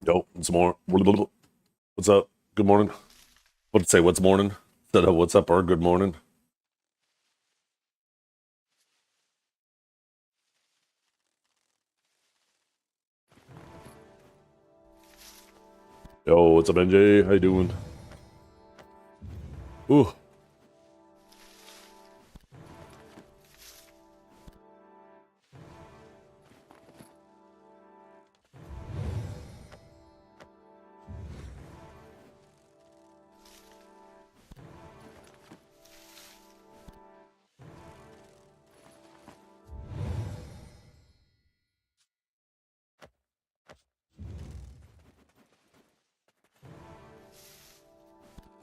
Yo, it's more. What's up? Good morning. What'd it say? What's morning? Instead of what's up or good morning. Yo, what's up, NJ? How you doing? Ooh.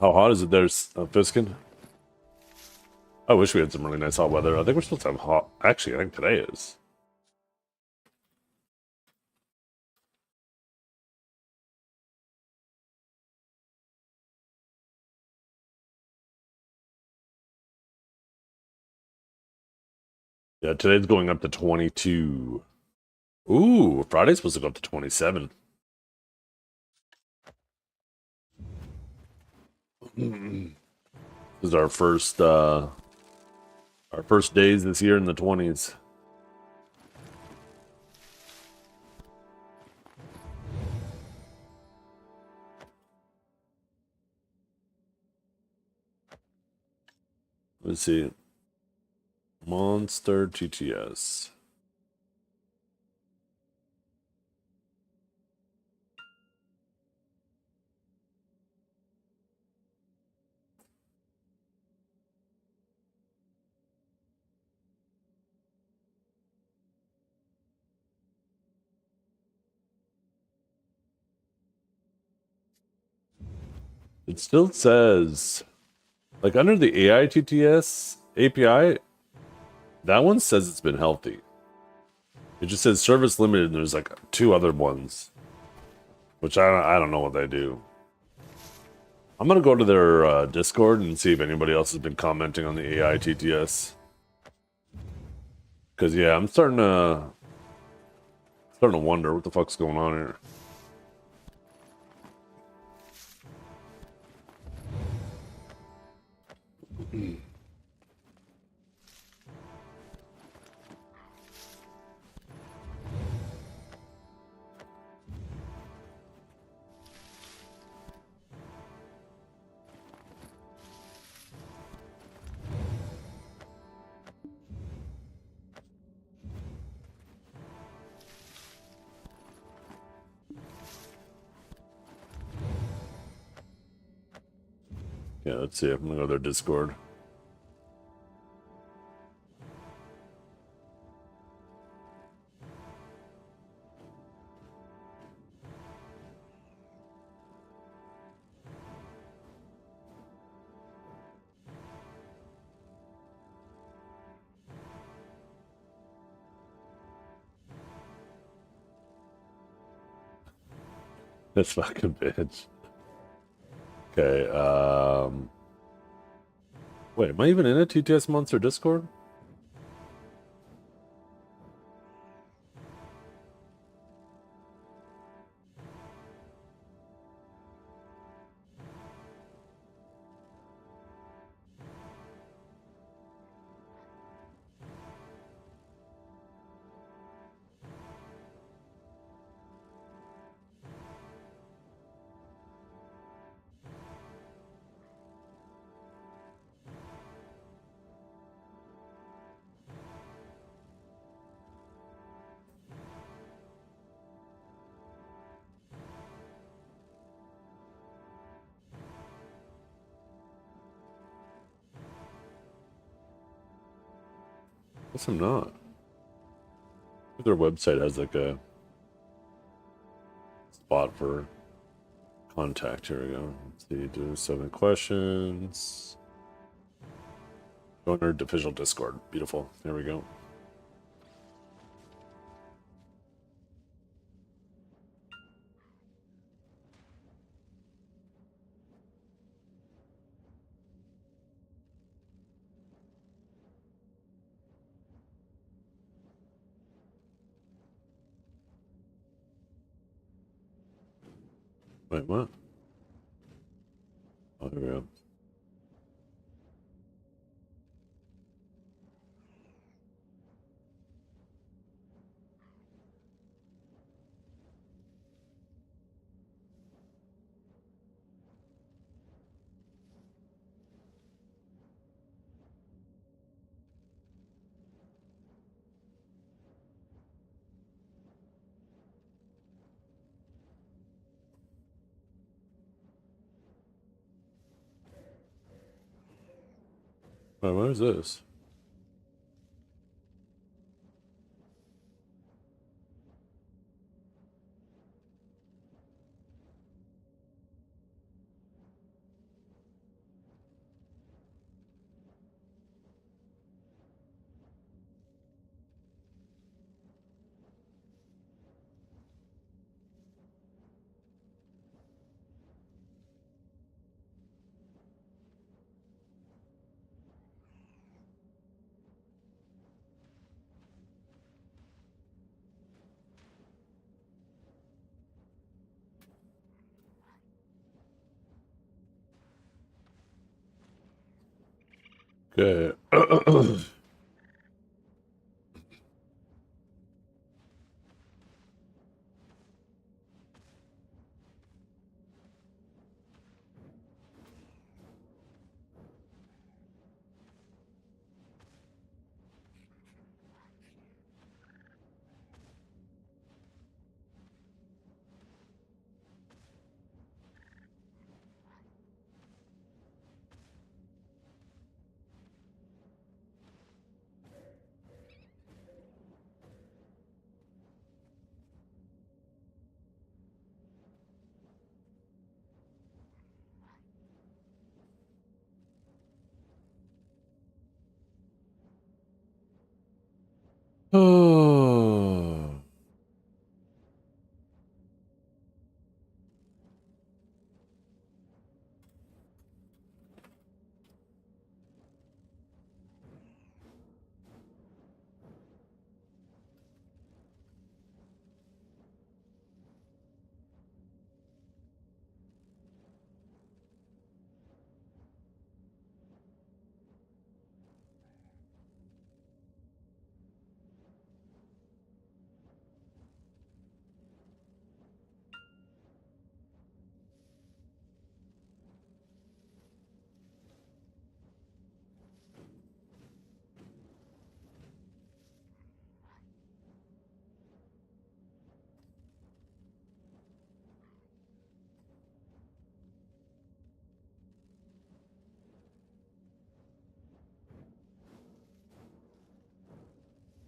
How hot is it there, Fiskin? I wish we had some really nice hot weather. I think we're supposed to have hot. Actually, I think today is. Yeah, today's going up to 22. Ooh, Friday's supposed to go up to 27. This is our first days this year in the 20s. Let's see. Monster TTS. It still says, like under the AI TTS API, that one says it's been healthy. It just says service limited, and there's like two other ones, which I don't know what they do. I'm gonna go to their Discord and see if anybody else has been commenting on the AI TTS. Cause yeah, I'm starting to wonder what the fuck's going on here. Yeah, let's see. I'm gonna go to their Discord. This fucking bitch. Okay. Wait, am I even in a TTS Monster Discord? Guess I'm not. Their website has like a spot for contact. Here we go. Let's see, do 7 questions. Go in our official Discord. Beautiful. There we go. Wait, what? Oh, here we go. Wait, what is this? Okay. Oh.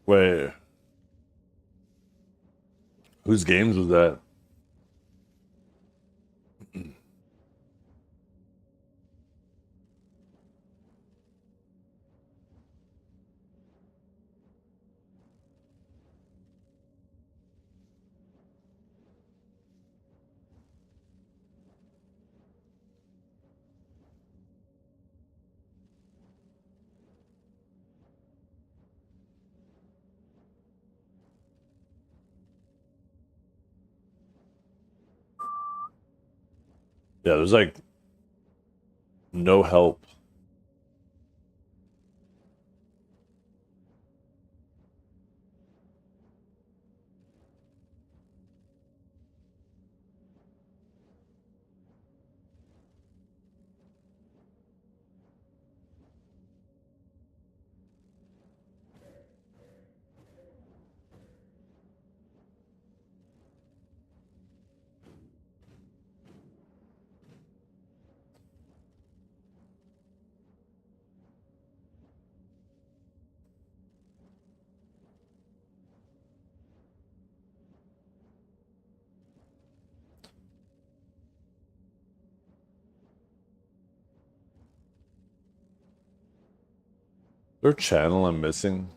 Wait, whose games was that? Yeah, there's like no help. Their channel I'm missing.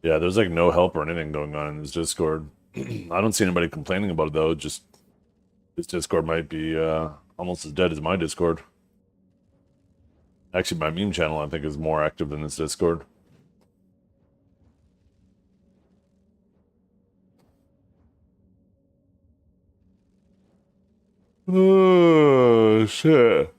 Yeah, there's like no help or anything going on in this Discord. I don't see anybody complaining about it though. Just this Discord might be almost as dead as my Discord. Actually, my meme channel I think is more active than this Discord. Oh shit.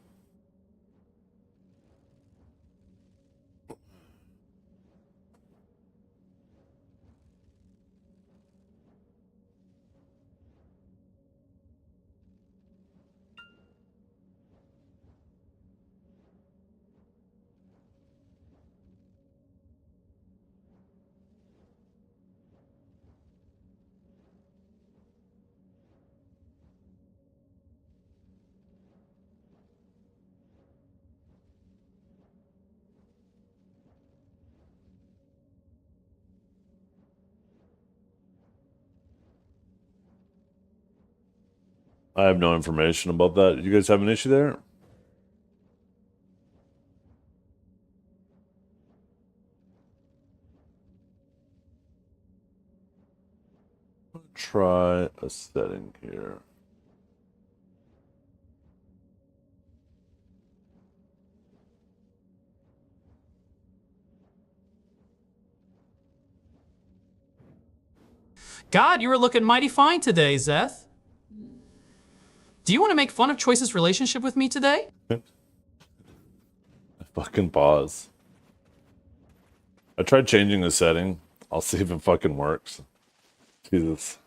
I have no information about that. You guys have an issue there? Try a setting here. God, you were looking mighty fine today, Zeth. Do you want to make fun of Choice's relationship with me today? Fucking pause. I tried changing the setting. I'll see if it fucking works. Jesus.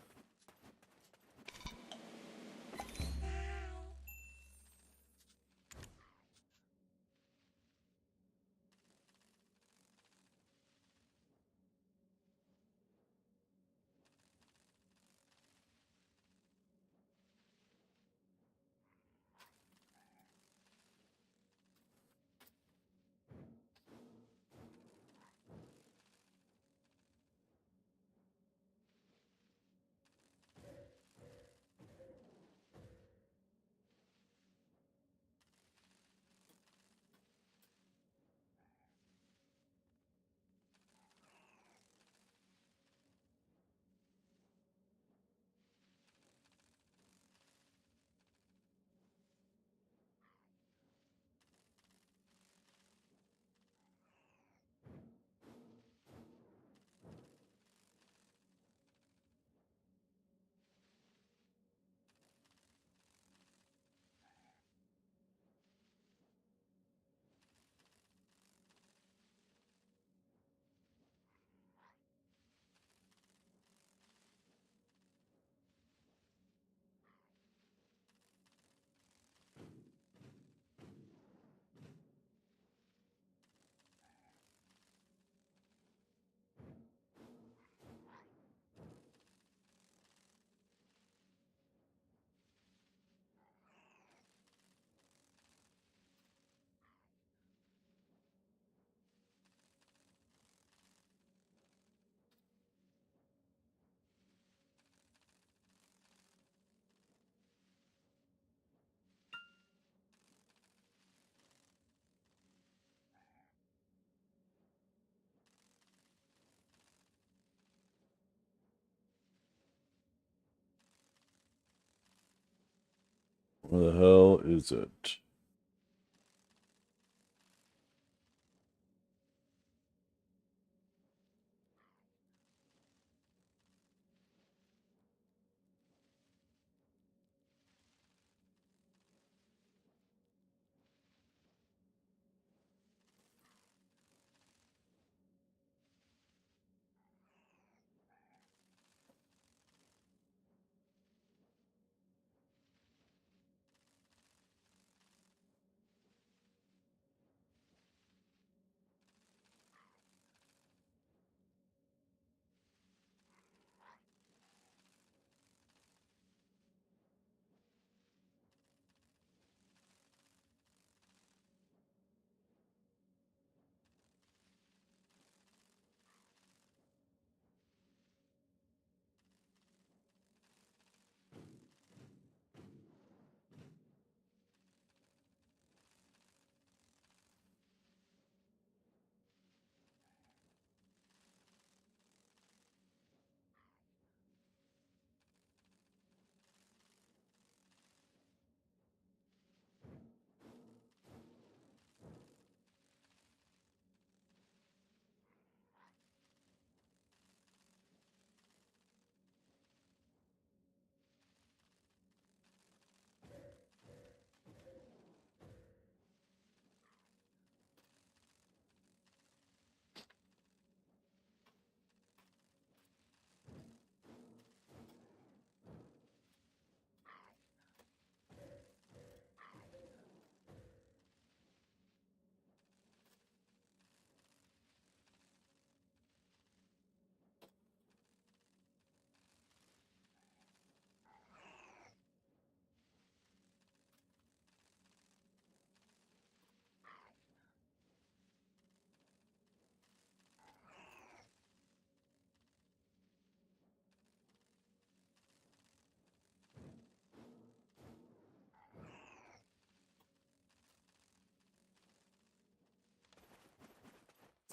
Where the hell is it?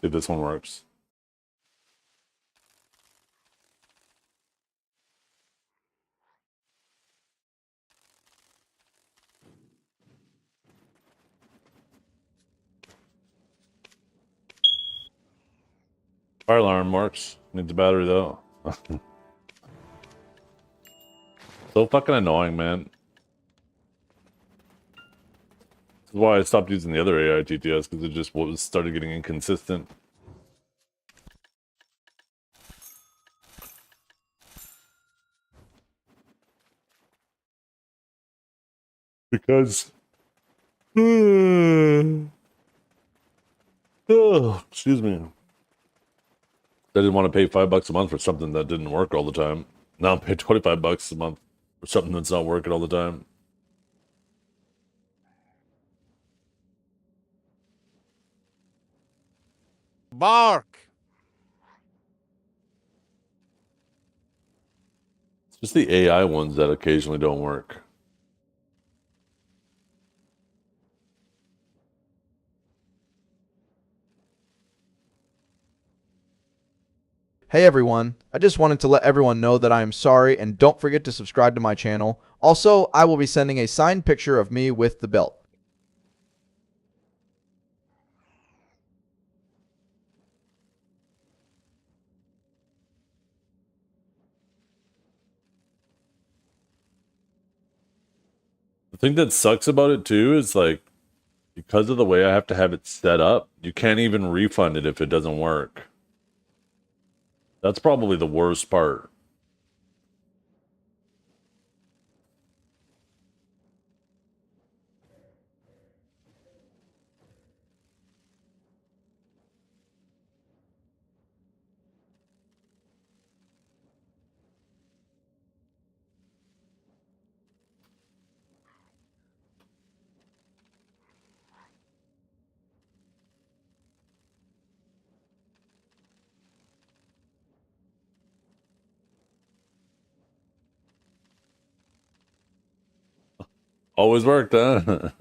See if this one works. Fire alarm works. Needs a battery though. So fucking annoying, man. This is why I stopped using the other AI TTS, because it just started getting inconsistent. Because oh, excuse me. I didn't want to pay $5 a month for something that didn't work all the time. Now I'm paying $25 a month for something that's not working all the time. Bark! It's just the AI ones that occasionally don't work. Hey everyone, I just wanted to let everyone know that I am sorry and don't forget to subscribe to my channel. Also, I will be sending a signed picture of me with the belt. The thing that sucks about it too is like, because of the way I have to have it set up, you can't even refund it if it doesn't work. That's probably the worst part. Always worked, huh? Let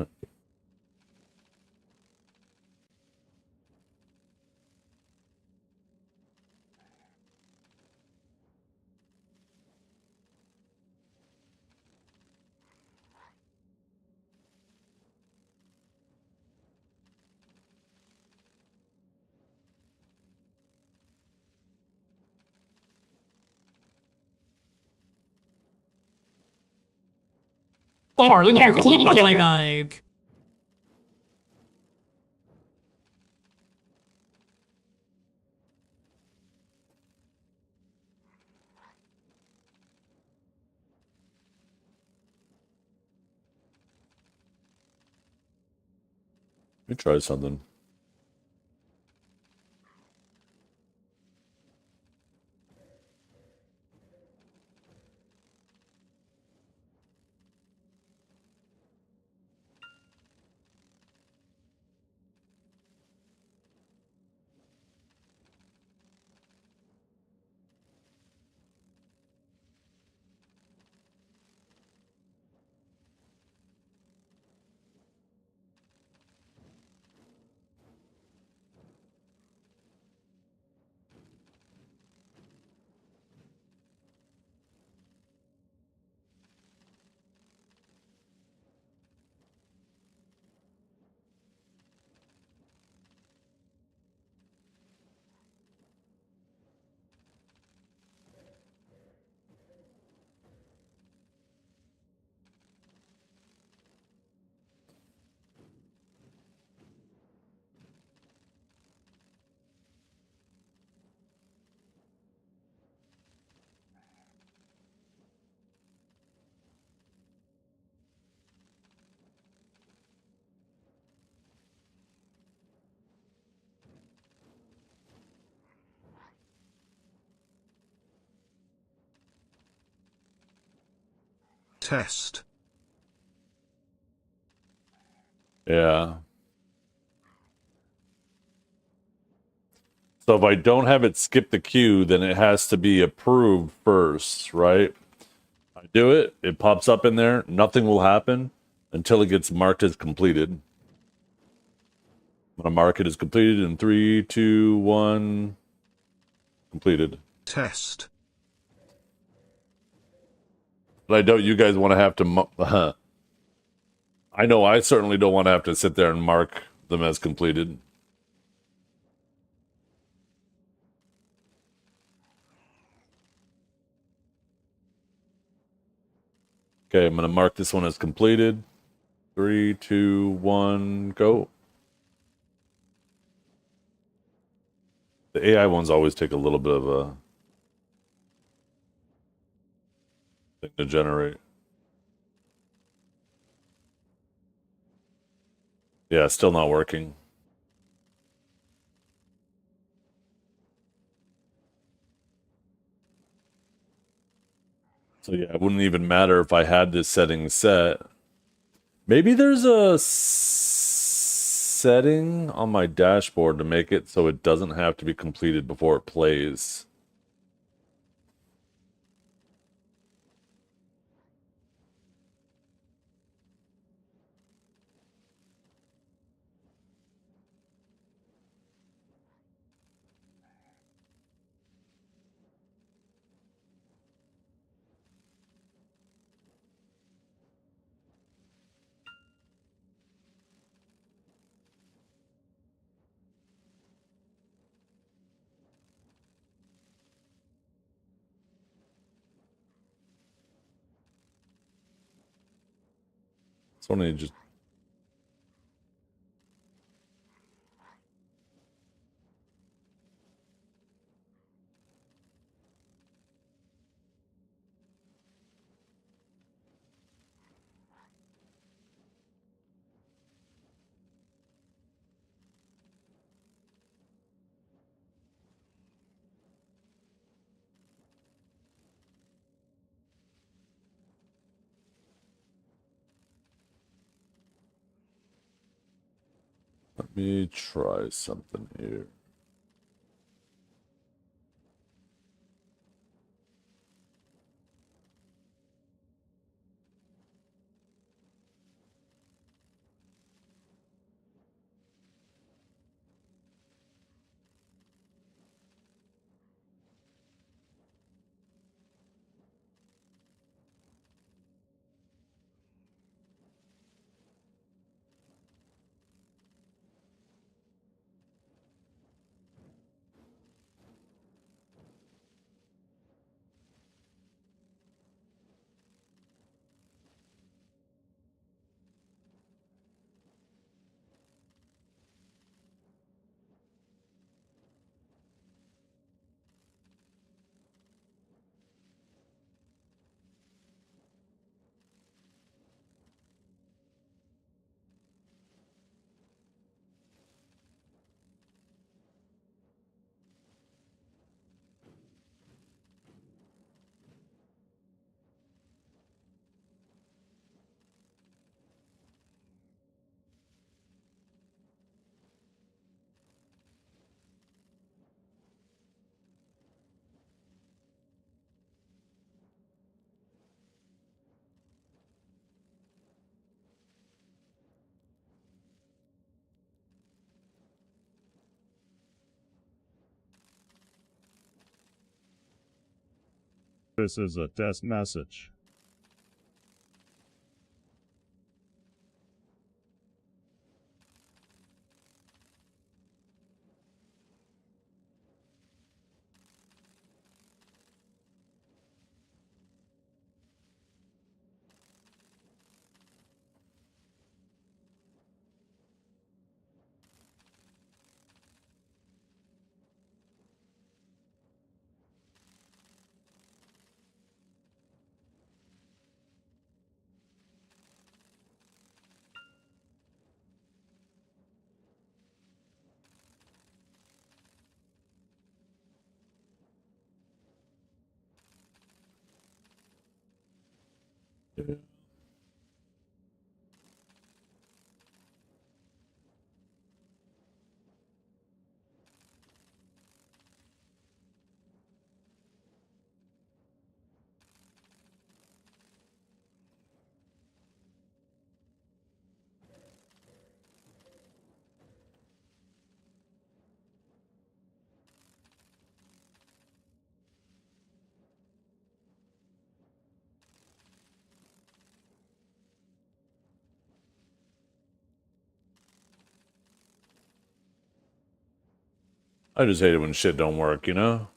Like, me try something. Test. Yeah. So if I don't have it skip the queue, then it has to be approved first, right? I do it, it pops up in there, nothing will happen until it gets marked as completed. I'm gonna mark it as completed in 3, 2, 1. Completed. Test. But I don't. You guys want to have to. I know. I certainly don't want to have to sit there and mark them as completed. Okay, I'm gonna mark this one as completed. 3, 2, 1, go. The AI ones always take a little bit of a thing to generate. Yeah, still not working. So yeah, it wouldn't even matter if I had this setting set. Maybe there's a setting on my dashboard to make it so it doesn't have to be completed before it plays. So I need just let me try something here. This is a test message. I just hate it when shit don't work, you know?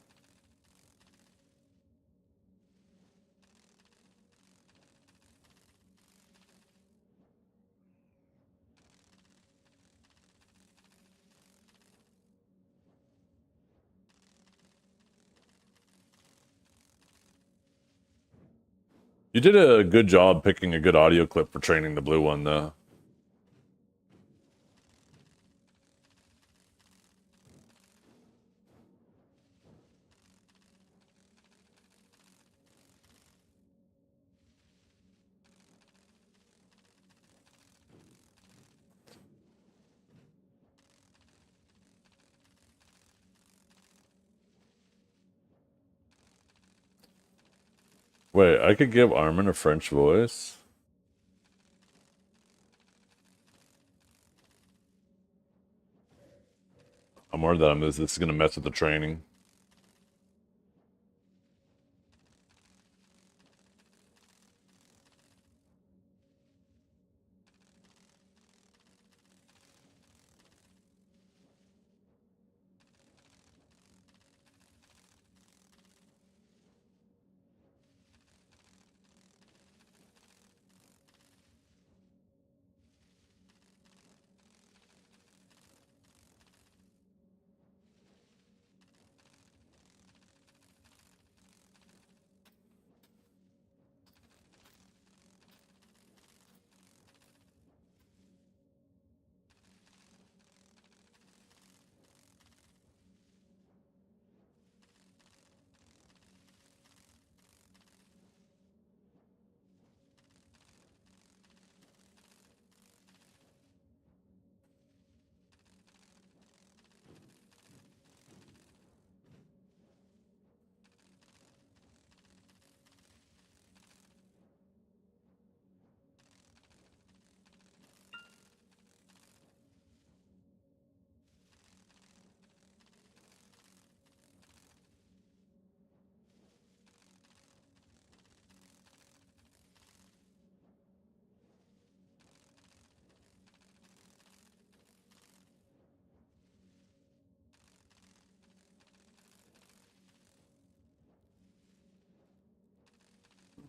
You did a good job picking a good audio clip for training the blue one, though. Wait, I could give Armin a French voice? I'm worried that this is gonna mess with the training.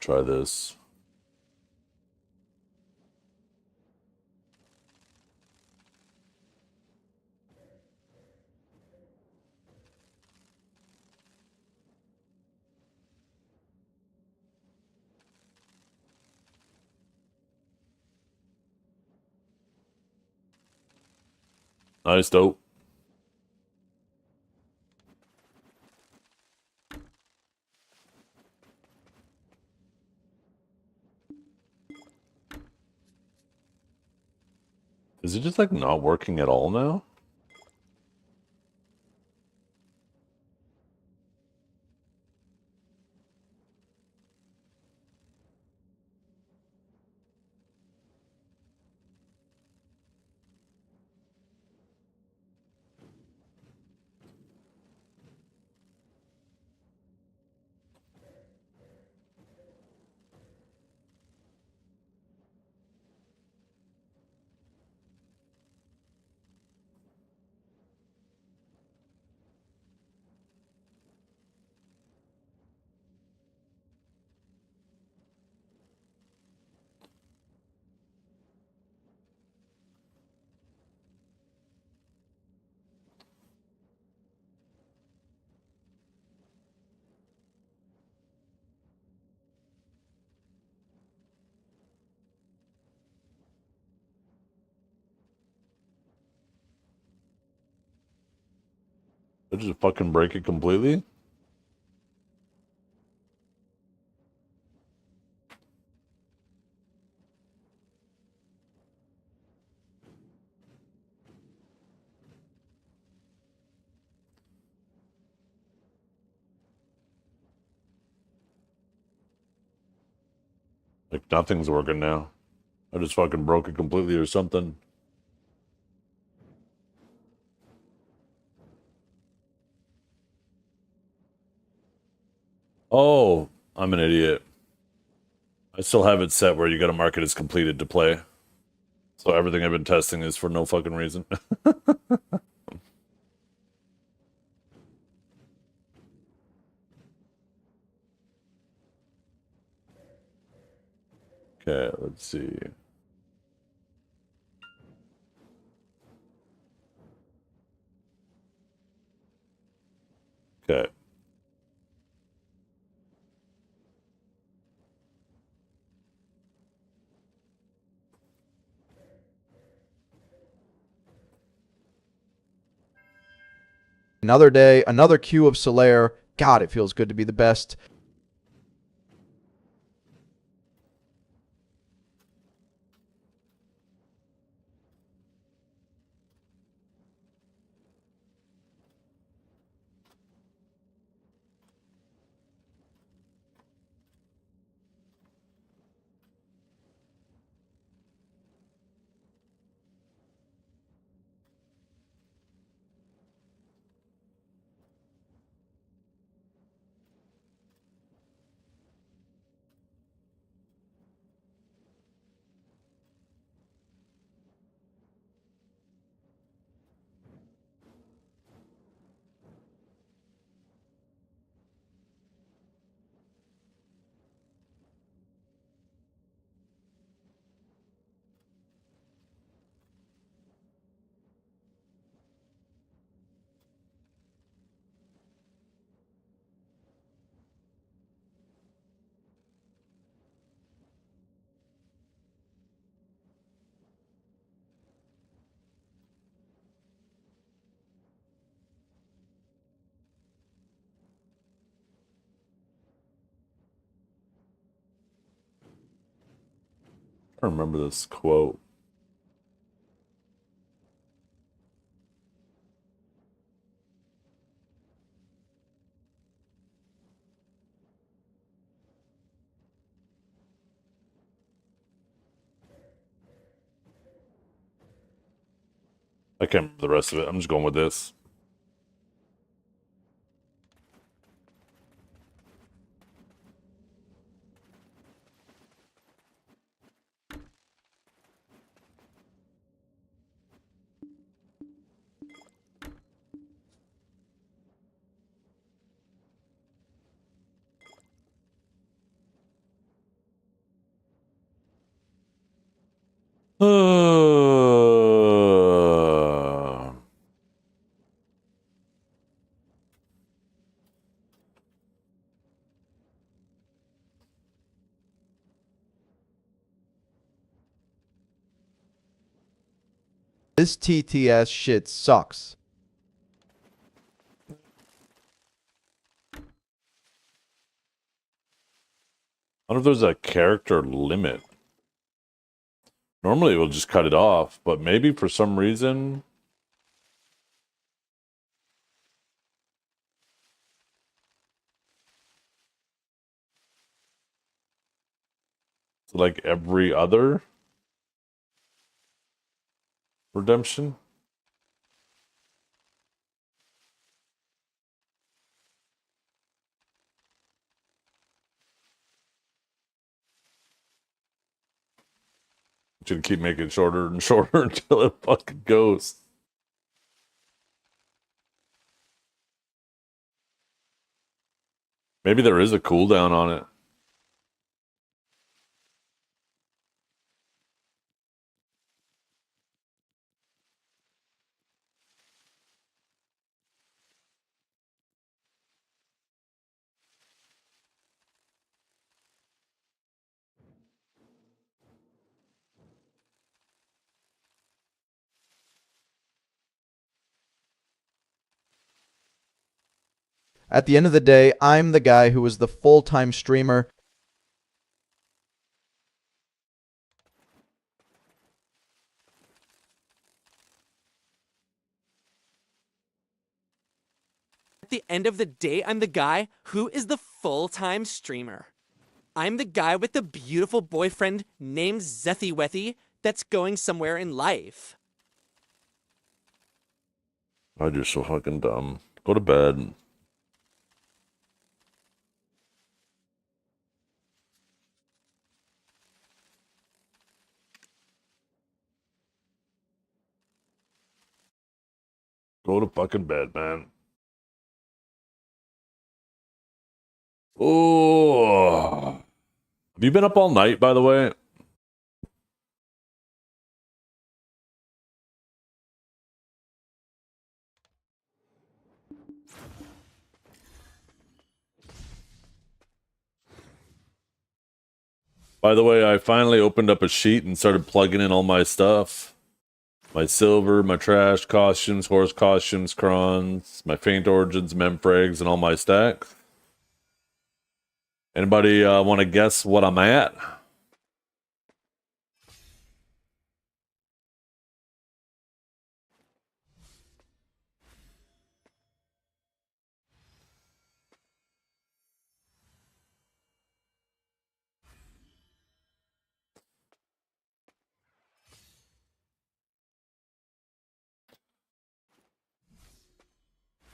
Try this. Nice, dope. Is it just like not working at all now? Did I just fucking break it completely? Like nothing's working now. I just fucking broke it completely or something. Oh, I'm an idiot. I still have it set where you gotta mark it as completed to play. So everything I've been testing is for no fucking reason. Okay, let's see. Okay. Another day, another queue of Solaire. God, it feels good to be the best. I remember this quote. I can't remember the rest of it. I'm just going with this. This TTS shit sucks. I wonder if there's a character limit. Normally it will just cut it off, but maybe for some reason. It's like every other redemption. Should keep making it shorter and shorter until it fucking goes. Maybe there is a cooldown on it. At the end of the day, I'm the guy who was the full-time streamer. At the end of the day, I'm the guy who is the full-time streamer. I'm the guy with the beautiful boyfriend named Zethy Wethy that's going somewhere in life. God, you're so fucking dumb. Go to bed. Go to fucking bed, man. Oh. Have you been up all night, by the way? By the way, I finally opened up a sheet and started plugging in all my stuff. My silver, my trash, costumes, horse costumes, crons, my faint origins, memfrags, and all my stacks. Anybody want to guess what I'm at?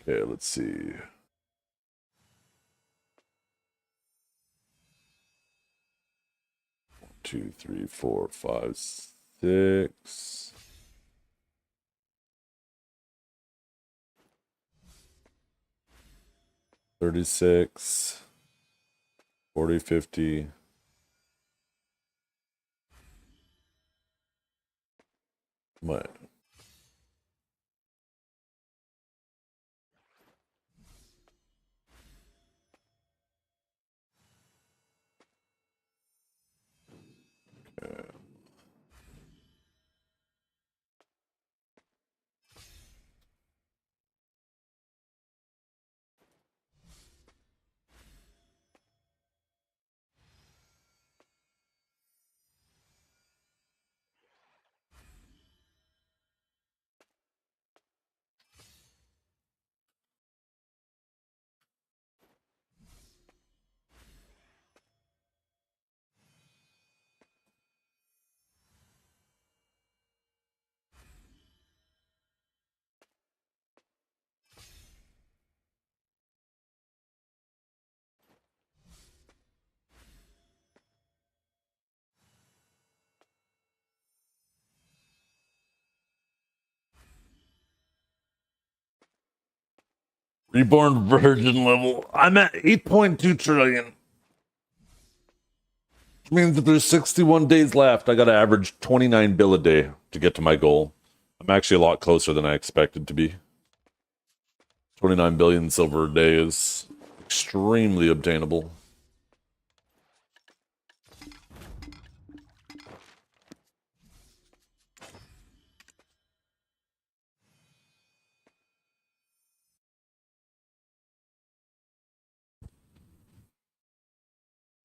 Okay, let's see. Two, three, four, five, six. 36, 40, 50. What? Reborn virgin level. I'm at 8.2 trillion. Which means that there's 61 days left. I got to average 29 bill a day to get to my goal. I'm actually a lot closer than I expected to be. 29 billion silver a day is extremely obtainable.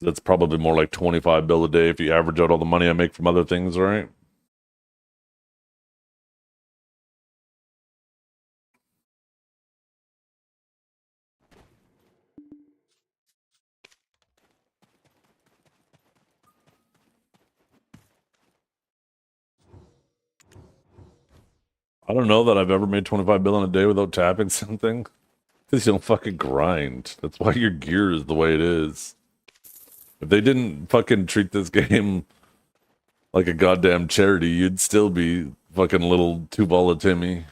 That's probably more like 25 bill a day if you average out all the money I make from other things, right? I don't know that I've ever made 25 bill in a day without tapping something. Because you don't fucking grind. That's why your gear is the way it is. If they didn't fucking treat this game like a goddamn charity, you'd still be fucking little Tuvala Timmy.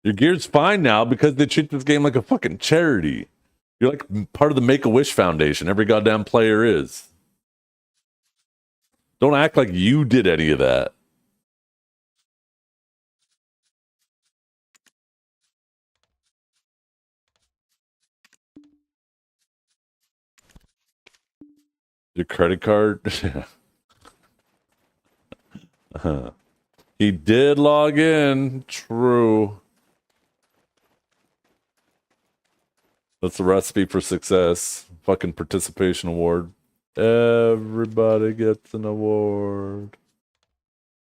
Your gear's fine now because they treat this game like a fucking charity. You're like part of the Make-A-Wish Foundation. Every goddamn player is. Don't act like you did any of that. Your credit card? He did log in. True. That's the recipe for success. Fucking participation award. Everybody gets an award.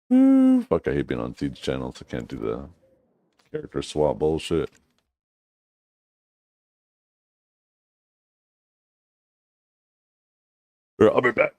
Fuck, I hate being on Siege channels. I can't do the character swap bullshit. I'll be back.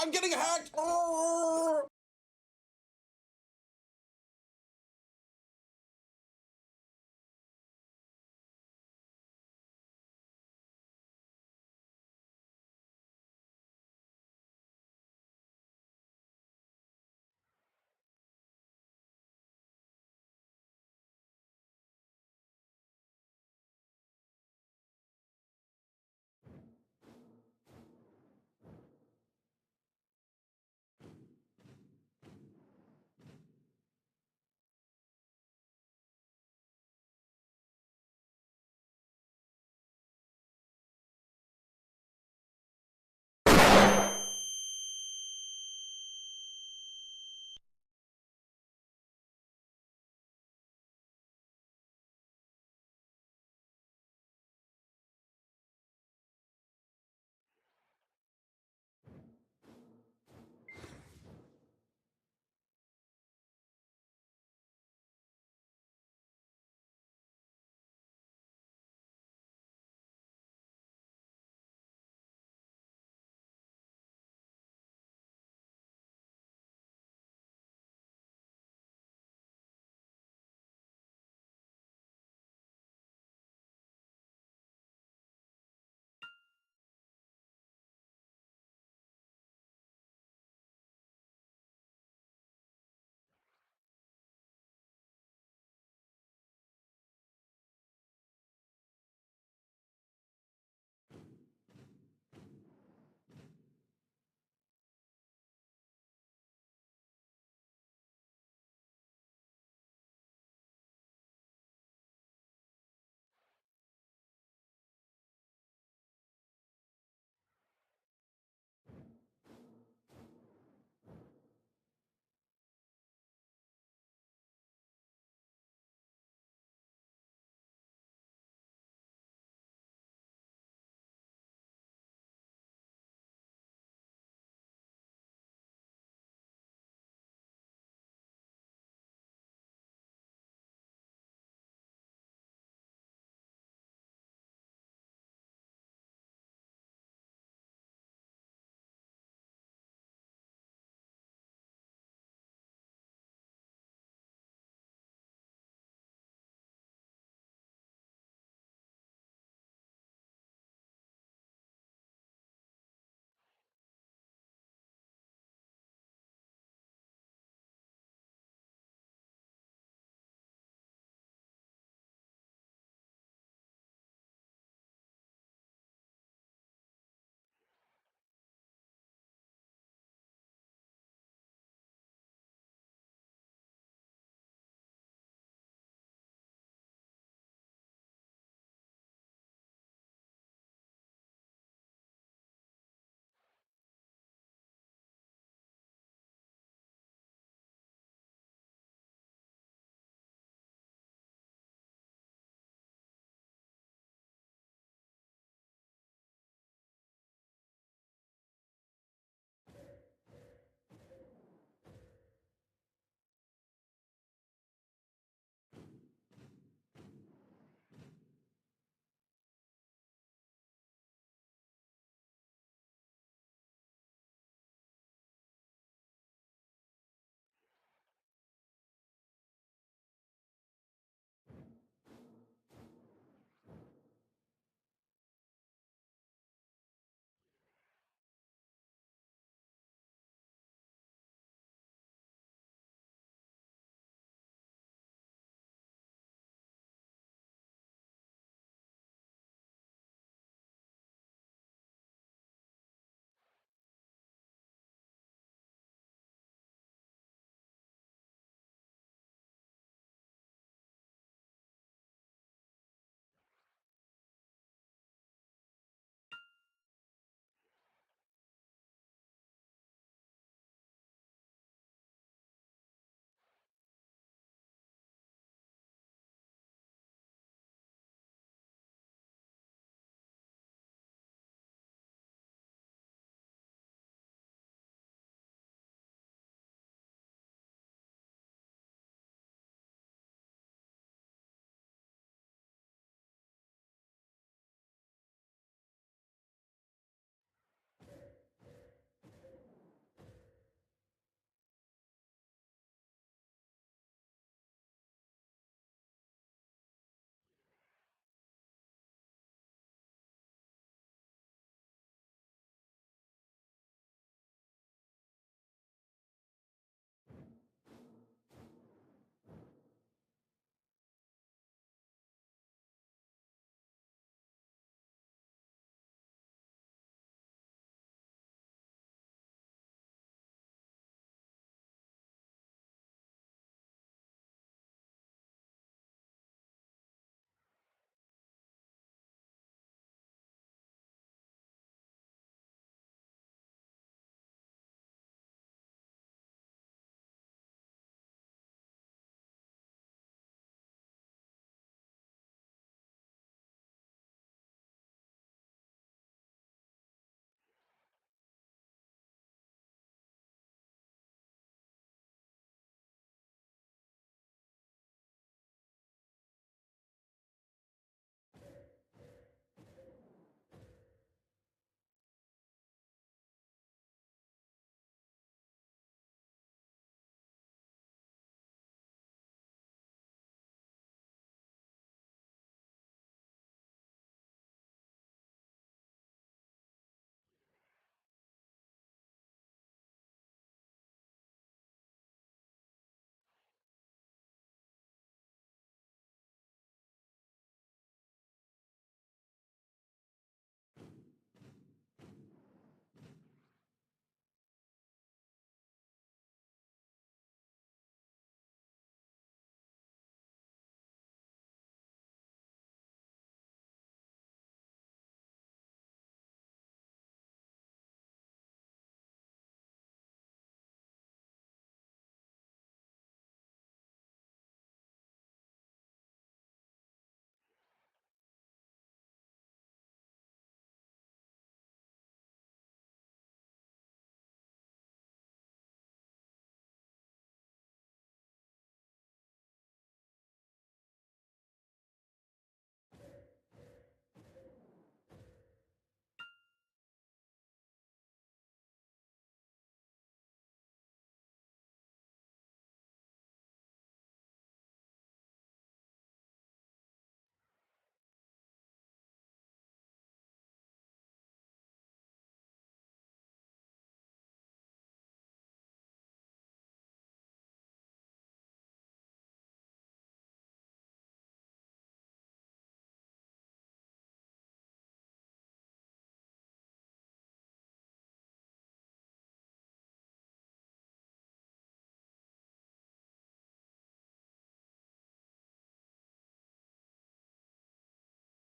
I'm getting hacked.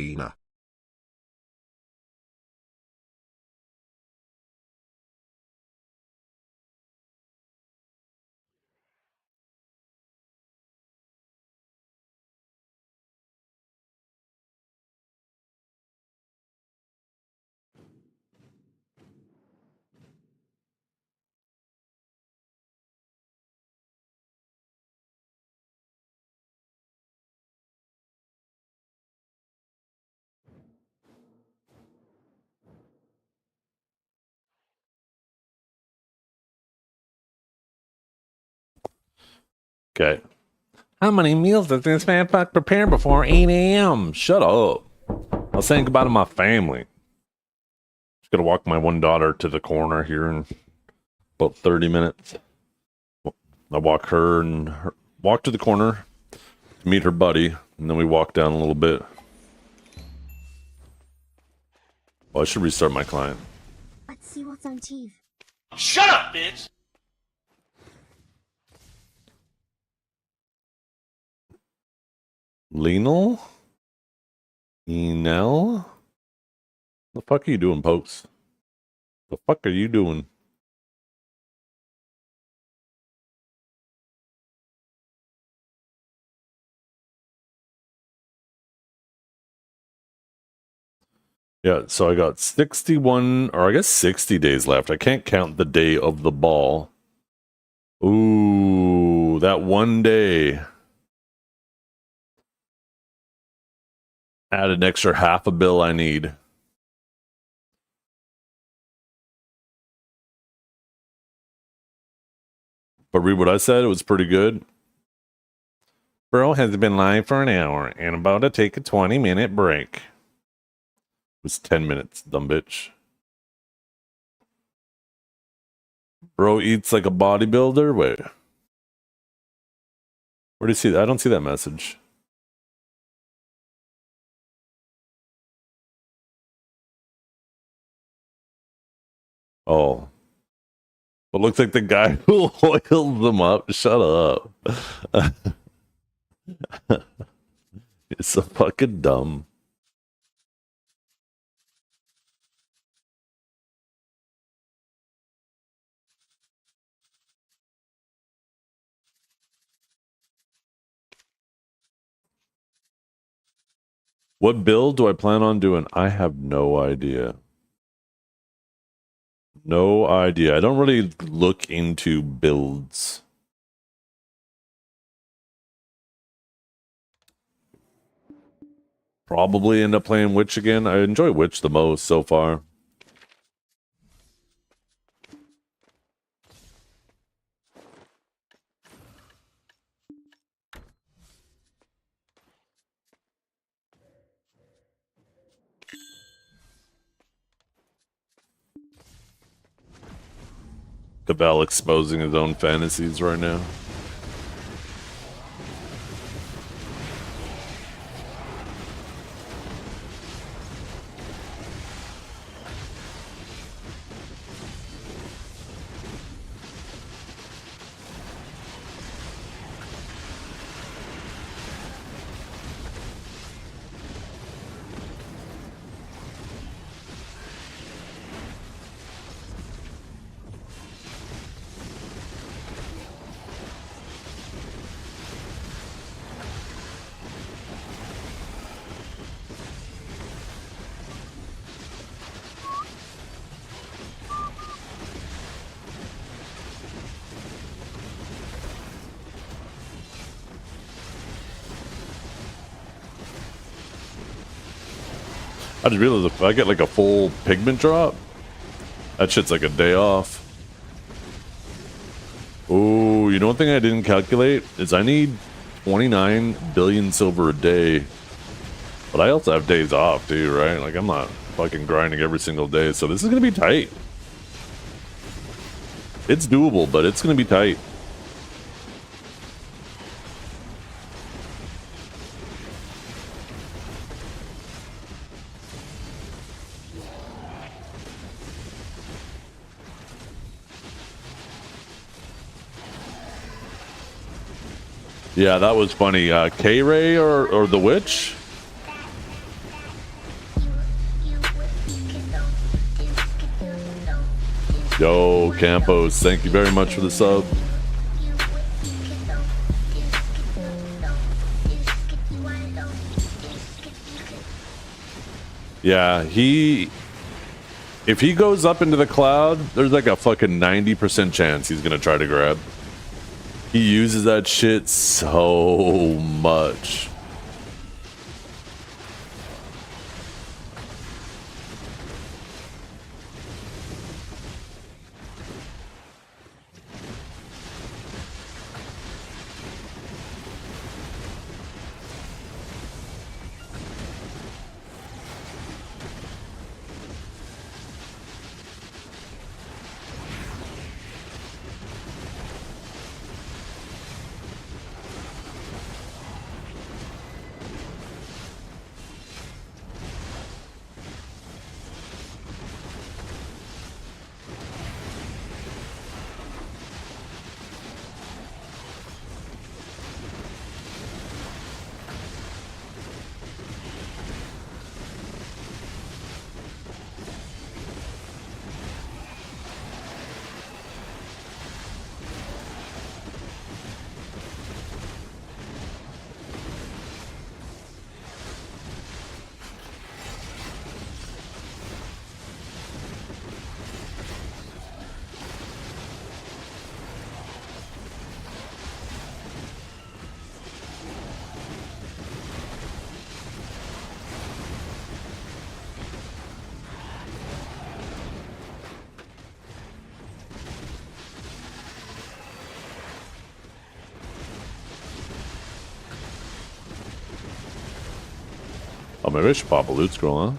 lena. Okay. How many meals does this man fuck prepare before 8 a.m.? Shut up. I was saying goodbye to my family. Just gotta walk my one daughter to the corner here in about 30 minutes. I walk her and walk to the corner to meet her buddy, and then we walk down a little bit. Oh, I should restart my client. Let's see what's on TV. Shut up, bitch! Lenal? Enel? The fuck are you doing, Pokes? The fuck are you doing? Yeah, so I got 61, or I guess 60 days left. I can't count the day of the ball. Ooh, that one day. Add an extra half a bill I need. But read what I said, it was pretty good. Bro has been live for an hour and about to take a 20-minute break. It was 10 minutes, dumb bitch. Bro eats like a bodybuilder? Wait. Where do you see that? I don't see that message. Oh. It looks like the guy who oils them up. Shut up. It's so fucking dumb. What build do I plan on doing? I have no idea. No idea. I don't really look into builds. Probably end up playing Witch again. I enjoy Witch the most so far. Cabal exposing his own fantasies right now. I just realized if I get like a full pigment drop, that shit's like a day off. Oh, you know one thing I didn't calculate is I need 29 billion silver a day. But I also have days off too, right? Like I'm not fucking grinding every single day, so this is gonna be tight. It's doable, but it's gonna be tight. Yeah, that was funny. K-Ray or the witch? Yo, Campos, thank you very much for the sub. Yeah, if he goes up into the cloud, there's like a fucking 90% chance he's gonna try to grab. He uses that shit so much. Oh, maybe I should pop a loot scroll, huh?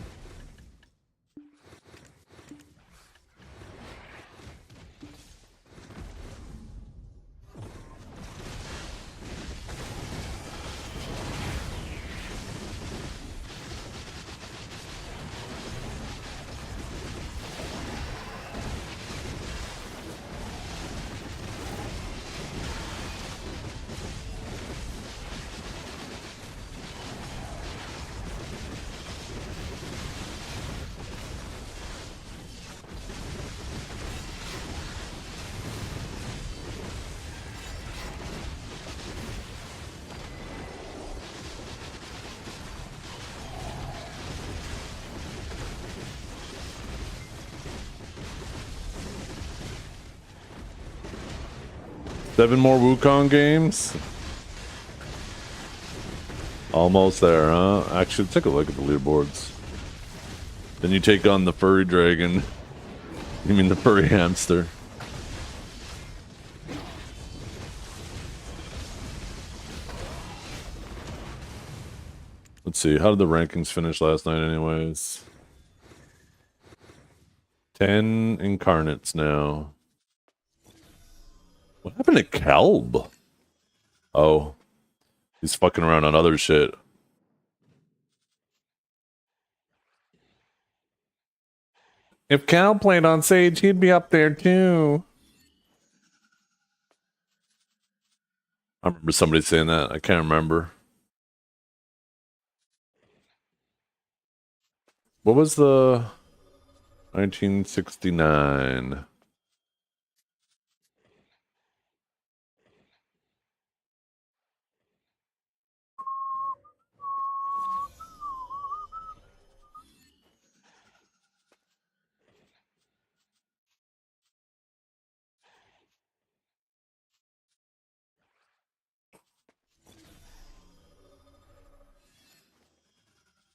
Seven more Wukong games? Almost there, huh? Actually, take a look at the leaderboards. Then you take on the furry dragon. You mean the furry hamster. Let's see, how did the rankings finish last night anyways? 10 incarnates now. What happened to Kelb? Oh, he's fucking around on other shit. If Cal played on Sage, he'd be up there too. I remember somebody saying that. I can't remember. What was the 1969?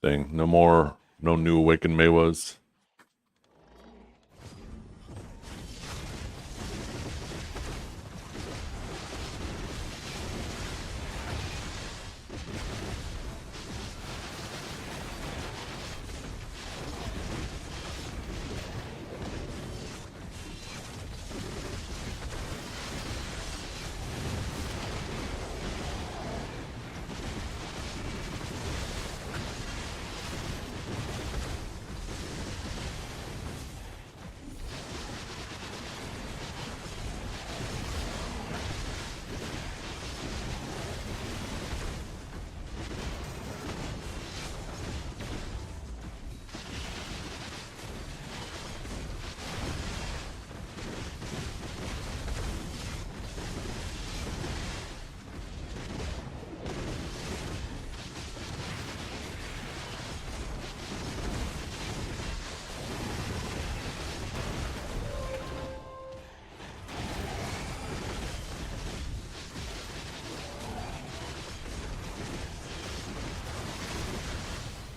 Dang, no new Awakened Maywas.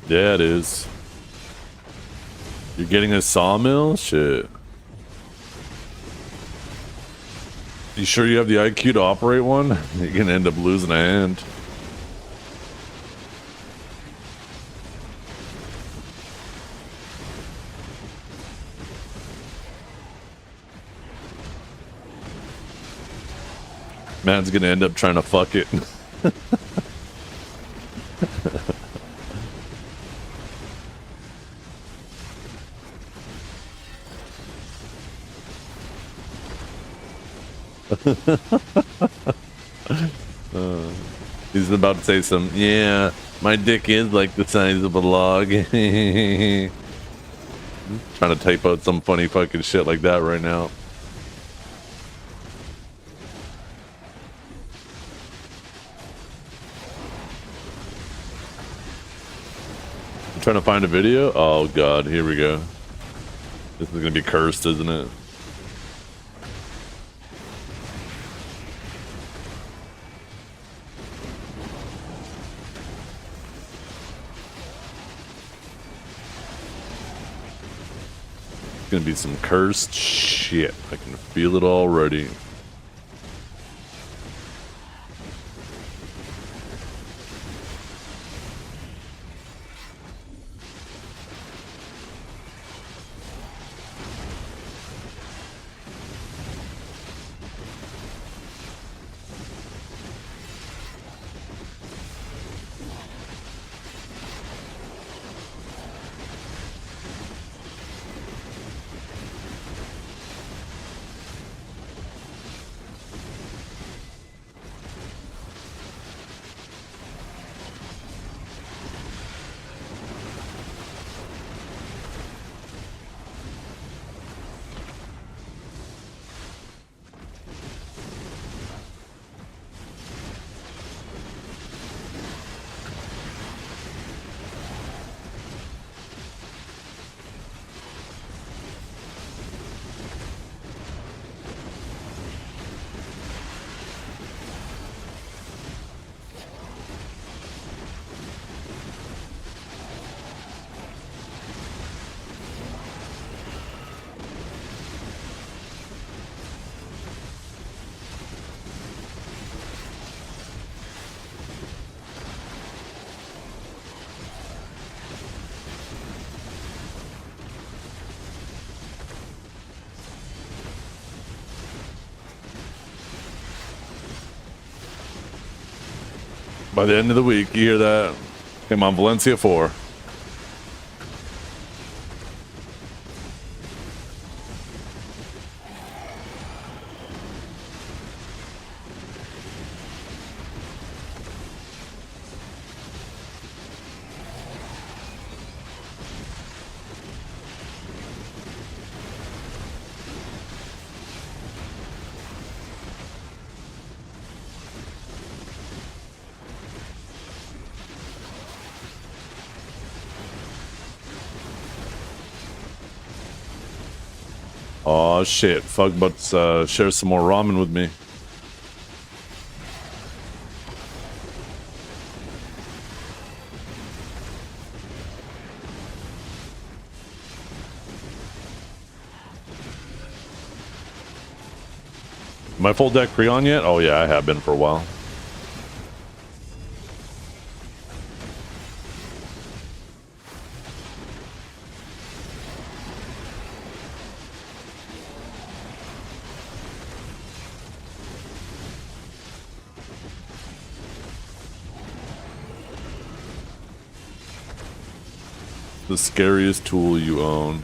Yeah, it is. You're getting a sawmill? Shit. You sure you have the IQ to operate one? You're gonna end up losing a hand. Man's gonna end up trying to fuck it. He's about to say some, yeah, my dick is like the size of a log. Trying to type out some funny fucking shit like that right now. I'm trying to find a video. Oh god, here we go. This is gonna be cursed, isn't it? It's gonna be some cursed shit. I can feel it already. By the end of the week, you hear that? Came on Valencia 4. Oh shit, fuck butts, share some more ramen with me. Am I full deck pre-on yet? Oh yeah, I have been for a while. The scariest tool you own.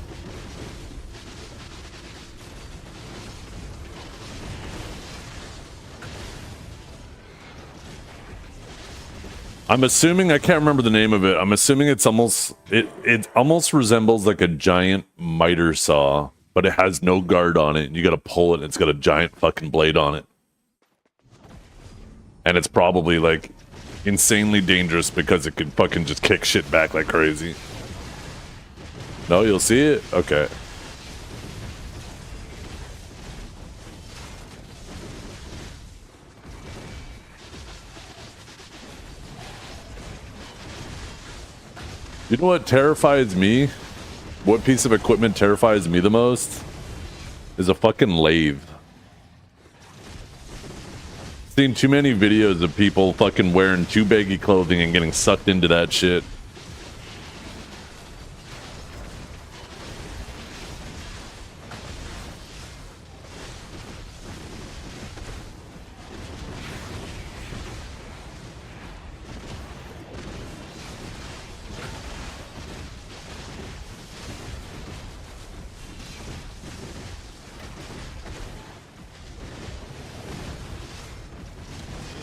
I'm assuming, I can't remember the name of it. I'm assuming it's almost, it almost resembles like a giant miter saw, but it has no guard on it. You gotta pull it and it's got a giant fucking blade on it. And it's probably like insanely dangerous because it can fucking just kick shit back like crazy. No, you'll see it? Okay. You know what terrifies me? What piece of equipment terrifies me the most? Is a fucking lathe. Seen too many videos of people fucking wearing too baggy clothing and getting sucked into that shit.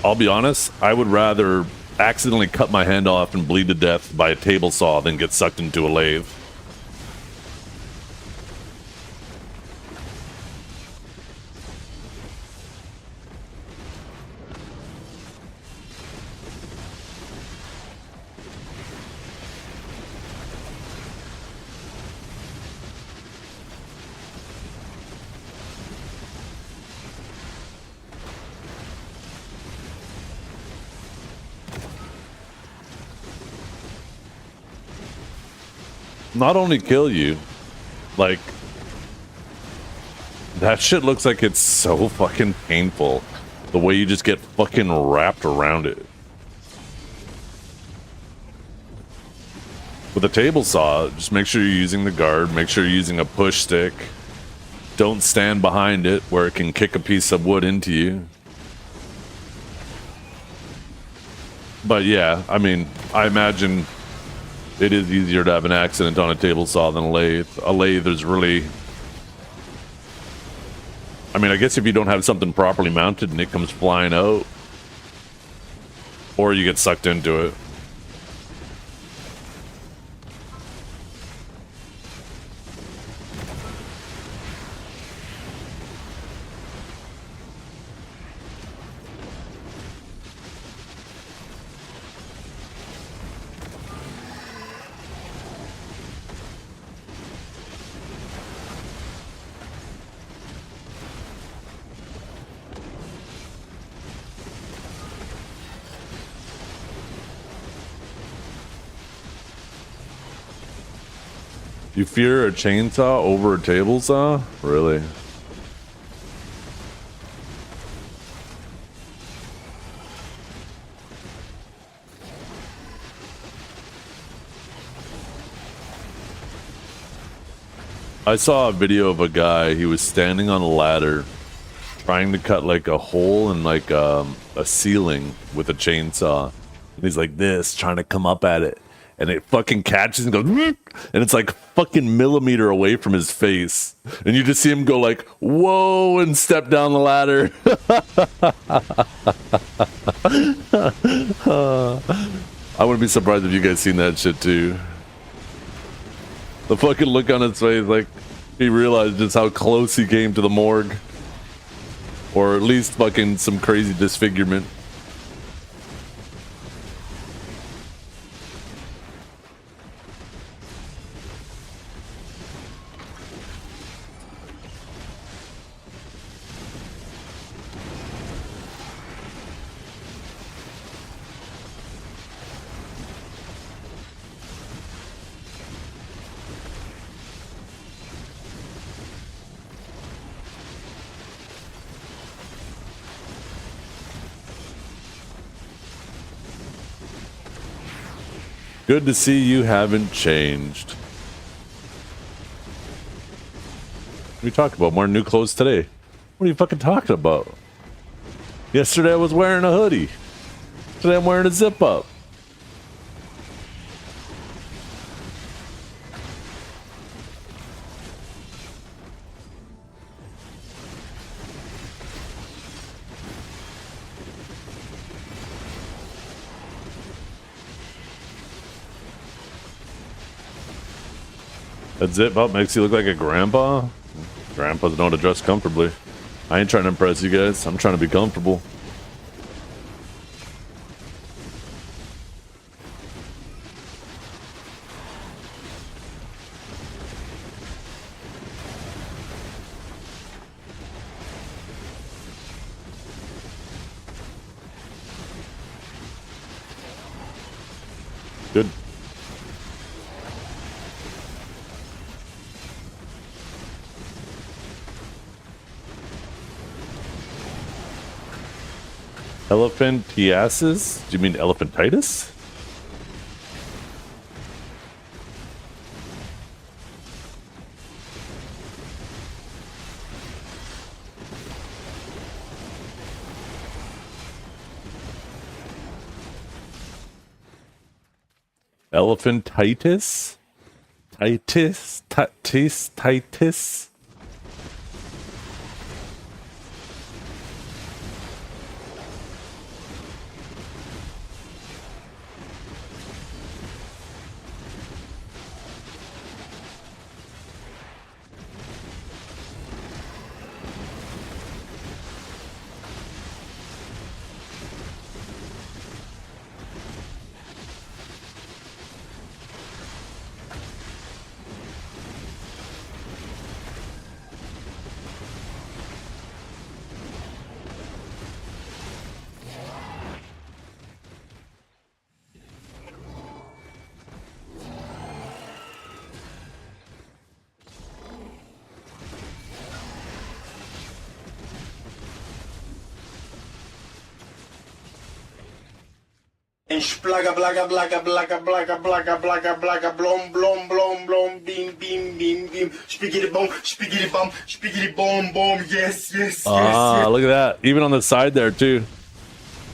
I'll be honest, I would rather accidentally cut my hand off and bleed to death by a table saw than get sucked into a lathe. Not only kill you, like, that shit looks like it's so fucking painful. The way you just get fucking wrapped around it. With a table saw, just make sure you're using the guard, make sure you're using a push stick. Don't stand behind it where it can kick a piece of wood into you. But yeah, I mean, I imagine it is easier to have an accident on a table saw than a lathe. A lathe is really... I mean, I guess if you don't have something properly mounted and it comes flying out, or you get sucked into it. You fear a chainsaw over a table saw? Really? I saw a video of a guy, he was standing on a ladder trying to cut like a hole in like a ceiling with a chainsaw. And he's like this, trying to come up at it. And it fucking catches and goes, and it's like fucking millimeter away from his face. And you just see him go like, whoa, and step down the ladder. I wouldn't be surprised if you guys seen that shit too. The fucking look on his face, like he realized just how close he came to the morgue. Or at least fucking some crazy disfigurement. Good to see you haven't changed. What are you talking about? I'm wearing new clothes today. What are you fucking talking about? Yesterday I was wearing a hoodie. Today I'm wearing a zip up. That zip up makes you look like a grandpa? Grandpas don't dress comfortably. I ain't trying to impress you guys. I'm trying to be comfortable. Good. Elephantiasis? Do you mean elephantitis? Elephantitis? Titis? And splaga blaga blaga blaga blaga blaga blaga blaga blom blom blom blom beam beam beam beam spiggity boom boom yes yes yes. Look at that. Even on the side there too.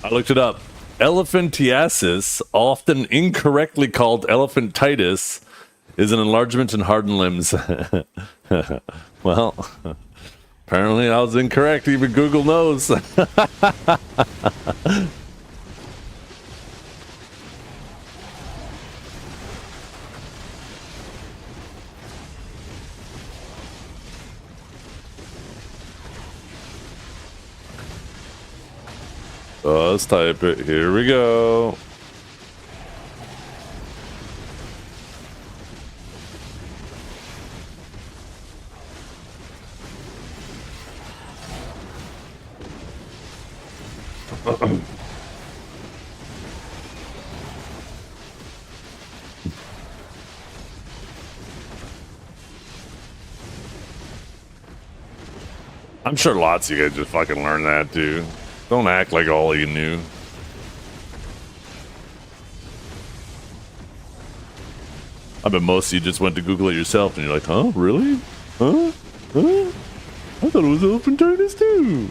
I looked it up. Elephantiasis, often incorrectly called elephantitis, is an enlargement in hardened limbs. Well, apparently I was incorrect. Even Google knows. Let's type it. Here we go. I'm sure lots of you guys just fucking learned that too. Don't act like all of you knew. I bet most of you just went to Google it yourself and you're like, huh? Really? Huh? Huh? I thought it was elephantitis too.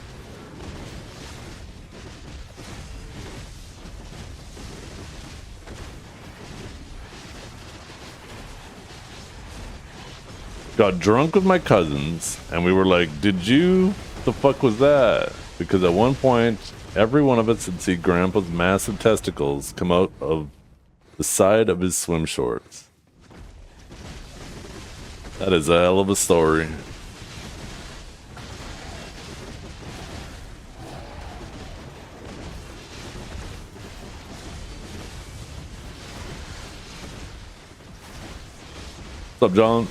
Got drunk with my cousins and we were like, did you? What the fuck was that? Because at one point, every one of us had seen Grandpa's massive testicles come out of the side of his swim shorts. That is a hell of a story. What's up, John?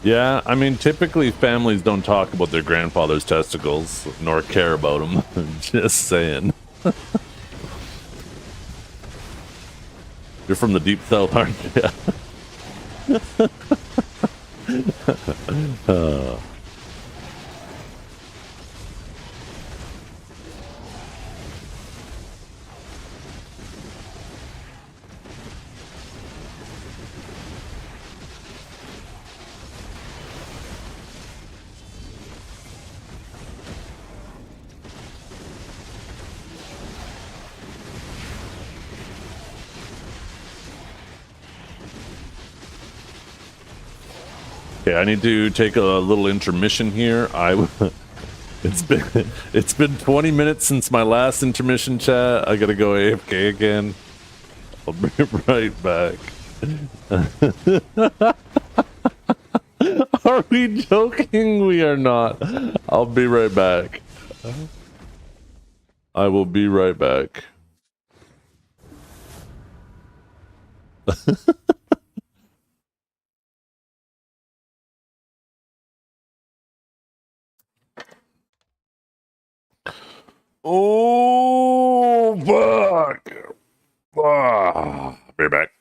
Yeah, I mean, typically families don't talk about their grandfather's testicles, nor care about them. Just saying. You're from the deep south, aren't you? Okay, I need to take a little intermission here. It's been 20 minutes since my last intermission chat. I gotta go AFK again. I'll be right back. Are we joking? We are not. I'll be right back. I will be right back. Oh, fuck. Be back.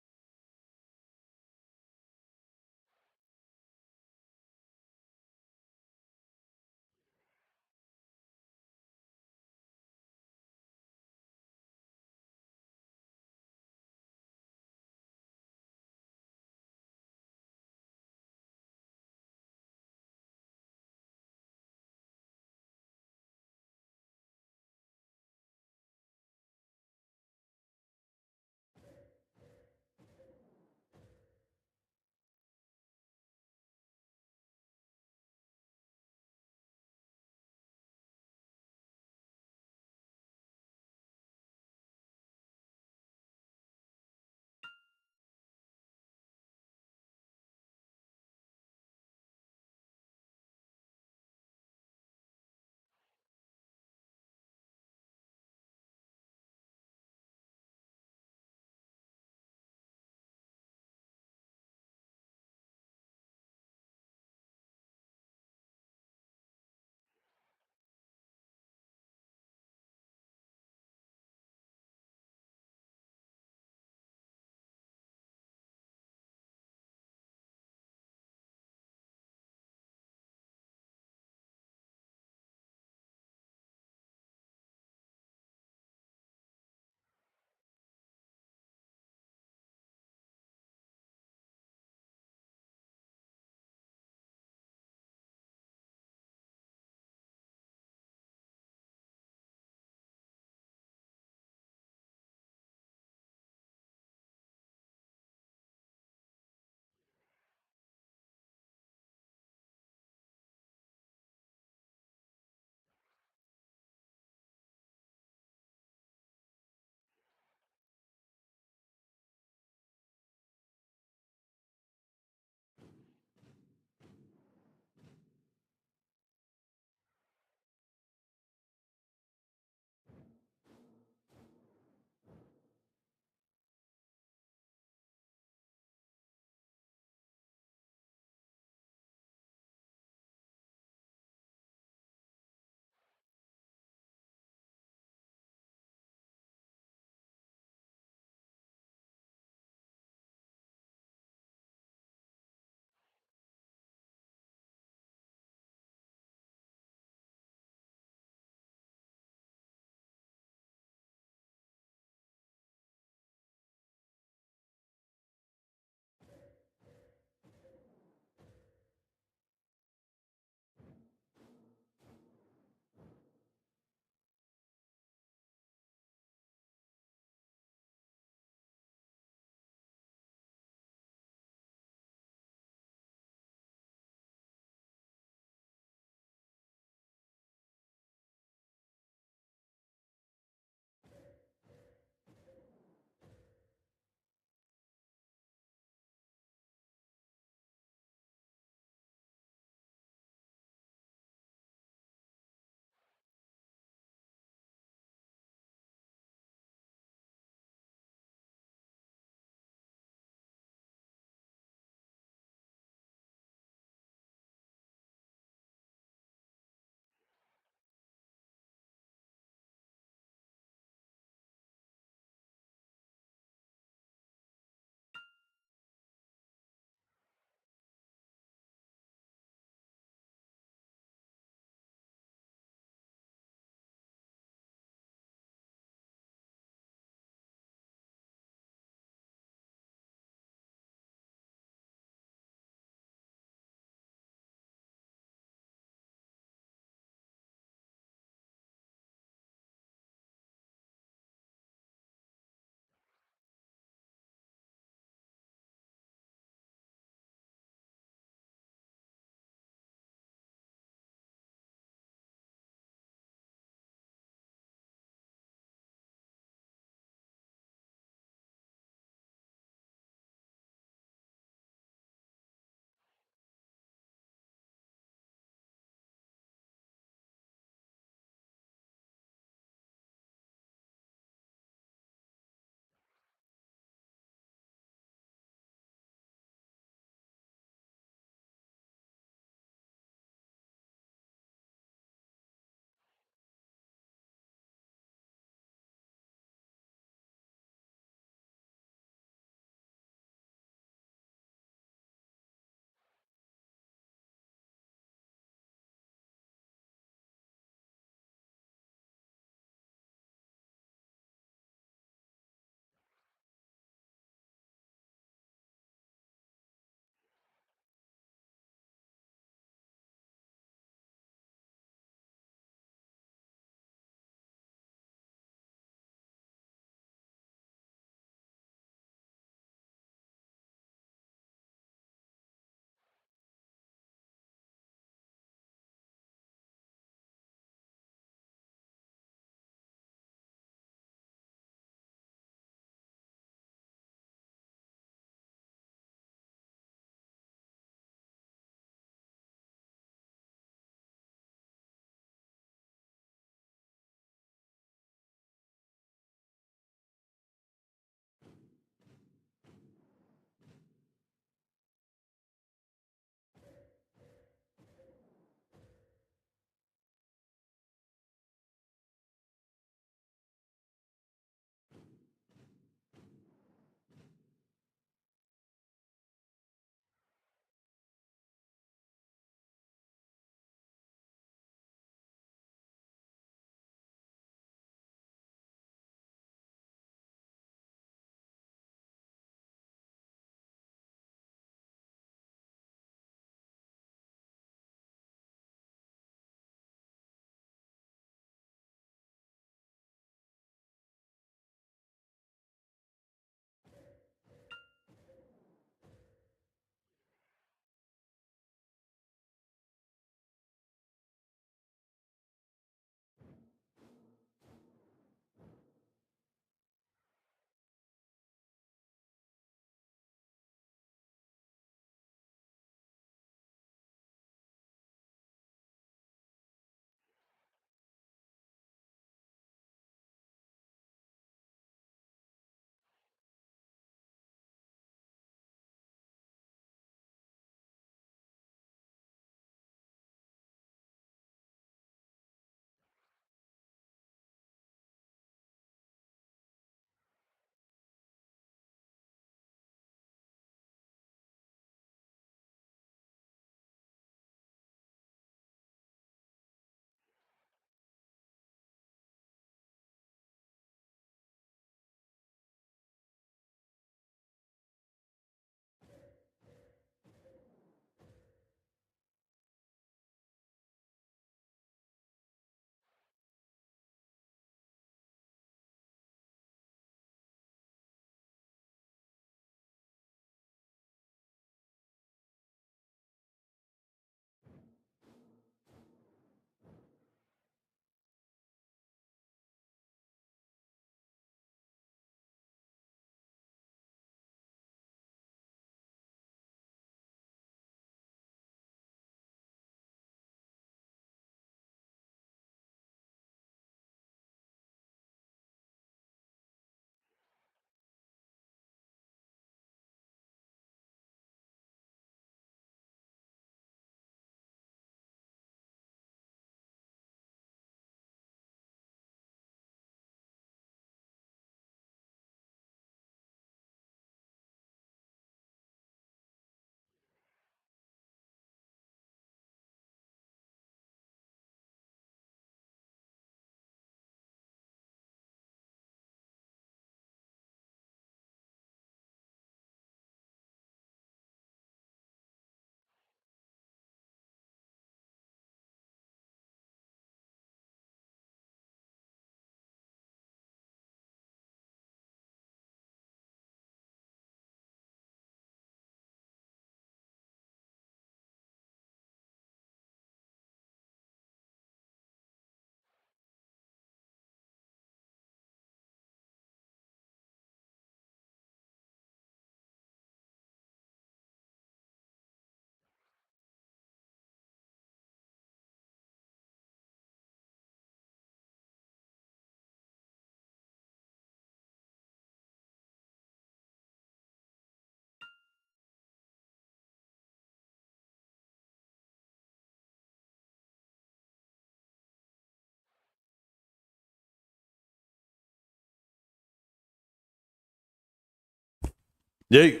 Yay!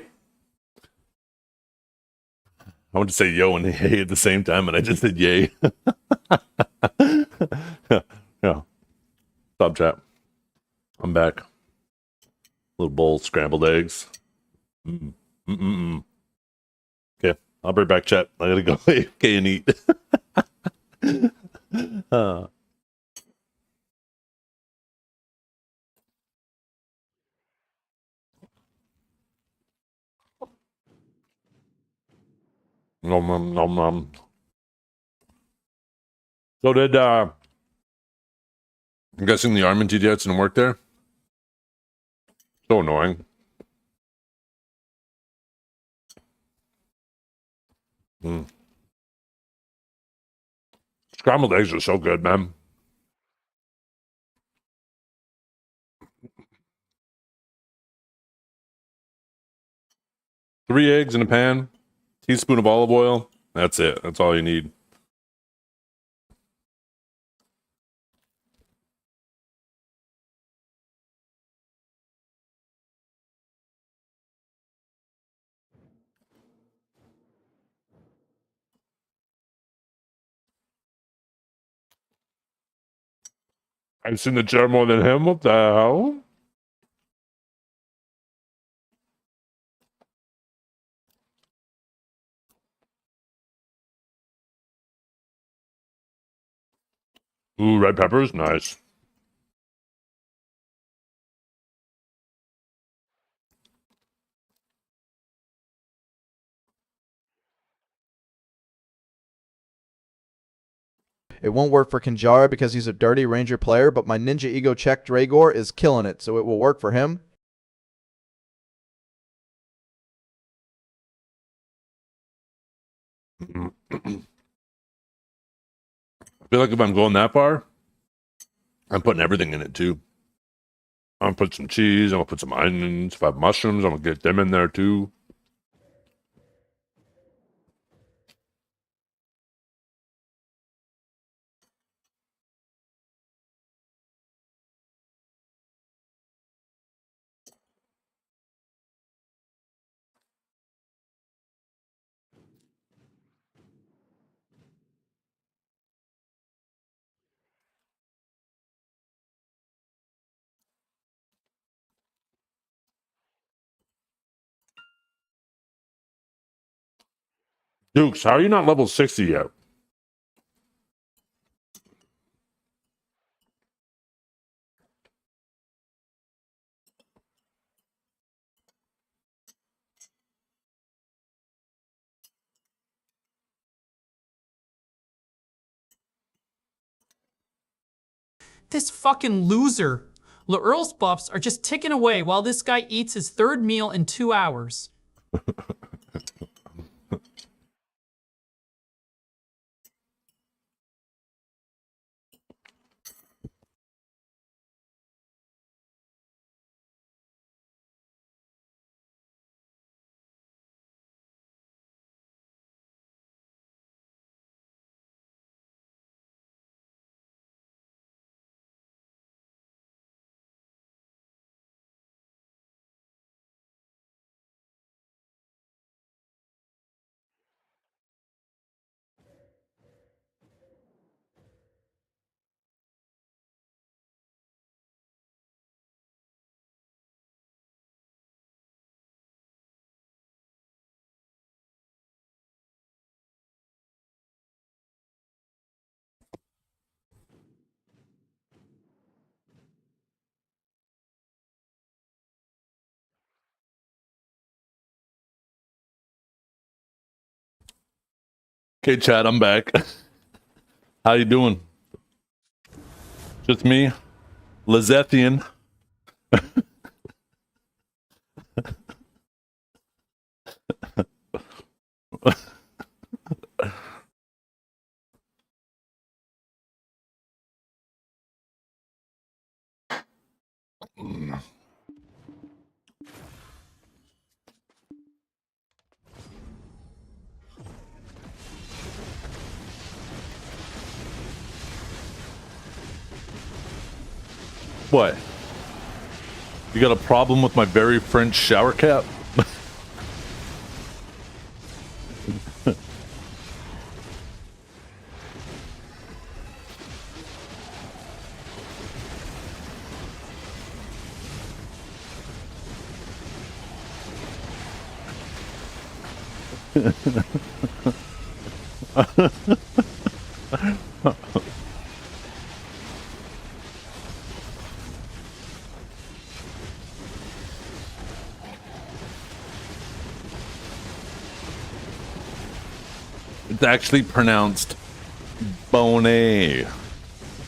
I want to say yo and hey at the same time, and I just said yay. Yeah. Stop chat. I'm back. Little bowl of scrambled eggs. Okay, I'll be back, chat. I gotta go AFK and eat. Nom nom nom nom. So did I'm guessing the Armin TTS didn't work there? So annoying. Scrambled eggs are so good, man. Three eggs in a pan, teaspoon of olive oil. That's it. That's all you need. I've seen the chair more than him. What the hell? Ooh, red peppers, nice. It won't work for Kinjara because he's a dirty Ranger player, but my Ninja Ego check Dragor is killing it, so it will work for him. I feel like if I'm going that far, I'm putting everything in it too. I'm gonna put some cheese, I'm gonna put some onions. If I have mushrooms, I'm gonna get them in there too. Dukes, how are you not level 60 yet? This fucking loser. L'Earl's buffs are just ticking away while this guy eats his third meal in 2 hours. Okay, Chad, I'm back. How you doing? Just me, Lizethian. What? You got a problem with my very French shower cap? It's actually pronounced Bonet,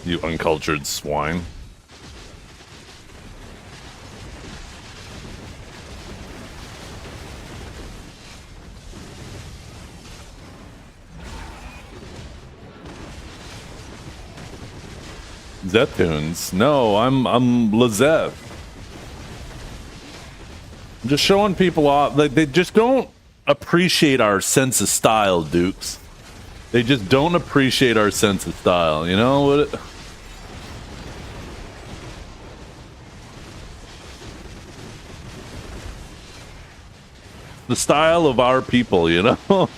you uncultured swine. Zethtunes? No, I'm Lazeth. I'm just showing people off. Like, they just don't appreciate our sense of style, Dukes. They just don't appreciate our sense of style. You know what? The style of our people, you know.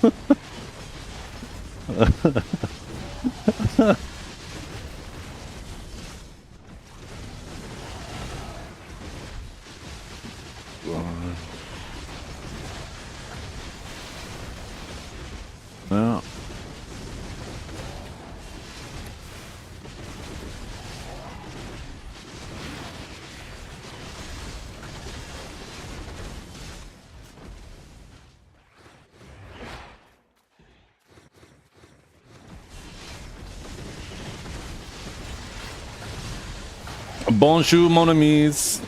No. Bonjour, mon amis.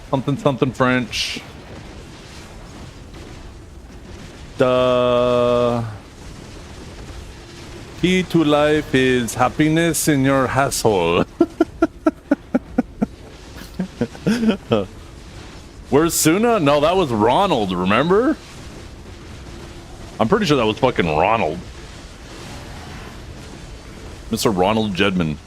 Something, something French. The key to life is happiness in your asshole. Where's Suna? No, that was Ronald, remember? I'm pretty sure that was fucking Ronald. Mr. Ronald Jedman.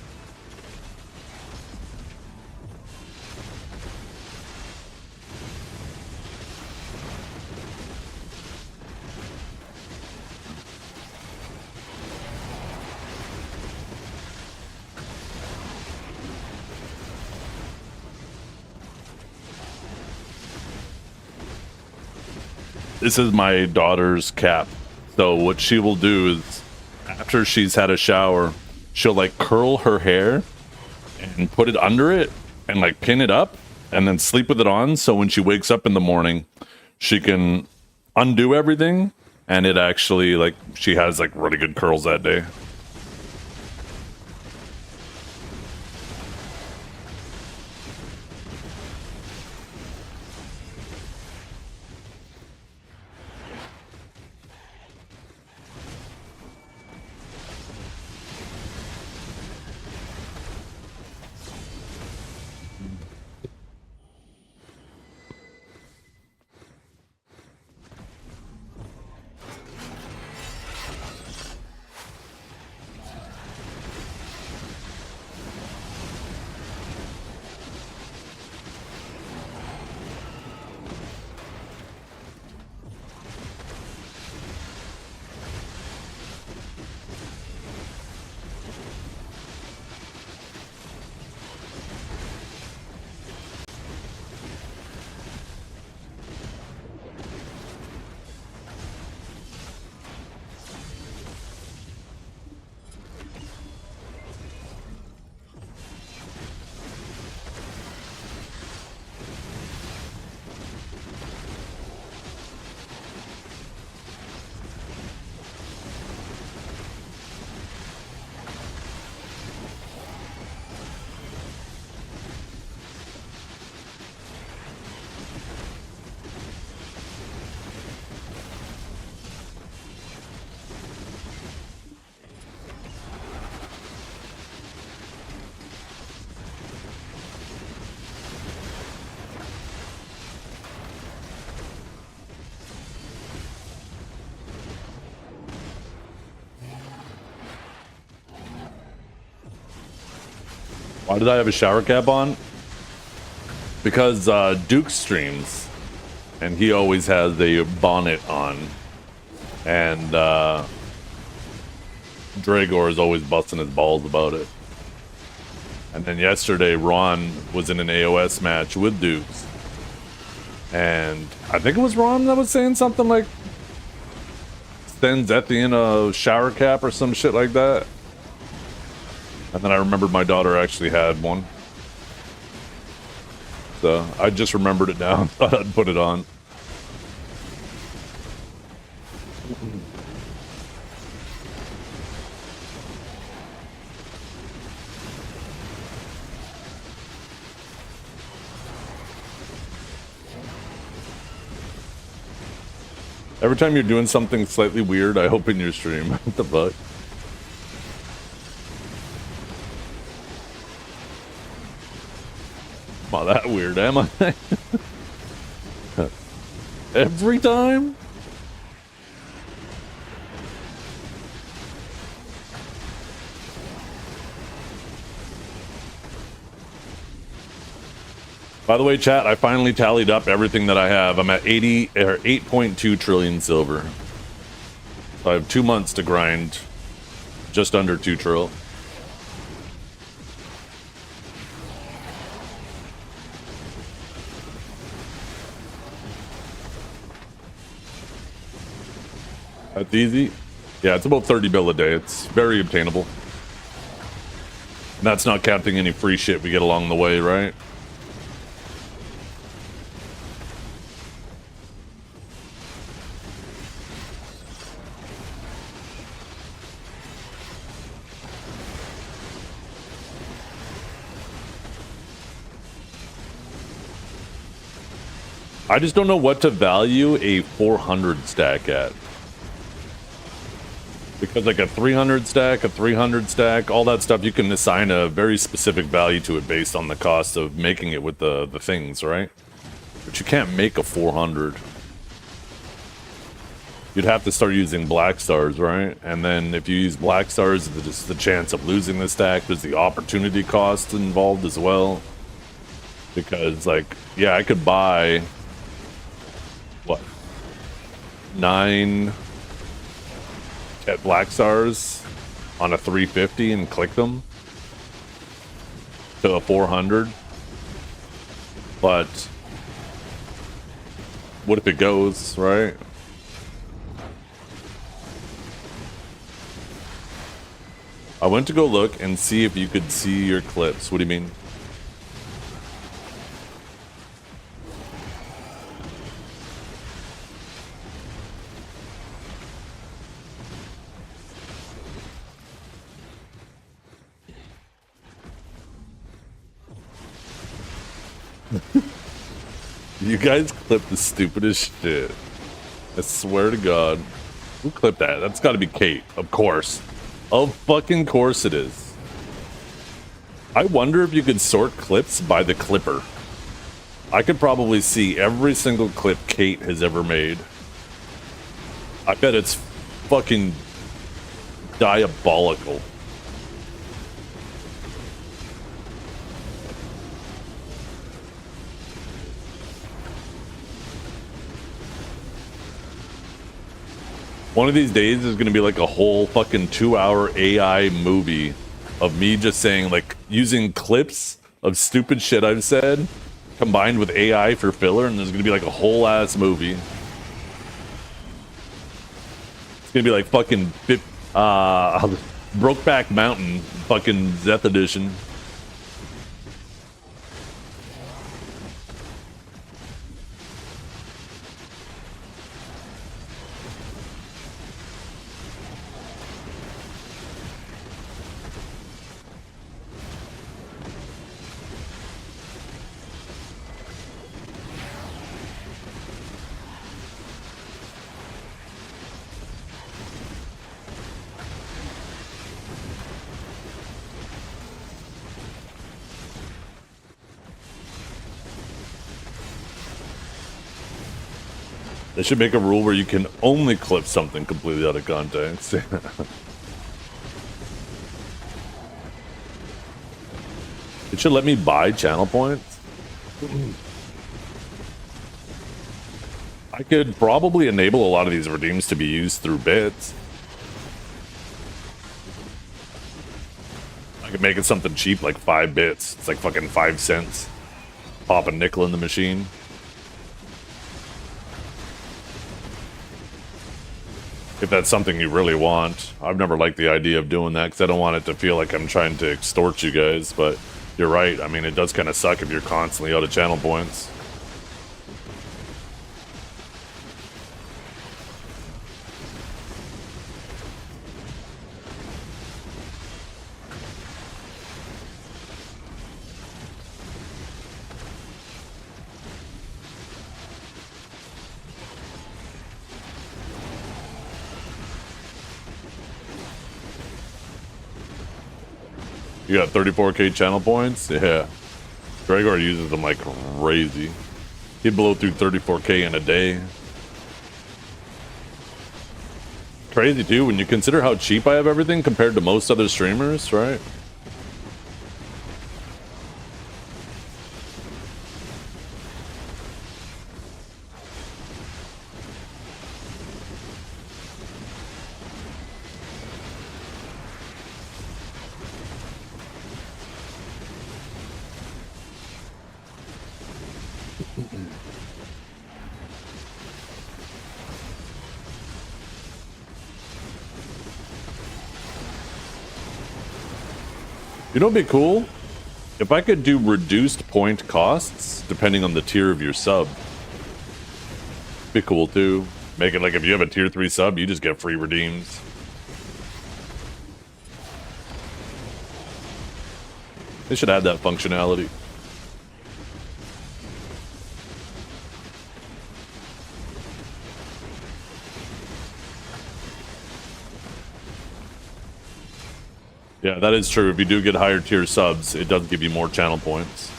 This is my daughter's cap. So what she will do is, after she's had a shower, she'll like curl her hair and put it under it and like pin it up and then sleep with it on. So when she wakes up in the morning, she can undo everything and it actually, like, she has like really good curls that day. Why did I have a shower cap on? Because Duke streams, and he always has a bonnet on, and Dragor is always busting his balls about it. And then yesterday, Ron was in an AOS match with Dukes, And I think it was Ron that was saying something like send Zethy in a shower cap or some shit like that. And then I remembered my daughter actually had one. So I just remembered it now. Thought I'd put it on. Every time you're doing something slightly weird, I open your stream. What the fuck? Not that weird, am I? Every time? By the way, chat, I finally tallied up everything that I have. I'm at 80 or 8.2 trillion silver. So I have 2 months to grind just under 2 trill. That's easy. Yeah, it's about 30 bill a day. It's very obtainable. And that's not counting any free shit we get along the way, right? I just don't know what to value a 400 stack at. Because like a 300 stack, a 300 stack, all that stuff, you can assign a very specific value to it based on the cost of making it with the things, right? But you can't make a 400. You'd have to start using black stars, right? And then if you use black stars, there's the chance of losing the stack. There's the opportunity cost involved as well. Because like, yeah, I could buy... what? 9 at black stars on a 350 and click them to a 400. But what if it goes, right? I went to go look and see if you could see your clips. What do you mean? You guys clip the stupidest shit. I swear to God. Who clipped that? That's gotta be Kate. Of course. Of fucking course it is. I wonder if you could sort clips by the clipper. I could probably see every single clip Kate has ever made. I bet it's fucking diabolical. One of these days there's gonna be like a whole fucking 2-hour AI movie of me just saying, like, using clips of stupid shit I've said combined with AI for filler, and there's gonna be like a whole ass movie. It's gonna be like fucking Brokeback Mountain fucking Zeth edition. They should make a rule where you can only clip something completely out of context. It should let me buy channel points. I could probably enable a lot of these redeems to be used through bits. I could make it something cheap like 5 bits. It's like fucking 5 cents. Pop a nickel in the machine. if that's something you really want. I've never liked the idea of doing that because I don't want it to feel like I'm trying to extort you guys, but you're right. I mean, it does kind of suck if you're constantly out of channel points. You got 34k channel points? Yeah. Gregor uses them like crazy. He'd blow through 34k in a day. Crazy too, when you consider how cheap I have everything compared to most other streamers, right? You know what'd be cool? If I could do reduced point costs depending on the tier of your sub. Be cool too. Make it like if you have a tier 3 sub, you just get free redeems. They should add that functionality. Yeah, that is true. If you do get higher tier subs, it does give you more channel points.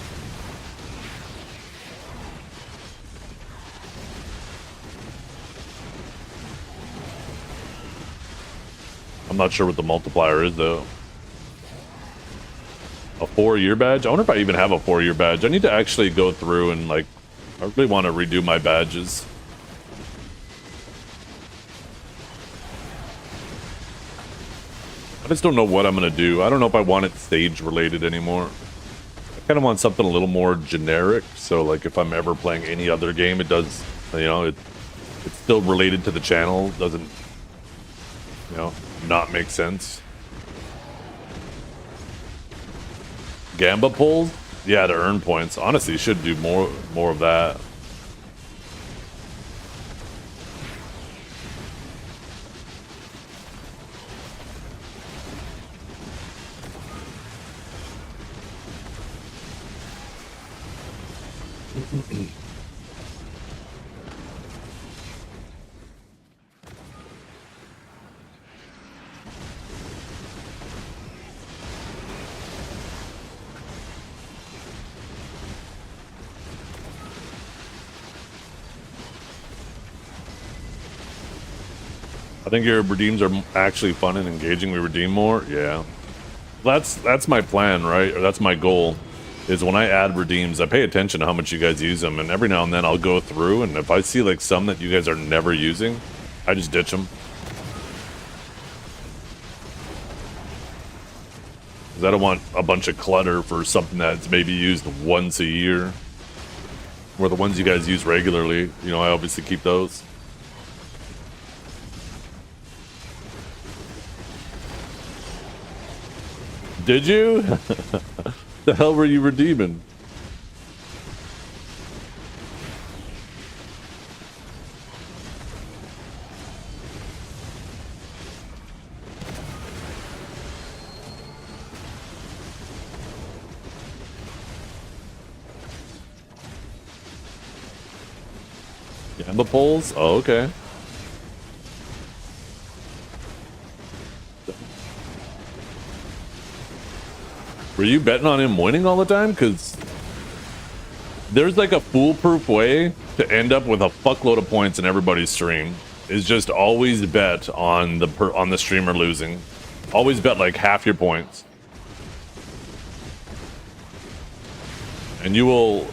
I'm not sure what the multiplier is though. A 4-year badge? I wonder if I even have a 4-year badge. I need to actually go through and like, I really want to redo my badges. I just don't know what I'm going to do. I don't know if I want it stage related anymore. I kind of want something a little more generic. So like if I'm ever playing any other game, it does, you know, it's still related to the channel. Doesn't, you know, not make sense. Gamba pulls? Yeah, to earn points. Honestly, you should do more of that. I think your redeems are actually fun and engaging. We redeem more. Yeah, that's my plan, right? Or that's my goal. Is when I add redeems, I pay attention to how much you guys use them, and every now and then I'll go through, and if I see like some that you guys are never using, I just ditch them. Because I don't want a bunch of clutter for something that's maybe used once a year. Or the ones you guys use regularly, you know, I obviously keep those. Did you? The hell were you redeeming? Gamba poles? Oh, okay. Were you betting on him winning all the time? Because there's like a foolproof way to end up with a fuckload of points in everybody's stream. Is just always bet on the streamer losing. Always bet like half your points. And you will,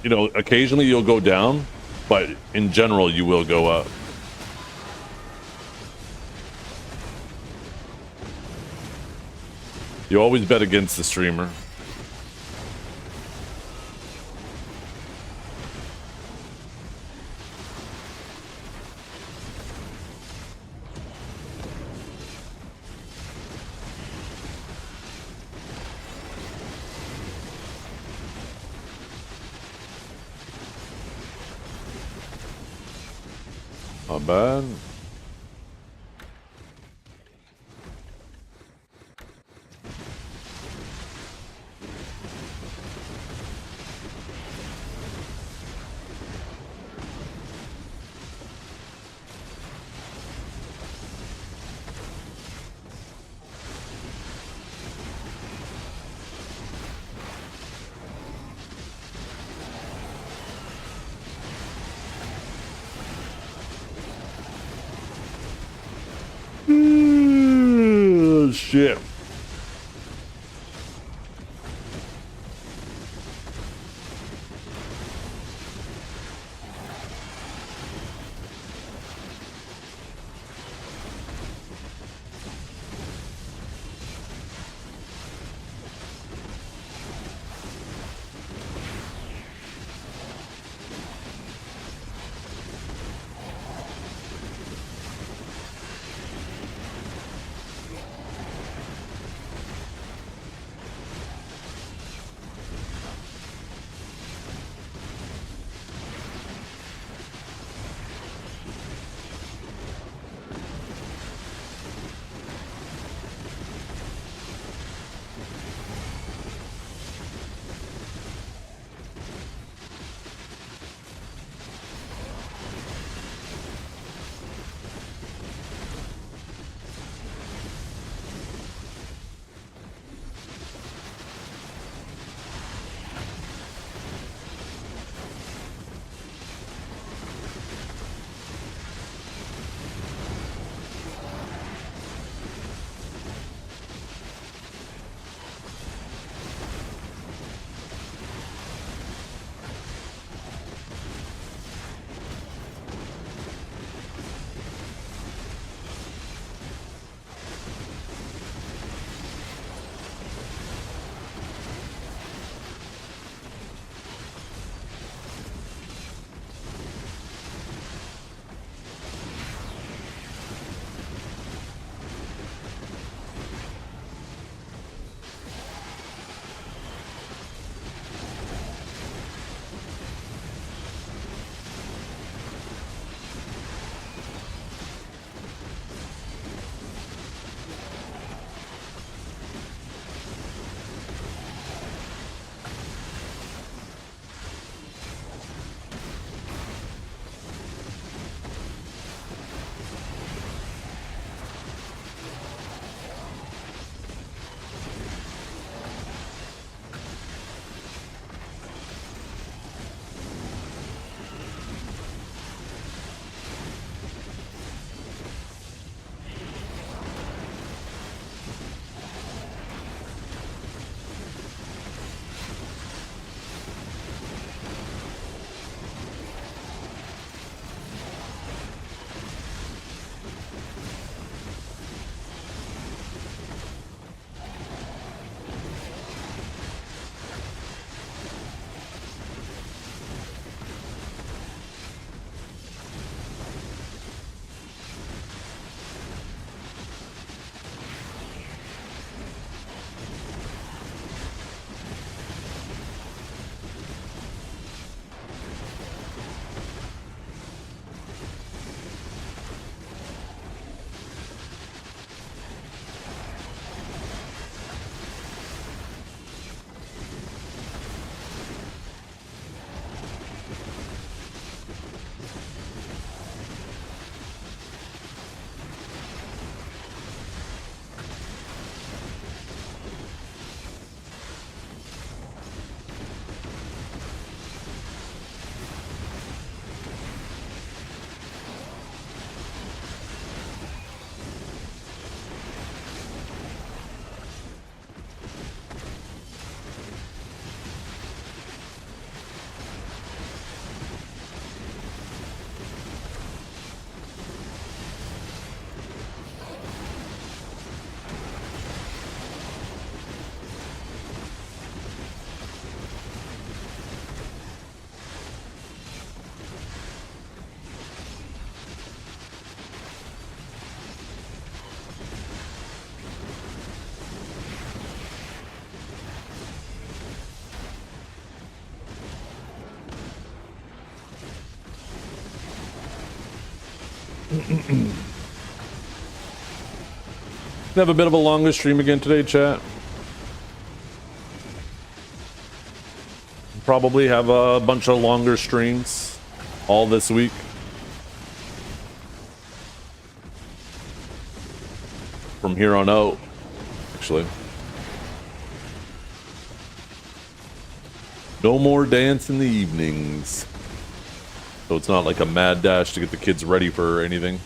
you know, occasionally you'll go down, but in general you will go up. You always bet against the streamer. Not bad. Shit. Have a bit of a longer stream again today, chat. Probably have a bunch of longer streams all this week. From here on out, actually. No more dance in the evenings. So it's not like a mad dash to get the kids ready for anything.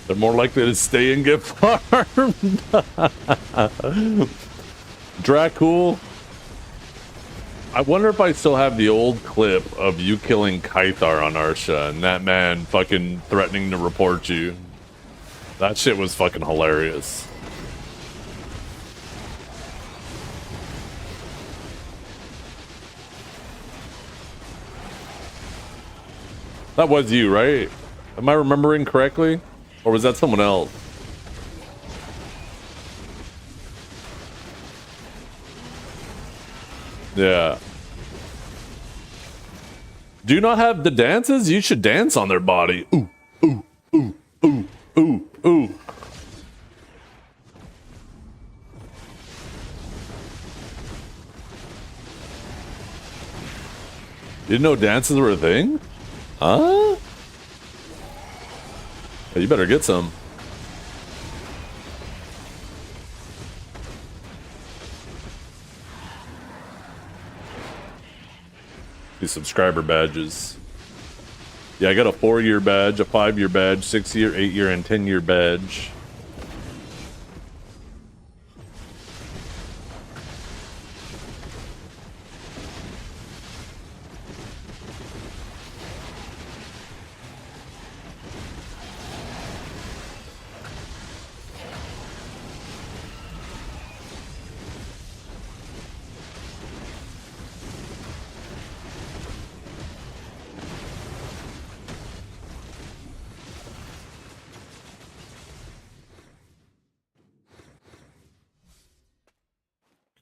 They're more likely to stay and get farmed. Dracul. I wonder if I still have the old clip of you killing Kythar on Arsha and that man fucking threatening to report you. That shit was fucking hilarious. That was you, right? Am I remembering correctly? Or was that someone else? Yeah. Do you not have the dances? You should dance on their body. Ooh, ooh, ooh, ooh, ooh, ooh. You didn't know dances were a thing? Huh? You better get some. These subscriber badges. Yeah, I got a 4-year badge, a 5-year badge, 6-year, 8-year, and 10-year badge.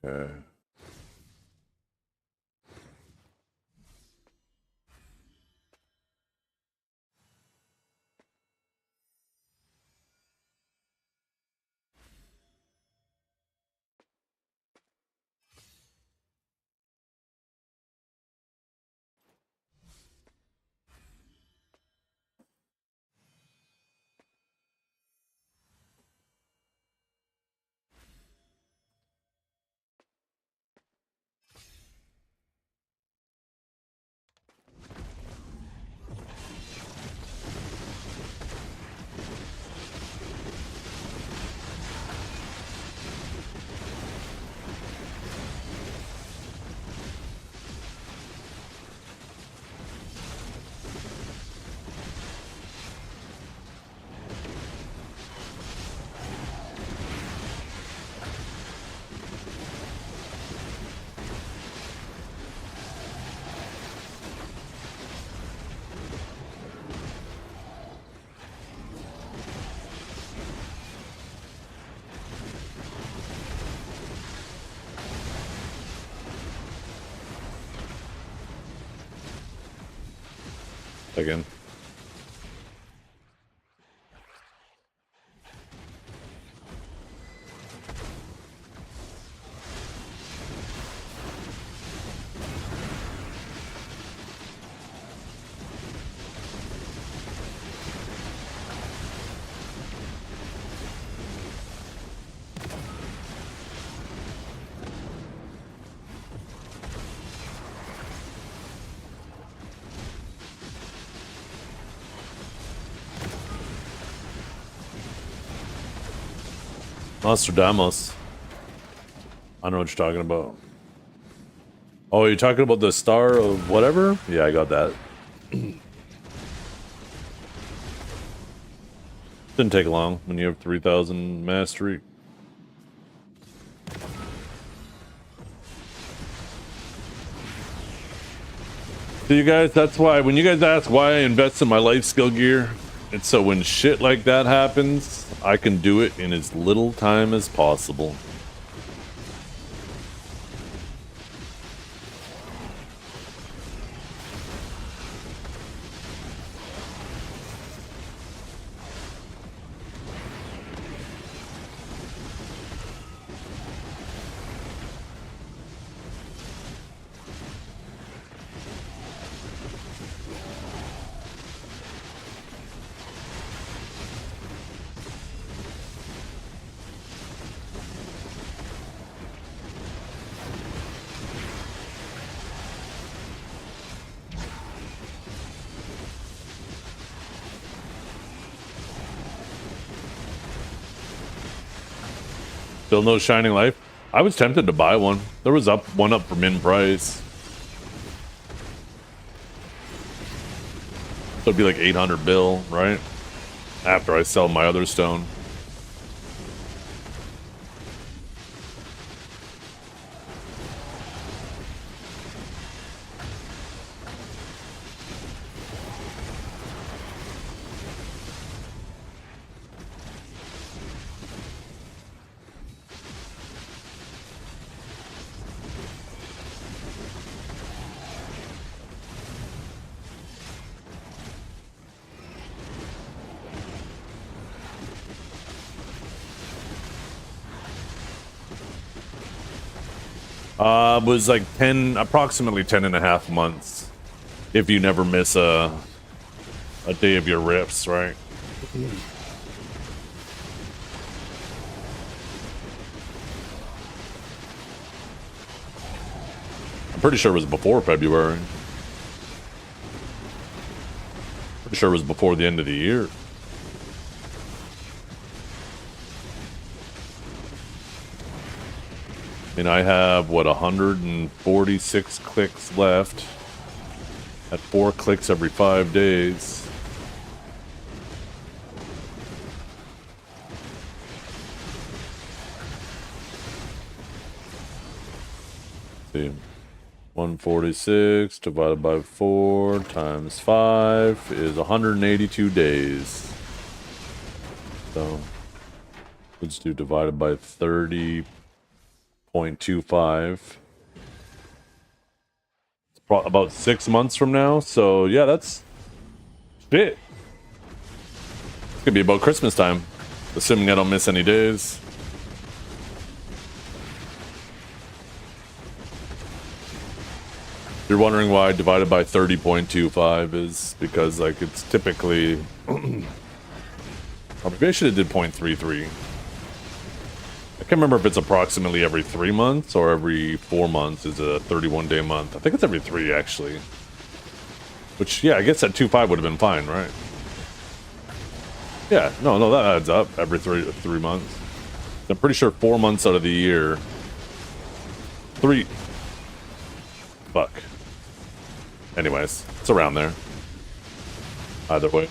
Okay. Again. Nostradamus. I know what you're talking about. Oh, you're talking about the star of whatever? Yeah, I got that. Didn't take long when you have 3,000 mastery. So you guys, that's why when you guys ask why I invest in my life skill gear, it's so when shit like that happens, I can do it in as little time as possible. Still no Shining Life? I was tempted to buy one. There was one up for min price. So it'd be like 800 bill, right? After I sell my other stone. Was like approximately 10 and a half months. If you never miss a day of your riffs, right? I'm pretty sure it was before February. Pretty sure it was before the end of the year. And I have, what, 146 clicks left at 4 clicks every 5 days. Let's see, 146 divided by 4 times 5 is 182 days. So let's do divided by 30.25. It's about 6 months from now. So yeah, that's it. It's gonna be about Christmas time, assuming I don't miss any days. You're wondering why divided by 30.25 is because like it's typically maybe I should have did 0.33. I can't remember if it's approximately every 3 months or every 4 months is a 31-day month. I think it's every 3, actually. Which, yeah, I guess that 2.5 would have been fine, right? Yeah, no, that adds up every 3 months. I'm pretty sure 4 months out of the year. 3. Fuck. Anyways, it's around there. Either way.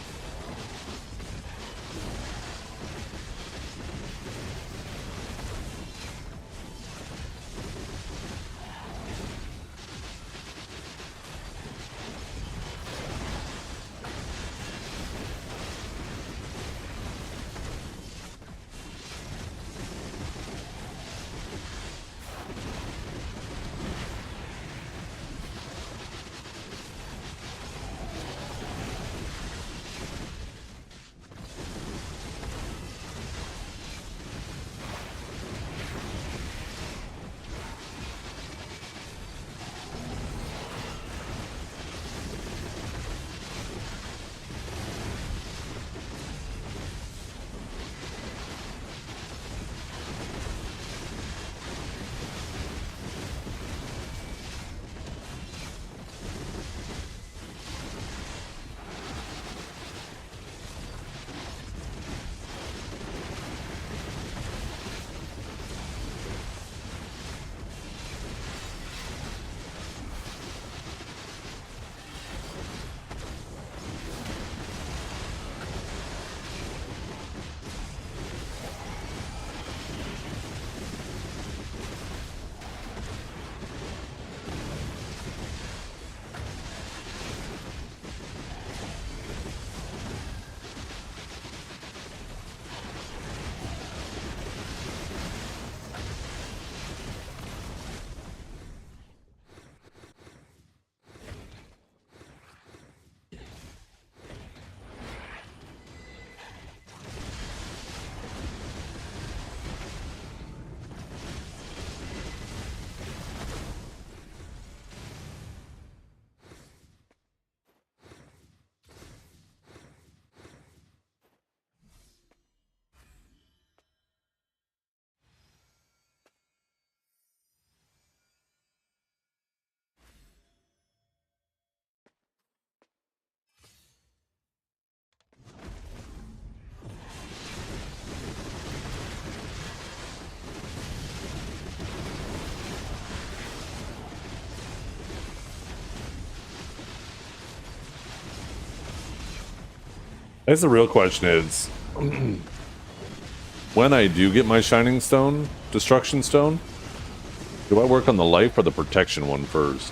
I guess the real question is, when I do get my Shining Stone, Destruction Stone, do I work on the life or the protection one first?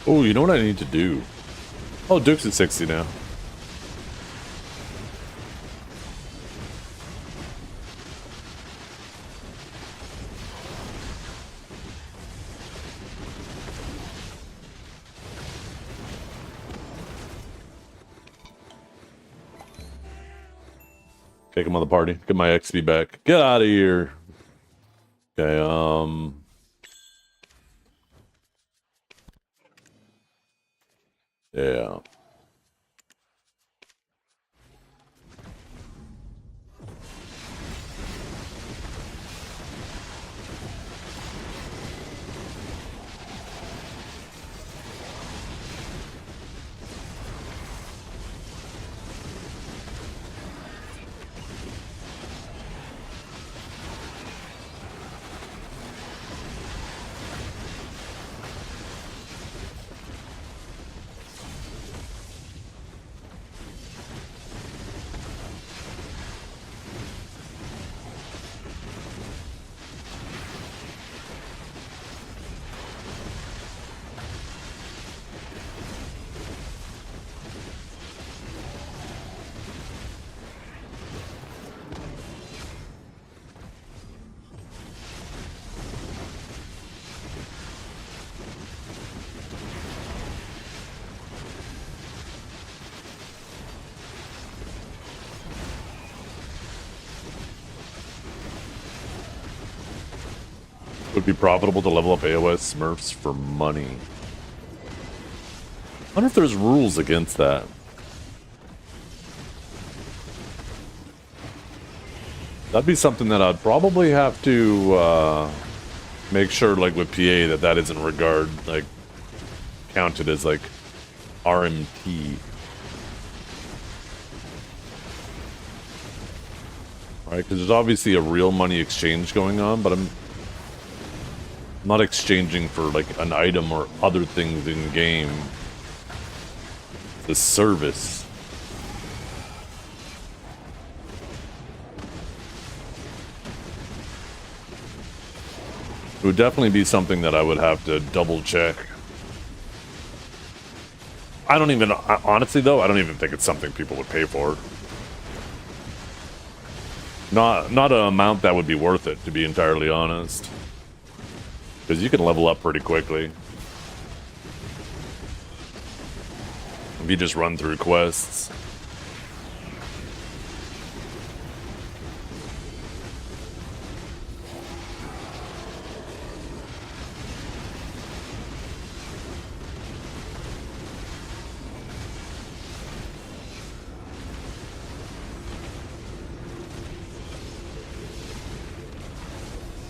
Oh, you know what I need to do? Oh, Duke's at 60 now. Take him on the party. Get my XP back. Get out of here. Okay, yeah. Would be profitable to level up AOS Smurfs for money. I wonder if there's rules against that. That'd be something that I'd probably have to make sure, like with PA, that isn't like counted as like RMT. Right? Because there's obviously a real money exchange going on, but I'm not exchanging for like an item or other things in game. The service. It would definitely be something that I would have to double check. I don't even, honestly though, I don't even think it's something people would pay for. Not an amount that would be worth it, to be entirely honest. Because you can level up pretty quickly. If you just run through quests.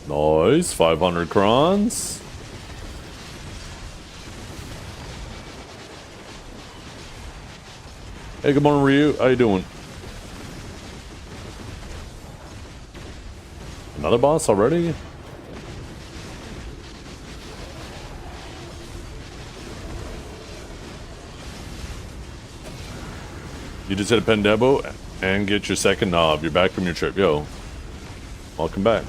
Nice, 500 crons. Hey, good morning, Ryu. How you doing? Another boss already? You just hit a Pendebo and get your second knob. You're back from your trip. Yo, welcome back.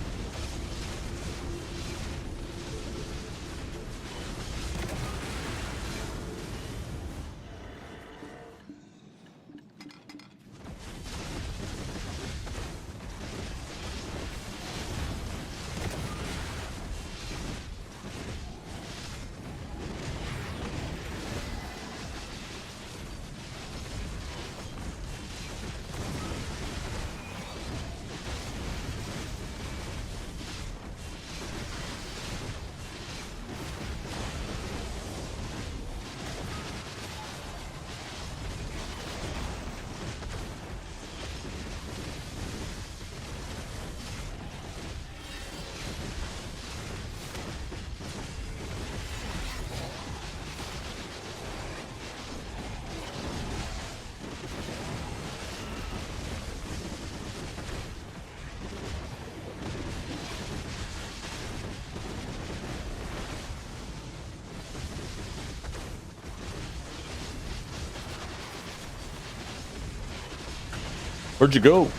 Where'd you go?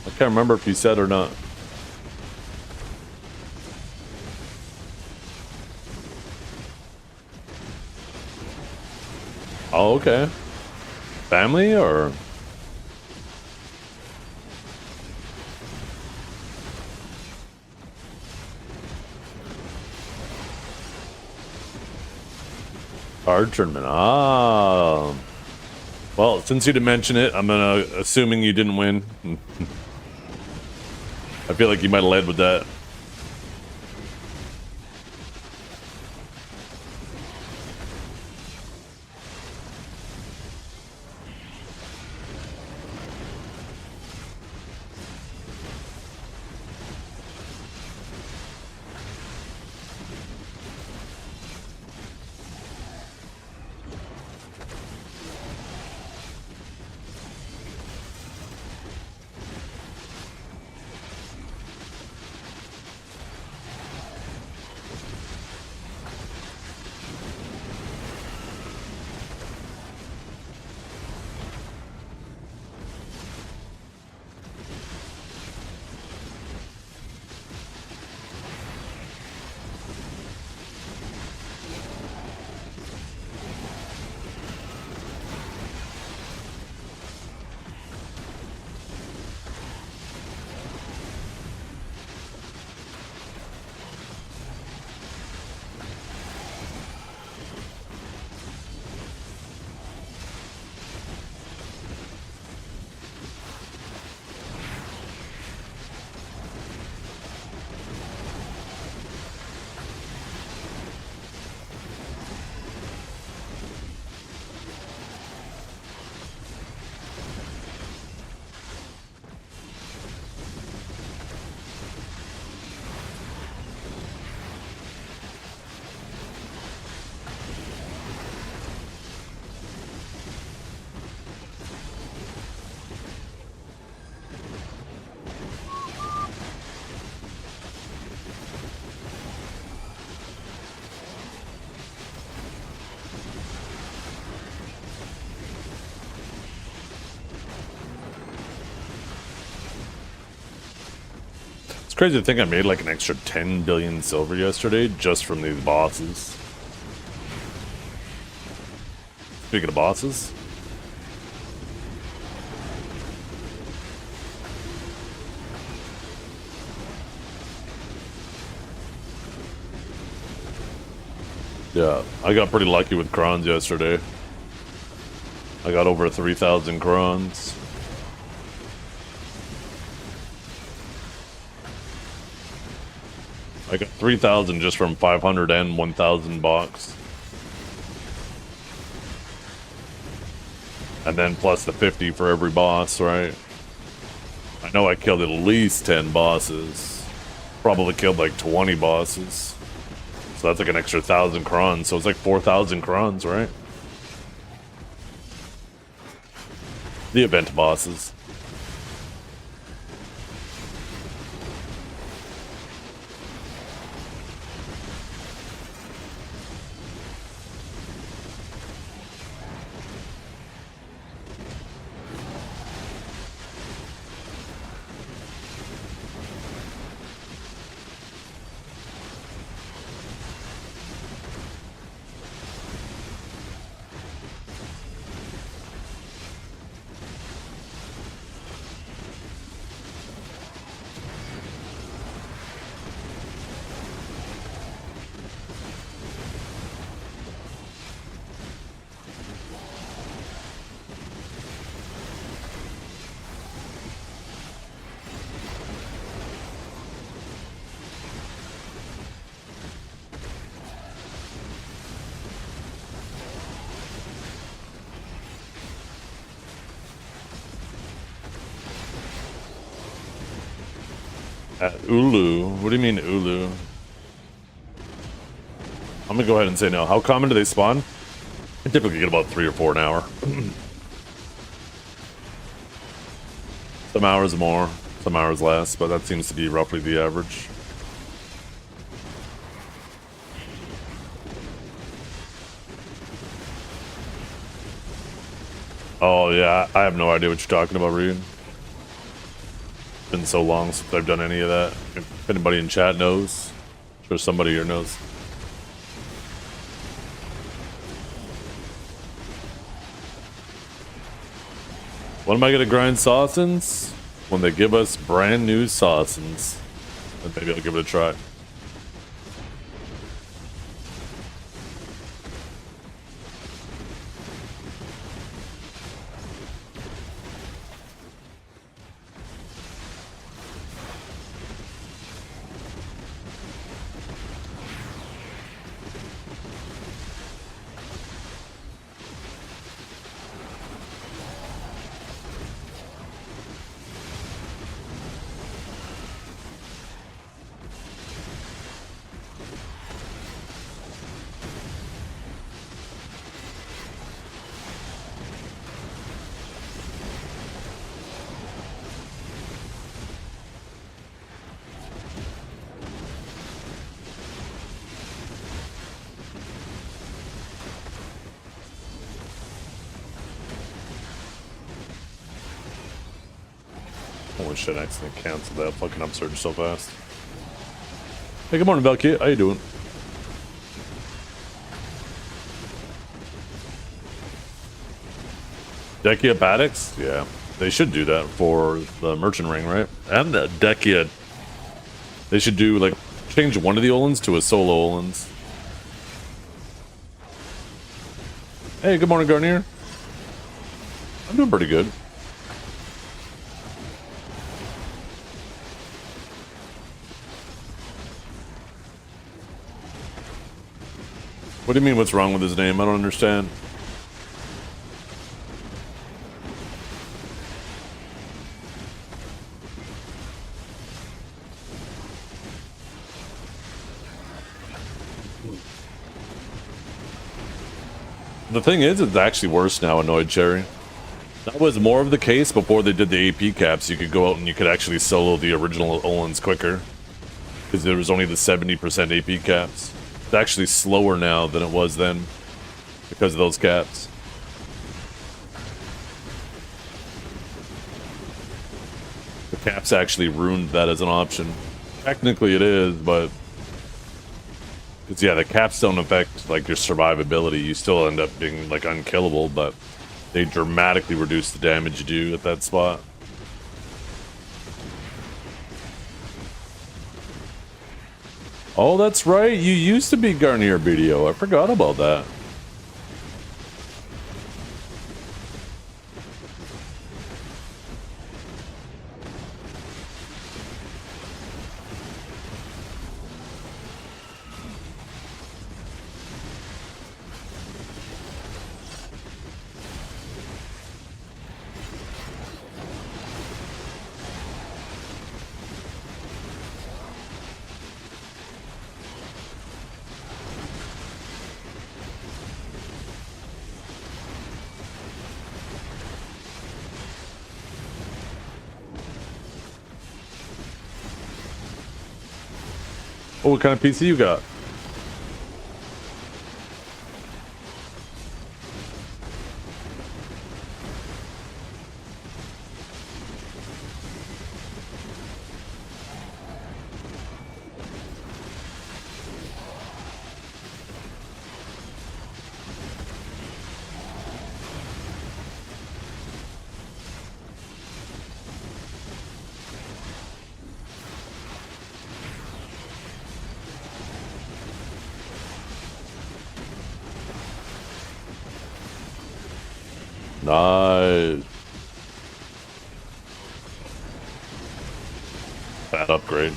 I can't remember if you said or not. Oh, okay. Family or? Card tournament. Ah. Well, since you didn't mention it, I'm assuming you didn't win. I feel like you might have led with that. It's crazy to think I made like an extra 10 billion silver yesterday just from these bosses. Speaking of bosses. Yeah, I got pretty lucky with crowns yesterday. I got over 3,000 crowns. I got 3,000 just from 500 and 1,000 bucks. And then plus the 50 for every boss, right? I know I killed at least 10 bosses. Probably killed like 20 bosses. So that's like an extra 1,000 crowns. So it's like 4,000 crowns, right? The event bosses. At Ulu? What do you mean Ulu? I'm gonna go ahead and say no. How common do they spawn? I typically get about 3 or 4 an hour. Some hours more, some hours less, but that seems to be roughly the average. Oh yeah, I have no idea what you're talking about, Reed. Been so long since I've done any of that. If anybody in chat knows, I'm sure somebody here knows. When am I gonna grind Sausins? When they give us brand new Sausins. Then maybe I'll give it a try. Holy shit, I accidentally canceled that fucking upsurge so fast. Hey, good morning, Valkyrie. How you doing? Dekia Paddocks? Yeah. They should do that for the Merchant Ring, right? And the Dekia. They should do, like, change one of the Olins to a solo Olins. Hey, good morning, Garnier. I'm doing pretty good. What do you mean, what's wrong with his name? I don't understand. The thing is, it's actually worse now, Annoyed Cherry. That was more of the case before they did the AP caps. You could go out and you could actually solo the original Olins quicker. Because there was only the 70% AP caps. It's actually slower now than it was then. Because of those caps. The caps actually ruined that as an option. Technically it is, but it's, yeah, the caps don't affect like your survivability. You still end up being like unkillable, but they dramatically reduce the damage you do at that spot. Oh, that's right. You used to be Garnier BDO. I forgot about that. Oh, what kind of PC you got? Nice. Bad upgrade.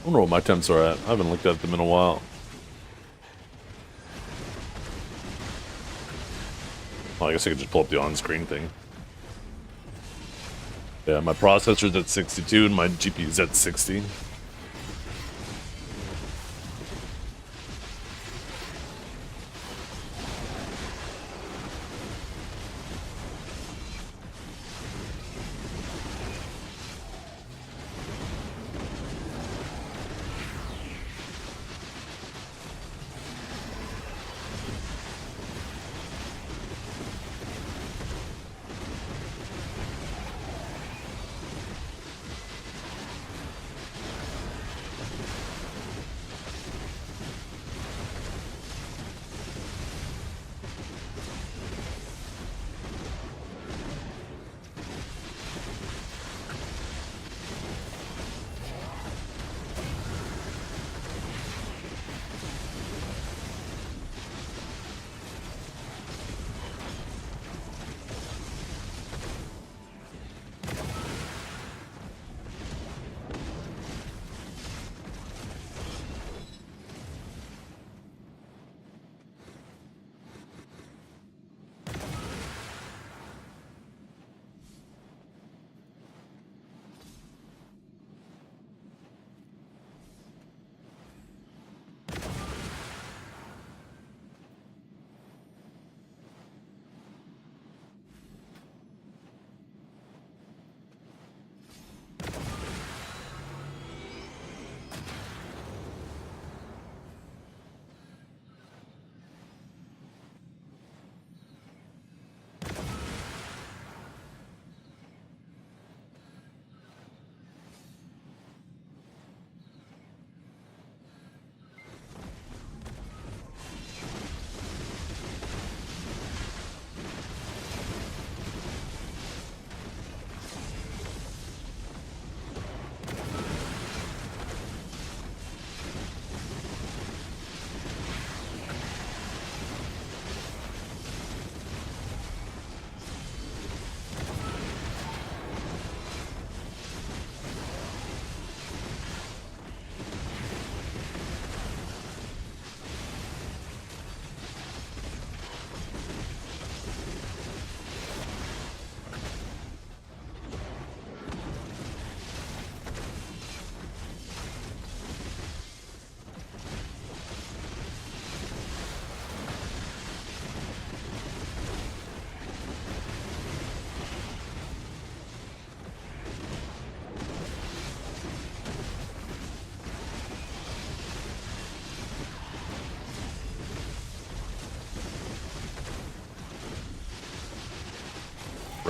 I wonder what my temps are at. I haven't looked at them in a while. Well, I guess I could just pull up the on-screen thing. Yeah, my processor's at 62 and my GPU's at 60.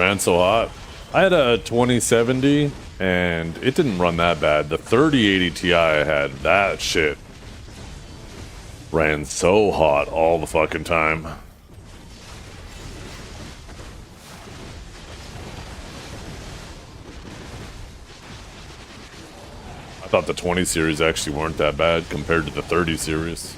ran so hot. I had a 2070 and it didn't run that bad. The 3080 Ti I had, that shit ran so hot all the fucking time. I thought the 20 series actually weren't that bad compared to the 30 series.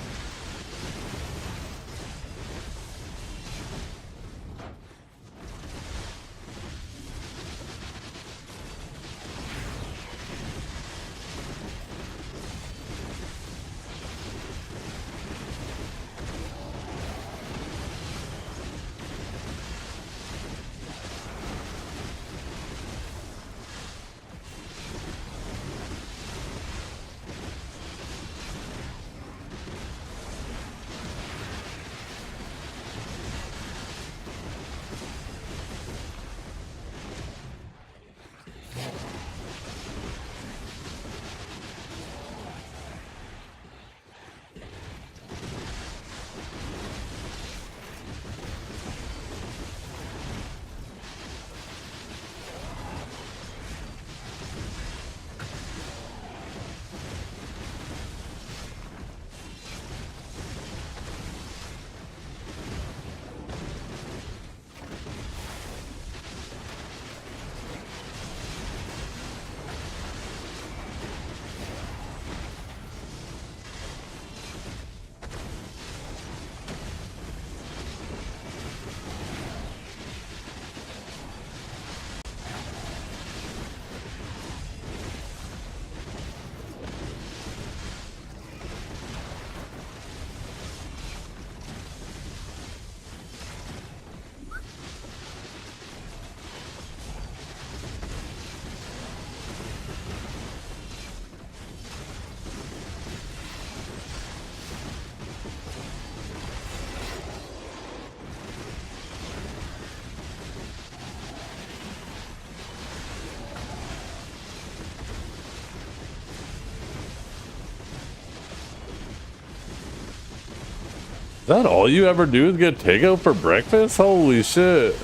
Is that all you ever do is get takeout for breakfast? Holy shit.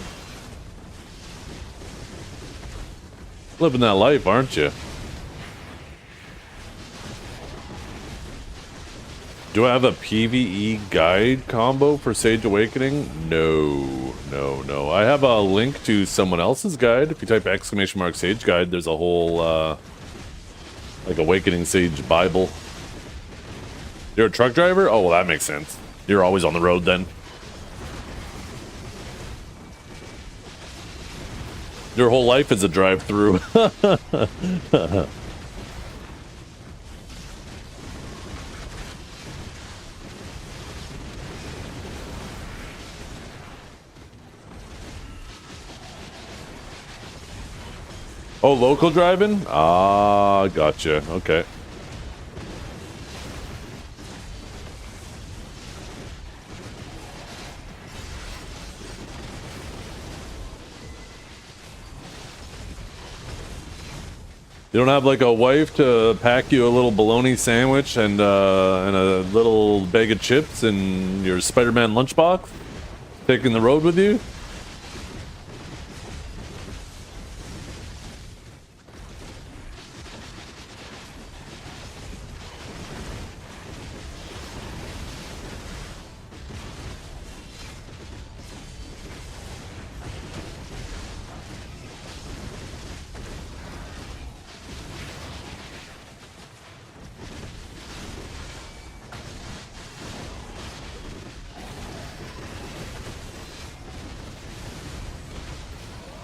Living that life, aren't you? Do I have a PvE guide combo for Sage Awakening? No. I have a link to someone else's guide. If you type !Sage guide, there's a whole, like Awakening Sage Bible. You're a truck driver? Oh, well, that makes sense. You're always on the road then. Your whole life is a drive-through. Oh, local driving? Ah, gotcha. Okay. You don't have like a wife to pack you a little bologna sandwich and a little bag of chips and your Spider-Man lunchbox? Taking the road with you?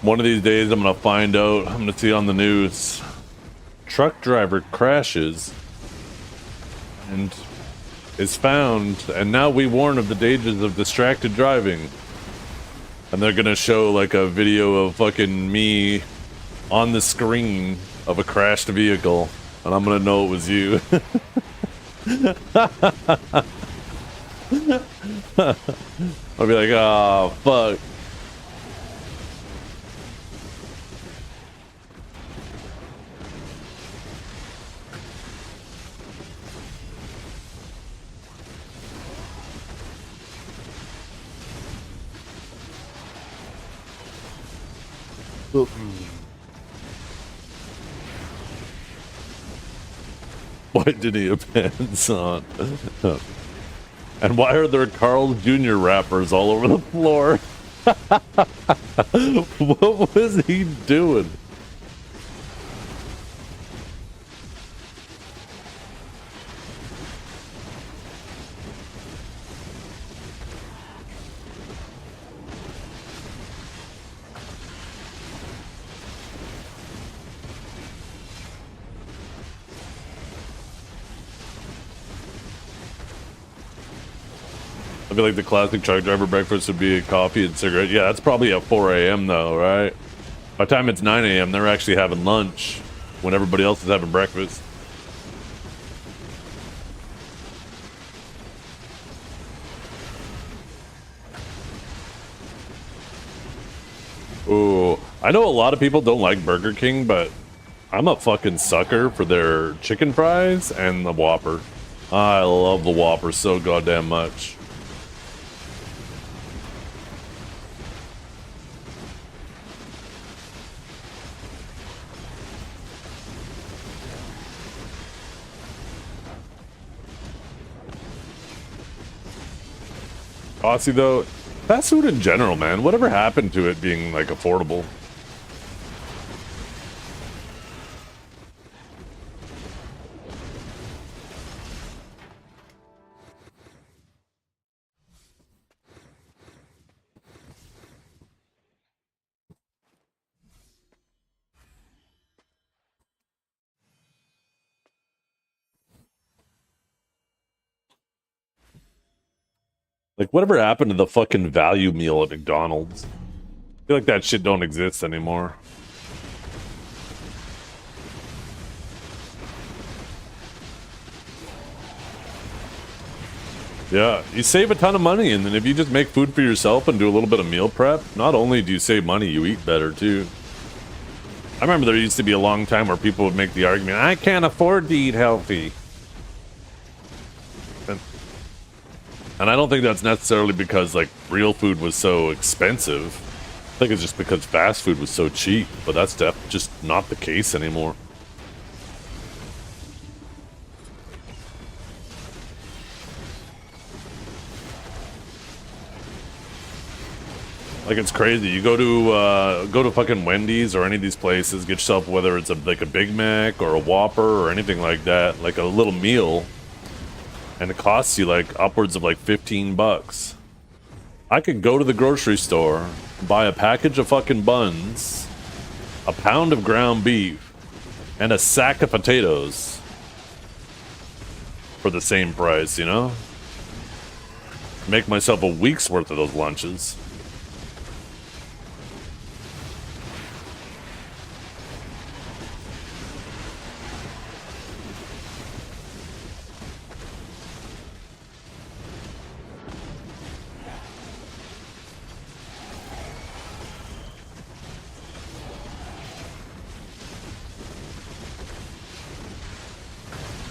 One of these days I'm gonna find out, I'm gonna see on the news, truck driver crashes and is found, and now we warn of the dangers of distracted driving. And they're gonna show like a video of fucking me on the screen of a crashed vehicle, and I'm gonna know it was you. I'll be like, oh fuck. Why did he have pants on? And why are there Carl Jr. wrappers all over the floor? What was he doing? I feel like the classic truck driver breakfast would be a coffee and cigarette. Yeah, that's probably at 4 a.m. though, right? By the time it's 9 a.m., they're actually having lunch when everybody else is having breakfast. Ooh, I know a lot of people don't like Burger King, but I'm a fucking sucker for their chicken fries and the Whopper. I love the Whopper so goddamn much. Aussie though, fast food in general, man. Whatever happened to it being like affordable? Like, whatever happened to the fucking value meal at McDonald's? I feel like that shit don't exist anymore. Yeah, you save a ton of money, and then if you just make food for yourself and do a little bit of meal prep, not only do you save money, you eat better too. I remember there used to be a long time where people would make the argument, I can't afford to eat healthy. And I don't think that's necessarily because, like, real food was so expensive. I think it's just because fast food was so cheap, but that's just not the case anymore. Like, it's crazy. You go to fucking Wendy's or any of these places, get yourself, whether it's like a Big Mac or a Whopper or anything like that, like a little meal, and it costs you like upwards of like 15 bucks. I could go to the grocery store, buy a package of fucking buns, a pound of ground beef, and a sack of potatoes for the same price, you know? Make myself a week's worth of those lunches.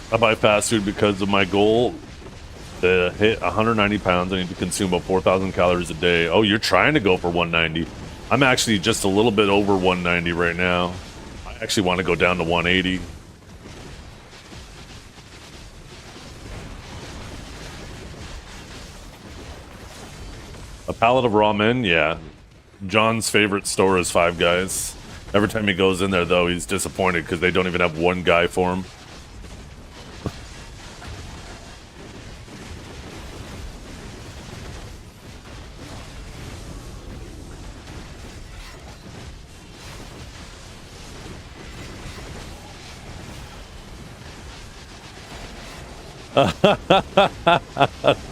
I buy fast food because of my goal to hit 190 pounds. I need to consume about 4,000 calories a day. Oh, you're trying to go for 190. I'm actually just a little bit over 190 right now. I actually want to go down to 180. A pallet of ramen, yeah. John's favorite store is Five Guys. Every time he goes in there, though, he's disappointed because they don't even have one guy for him.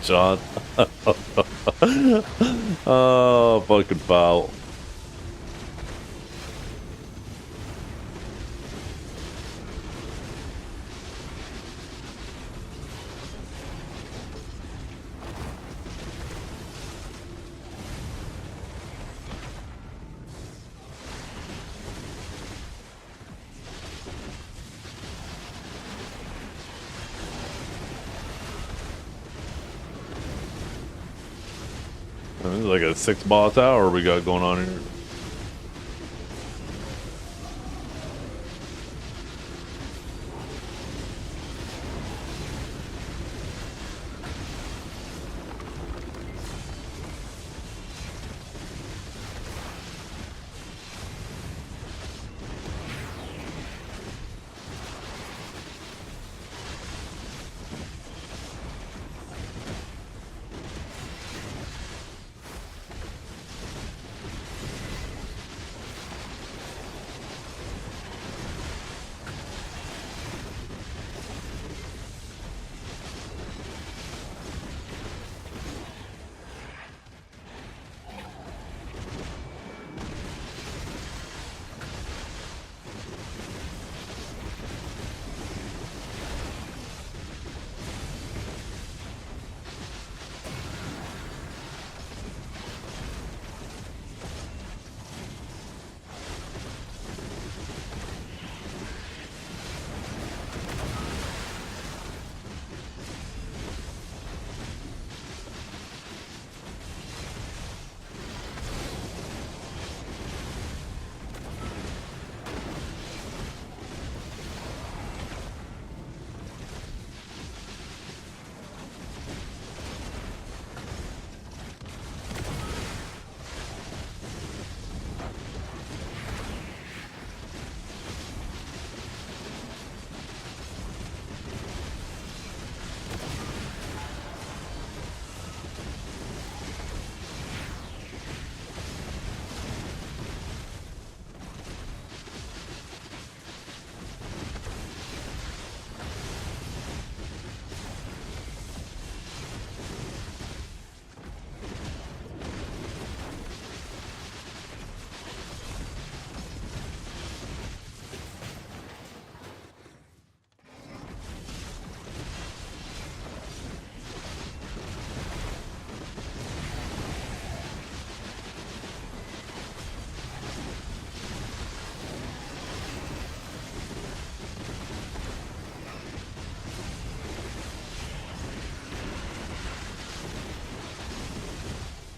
John. Oh, fucking foul. Like a 6 boss hour we got going on here.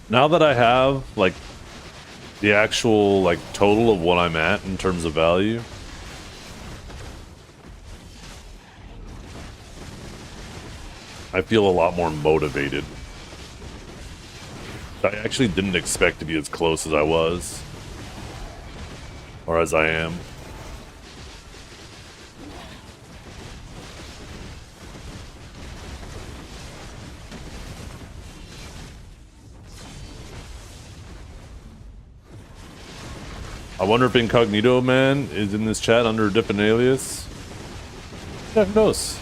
Now that I have like the actual like total of what I'm at in terms of value, I feel a lot more motivated. I actually didn't expect to be as close as I was, or as I am. I wonder if Incognito Man is in this chat under a different alias. Yeah, who knows?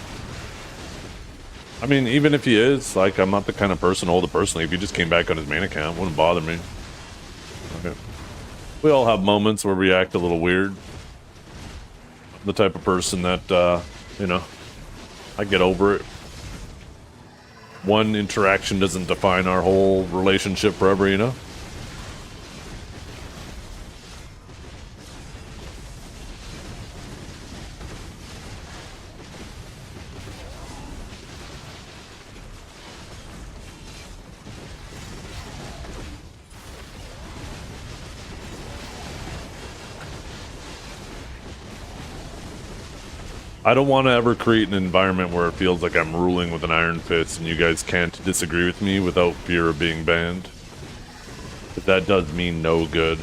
I mean, even if he is, like, I'm not the kind of person to hold it personally. If he just came back on his main account, it wouldn't bother me. Okay. We all have moments where we act a little weird. I'm the type of person that, you know, I get over it. One interaction doesn't define our whole relationship forever, you know? I don't want to ever create an environment where it feels like I'm ruling with an iron fist and you guys can't disagree with me without fear of being banned. But that does mean no good.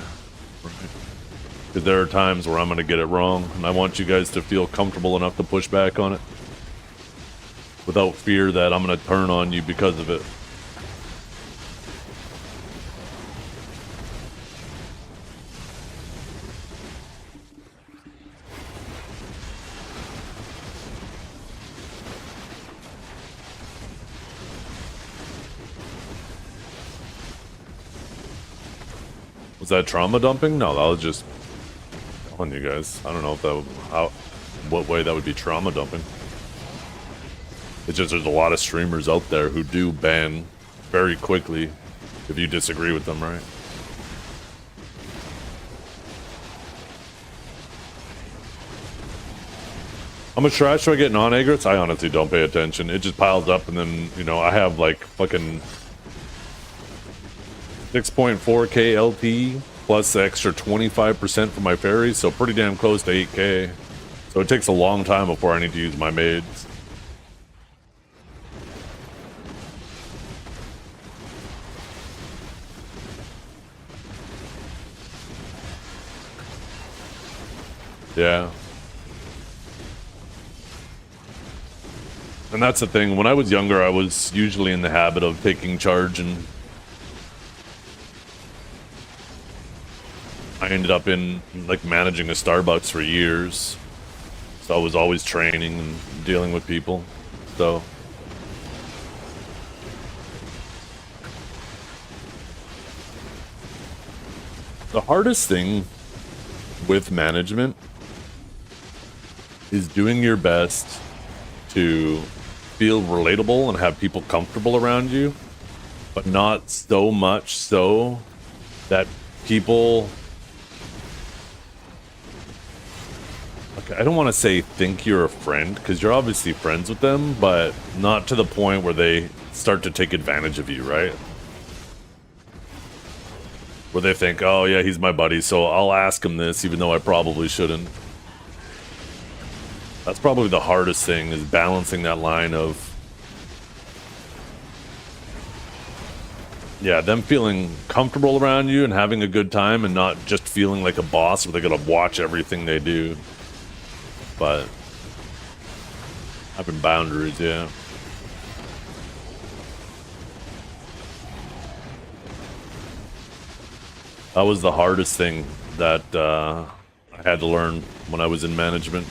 Because there are times where I'm going to get it wrong, and I want you guys to feel comfortable enough to push back on it without fear that I'm going to turn on you because of it. Was that trauma dumping? No, that was just telling you guys. I don't know if that would, what way that would be trauma dumping. It's just there's a lot of streamers out there who do ban very quickly if you disagree with them, right? How much trash do I get in on-egrets? I honestly don't pay attention. It just piles up, and then, you know, I have like fucking 6.4k LT plus the extra 25% for my ferries, so pretty damn close to 8k. So it takes a long time before I need to use my maids. Yeah. And that's the thing, when I was younger, I was usually in the habit of taking charge, and I ended up in, like, managing a Starbucks for years. So I was always training and dealing with people. So the hardest thing with management is doing your best to feel relatable and have people comfortable around you, but not so much so that people, okay, I don't want to say think you're a friend, because you're obviously friends with them, but not to the point where they start to take advantage of you, right? Where they think, oh yeah, he's my buddy, so I'll ask him this even though I probably shouldn't. That's probably the hardest thing, is balancing that line of, yeah, them feeling comfortable around you and having a good time, and not just feeling like a boss where they gotta watch everything they do. But having boundaries, yeah. That was the hardest thing that I had to learn when I was in management.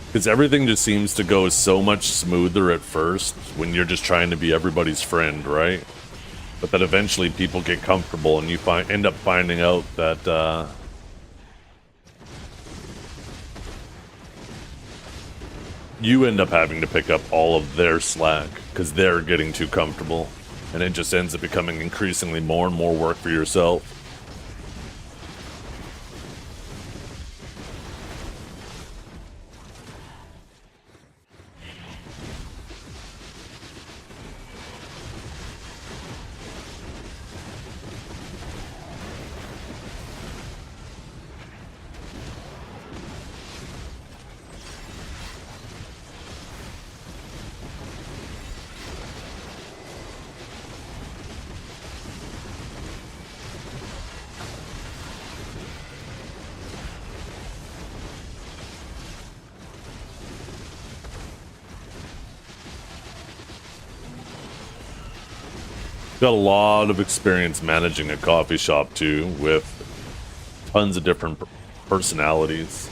Because everything just seems to go so much smoother at first when you're just trying to be everybody's friend, right? But then eventually people get comfortable, and you end up finding out that you end up having to pick up all of their slack because they're getting too comfortable, and it just ends up becoming increasingly more and more work for yourself. Got a lot of experience managing a coffee shop too, with tons of different personalities.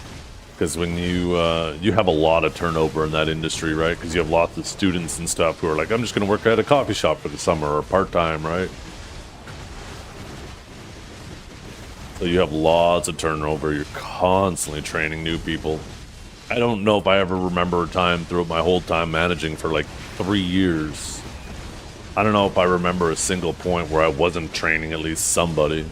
Because when you have a lot of turnover in that industry, right? Because you have lots of students and stuff who are like, I'm just going to work at a coffee shop for the summer or part-time, right? So you have lots of turnover. You're constantly training new people. I don't know if I ever remember a time throughout my whole time managing for like 3 years. I don't know if I remember a single point where I wasn't training at least somebody.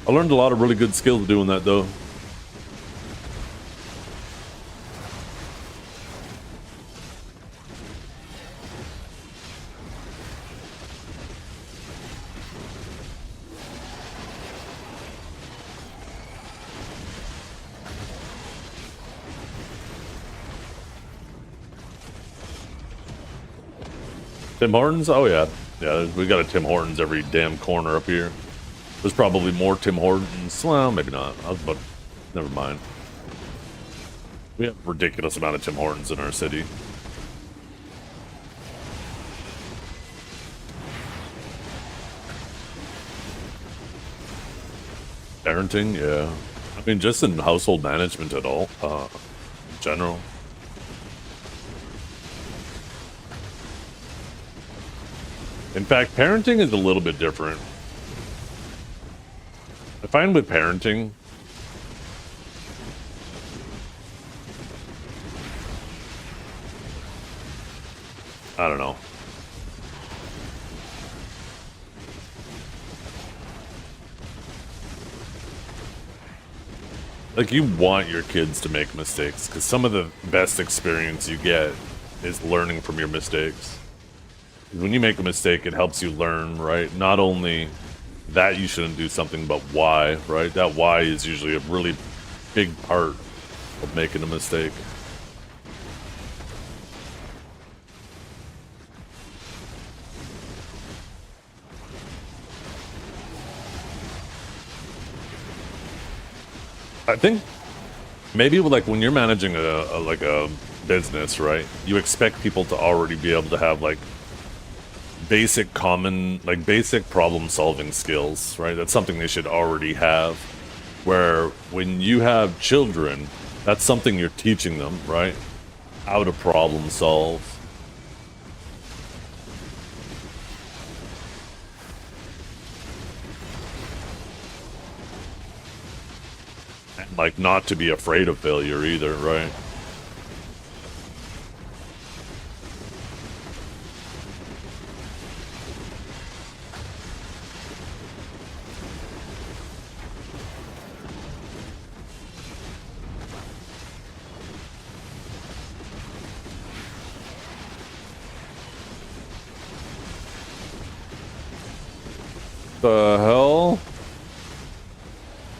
I learned a lot of really good skills doing that though. Tim Hortons? Oh yeah. Yeah, we got a Tim Hortons every damn corner up here. There's probably more Tim Hortons. Well, maybe not. But never mind. We have a ridiculous amount of Tim Hortons in our city. Parenting, yeah. I mean, just in household management at all, in general. In fact, parenting is a little bit different. I find with parenting, I don't know. Like, you want your kids to make mistakes, because some of the best experience you get is learning from your mistakes. When you make a mistake, it helps you learn, right? Not only that you shouldn't do something, but why, right? That why is usually a really big part of making a mistake. I think maybe like when you're managing a business, right? You expect people to already be able to have like basic problem solving skills, right? That's something they should already have. Where when you have children, that's something you're teaching them, right? How to problem solve. And like not to be afraid of failure either, right? The hell?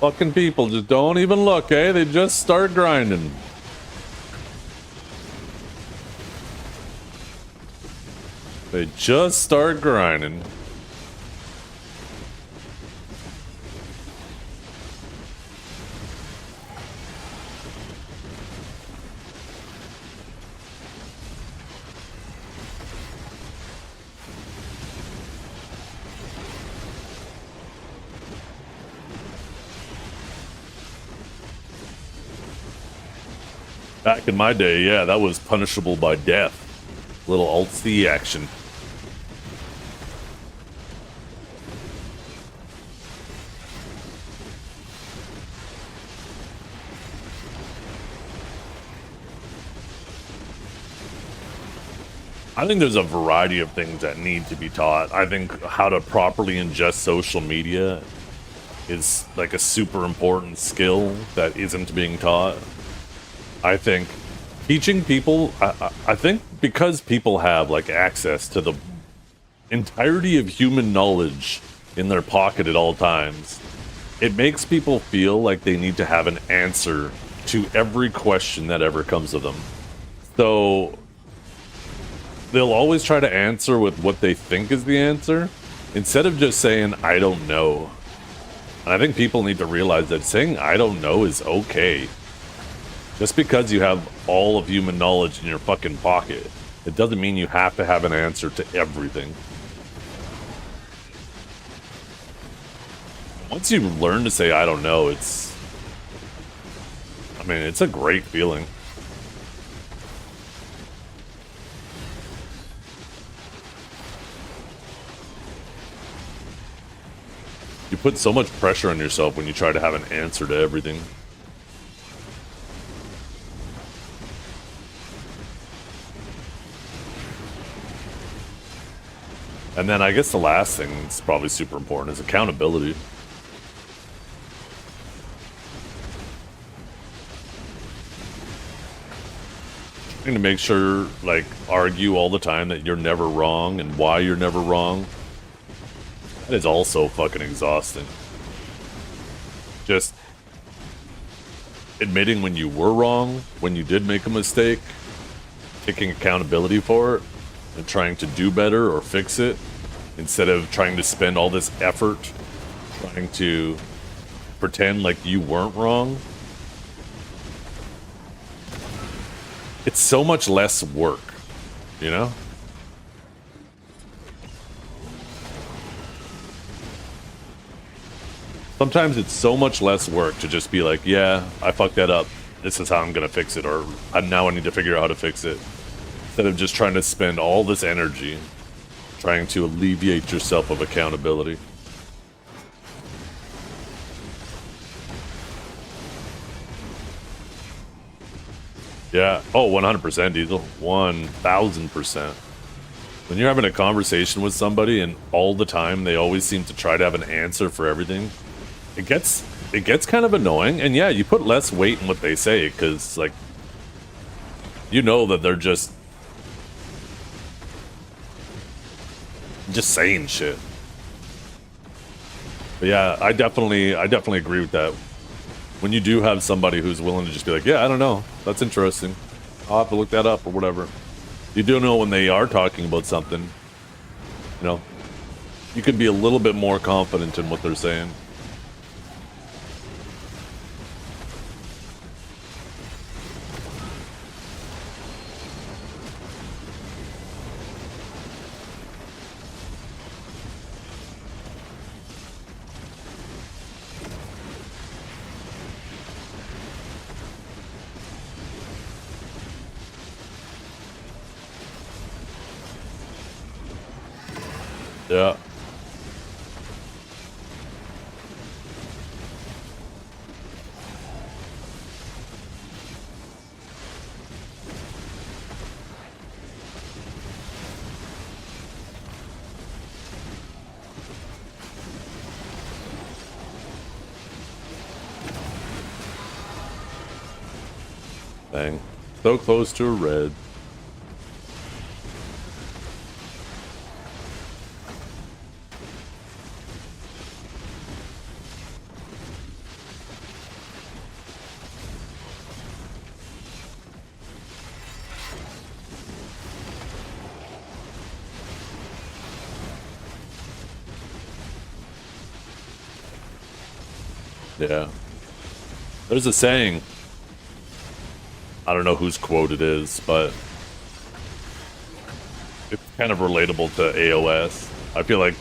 Fucking people just don't even look, eh? They just start grinding. They just start grinding. Back in my day, yeah, that was punishable by death. Little Alt-C action. I think there's a variety of things that need to be taught. I think how to properly ingest social media is like a super important skill that isn't being taught. I think teaching people, I think because people have like access to the entirety of human knowledge in their pocket at all times, it makes people feel like they need to have an answer to every question that ever comes to them. So they'll always try to answer with what they think is the answer instead of just saying, I don't know. And I think people need to realize that saying I don't know is okay. Just because you have all of human knowledge in your fucking pocket, it doesn't mean you have to have an answer to everything. Once you learn to say I don't know, it's a great feeling. You put so much pressure on yourself when you try to have an answer to everything. And then I guess the last thing that's probably super important is accountability. Trying to make sure, like, argue all the time that you're never wrong and why you're never wrong. That is also fucking exhausting. Just admitting when you were wrong, when you did make a mistake, taking accountability for it, and trying to do better or fix it, instead of trying to spend all this effort trying to pretend like you weren't wrong. It's so much less work, you know? Sometimes it's so much less work to just be like, yeah, I fucked that up. This is how I'm gonna fix it, or now I need to figure out how to fix it. Instead of just trying to spend all this energy trying to alleviate yourself of accountability. Yeah. Oh, 100%, Diesel. 1000%. When you're having a conversation with somebody and all the time they always seem to try to have an answer for everything, it gets kind of annoying. And yeah, you put less weight in what they say because, like, you know that they're just saying shit. But yeah, I definitely agree with that. When you do have somebody who's willing to just be like, yeah, I don't know, that's interesting, I'll have to look that up or whatever. You do know when they are talking about something, you know, you can be a little bit more confident in what they're saying. Yeah. Dang. So close to a red. Yeah. There's a saying, I don't know whose quote it is, but it's kind of relatable to AOS. I feel like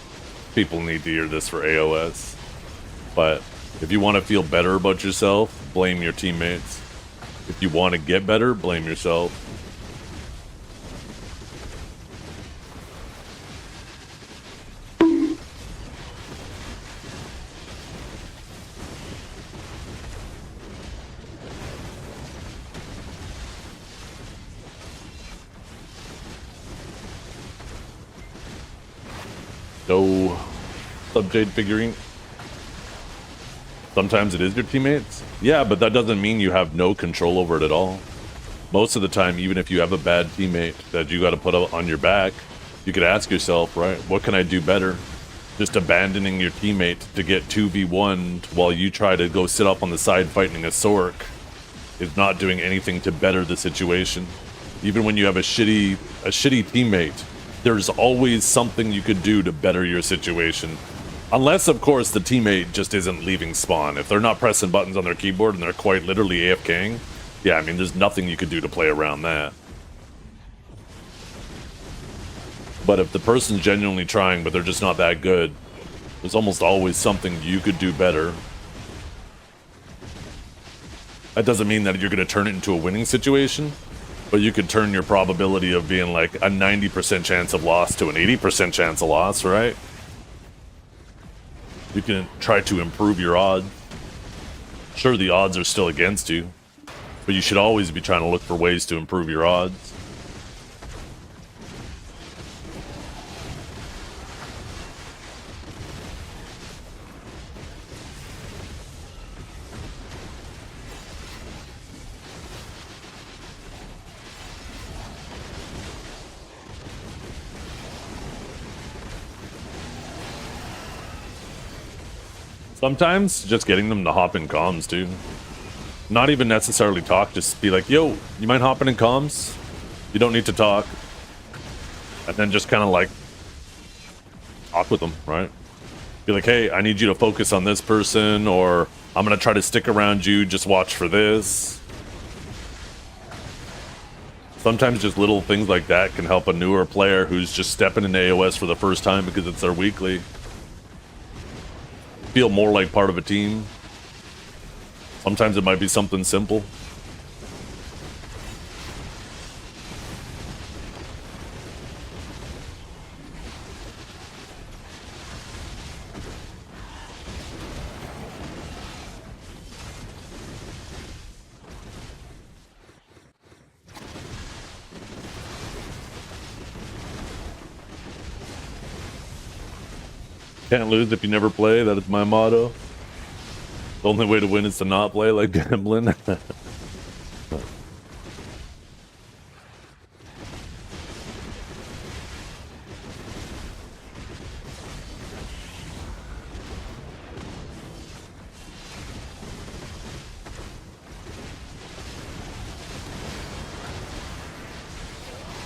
people need to hear this for AOS. But if you want to feel better about yourself, blame your teammates. If you want to get better, blame yourself. No sub-Jade figurine. Sometimes it is your teammates. Yeah, but that doesn't mean you have no control over it at all. Most of the time, even if you have a bad teammate that you got to put on your back, you could ask yourself, right, what can I do better? Just abandoning your teammate to get 2v1 while you try to go sit up on the side fighting a Sork is not doing anything to better the situation. Even when you have a shitty teammate, there's always something you could do to better your situation. Unless, of course, the teammate just isn't leaving spawn. If they're not pressing buttons on their keyboard and they're quite literally AFKing, yeah, I mean, there's nothing you could do to play around that. But if the person's genuinely trying, but they're just not that good, there's almost always something you could do better. That doesn't mean that you're going to turn it into a winning situation, but you could turn your probability of being like a 90% chance of loss to an 80% chance of loss, right? You can try to improve your odds. Sure, the odds are still against you, but you should always be trying to look for ways to improve your odds. Sometimes just getting them to hop in comms too. Not even necessarily talk, just be like, yo, you mind hopping in comms? You don't need to talk. And then just kind of like talk with them, right? Be like, hey, I need you to focus on this person, or I'm gonna try to stick around you, just watch for this. Sometimes just little things like that can help a newer player who's just stepping into AOS for the first time because it's their weekly feel more like part of a team. Sometimes it might be something simple. Can't lose if you never play. That is my motto. The only way to win is to not play, like gambling.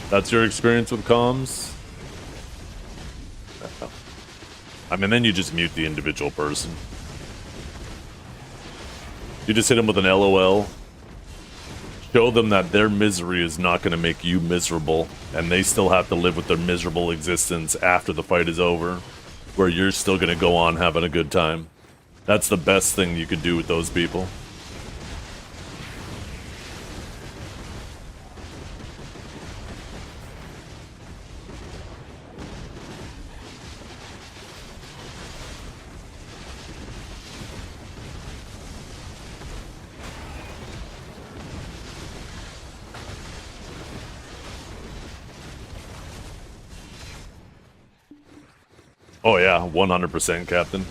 That's your experience with comms? I mean, then you just mute the individual person. You just hit them with an LOL. Show them that their misery is not going to make you miserable, and they still have to live with their miserable existence after the fight is over, where you're still going to go on having a good time. That's the best thing you could do with those people. Oh yeah, 100%, Captain.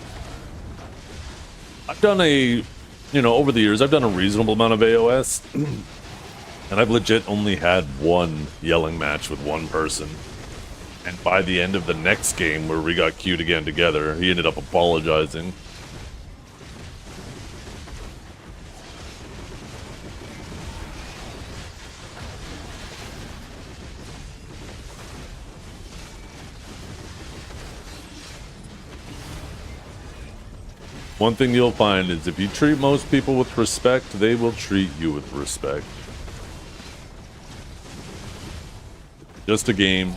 I've done over the years, I've done a reasonable amount of AOS, and I've legit only had one yelling match with one person. And by the end of the next game, where we got queued again together, he ended up apologizing. One thing you'll find is if you treat most people with respect, they will treat you with respect. Just a game.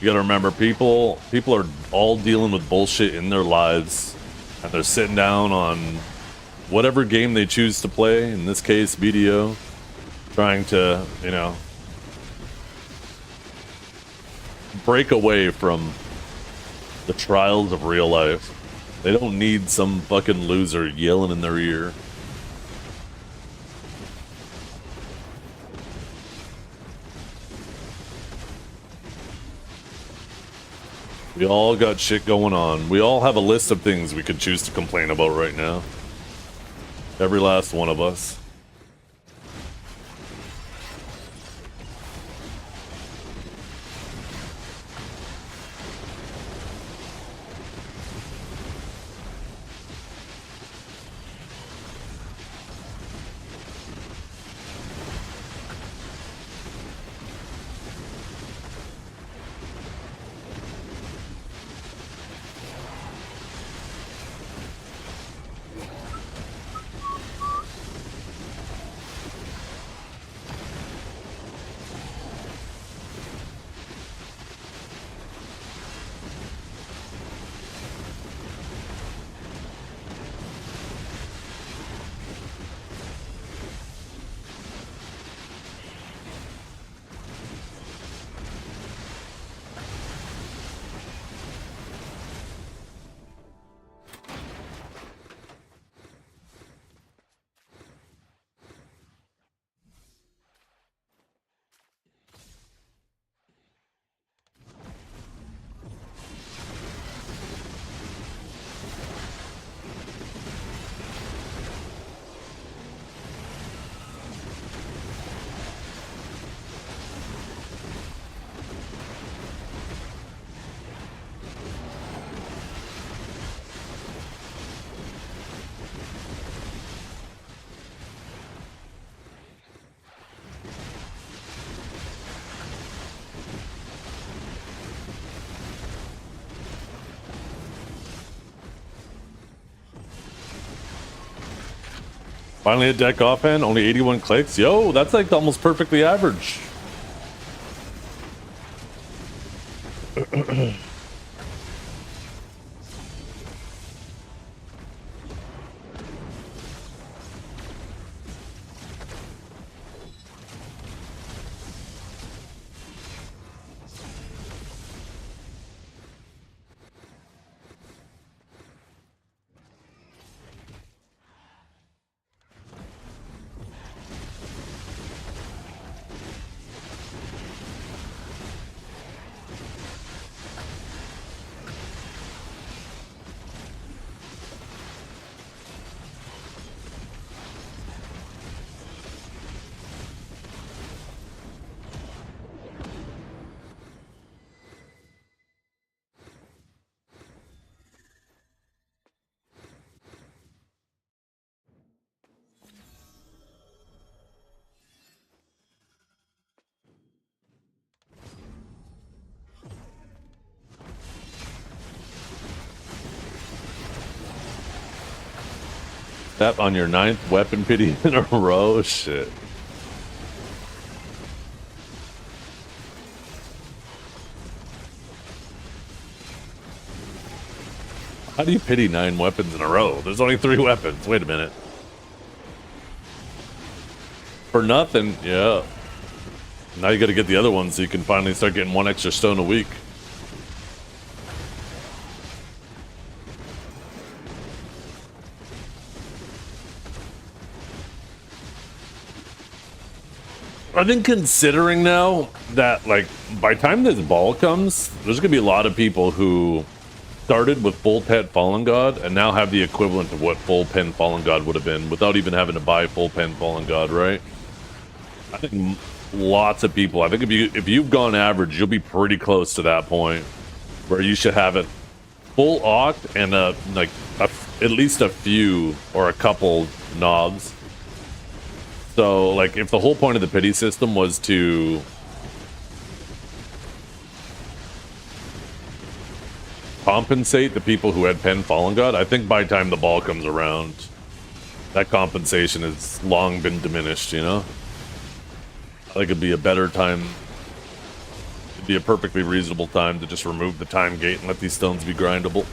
You gotta remember, people are all dealing with bullshit in their lives, and they're sitting down on whatever game they choose to play, in this case, BDO, trying to, break away from the trials of real life. They don't need some fucking loser yelling in their ear. We all got shit going on. We all have a list of things we could choose to complain about right now. Every last one of us. Finally a deck offhand, only 81 clicks. Yo, that's like almost perfectly average. That on your 9th weapon pity in a row? Shit. How do you pity 9 weapons in a row? There's only 3 weapons. Wait a minute. For nothing, yeah. Now you gotta get the other ones so you can finally start getting 1 extra stone a week. I think considering now that, like, by the time this ball comes, there's gonna be a lot of people who started with full pet Fallen God and now have the equivalent of what full pen Fallen God would have been without even having to buy full pen Fallen God, right? I think lots of people, I think if you've gone average, you'll be pretty close to that point where you should have it full oct and at least a few or a couple knobs. So, like, if the whole point of the pity system was to compensate the people who had pen Fallen God, I think by the time the ball comes around, that compensation has long been diminished, you know? I think it'd be a better time, it'd be a perfectly reasonable time to just remove the time gate and let these stones be grindable.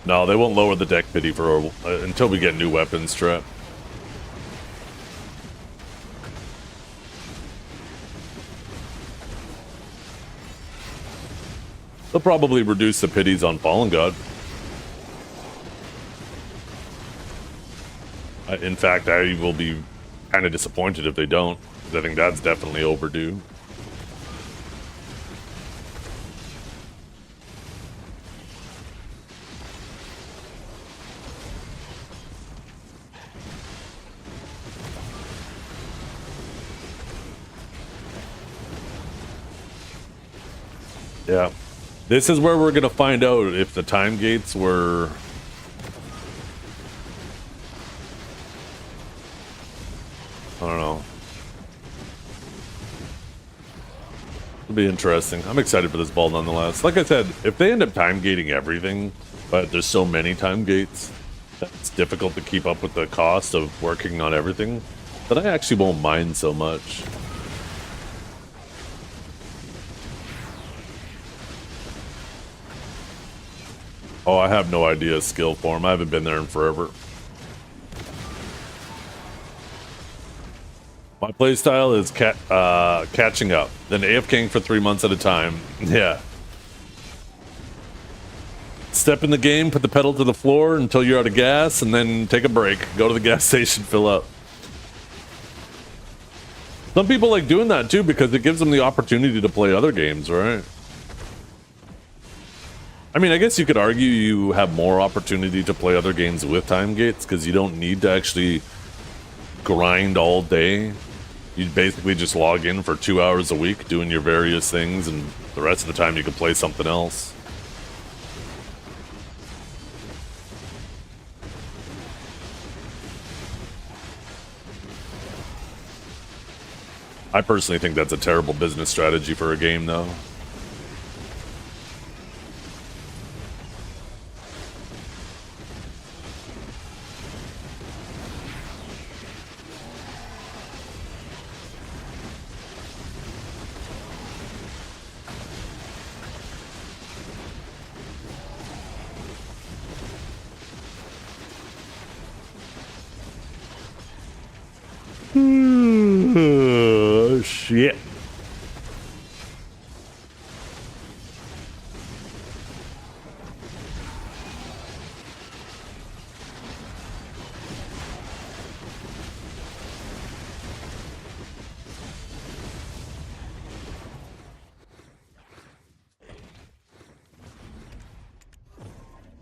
No, they won't lower the deck pity for until we get new weapons, Trap. They'll probably reduce the pities on Fallen God. In fact, I will be kind of disappointed if they don't, because I think that's definitely overdue. Yeah. This is where we're going to find out if the time gates were... I don't know. It'll be interesting. I'm excited for this ball nonetheless. Like I said, if they end up time gating everything, but there's so many time gates that it's difficult to keep up with the cost of working on everything, then I actually won't mind so much. Oh, I have no idea skill form. I haven't been there in forever. My playstyle is catching up, then AFKing for 3 months at a time. Yeah. Step in the game, put the pedal to the floor until you're out of gas, and then take a break. Go to the gas station, fill up. Some people like doing that too because it gives them the opportunity to play other games, right? I mean, I guess you could argue you have more opportunity to play other games with time gates because you don't need to actually grind all day You basically just log in for 2 hours a week doing your various things, and the rest of the time you can play something else. I personally think that's a terrible business strategy for a game, though. Shit.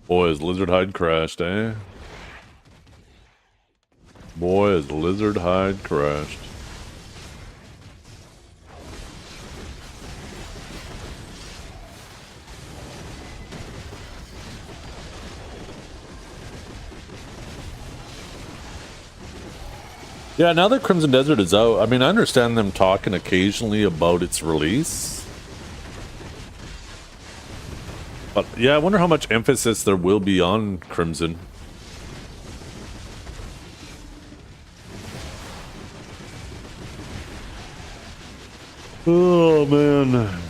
Boy, has Lizard Hide crashed, eh? Boy, has Lizard Hide crashed. Yeah, now that Crimson Desert is out, I mean, I understand them talking occasionally about its release. But yeah, I wonder how much emphasis there will be on Crimson. Oh, man.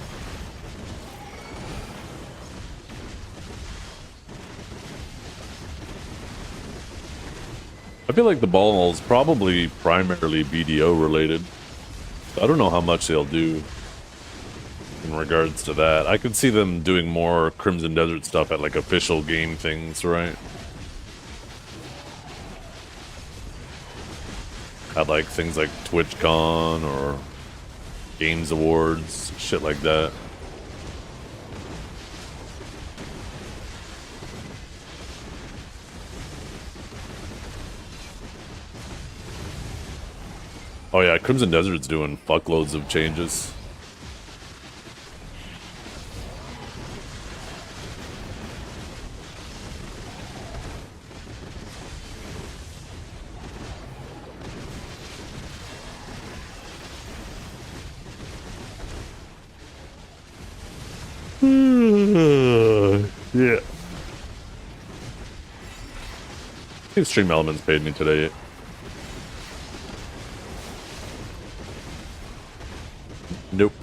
I feel like the ball is probably primarily BDO related. I don't know how much they'll do in regards to that. I could see them doing more Crimson Desert stuff at like official game things, right? At like things like TwitchCon or Games Awards, shit like that. Oh yeah, Crimson Desert's doing fuckloads of changes. Yeah. I think Stream Elements paid me today. Nope.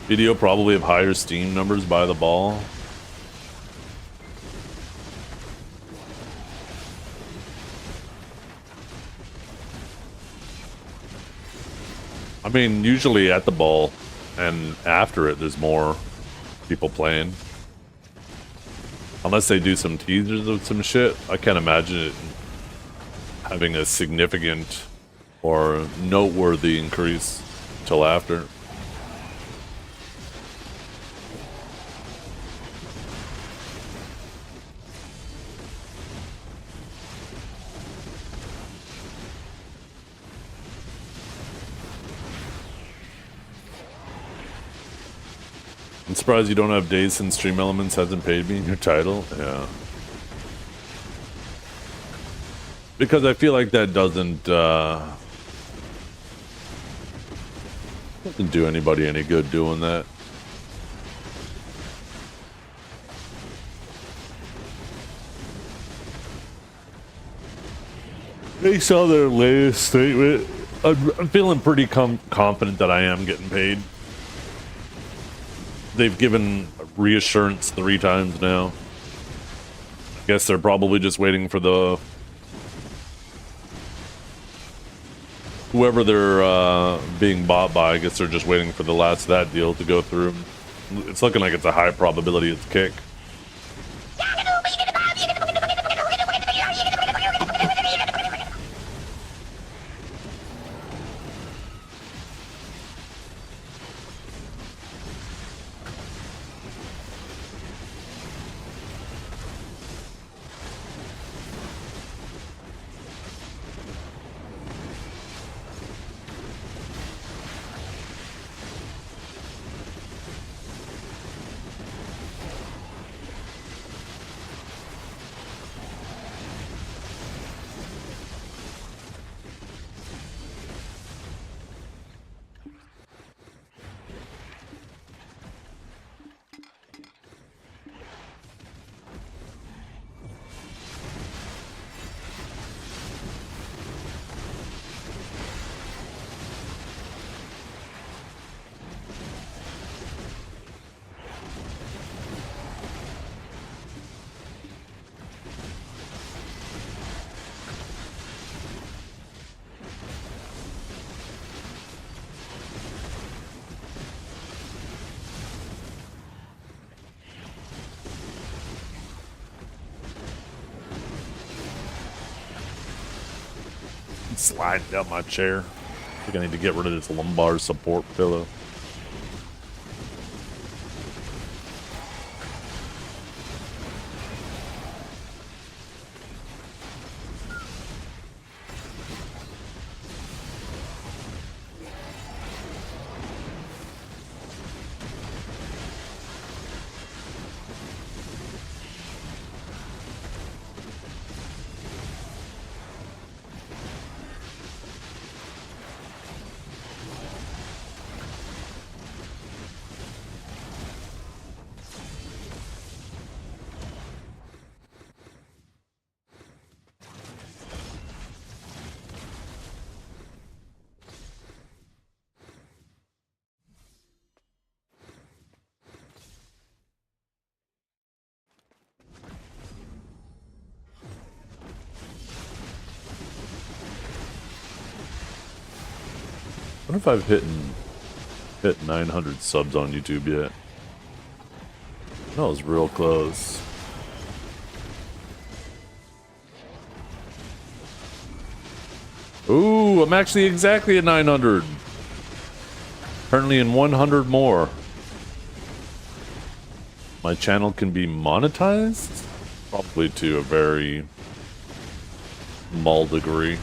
Video probably have higher Steam numbers by the ball. I mean, usually at the ball and after it, there's more people playing. Unless they do some teasers of some shit, I can't imagine it having a significant or noteworthy increase till after. I'm surprised you don't have days since Stream Elements hasn't paid me in your title. Yeah. Because I feel like that doesn't do anybody any good doing that. Based on their latest statement, I'm feeling pretty confident that I am getting paid. They've given reassurance 3 times now. I guess they're probably just waiting for the whoever they're being bought by. I guess they're just waiting for the last of that deal to go through. It's looking like it's a high probability it's Kick. sliding down my chair. I think I need to get rid of this lumbar support pillow. I wonder if I've hit 900 subs on YouTube yet. That was real close. Ooh, I'm actually exactly at 900. Currently in 100 more. My channel can be monetized? Probably to a very small degree.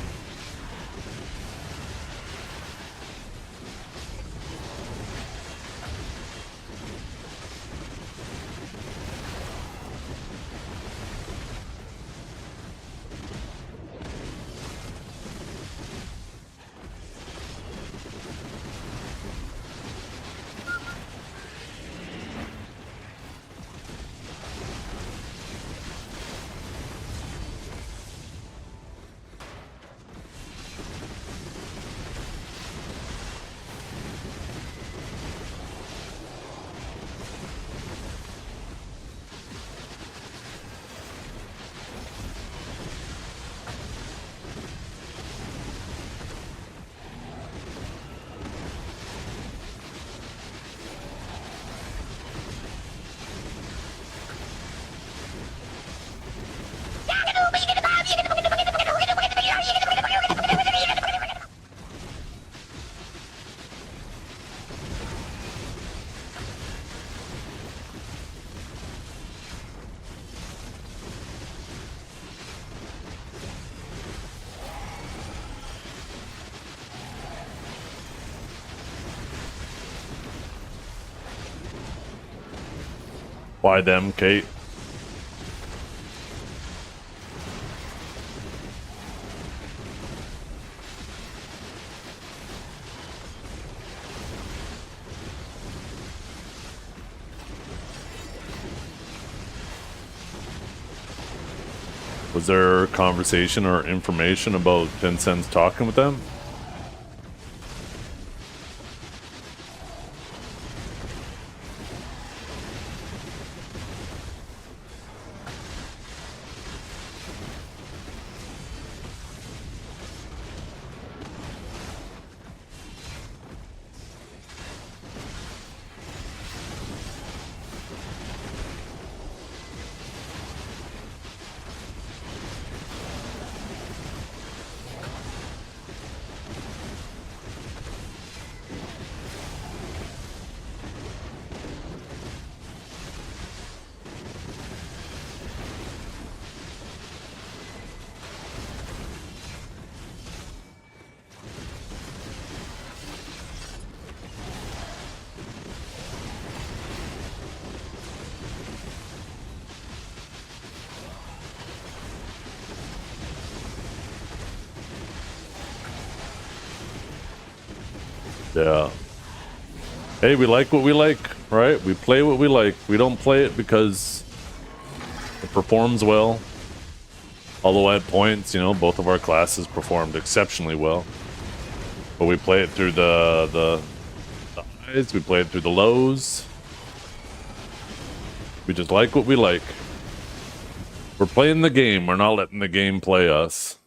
Why them, Kate? Was there conversation or information about Tencent's talking with them? Yeah. Hey, we like what we like, right? We play what we like. We don't play it because it performs well. Although at points, you know, both of our classes performed exceptionally well. But we play it through the highs, we play it through the lows. We just like what we like. We're playing the game, we're not letting the game play us.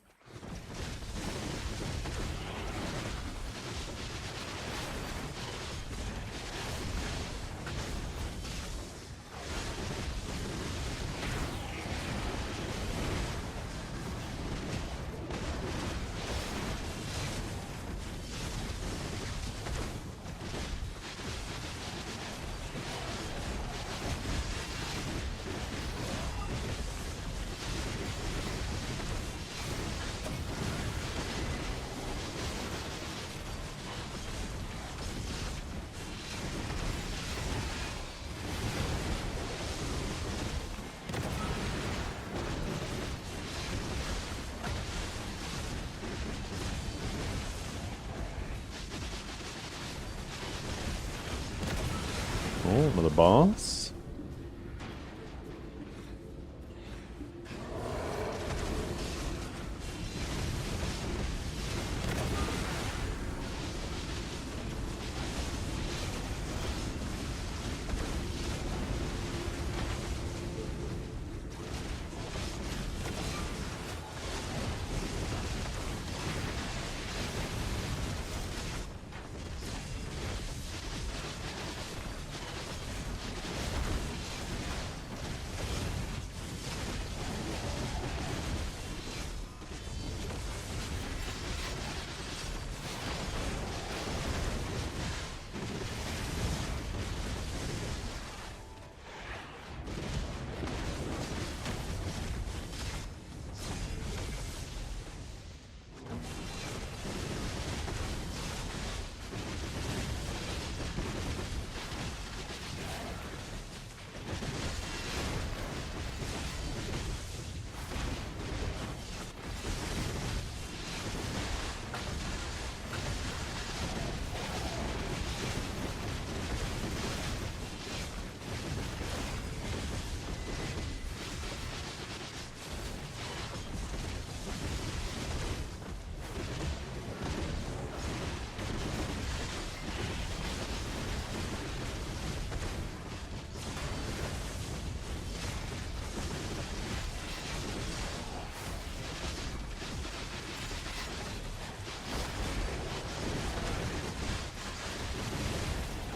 Another boss.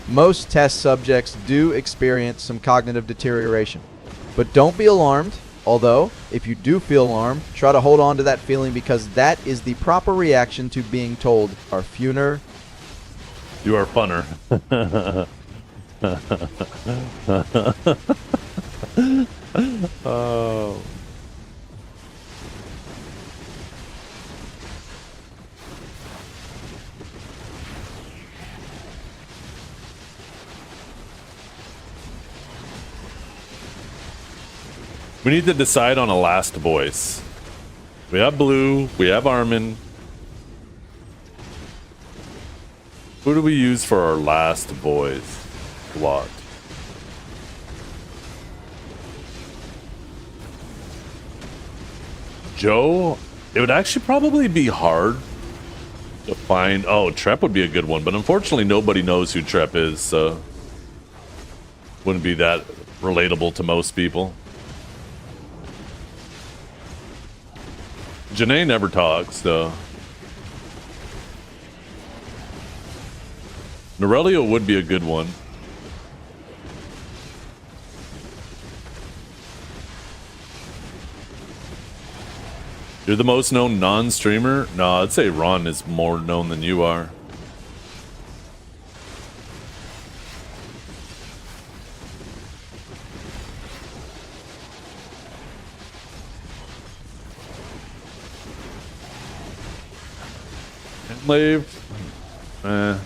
Most test subjects do experience some cognitive deterioration. But don't be alarmed, although, if you do feel alarmed, try to hold on to that feeling because that is the proper reaction to being told, our funer. You are funner. Oh. We need to decide on a last voice. We have Blue, we have Armin. Who do we use for our last voice slot? Joe? It would actually probably be hard to find. Oh, Trep would be a good one, but unfortunately nobody knows who Trep is, so wouldn't be that relatable to most people. Janae never talks, though. Norelio would be a good one. You're the most known non-streamer? No, I'd say Ron is more known than you are. Lave. Do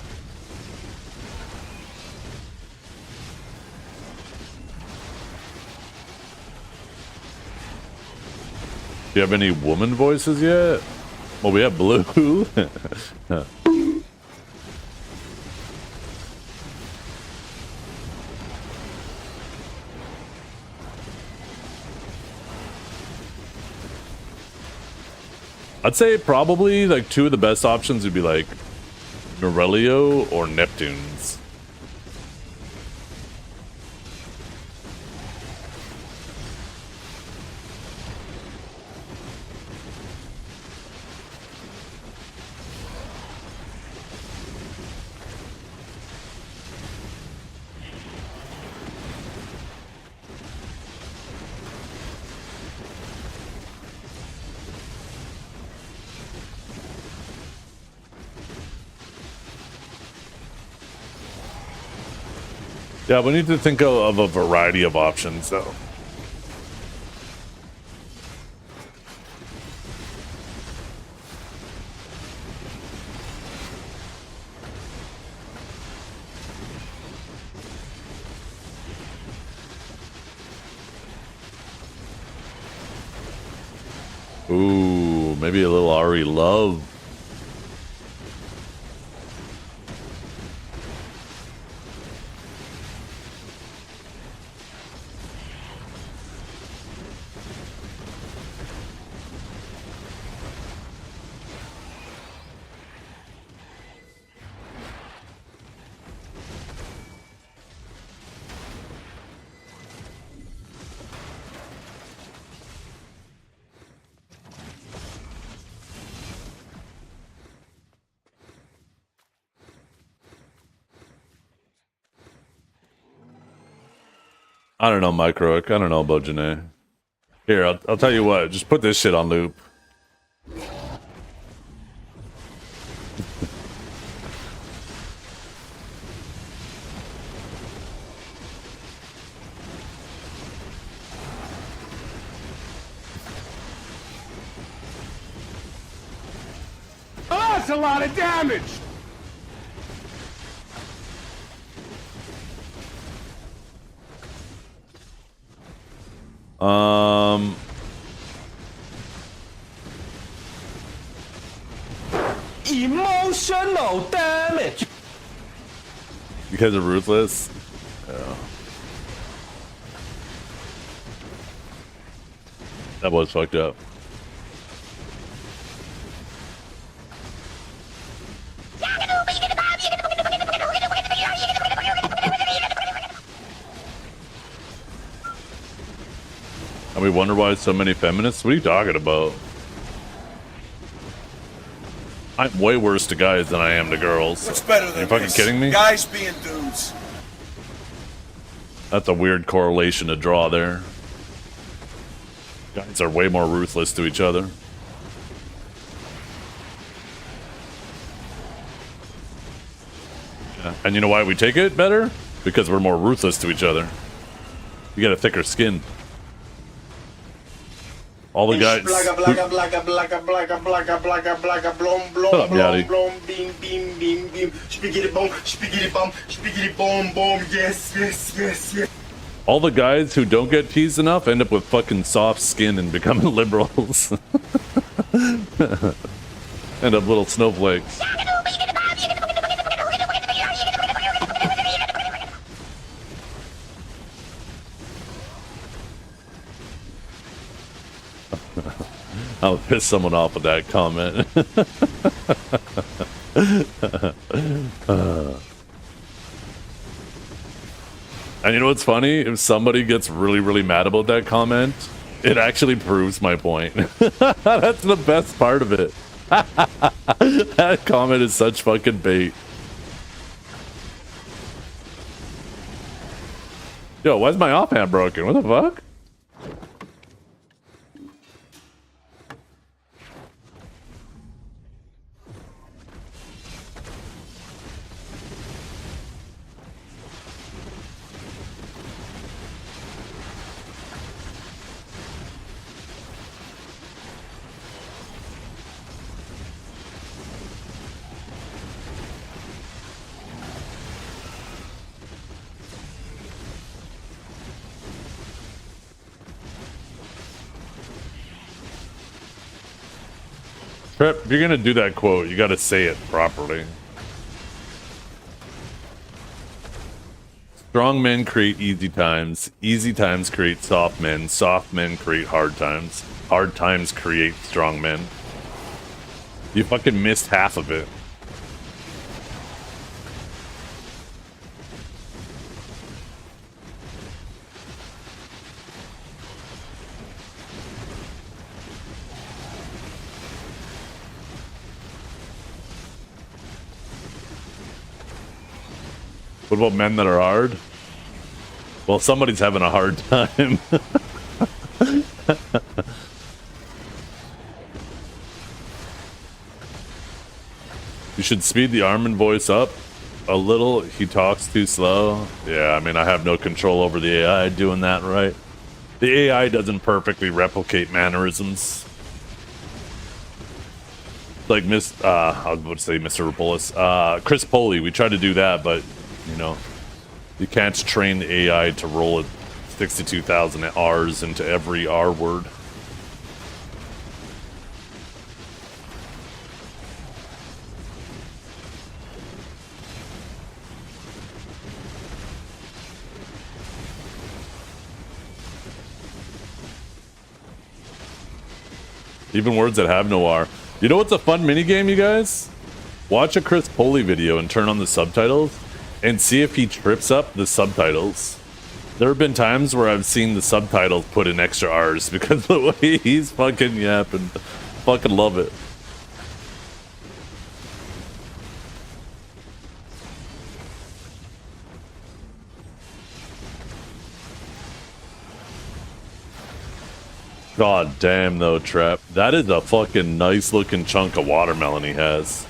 you have any woman voices yet? Well, we have Blue. I'd say probably like two of the best options would be like Norelio or Neptunes. Yeah, we need to think of a variety of options, though. Ooh, maybe a little Ari Love. I don't know, Microic. I don't know about Janae. Here, I'll tell you what. Just put this shit on loop. Oh, that's a lot of damage! Emotional damage. You guys are ruthless. Yeah. That was fucked up. And we wonder why so many feminists? What are you talking about? I'm way worse to guys than I am to girls. What's better than Are you fucking this? kidding me? Guys being dudes. That's a weird correlation to draw there. Guys are way more ruthless to each other. Yeah. And you know why we take it better? Because we're more ruthless to each other. You got a thicker skin. All the guys. Blaga, blaga, blaga, blaga, blaga, blaga, blaga, blaga, blom, blom, Shut up, blom, Yachty. blom, beam, beam, beam, beam, spiggity bum, spiggity boom, boom, yes, yes, yes, yes. All the guys who don't get teased enough end up with fucking soft skin and becoming liberals. End up little snowflakes. I'll piss someone off with that comment. And you know what's funny? If somebody gets really, really mad about that comment, it actually proves my point. That's the best part of it. That comment is such fucking bait. Yo, why's my offhand broken? What the fuck? Trip, if you're gonna do that quote, you gotta say it properly. Strong men create easy times create soft men create hard times create strong men. You fucking missed half of it. What about men that are hard? Well, somebody's having a hard time. You should speed the Armin voice up a little. He talks too slow. Yeah, I mean, I have no control over the AI doing that, right? The AI doesn't perfectly replicate mannerisms. Like I was about to say Mr. Rapolis. Chris Poley, we tried to do that, but, you know, you can't train the AI to roll at 62,000 R's into every R word. Even words that have no R. You know what's a fun minigame, you guys? Watch a Chris Poley video and turn on the subtitles and see if he trips up the subtitles. There have been times where I've seen the subtitles put in extra R's because of the way he's fucking yapping. Fucking love it. God damn though, Trap. That is a fucking nice looking chunk of watermelon he has.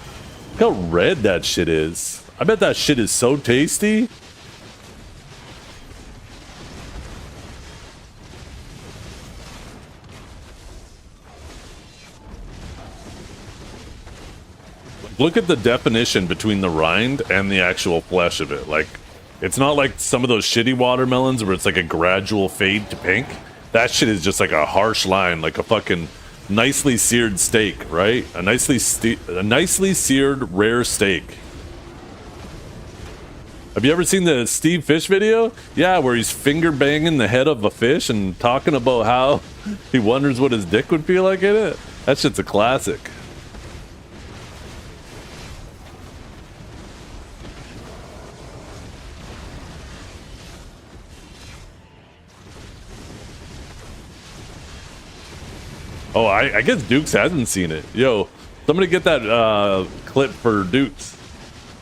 Look how red that shit is. I bet that shit is so tasty. Look at the definition between the rind and the actual flesh of it. Like, it's not like some of those shitty watermelons where it's like a gradual fade to pink. That shit is just like a harsh line, like a fucking nicely seared steak, right? A nicely seared rare steak. Have you ever seen the Steve Fish video? Yeah, where he's finger banging the head of a fish and talking about how he wonders what his dick would feel like in it? That shit's a classic. Oh, I guess Dukes hasn't seen it. Yo, somebody get that clip for Dukes.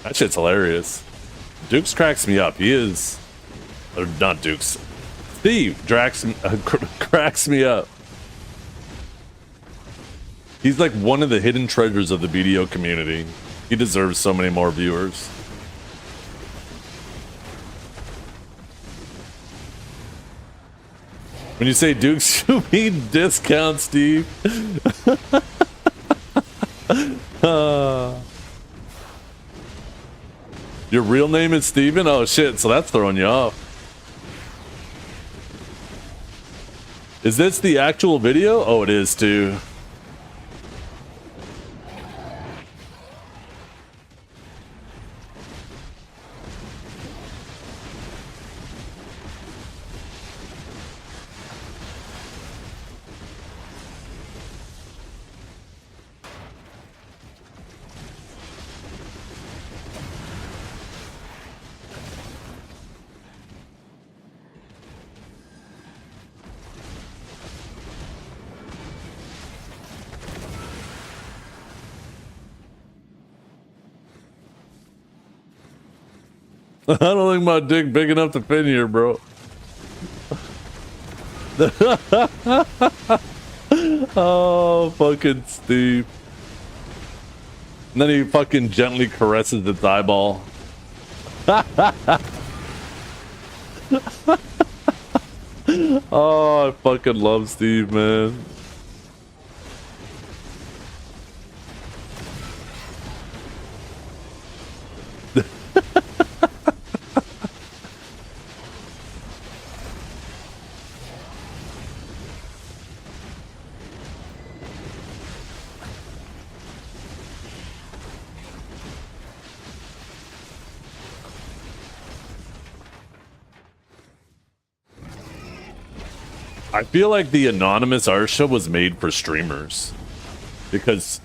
That shit's hilarious. Dukes cracks me up. He is... Or not Dukes. Steve cracks me up. He's like one of the hidden treasures of the BDO community. He deserves so many more viewers. When you say Dukes, you mean discount, Steve. Your real name is Steven? Oh shit, so that's throwing you off. Is this the actual video? Oh, it is too. I don't think my dick big enough to fit here, bro. Oh, fucking Steve. And then he fucking gently caresses its eyeball. Oh, I fucking love Steve, man. I feel like the anonymous Arsha was made for streamers, because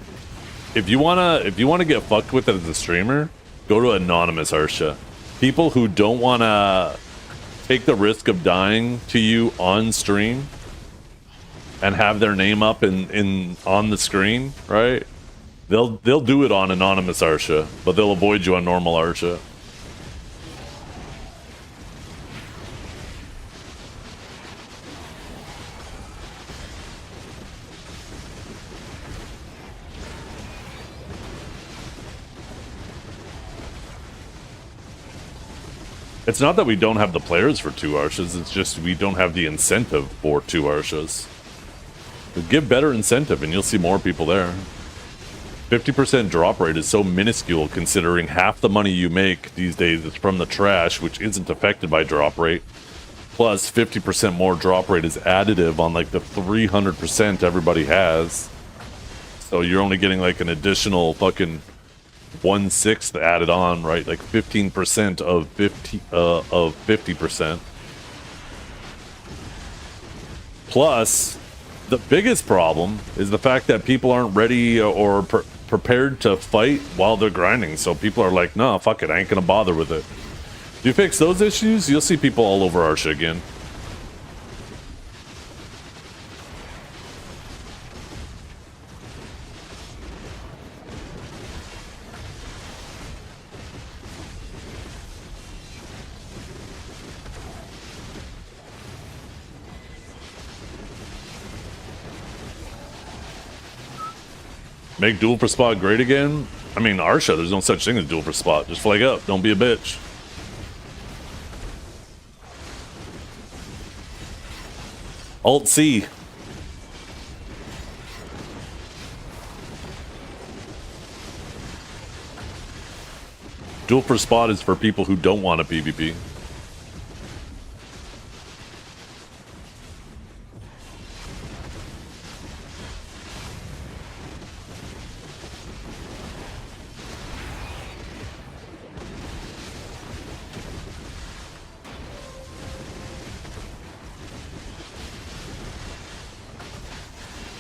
if you wanna get fucked with as a streamer, go to anonymous Arsha. People who don't wanna take the risk of dying to you on stream and have their name up in on the screen, right? They'll do it on anonymous Arsha, but they'll avoid you on normal Arsha. It's not that we don't have the players for 2 Arshas, it's just we don't have the incentive for 2 Arshas. Give better incentive and you'll see more people there. 50% drop rate is so minuscule considering half the money you make these days is from the trash, which isn't affected by drop rate. Plus 50% more drop rate is additive on like the 300% everybody has. So you're only getting like an additional fucking 1/6 added on, right? Like 15% of 50%. Plus, the biggest problem is the fact that people aren't ready or prepared to fight while they're grinding. So people are like, "No, fuck it, I ain't gonna bother with it." If you fix those issues, you'll see people all over Arsha again. Make duel for spot great again? I mean, Arsha, there's no such thing as duel for spot. Just flag up. Don't be a bitch. Alt C. Duel for spot is for people who don't want a PvP.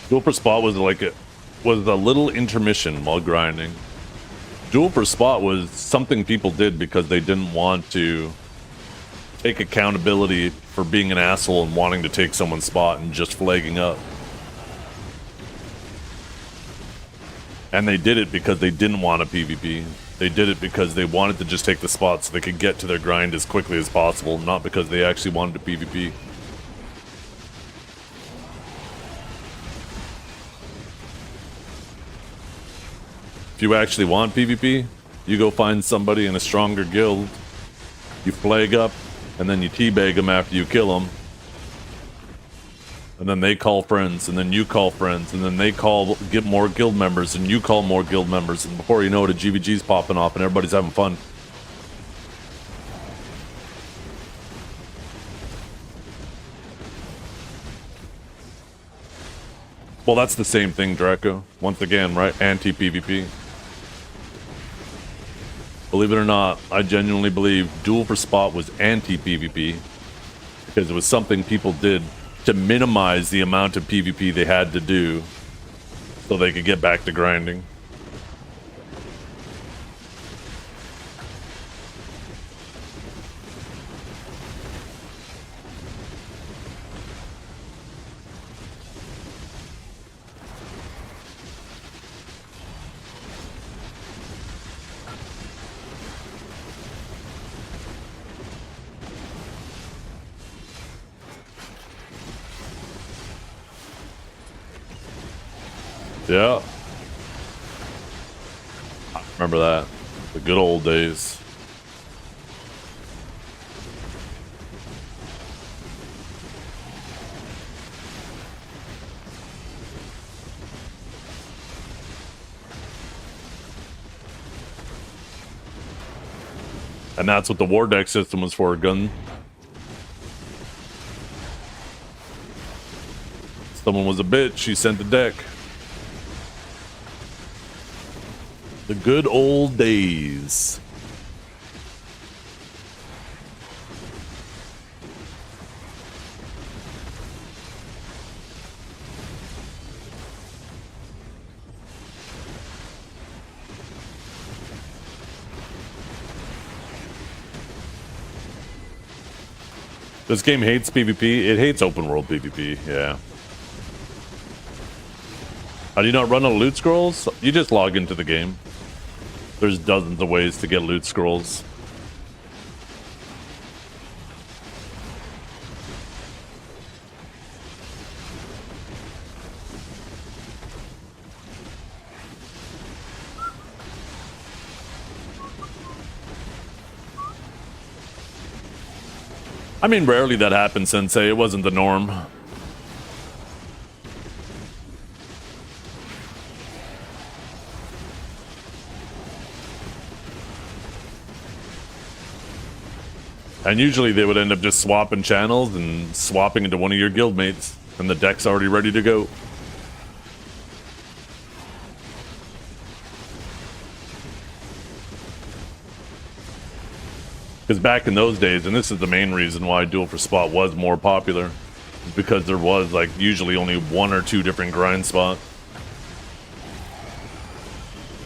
Duel for spot was like a little intermission while grinding. Duel for spot was something people did because they didn't want to take accountability for being an asshole and wanting to take someone's spot and just flagging up. And they did it because they didn't want a PvP. They did it because they wanted to just take the spot so they could get to their grind as quickly as possible, not because they actually wanted a PvP. If you actually want PvP, you go find somebody in a stronger guild, you flag up, and then you teabag them after you kill them. And then they call friends, and then you call friends, and then they get more guild members, and you call more guild members, and before you know it, a GVG's popping off, and everybody's having fun. Well, that's the same thing, Draco. Once again, right? Anti-PvP. Believe it or not, I genuinely believe Duel for Spot was anti-PvP because it was something people did to minimize the amount of PvP they had to do so they could get back to grinding. Yeah. I remember that. The good old days. And that's what the war deck system was for, gun. Someone was a bitch, she sent the deck. The good old days. This game hates PvP. It hates open world PvP, yeah. How do you not run on loot scrolls? You just log into the game. There's dozens of ways to get loot scrolls. I mean, rarely that happens, Sensei. It wasn't the norm. And usually they would end up just swapping channels and swapping into one of your guildmates, and the deck's already ready to go. Because back in those days, and this is the main reason why Duel for Spot was more popular, is because there was like usually only one or two different grind spots.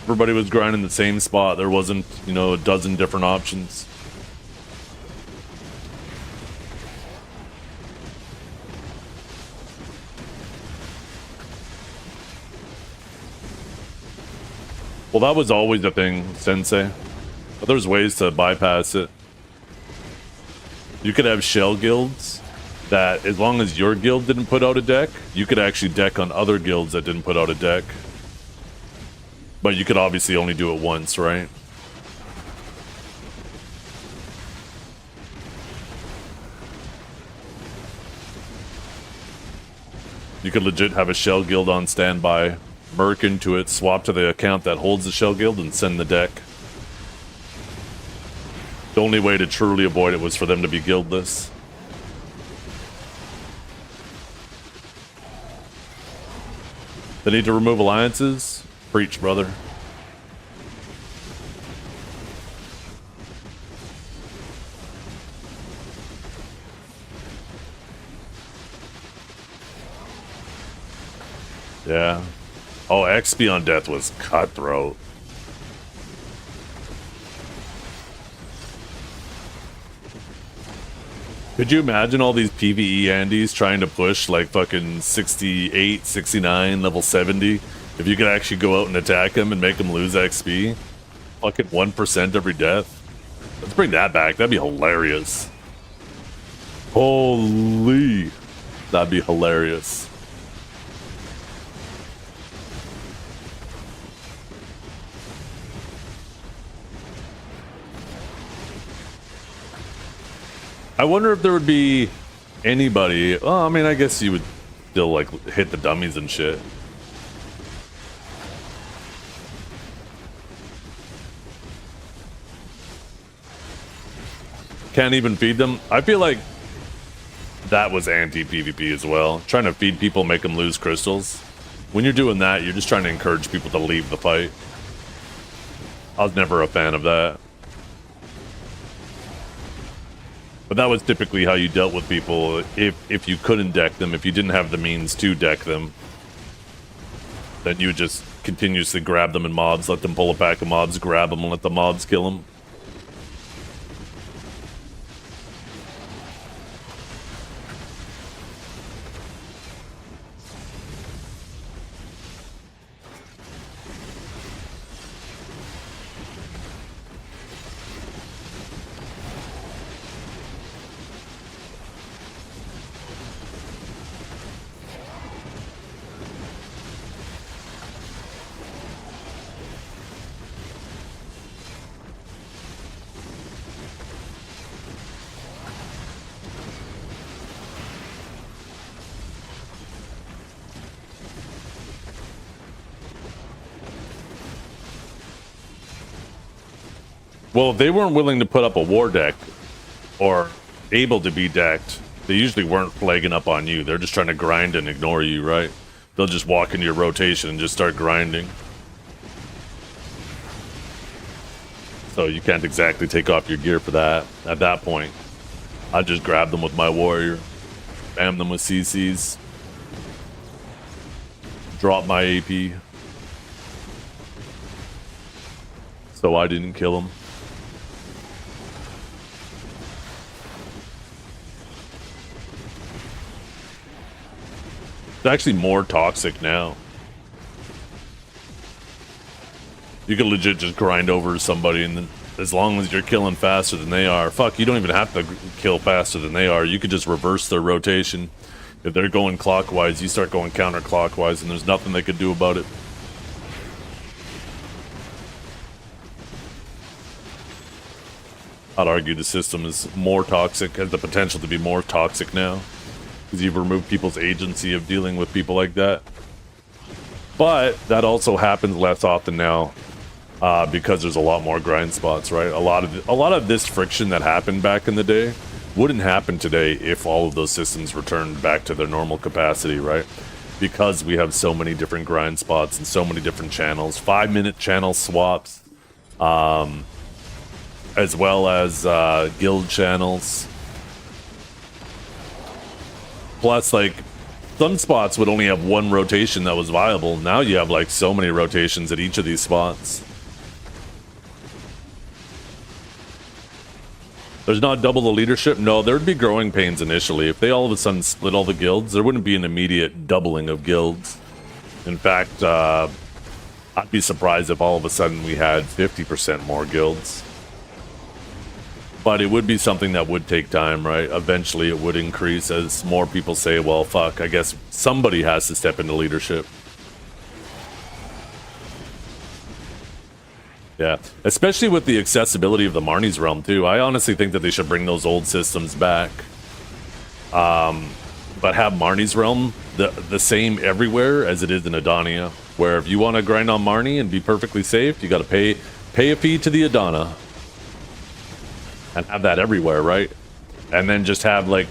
Everybody was grinding the same spot. There wasn't, you know, a dozen different options. Well, that was always the thing, Sensei. But there's ways to bypass it. You could have shell guilds that, as long as your guild didn't put out a deck, you could actually deck on other guilds that didn't put out a deck. But you could obviously only do it once, right? You could legit have a shell guild on standby, merc into it, swap to the account that holds the shell guild, and send the deck. The only way to truly avoid it was for them to be guildless. They need to remove alliances? Preach, brother. Yeah. Oh, XP on death was cutthroat. Could you imagine all these PvE Andys trying to push like fucking 68, 69, level 70? If you could actually go out and attack them and make them lose XP? Fucking 1% every death? Let's bring that back. That'd be hilarious. Holy. That'd be hilarious. I wonder if there would be anybody. Oh, I mean, I guess you would still like hit the dummies and shit. Can't even feed them. I feel like that was anti-PvP as well. Trying to feed people, make them lose crystals. When you're doing that, you're just trying to encourage people to leave the fight. I was never a fan of that. But that was typically how you dealt with people if you couldn't deck them, if you didn't have the means to deck them. Then you would just continuously grab them in mobs, let them pull a pack of mobs, grab them, and let the mobs kill them. Well, if they weren't willing to put up a war deck or able to be decked, they usually weren't flagging up on you. They're just trying to grind and ignore you, right? They'll just walk into your rotation and just start grinding. So you can't exactly take off your gear for that at that point. I just grab them with my warrior, spam them with CCs, drop my AP. So I didn't kill him. It's actually more toxic now. You can legit just grind over somebody, and then as long as you're killing faster than they are, fuck, you don't even have to kill faster than they are. You could just reverse their rotation. If they're going clockwise, you start going counterclockwise, and there's nothing they could do about it. I'd argue the system is more toxic, has the potential to be more toxic now, because you've removed people's agency of dealing with people like that. But that also happens less often now, because there's a lot more grind spots, right? A lot of this friction that happened back in the day wouldn't happen today if all of those systems returned back to their normal capacity, right? Because we have so many different grind spots and so many different channels, 5-minute channel swaps, as well as guild channels. Plus, like, some spots would only have one rotation that was viable. Now you have like so many rotations at each of these spots. There's not double the leadership. No, there would be growing pains initially. If they all of a sudden split all the guilds, there wouldn't be an immediate doubling of guilds. In fact, I'd be surprised if all of a sudden we had 50% more guilds. But it would be something that would take time, right? Eventually it would increase as more people say, well, fuck, I guess somebody has to step into leadership. Yeah, especially with the accessibility of the Marnie's Realm too. I honestly think that they should bring those old systems back. But have Marnie's Realm the same everywhere as it is in Adonia, where if you want to grind on Marnie and be perfectly safe, you got to pay a fee to the Adana, and have that everywhere, right? And then just have like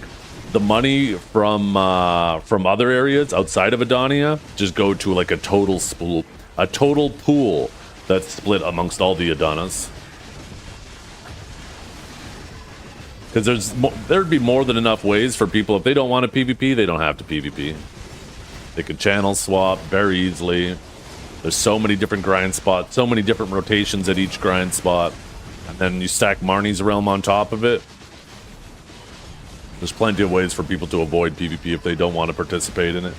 the money from other areas outside of Adonia just go to like a total pool that's split amongst all the Adanas. Because there'd be more than enough ways for people, if they don't want to PvP, they don't have to PvP. They could channel swap very easily. There's so many different grind spots, so many different rotations at each grind spot. And then you stack Marnie's Realm on top of it. There's plenty of ways for people to avoid PvP if they don't want to participate in it.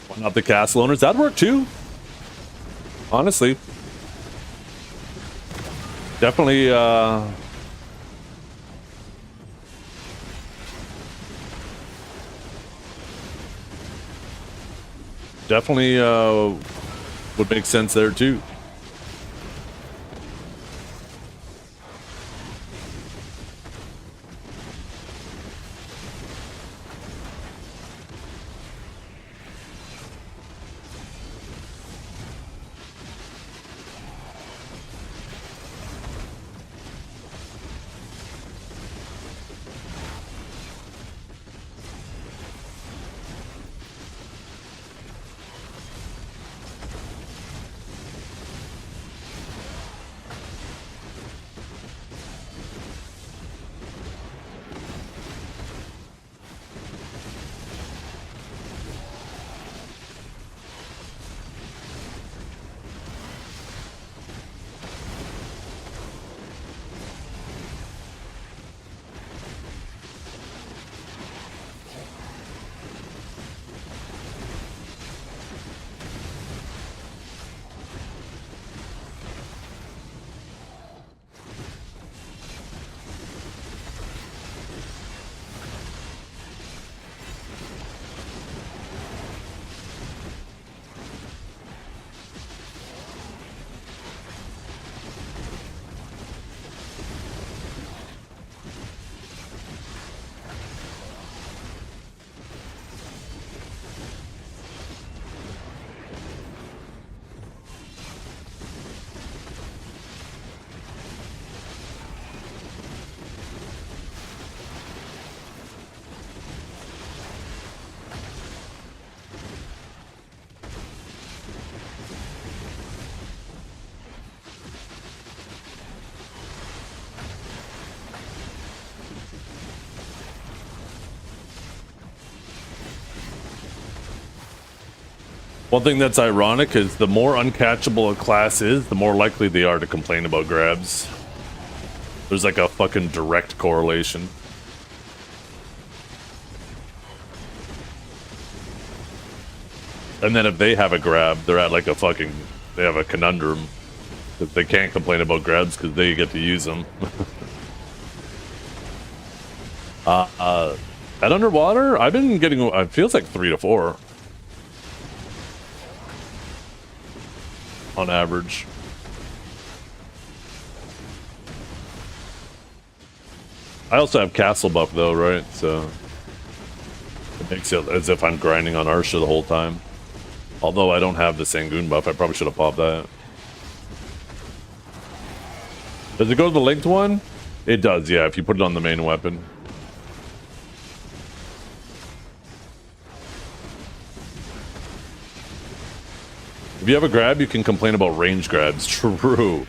Why not the castle owners? That'd work too. Honestly. Definitely, would make sense there too. One thing that's ironic is the more uncatchable a class is, the more likely they are to complain about grabs. There's like a fucking direct correlation. And then if they have a grab, they're at like they have a conundrum. That they can't complain about grabs because they get to use them. At underwater, I've been getting, it feels like 3 to 4. On average. I also have castle buff though, right? So it makes it as if I'm grinding on Arsha the whole time. Although I don't have the Sangoon buff, I probably should have popped that. Does it go to the linked one? It does, yeah, if you put it on the main weapon. If you have a grab, you can complain about range grabs. True.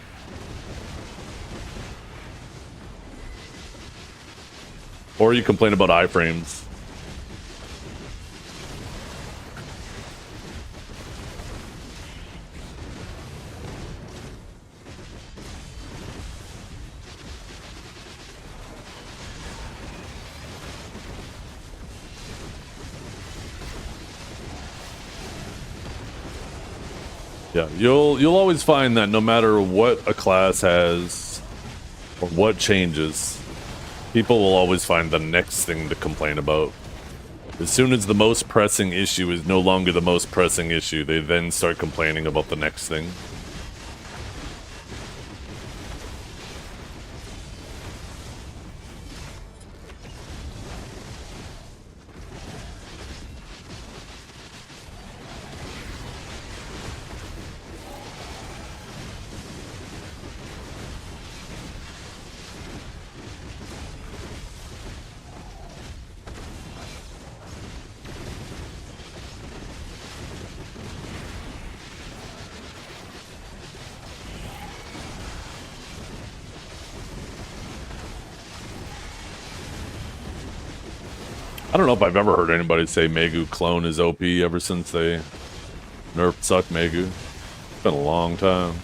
Or you complain about iframes. Yeah, you'll always find that no matter what a class has or what changes, people will always find the next thing to complain about. As soon as the most pressing issue is no longer the most pressing issue, they then start complaining about the next thing. I don't know if I've ever heard anybody say Megu clone is OP ever since they nerfed Suck Megu. It's been a long time.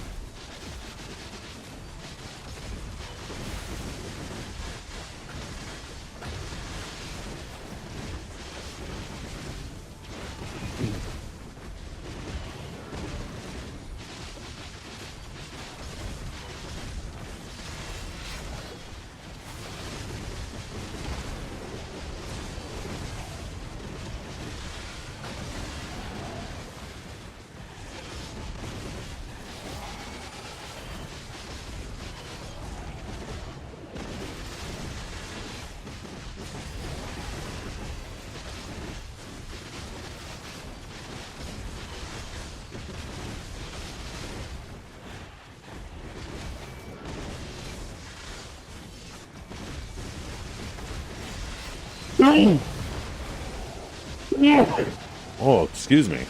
Oh, excuse me.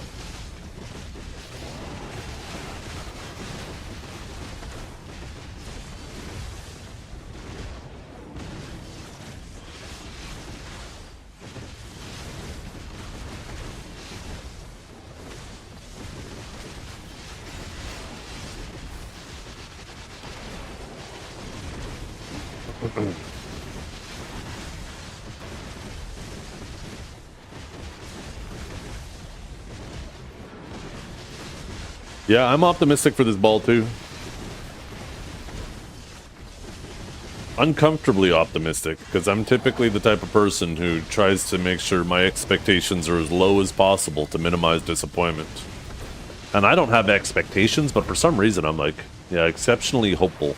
Yeah, I'm optimistic for this ball too. Uncomfortably optimistic, because I'm typically the type of person who tries to make sure my expectations are as low as possible to minimize disappointment. And I don't have expectations, but for some reason I'm like, yeah, exceptionally hopeful.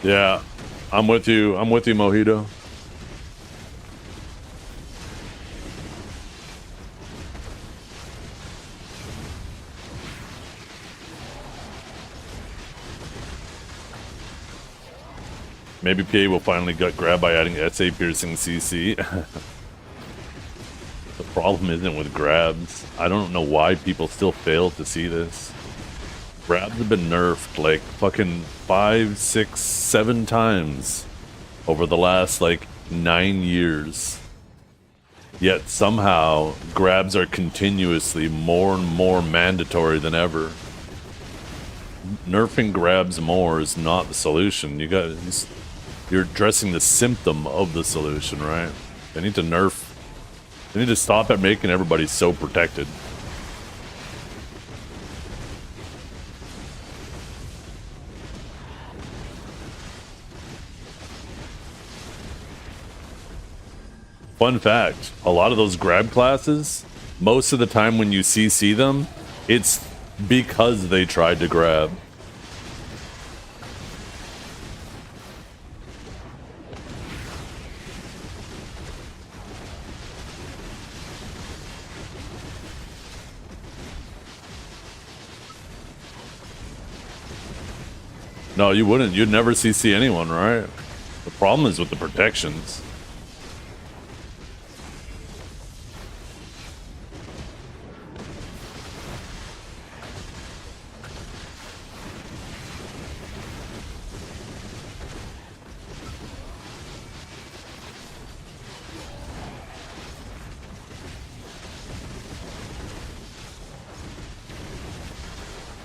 Yeah, I'm with you. I'm with you, Mojito. Maybe PA will finally get grabbed by adding SA piercing CC. The problem isn't with grabs. I don't know why people still fail to see this. Grabs have been nerfed like fucking 5, 6, 7 times over the last like 9 years. Yet somehow grabs are continuously more and more mandatory than ever. Nerfing grabs more is not the solution. You're addressing the symptom of the solution, right? They need to nerf. They need to stop at making everybody so protected. Fun fact, a lot of those grab classes, most of the time when you CC them, it's because they tried to grab. No, you wouldn't. You'd never CC anyone, right? The problem is with the protections.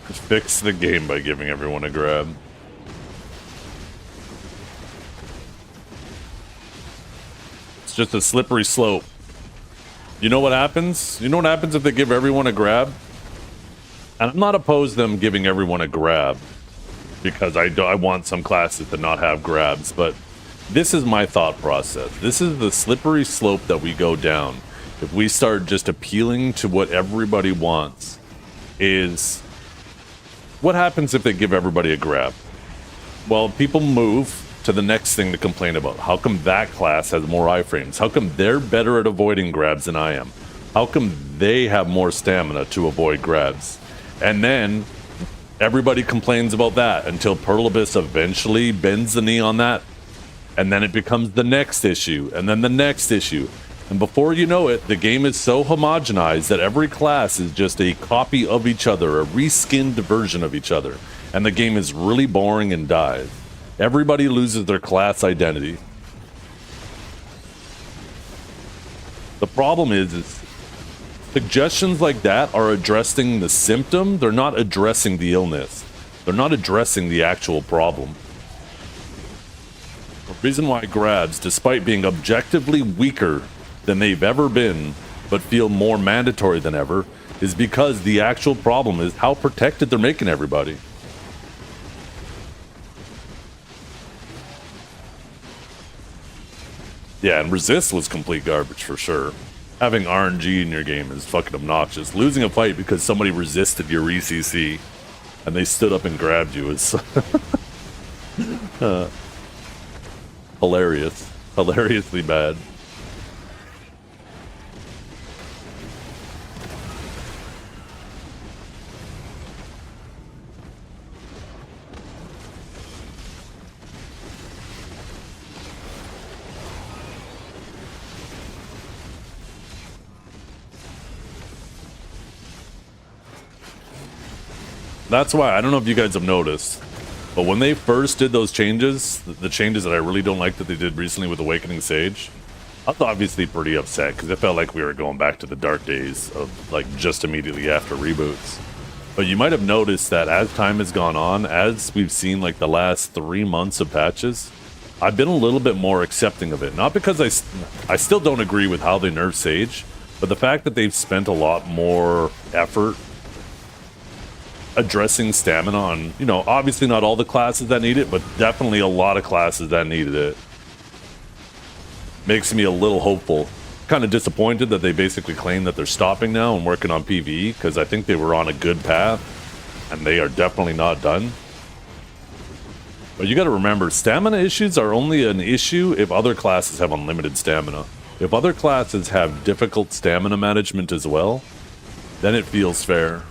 Just fix the game by giving everyone a grab. Just a slippery slope. You know what happens? You know what happens if they give everyone a grab? And I'm not opposed to them giving everyone a grab because I want some classes to not have grabs, but this is my thought process. This is the slippery slope that we go down if we start just appealing to what everybody wants. Is what happens if they give everybody a grab? Well, people move to the next thing to complain about. How come that class has more iframes? How come they're better at avoiding grabs than I am? How come they have more stamina to avoid grabs? And then everybody complains about that until Perlibus eventually bends the knee on that. And then it becomes the next issue, and then the next issue. And before you know it, the game is so homogenized that every class is just a copy of each other, a reskinned version of each other. And the game is really boring and dies. Everybody loses their class identity. The problem is suggestions like that are addressing the symptom. They're not addressing the illness. They're not addressing the actual problem. The reason why grabs, despite being objectively weaker than they've ever been, but feel more mandatory than ever, is because the actual problem is how protected they're making everybody. Yeah, and resist was complete garbage for sure. Having RNG in your game is fucking obnoxious. Losing a fight because somebody resisted your ECC and they stood up and grabbed you is hilarious. Hilariously bad. That's why, I don't know if you guys have noticed, but when they first did those changes, the changes that I really don't like that they did recently with Awakening Sage, I was obviously pretty upset because it felt like we were going back to the dark days of like just immediately after reboots. But you might have noticed that as time has gone on, as we've seen like the last 3 months of patches, I've been a little bit more accepting of it. Not because I still don't agree with how they nerf Sage, but the fact that they've spent a lot more effort addressing stamina on, you know, obviously not all the classes that need it, but definitely a lot of classes that needed it. Makes me a little hopeful. Kind of disappointed that they basically claim that they're stopping now and working on PvE, because I think they were on a good path, and they are definitely not done. But you got to remember, stamina issues are only an issue if other classes have unlimited stamina. If other classes have difficult stamina management as well, then it feels fair,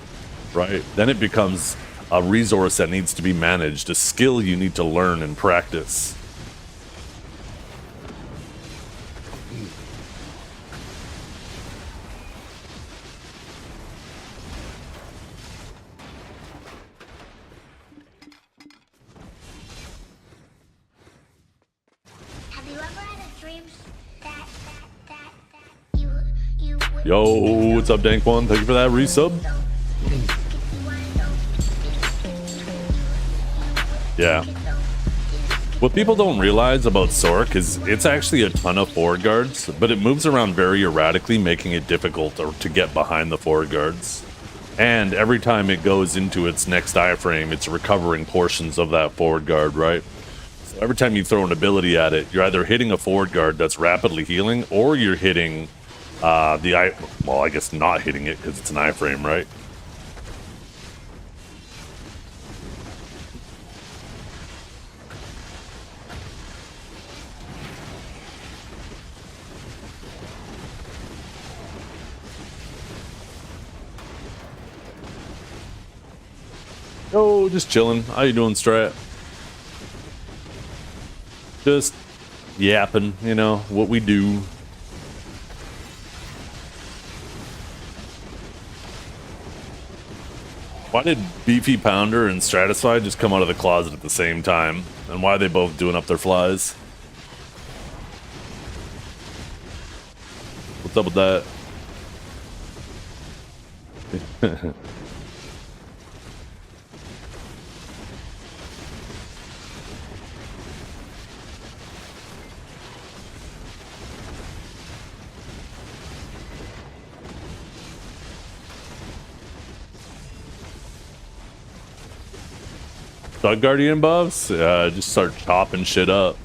right? Then it becomes a resource that needs to be managed, a skill you need to learn and practice. Have you ever had a dream that you Yo, what's up, Dank One? Thank you for that resub. Yeah. What people don't realize about Sork is it's actually a ton of forward guards, but it moves around very erratically, making it difficult to get behind the forward guards. And every time it goes into its next iframe, it's recovering portions of that forward guard, right? So every time you throw an ability at it, you're either hitting a forward guard that's rapidly healing, or you're hitting well, I guess not hitting it because it's an iframe, right? Oh, just chilling. How you doing, Strat? Just yapping, you know, what we do. Why did Beefy Pounder and Stratisfied just come out of the closet at the same time? And why are they both doing up their flies? What's up with that? Thug Guardian buffs? Just start chopping shit up.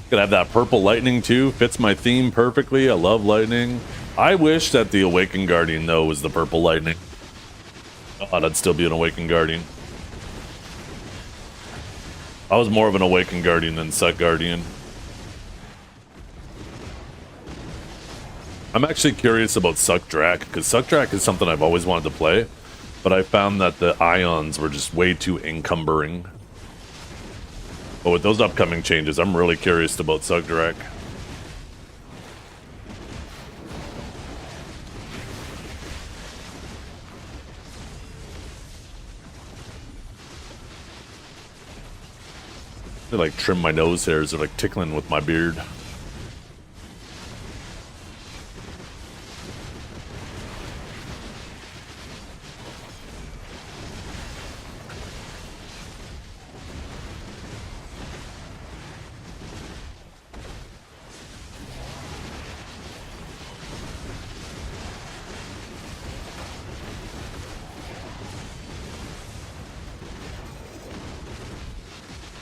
Gonna have that purple lightning too. Fits my theme perfectly. I love lightning. I wish that the Awakened Guardian though was the purple lightning. Oh, I'd still be an Awakened Guardian. I was more of an Awakened Guardian than Suck Guardian. I'm actually curious about Suck Drak, because Suck Drak is something I've always wanted to play, but I found that the ions were just way too encumbering. But with those upcoming changes, I'm really curious about Suck Drak. They like trim my nose hairs, they're like tickling with my beard.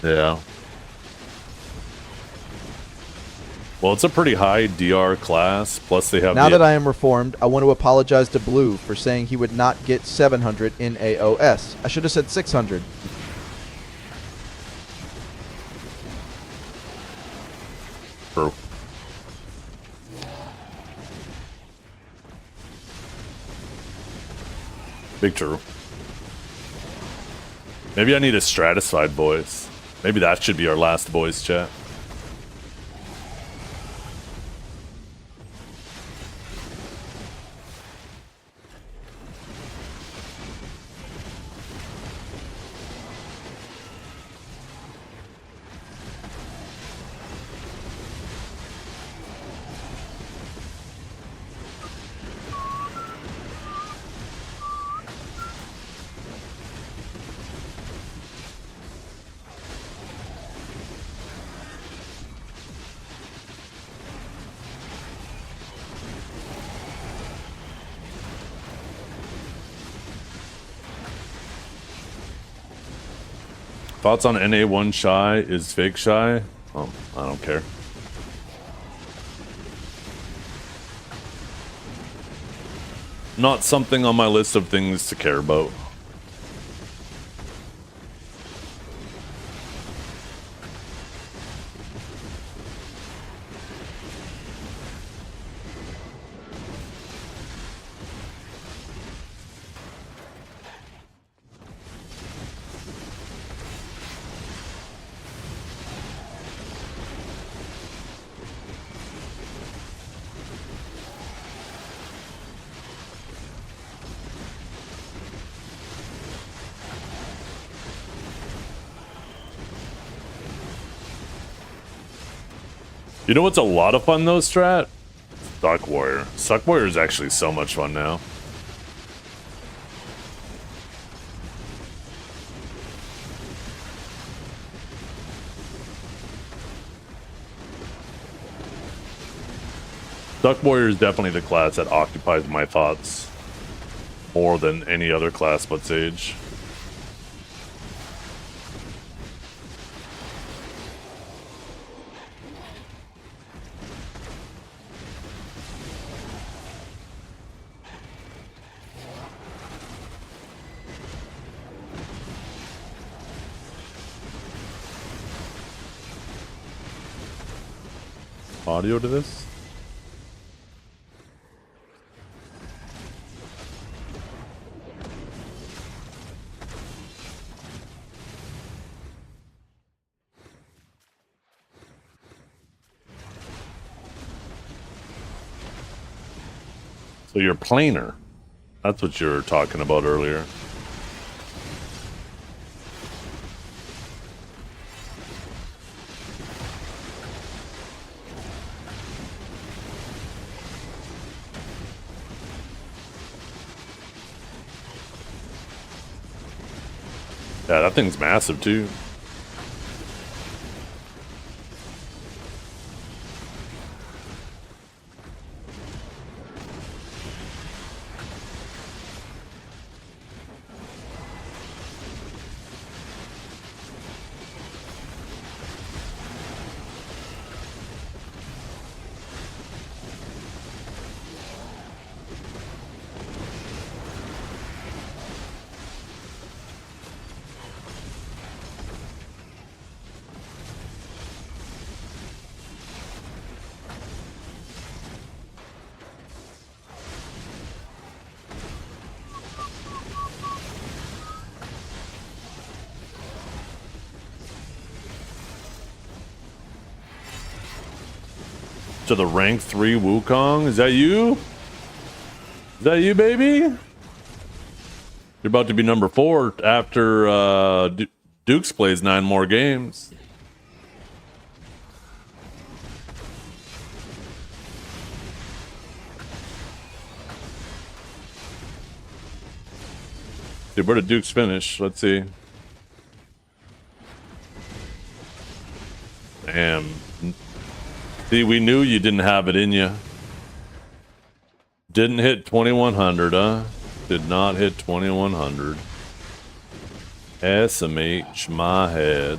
Yeah. Well, it's a pretty high DR class, plus they have... Now that I am reformed, I want to apologize to Blue for saying he would not get 700 in AOS. I should have said 600. True. Big true. Maybe I need a Stratisfied voice. Maybe that should be our last voice chat. Thoughts on NA1 Shy is fake Shy? Oh, I don't care. not something on my list of things to care about. You know what's a lot of fun though, Strat? Suck Warrior. Suck Warrior is actually so much fun now. Suck Warrior is definitely the class that occupies my thoughts more than any other class but Sage. Audio to this? So you're planar. That's what you were talking about earlier. Yeah, that thing's massive too. To the rank 3 Wukong. Is that you? Is that you, baby? You're about to be number 4 after Dukes plays 9 more games. Dude, where did Dukes finish? Let's see. Damn. See, we knew you didn't have it in you. Didn't hit 2100, huh? Did not hit 2100. SMH my head.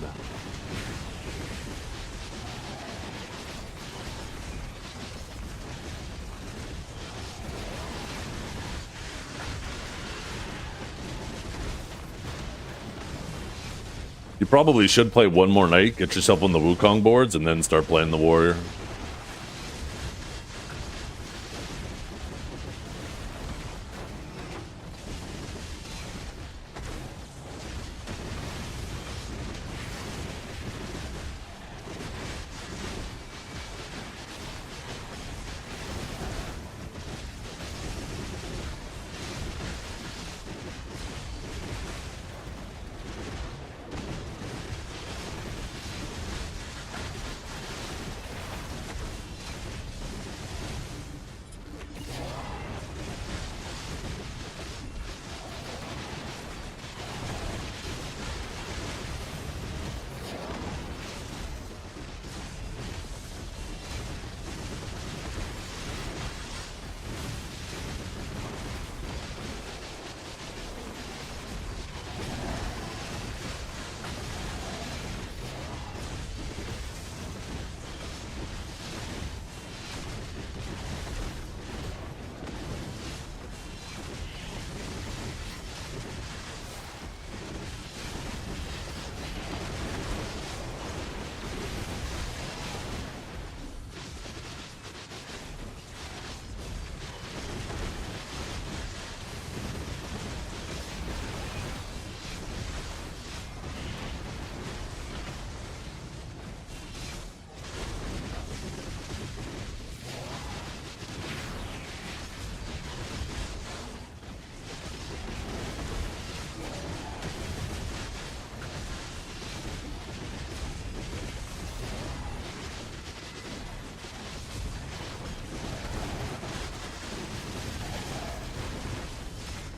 You probably should play one more night, get yourself on the Wukong boards, and then start playing the Warrior.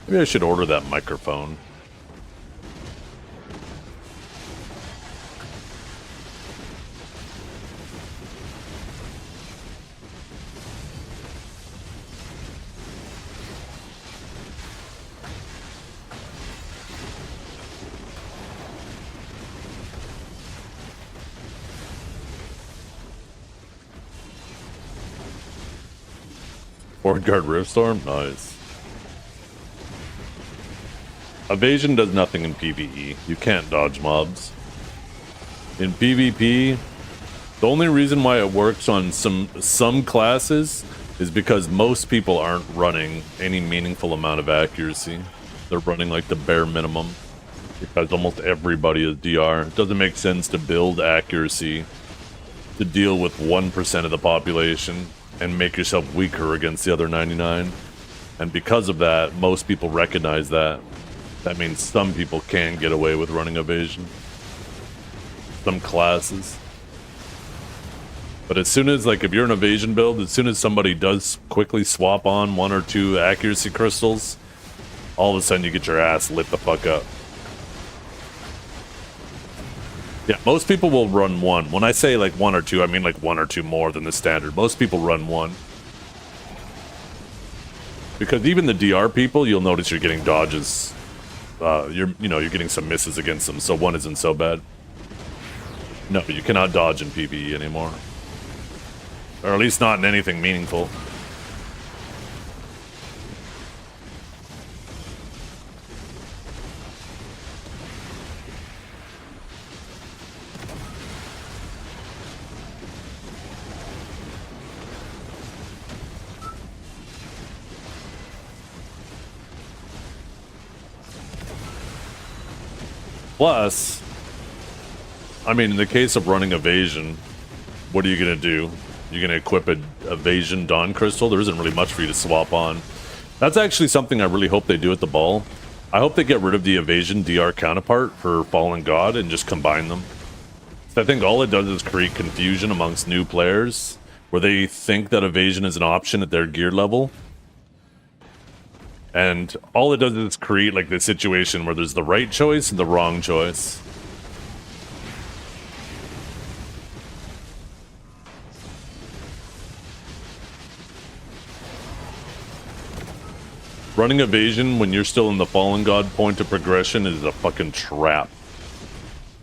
Maybe I should order that microphone. Board guard Riftstorm? Nice. Evasion does nothing in PvE. You can't dodge mobs. In PvP, the only reason why it works on some classes is because most people aren't running any meaningful amount of accuracy. They're running like the bare minimum because almost everybody is DR. It doesn't make sense to build accuracy to deal with 1% of the population and make yourself weaker against the other 99. And because of that, most people recognize that. That means some people can get away with running evasion. Some classes. But as soon as, like, if you're an evasion build, as soon as somebody does quickly swap on 1 or 2 accuracy crystals, all of a sudden you get your ass lit the fuck up. Yeah, most people will run 1. When I say like 1 or 2, I mean like 1 or 2 more than the standard. Most people run 1. Because even the DR people, you'll notice you're getting dodges. You're getting some misses against them, so 1 isn't so bad. No, you cannot dodge in PvE anymore. Or at least not in anything meaningful. Plus, I mean, in the case of running evasion, what are you going to do? You're going to equip an evasion Dawn Crystal? There isn't really much for you to swap on. That's actually something I really hope they do at the ball. I hope they get rid of the evasion DR counterpart for Fallen God and just combine them. I think all it does is create confusion amongst new players, where they think that evasion is an option at their gear level. And all it does is create like this situation where there's the right choice and the wrong choice. Running evasion when you're still in the Fallen God point of progression is a fucking trap.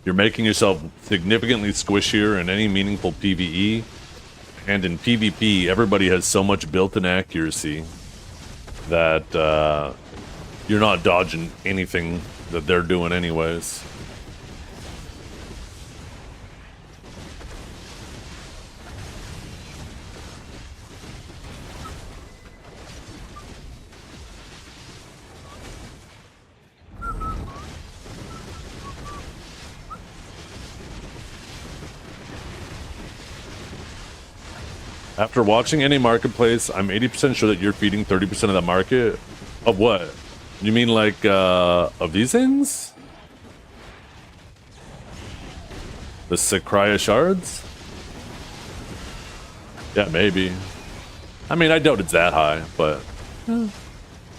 You're making yourself significantly squishier in any meaningful PvE. And in PvP, everybody has so much built-in accuracy that you're not dodging anything that they're doing anyways. After watching any marketplace, I'm 80% sure that you're feeding 30% of the market. Of what? You mean like, of these things? The Sakraya shards? Yeah, maybe. I mean, I doubt it's that high, but... you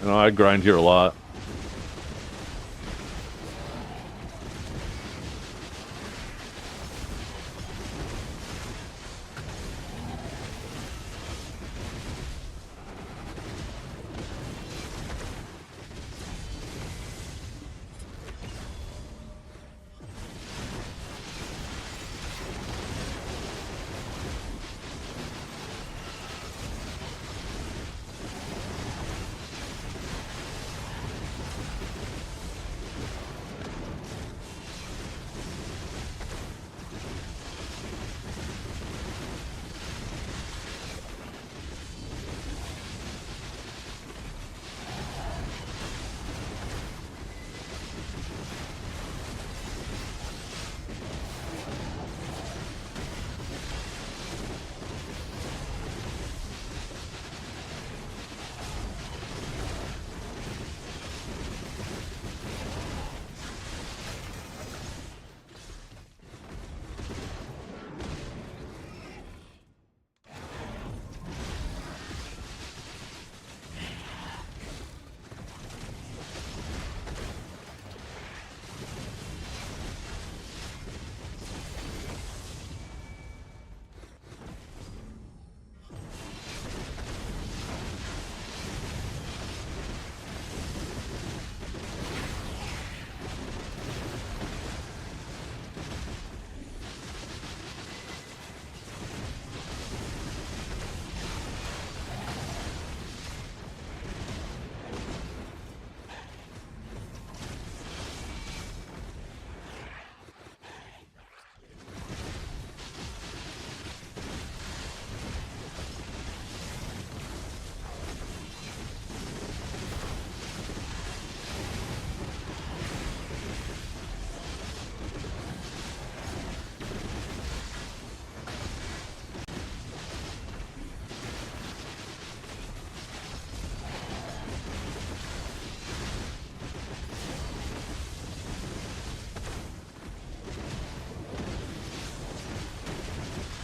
know, I grind here a lot.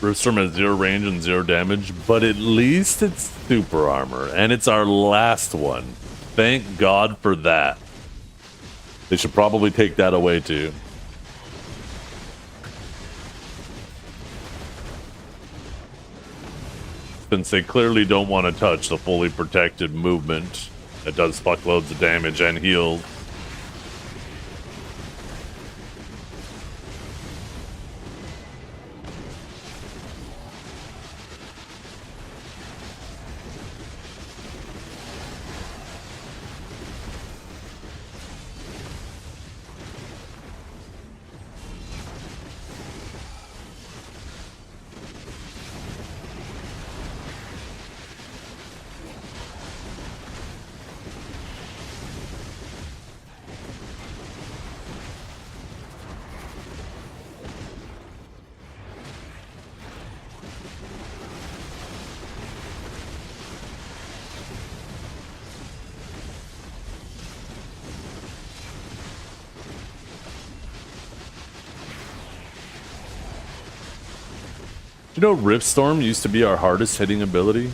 Ripstorm has 0 range and 0 damage, but at least it's super armor, and it's our last one. Thank God for that. They should probably take that away too. Since they clearly don't want to touch the fully protected movement that does fuckloads of damage and heals. You know, Ripstorm used to be our hardest hitting ability.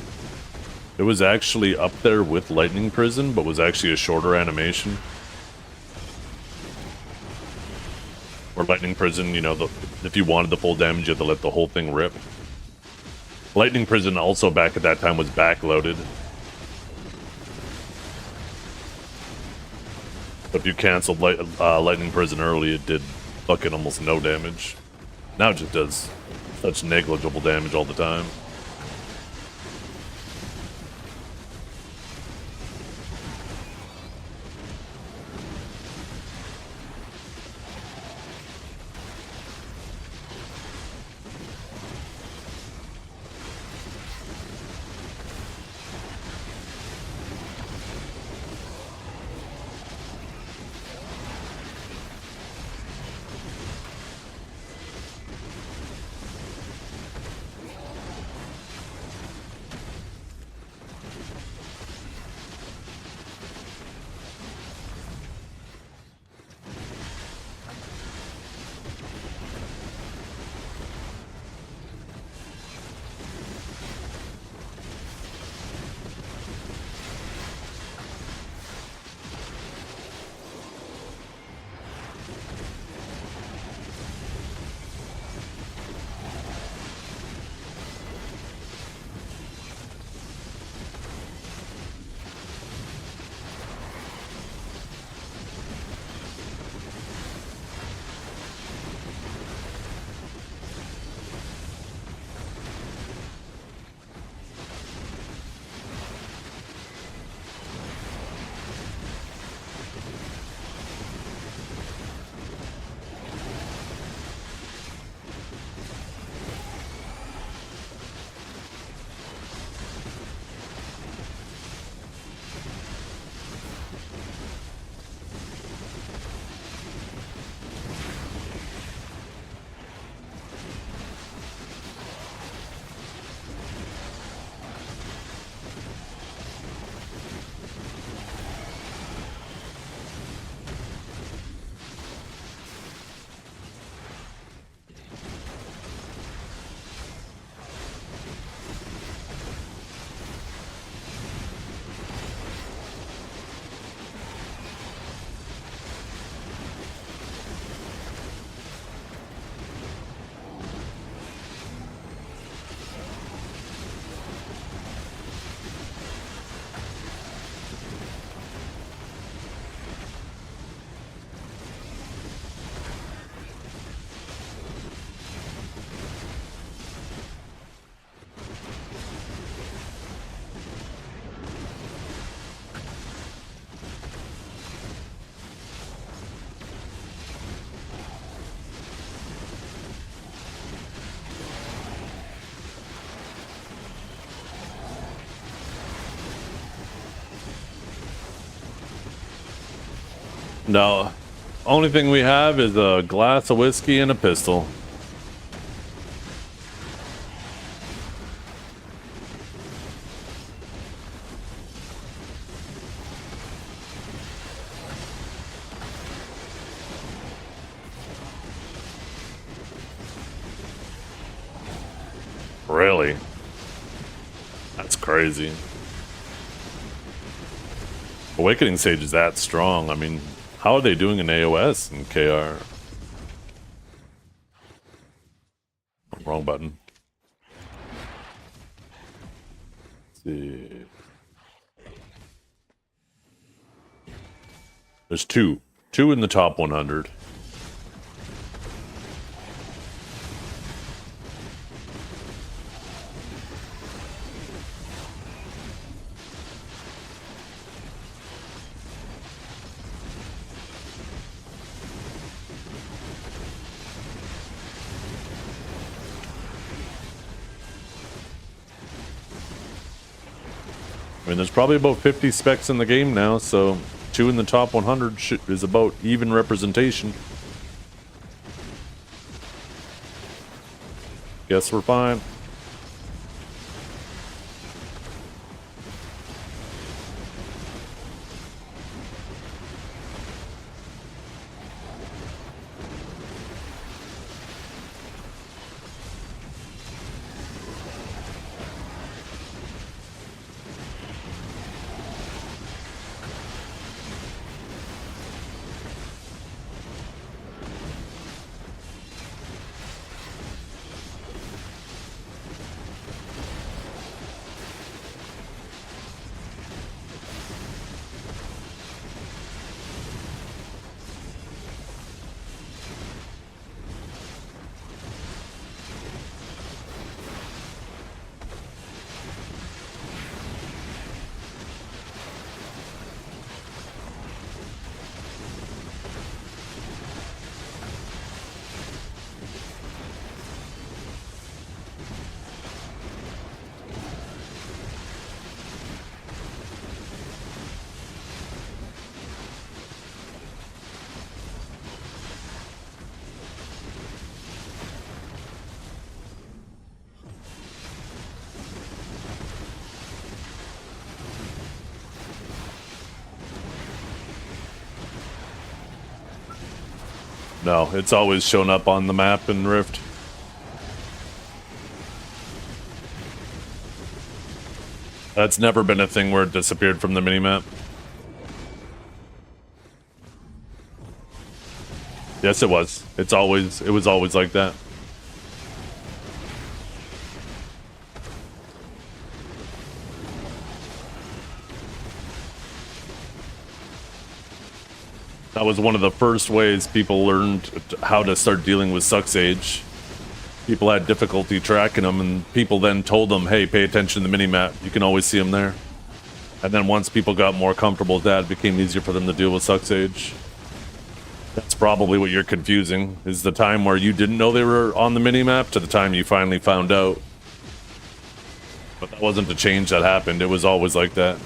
It was actually up there with Lightning Prison, but was actually a shorter animation. Or Lightning Prison, you know, if you wanted the full damage, you had to let the whole thing rip. Lightning Prison also back at that time was backloaded. If you canceled Lightning Prison early, it did fucking almost no damage. Now it just does such negligible damage all the time. No, only thing we have is a glass of whiskey and a pistol. Really? That's crazy. Awakening Sage is that strong. I mean, how are they doing in AOS and KR? Wrong button. Let's see. There's two. Two in the top 100. I mean, there's probably about 50 specs in the game now, so two in the top 100 is about even representation. Guess we're fine. No, it's always shown up on the map in Rift. That's never been a thing where it disappeared from the minimap. Yes, it was. It was always like that. That was one of the first ways people learned how to start dealing with Suck Sage. People had difficulty tracking them, and people then told them, hey, pay attention to the minimap. You can always see them there. And then once people got more comfortable with that, it became easier for them to deal with Suck Sage. That's probably what you're confusing, is the time where you didn't know they were on the minimap to the time you finally found out. But that wasn't a change that happened. It was always like that.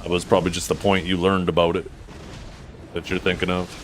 That was probably just the point you learned about it that you're thinking of.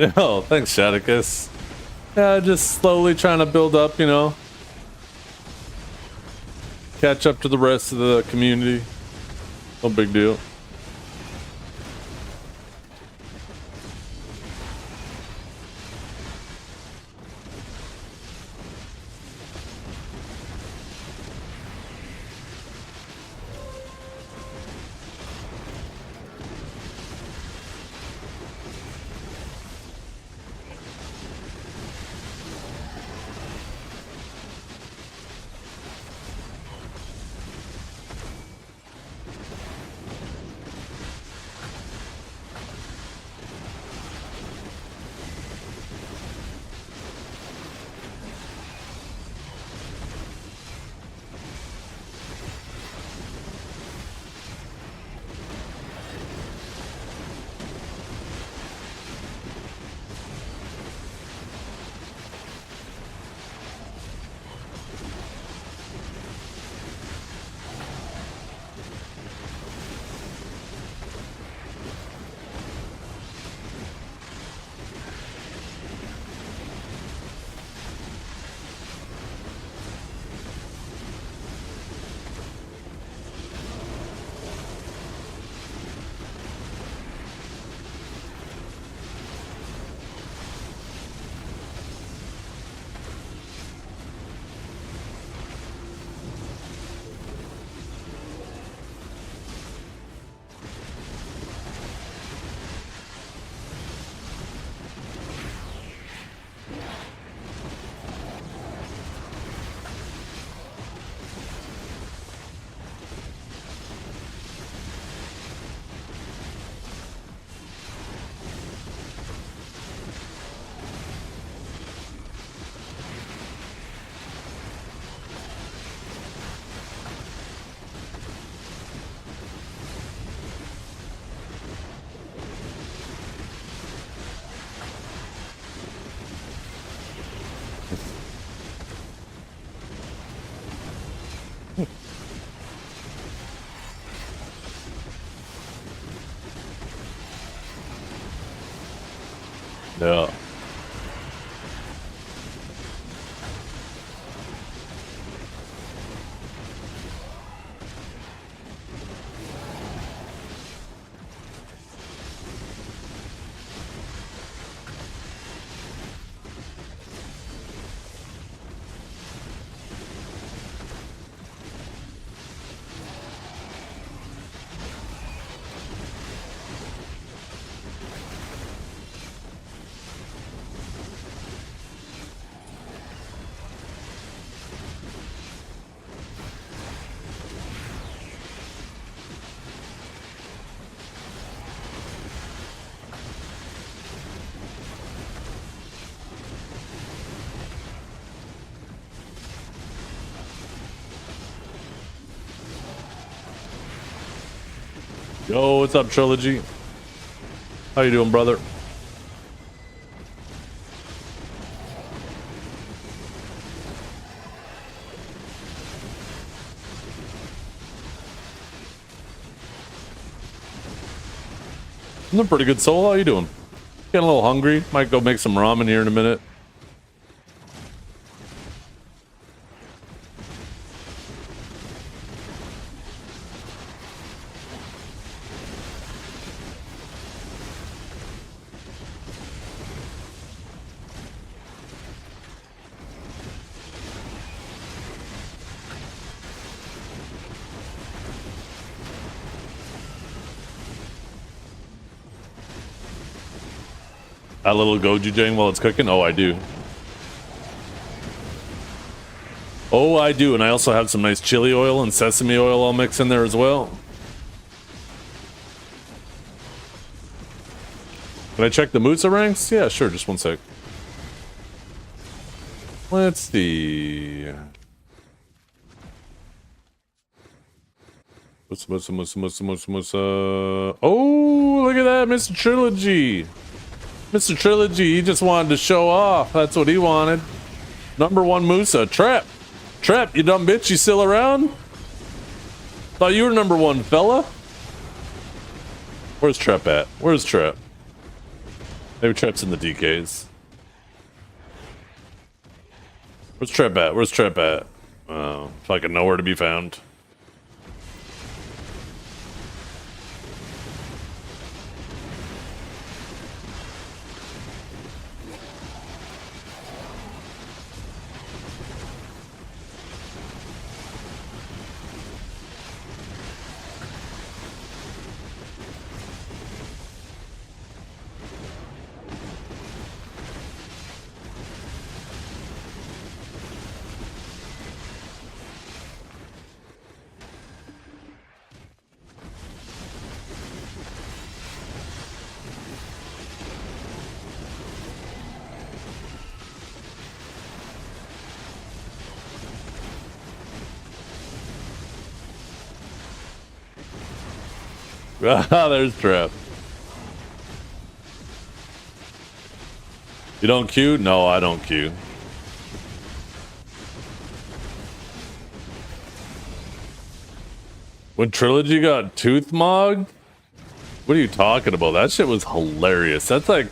Oh, thanks, Shadicus. Yeah, just slowly trying to build up, you know. Catch up to the rest of the community. No big deal. Yeah. Yo, what's up, Trilogy? How you doing, brother? I'm doing pretty good, Soul. How you doing? Getting a little hungry. Might go make some ramen here in a minute. A little gochujang while it's cooking? Oh, I do. Oh, I do. And I also have some nice chili oil and sesame oil I'll mix in there as well. Can I check the Musa ranks? Yeah, sure. Just one sec. Let's see. Musa. Oh, look at that, Mr. Trilogy. Mr. Trilogy, he just wanted to show off. That's what he wanted. Number one Musa. Trap. Trap, you dumb bitch. You still around? Thought you were number one, fella. Where's Trap at? Where's Trap? Maybe Trep's in the DKs. Where's Trep at? Where's Trep at? Fucking nowhere to be found. Ah, there's Trap. You don't queue? No, I don't queue. When Trilogy got tooth mogged? What are you talking about? That shit was hilarious. That's like...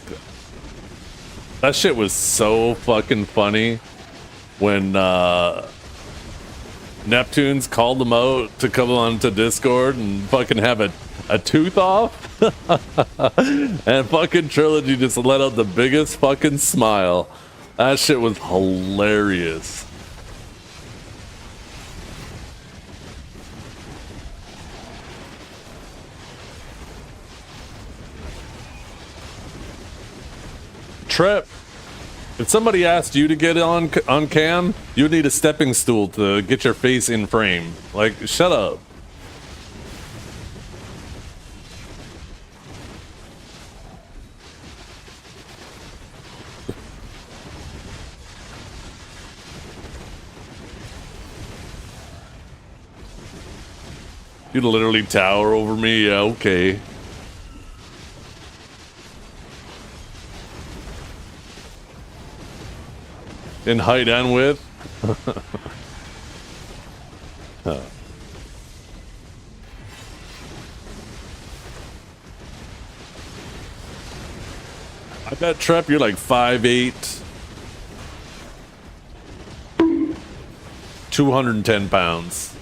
That shit was so fucking funny when Neptunes called them out to come on to Discord and fucking have a tooth off. And fucking Trilogy just let out the biggest fucking smile. That shit was hilarious. Trip, if somebody asked you to get on cam, you would need a stepping stool to get your face in frame. Like, shut up. You'd literally tower over me? Yeah, okay. In height and width? I bet, Trep, you're like 5'8", 210 pounds.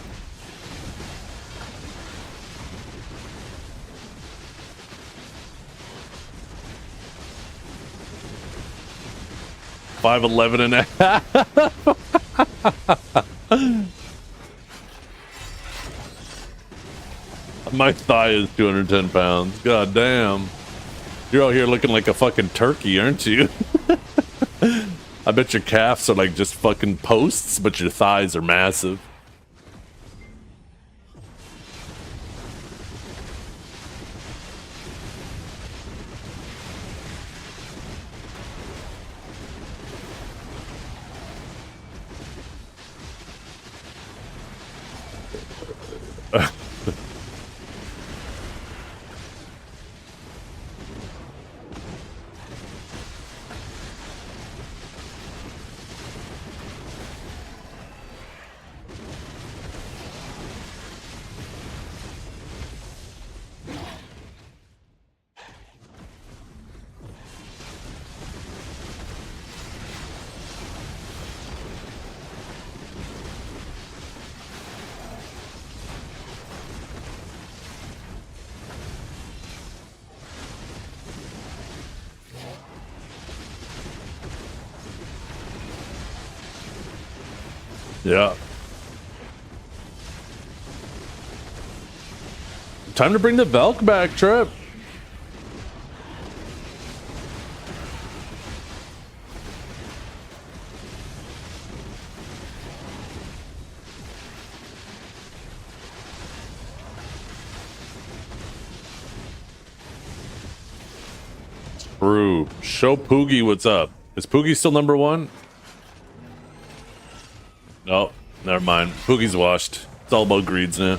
$5'11" and a half. My thigh is 210 pounds. God damn. You're out here looking like a fucking turkey, aren't you? I bet your calves are like just fucking posts, but your thighs are massive. Yeah. Time to bring the Velk back, Trip. True. Show Poogie what's up. Is Poogie still number one? No, never mind. Poogie's washed. It's all about greeds now.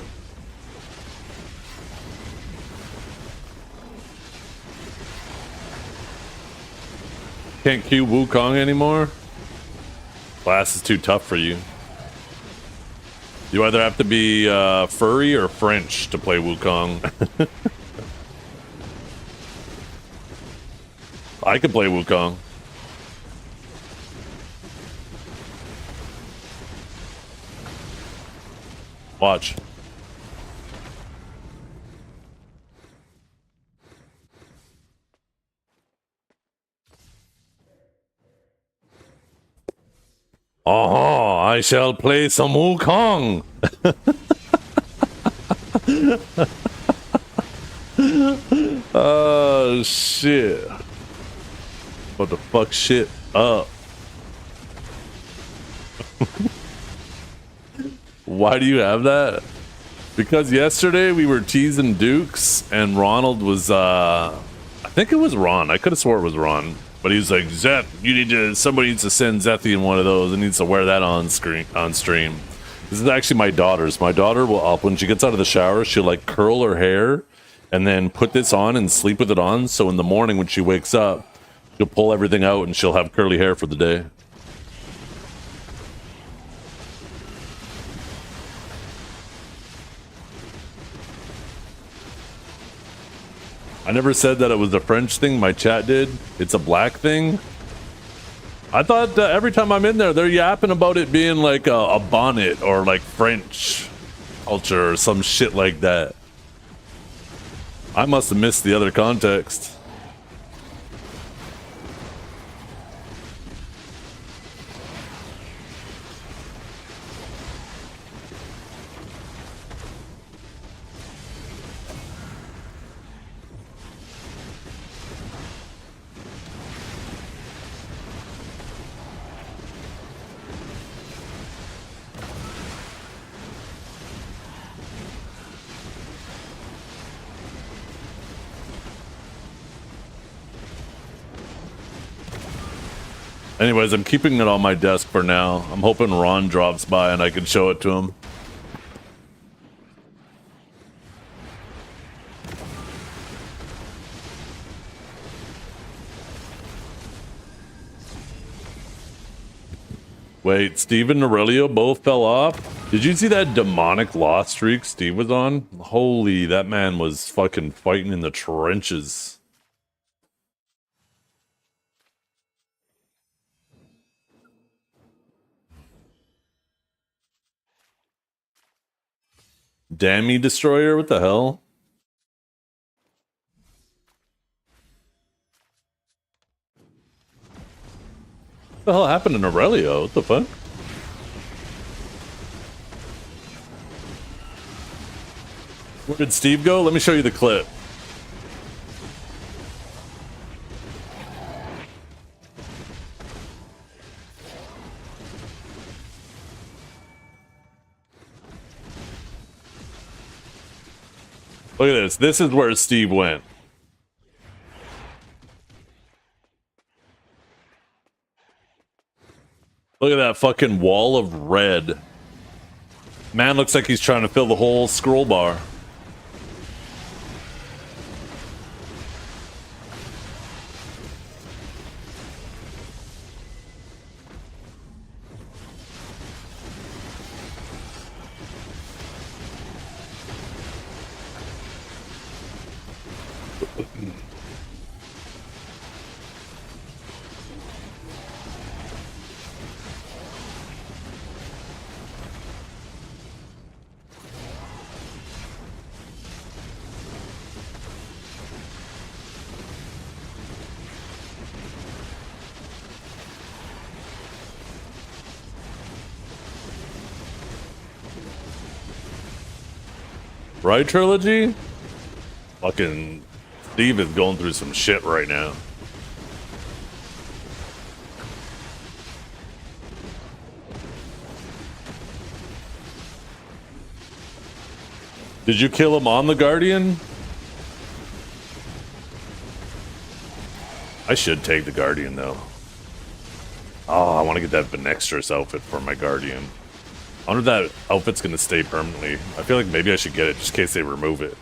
Can't queue Wukong anymore? Class is too tough for you. You either have to be furry or French to play Wukong. I could play Wukong. Watch. Oh, I shall play some Wukong. Oh shit. About to fuck shit up. Why do you have that? Because yesterday we were teasing Dukes and Ronald was I think it was Ron. I could have swore it was Ron. But he's like, Zeth, somebody needs to send Zethy in one of those and needs to wear that on stream. This is actually my daughter's. My daughter will when she gets out of the shower, she'll like curl her hair and then put this on and sleep with it on. So in the morning when she wakes up, she'll pull everything out and she'll have curly hair for the day. I never said that it was a French thing. My chat did. It's a black thing. I thought every time I'm in there, they're yapping about it being like a bonnet or like French culture or some shit like that. I must have missed the other context. Anyways, I'm keeping it on my desk for now. I'm hoping Ron drops by and I can show it to him. Wait, Steve and Aurelio both fell off? Did you see that demonic loss streak Steve was on? Holy, that man was fucking fighting in the trenches. Dammy Destroyer? What the hell? What the hell happened to Aurelio? What the fuck? Where did Steve go? Let me show you the clip. Look at this. This is where Steve went. Look at that fucking wall of red. Man looks like he's trying to fill the whole scroll bar. Right, Trilogy? Fucking Steve is going through some shit right now. Did you kill him on the Guardian? I should take the Guardian though. Oh, I want to get that Venextress outfit for my Guardian. I wonder if that outfit's gonna stay permanently. I feel like maybe I should get it just in case they remove it.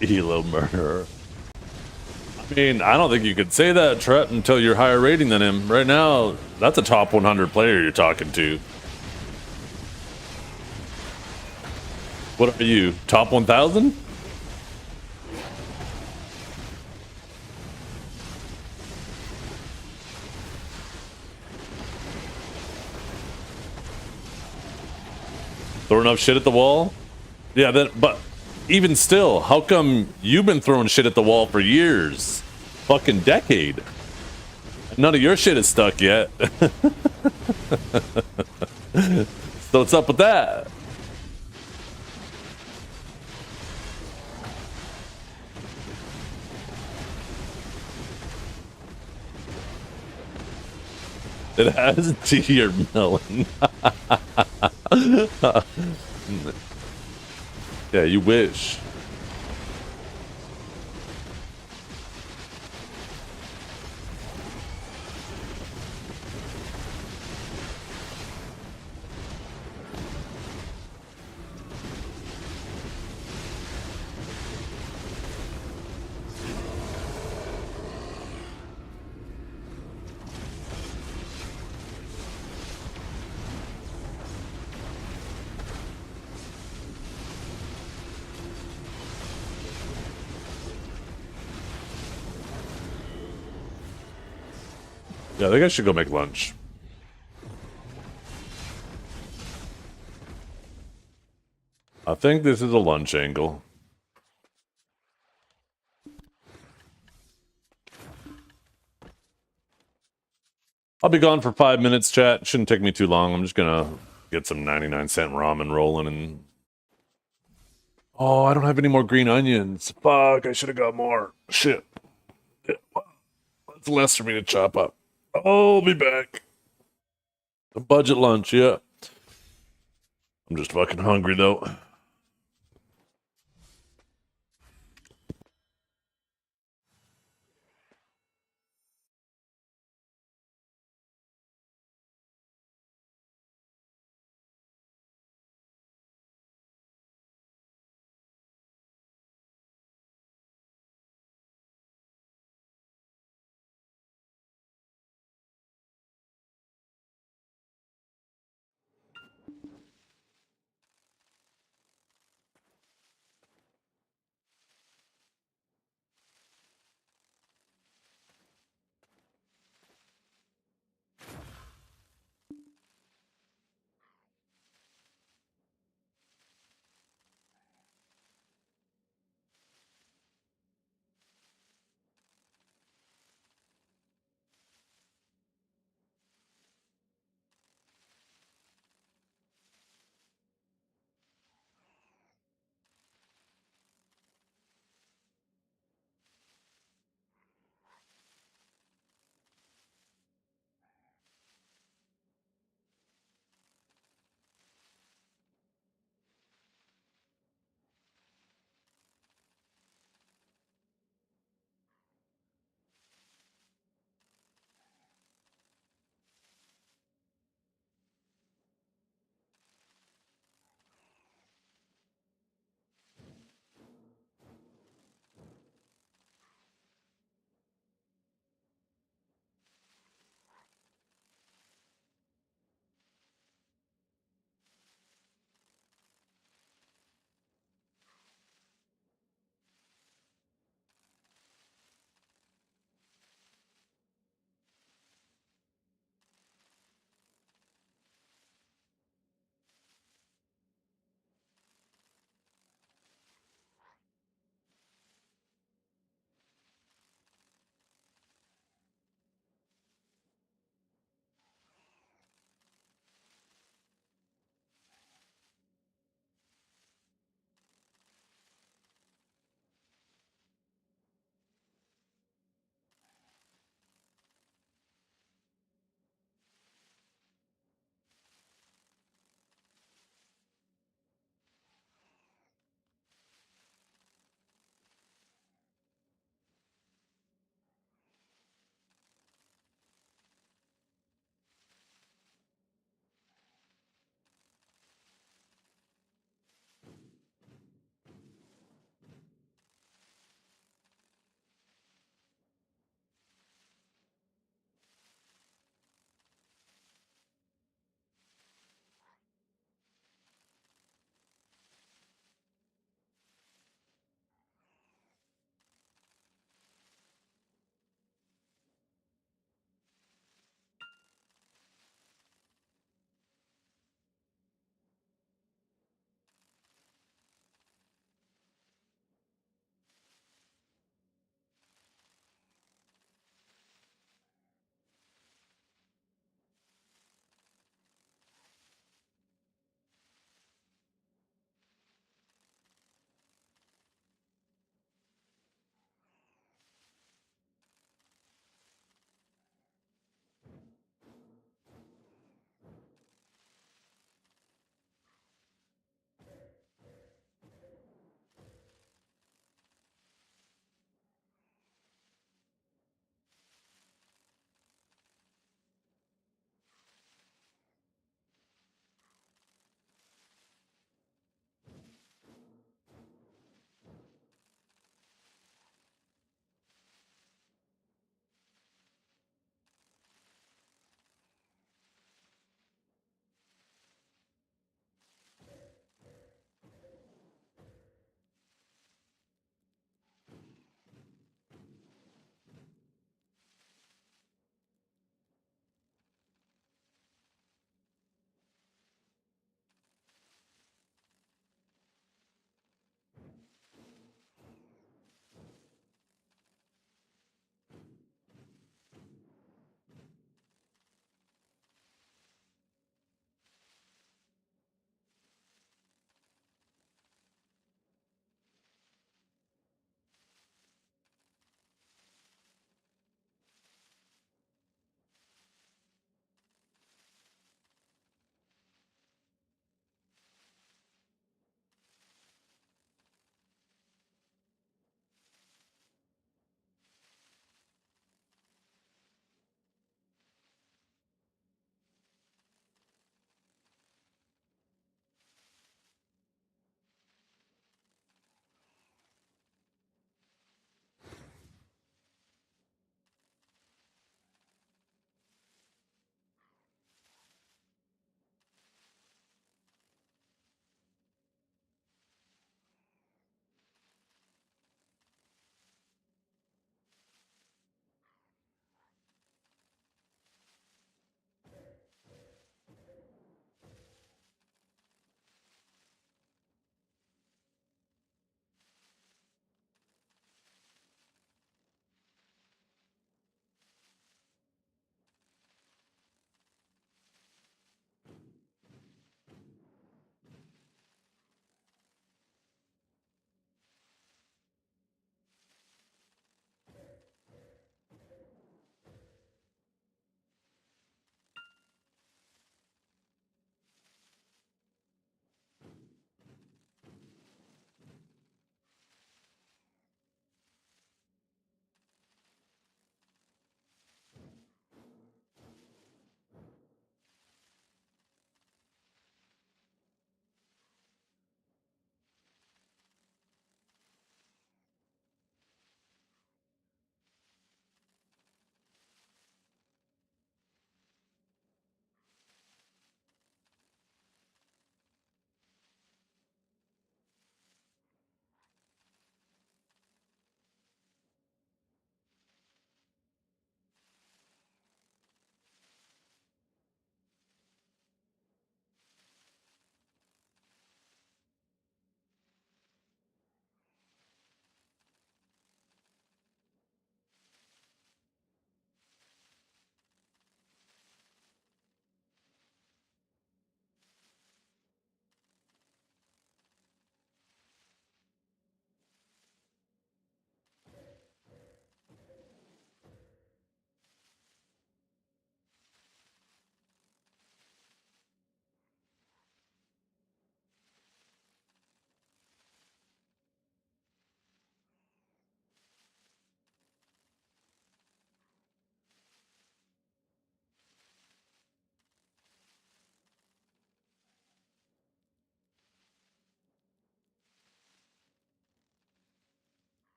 Elo murderer. I mean, I don't think you could say that, Tret, until you're higher rating than him. Right now, that's a top 100 player you're talking to. What are you, top 1,000? Throw enough shit at the wall? Yeah, but even still, how come you've been throwing shit at the wall for years? Fucking decade. None of your shit is stuck yet. So what's up with that? It has tea or melon. Yeah, you wish. Yeah, I think I should go make lunch. I think this is a lunch angle. I'll be gone for 5 minutes, chat. Shouldn't take me too long. I'm just gonna get some 99-cent ramen rolling and... Oh, I don't have any more green onions. Fuck, I should have got more. Shit. Yeah, that's less for me to chop up. I'll be back. A budget lunch, yeah. I'm just fucking hungry, though.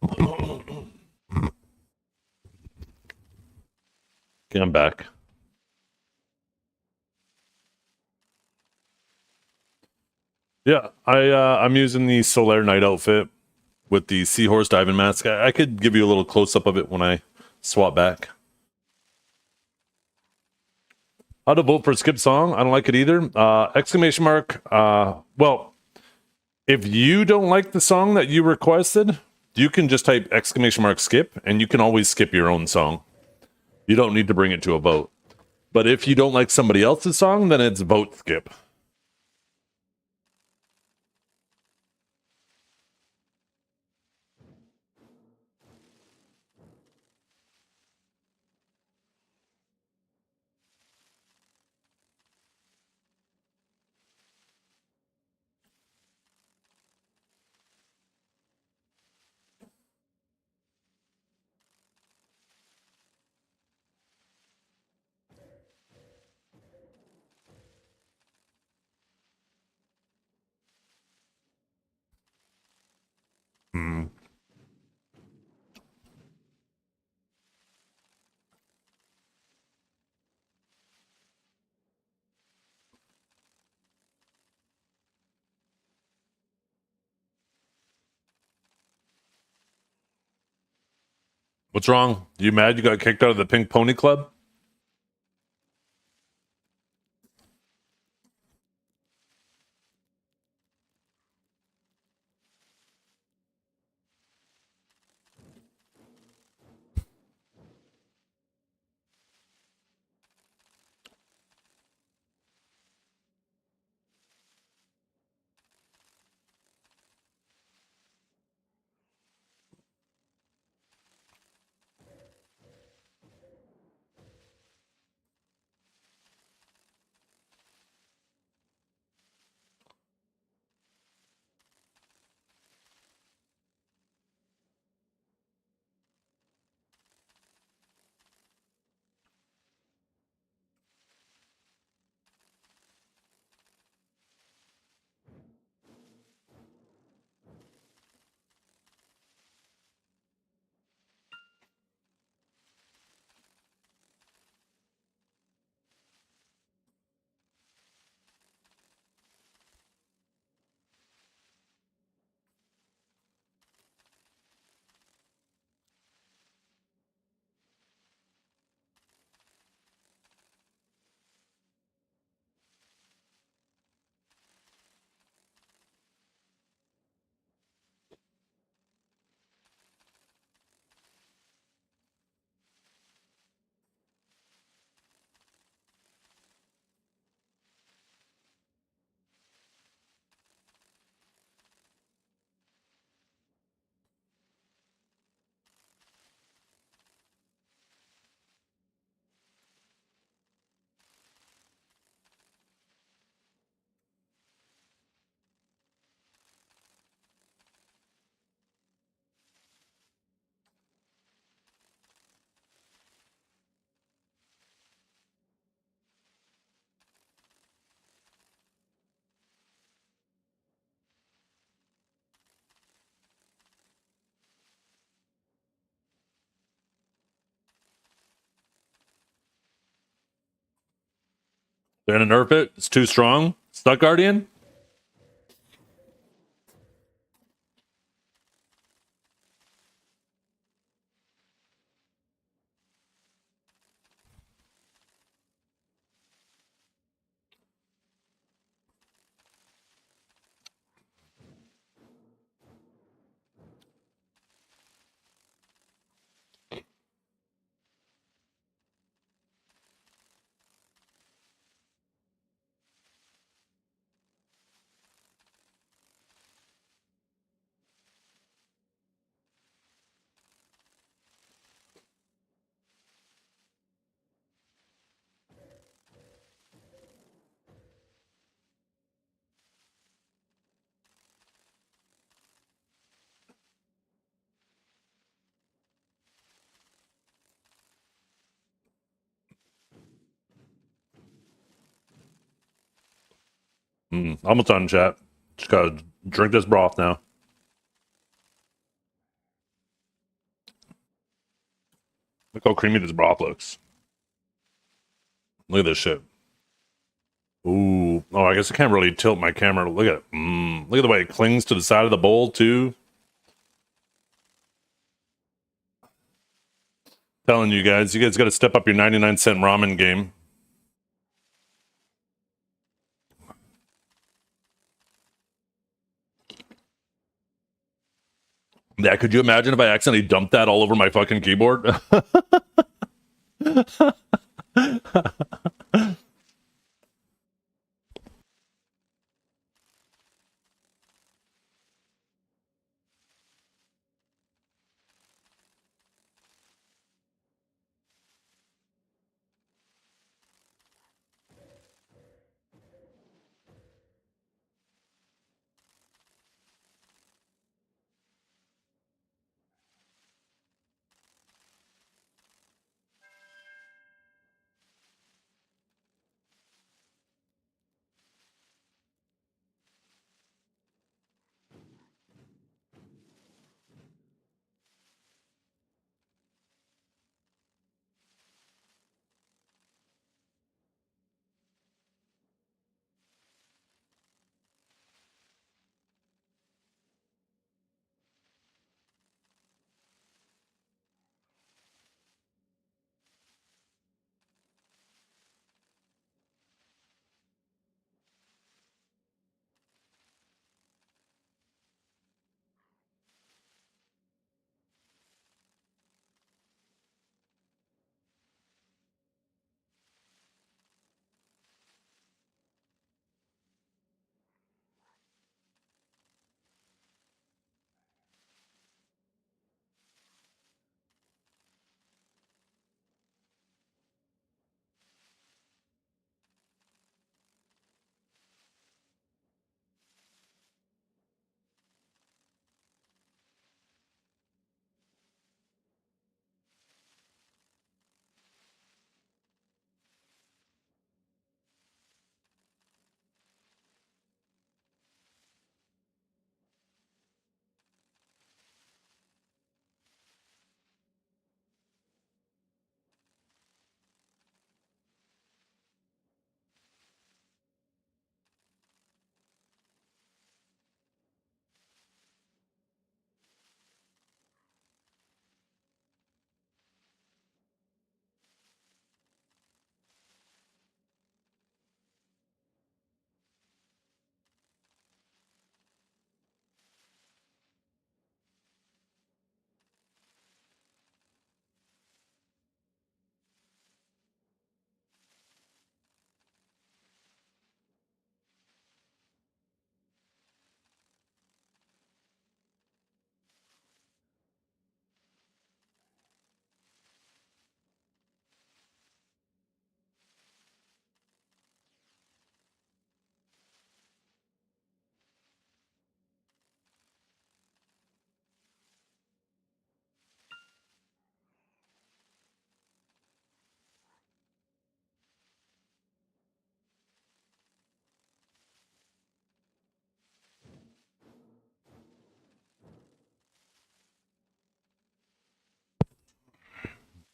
Okay, I'm back. Yeah, I'm using the Solaire Knight outfit with the Seahorse diving mask. I could give you a little close up of it when I swap back. How to vote for skip song? I don't like it either. Exclamation mark. Well, if you don't like the song that you requested, you can just type exclamation mark skip, and you can always skip your own song. You don't need to bring it to a vote. But if you don't like somebody else's song, then it's vote skip. Hmm. What's wrong? You mad you got kicked out of the Pink Pony Club? They're gonna nerf it. It's too strong. Stuck Guardian? Almost done, chat. Just gotta drink this broth now. Look how creamy this broth looks. Look at this shit. Ooh. Oh, I guess I can't really tilt my camera. Look at it. Look at the way it clings to the side of the bowl, too. Telling you guys got to step up your 99-cent ramen game. Yeah, could you imagine if I accidentally dumped that all over my fucking keyboard?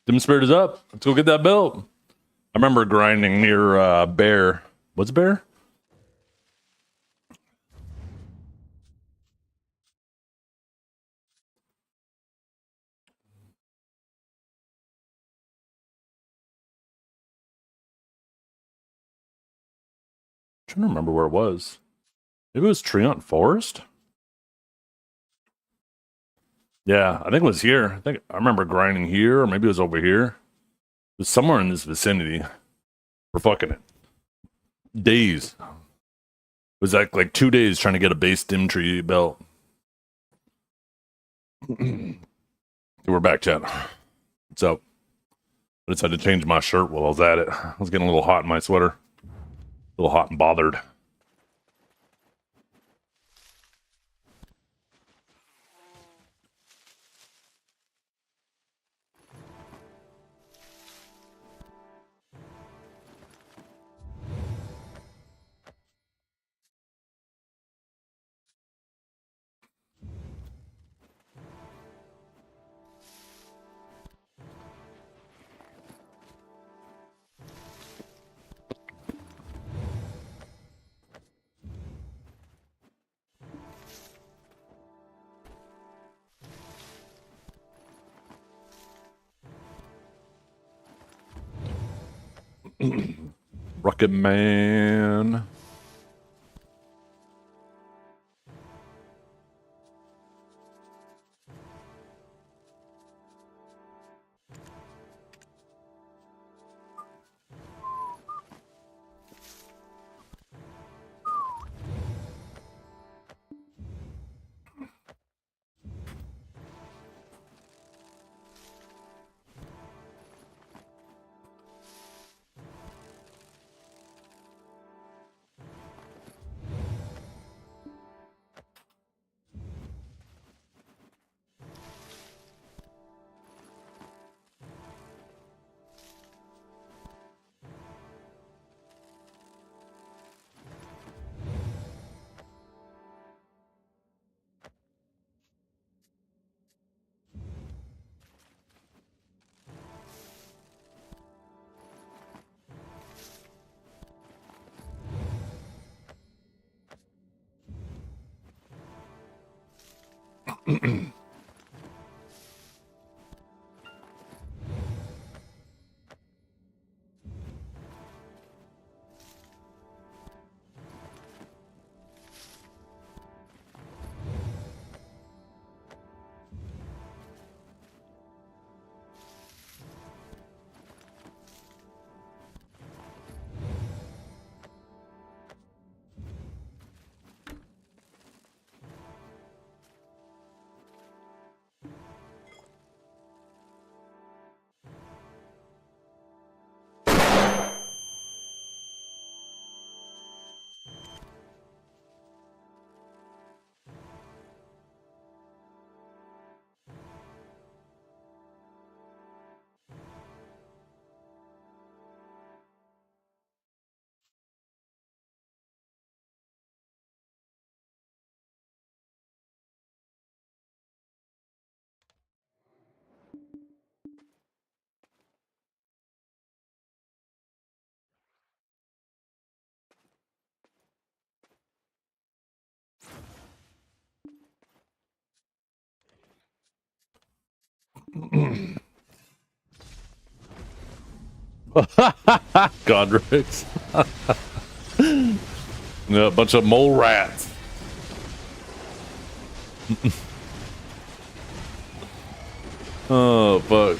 Dim Spirit is up. Let's go get that belt. I remember grinding near Bear. What's Bear? I'm trying to remember where it was. Maybe it was Treant Forest? Yeah, I think it was here. I think I remember grinding here, or maybe it was over here. It was somewhere in this vicinity. For fucking days. It was like 2 days trying to get a base dim tree belt. We're back, chat. What's up? I decided to change my shirt while I was at it. I was getting a little hot in my sweater. A little hot and bothered. Rocket Man. Godrix. Yeah, a bunch of mole rats. Oh, fuck.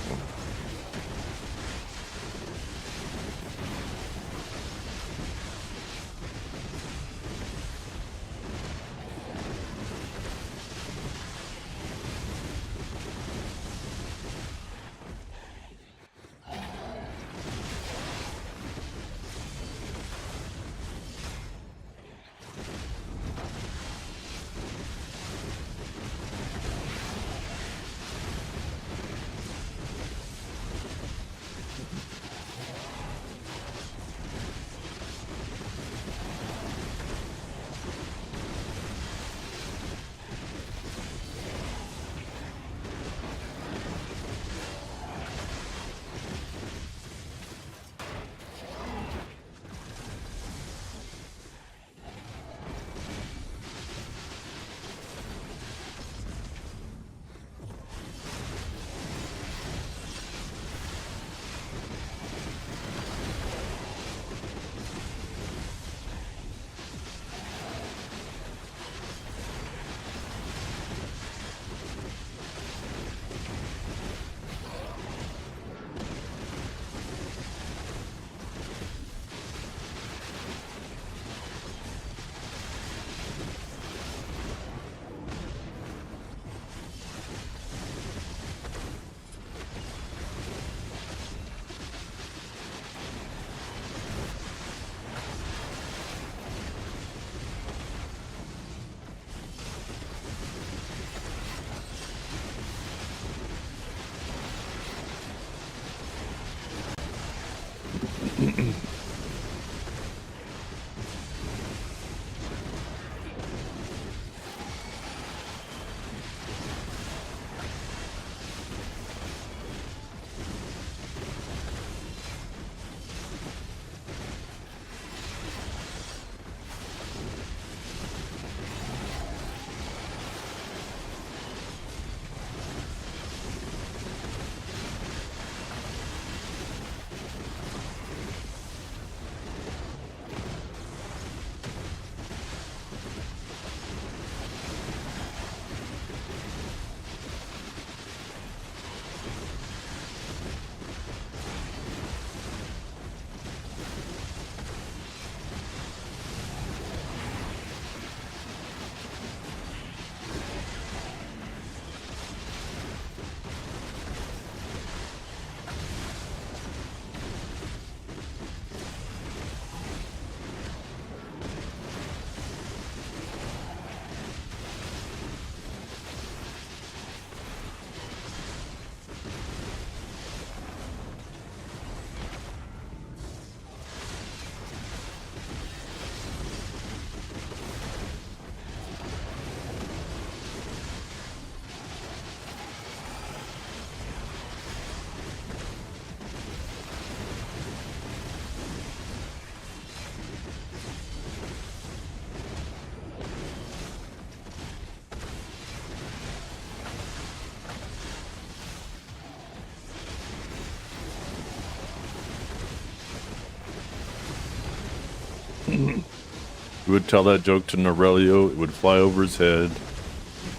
He would tell that joke to Norelio, it would fly over his head.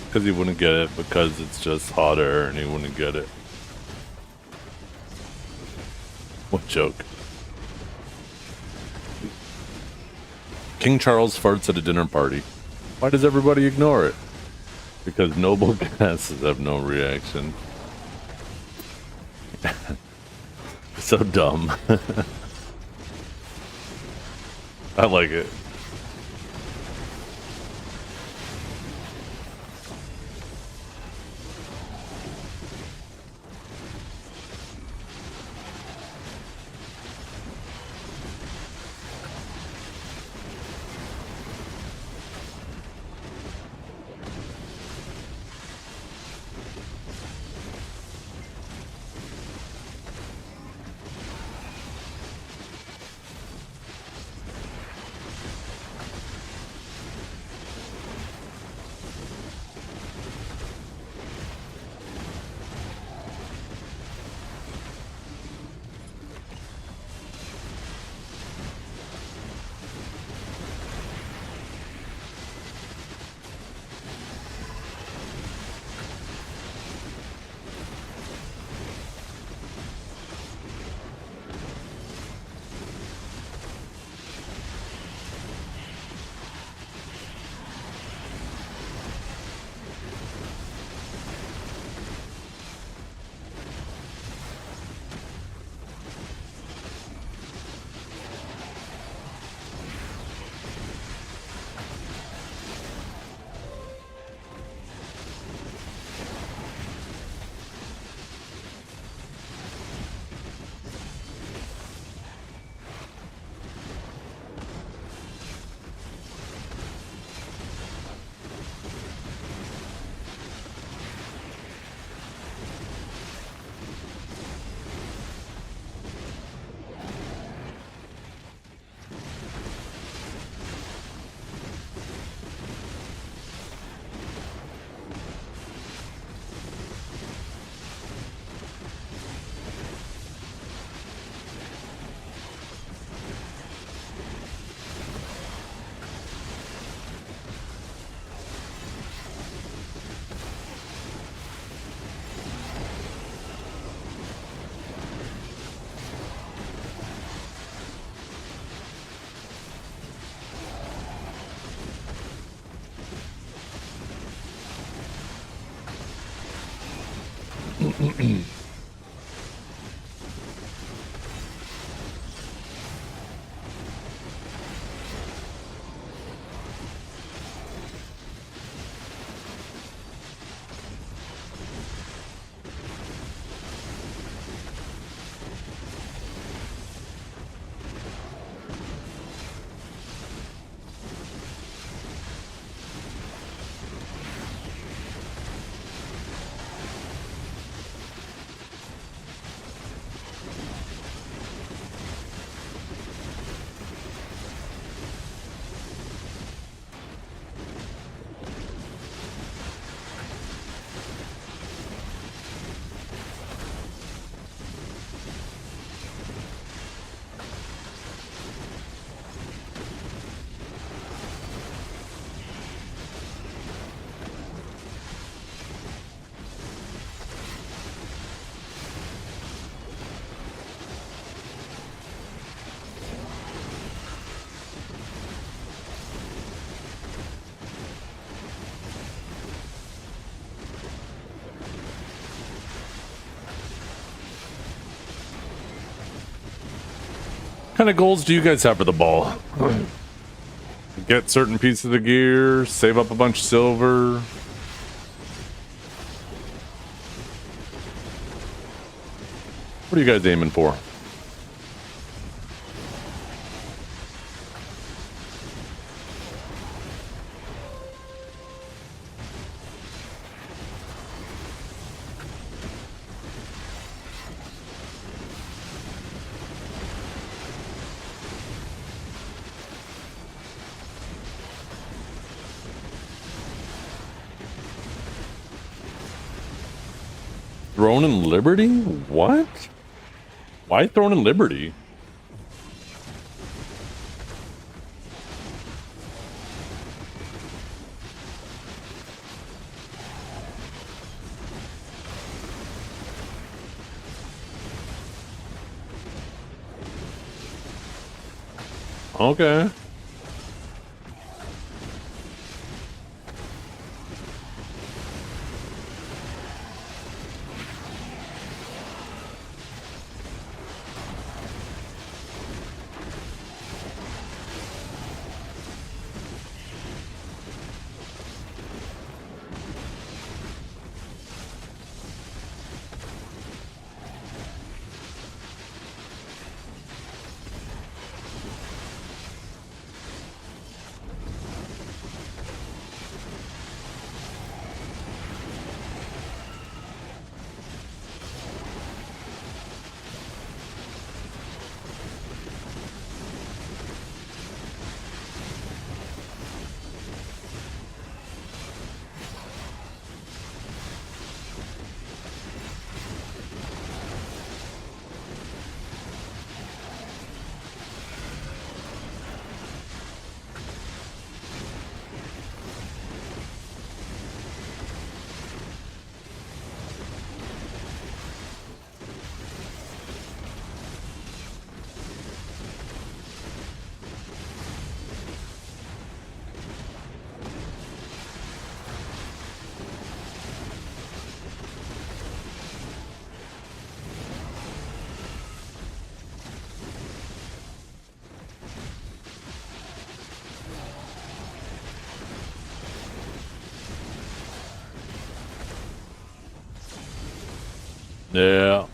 Because he wouldn't get it, because it's just hot air and he wouldn't get it. What joke? King Charles farts at a dinner party. Why does everybody ignore it? Because noble gases have no reaction. So dumb. I like it. What kind of goals do you guys have for the ball? Get certain pieces of gear, save up a bunch of silver. What are you guys aiming for? Throne and Liberty? What? Why Throne and Liberty? Okay. Yeah.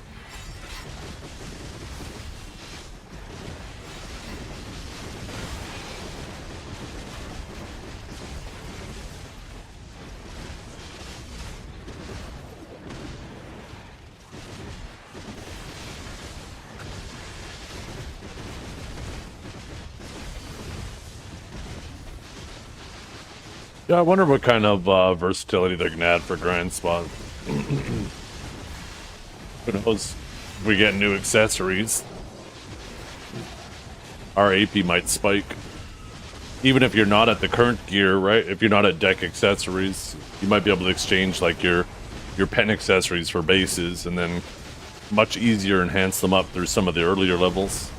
Yeah, I wonder what kind of versatility they're gonna add for grind spot. Who knows? If we get new accessories, our AP might spike. Even if you're not at the current gear, right? If you're not at deck accessories, you might be able to exchange like your pen accessories for bases, and then much easier enhance them up through some of the earlier levels.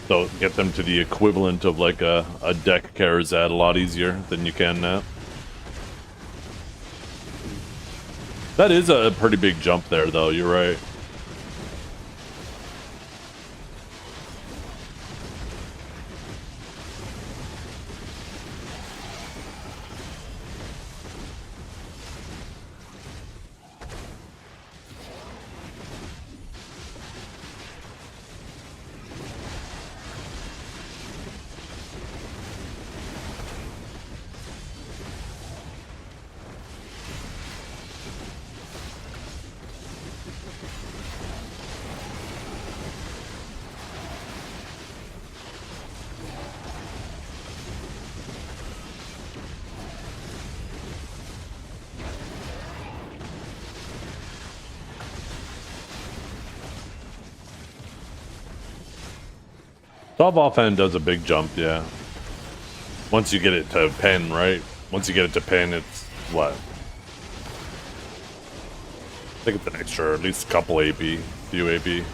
So get them to the equivalent of like a deck Karazad a lot easier than you can now. That is a pretty big jump there, though. You're right. Top offhand does a big jump, yeah. Once you get it to pen, right? Once you get it to pen, it's what? I think it's an extra, at least a couple AP, few AP.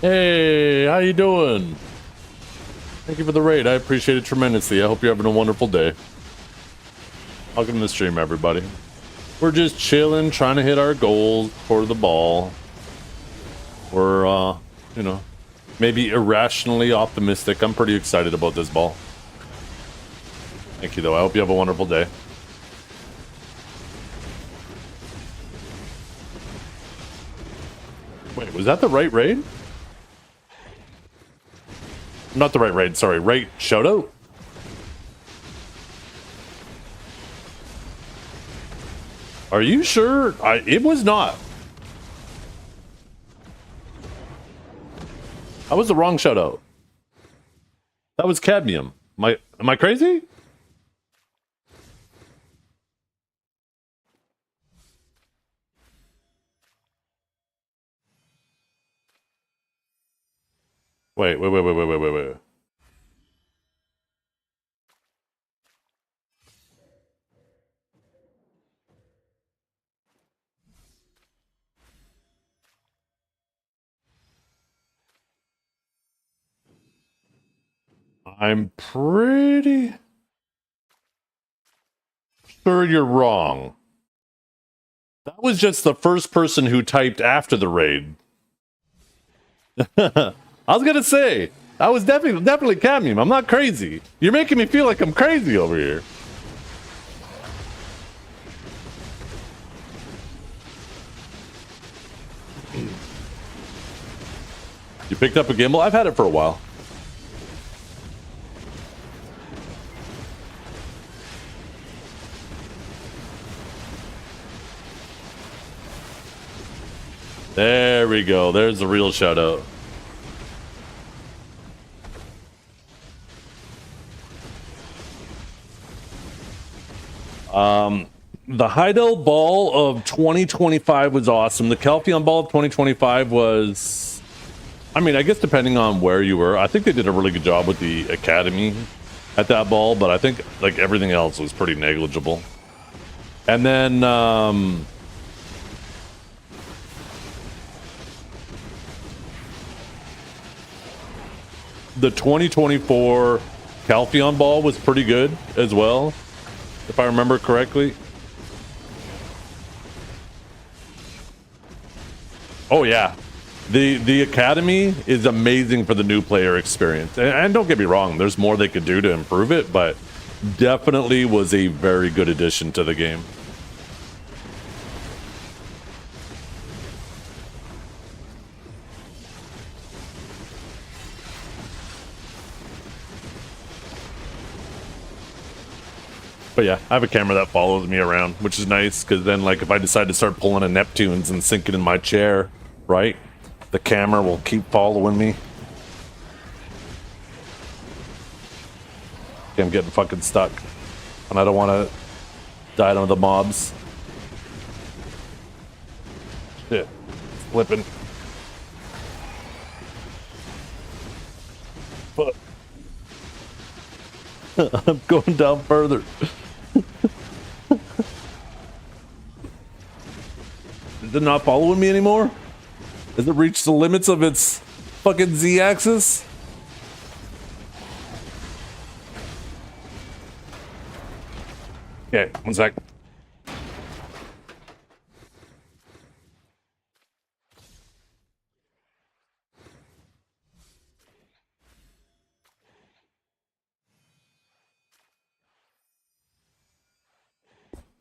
Hey, how you doing? Thank you for the raid. I appreciate it tremendously. I hope you're having a wonderful day. Welcome to the stream, everybody. We're just chilling, trying to hit our goals for the ball. We're, you know, maybe irrationally optimistic. I'm pretty excited about this ball. Thank you, though. I hope you have a wonderful day. Wait, was that the right raid? Not the right raid, sorry. Right shoutout? Are you sure? It was not. That was the wrong shoutout. That was Cadmium. Am I crazy? Wait. I'm pretty sure you're wrong. That was just the first person who typed after the raid. I was gonna say, that was definitely Cadmium. I'm not crazy. You're making me feel like I'm crazy over here. You picked up a gimbal? I've had it for a while. There we go. There's the real shout out. The Heidel Ball of 2025 was awesome. The Calpheon Ball of 2025 was, I mean, I guess depending on where you were, I think they did a really good job with the Academy at that ball, but I think like everything else was pretty negligible. And then, the 2024 Calpheon Ball was pretty good as well, if I remember correctly. Oh yeah, the Academy is amazing for the new player experience, and don't get me wrong, there's more they could do to improve it, but definitely was a very good addition to the game. But yeah, I have a camera that follows me around, which is nice, because then like if I decide to start pulling a Neptunes and sinking in my chair, right, the camera will keep following me. I'm getting fucking stuck, and I don't want to die to the mobs. Shit, flipping. Fuck. I'm going down further. Is it not following me anymore? Has it reached the limits of its fucking Z-axis? Okay, one sec.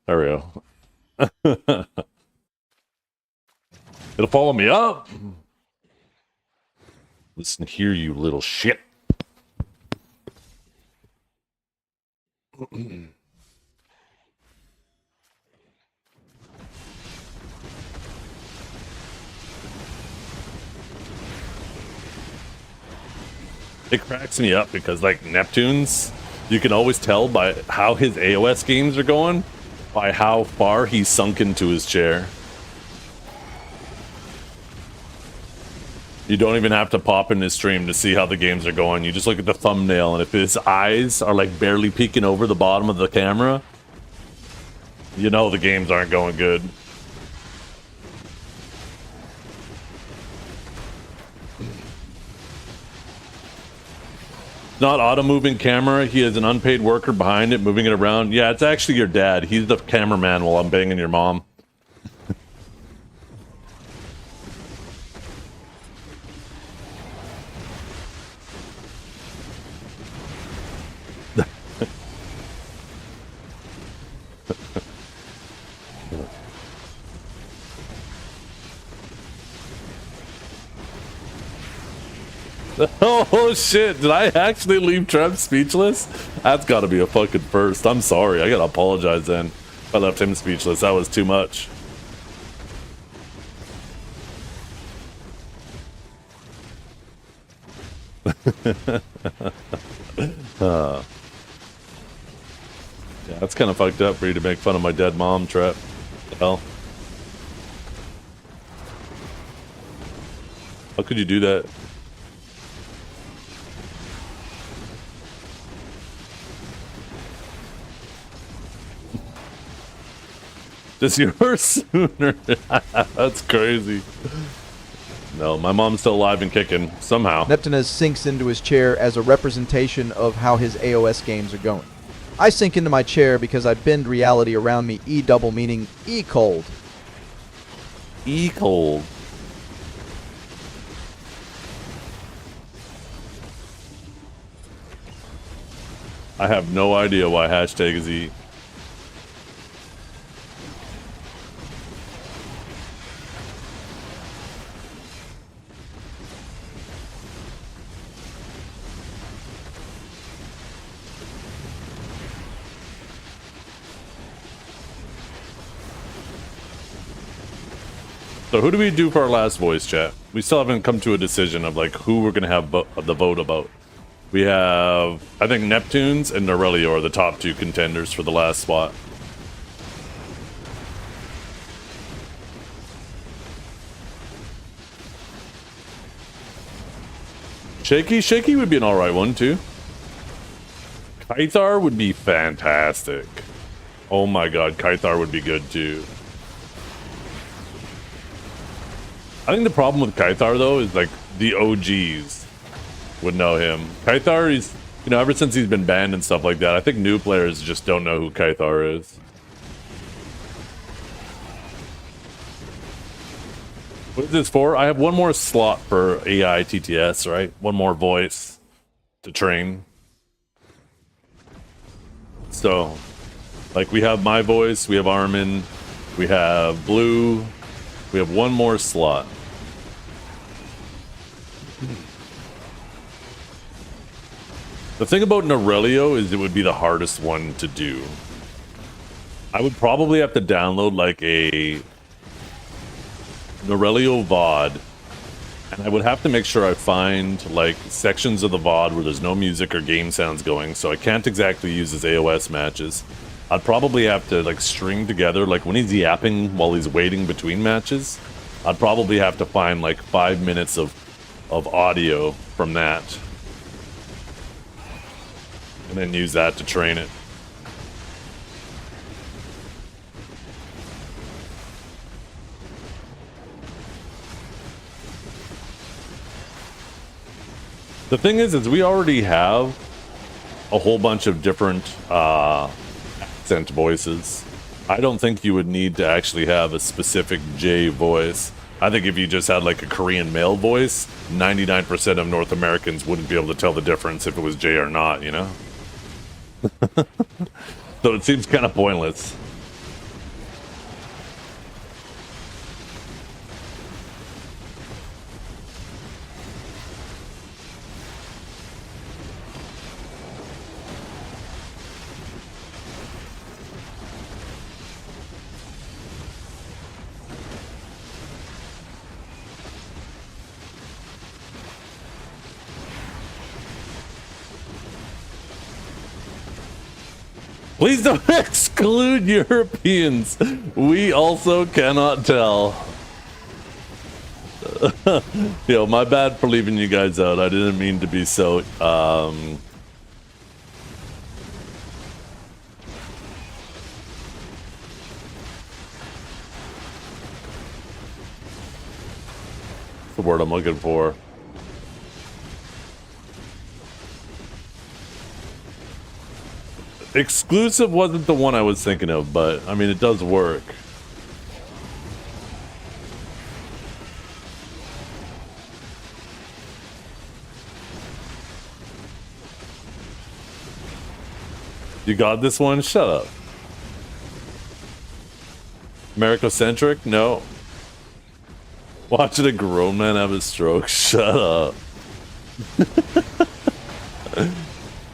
There we go. It'll follow me up. Listen here, you little shit. It cracks me up because like Neptunes, you can always tell by how his AOS games are going, by how far he's sunk into his chair. You don't even have to pop in his stream to see how the games are going. You just look at the thumbnail, and if his eyes are like barely peeking over the bottom of the camera, you know the games aren't going good. not auto moving camera. He has an unpaid worker behind it, moving it around. Yeah, it's actually your dad. He's the cameraman while I'm banging your mom. Oh shit, did I actually leave Trev speechless? That's gotta be a fucking first. I'm sorry, I gotta apologize then. If I left him speechless, that was too much. Yeah, that's kind of fucked up for you to make fun of my dead mom, Trev. The hell? How could you do that? Just yours sooner. That's crazy. No, my mom's still alive and kicking somehow. Neptunez sinks into his chair as a representation of how his AOS games are going. I sink into my chair because I bend reality around me E-double, meaning E-cold. E-cold. I have no idea why hashtag is E. So who do we do for our last voice chat? We still haven't come to a decision of like who we're gonna have the vote about. We have, I think Neptunes and Norelio are the top two contenders for the last spot. Shaky would be an alright one too. Kythar would be fantastic. Oh my god, Kythar would be good too. I think the problem with Kythar though is like the OGs would know him. Kythar is, you know, ever since he's been banned and stuff like that, I think new players just don't know who Kythar is. What is this for? I have one more slot for AI TTS, right? One more voice to train. So, like we have my voice, we have Armin, we have Blue, we have one more slot. The thing about Norelio is it would be the hardest one to do. I would probably have to download like a Norelio VOD, and I would have to make sure I find like sections of the VOD where there's no music or game sounds going, so I can't exactly use his AOS matches. I'd probably have to like string together, like when he's yapping while he's waiting between matches, I'd probably have to find like 5 minutes of audio from that. And then use that to train it. The thing is we already have a whole bunch of different accent voices. I don't think you would need to actually have a specific J voice. I think if you just had like a Korean male voice, 99% of North Americans wouldn't be able to tell the difference if it was J or not, you know? So it seems kind of pointless. Please don't exclude Europeans. We also cannot tell. Yo, my bad for leaving you guys out. I didn't mean to be so, what's the word I'm looking for? Exclusive wasn't the one I was thinking of, but I mean, it does work. You got this one? Shut up. Americocentric? No. Watching a grown man have a stroke? Shut up.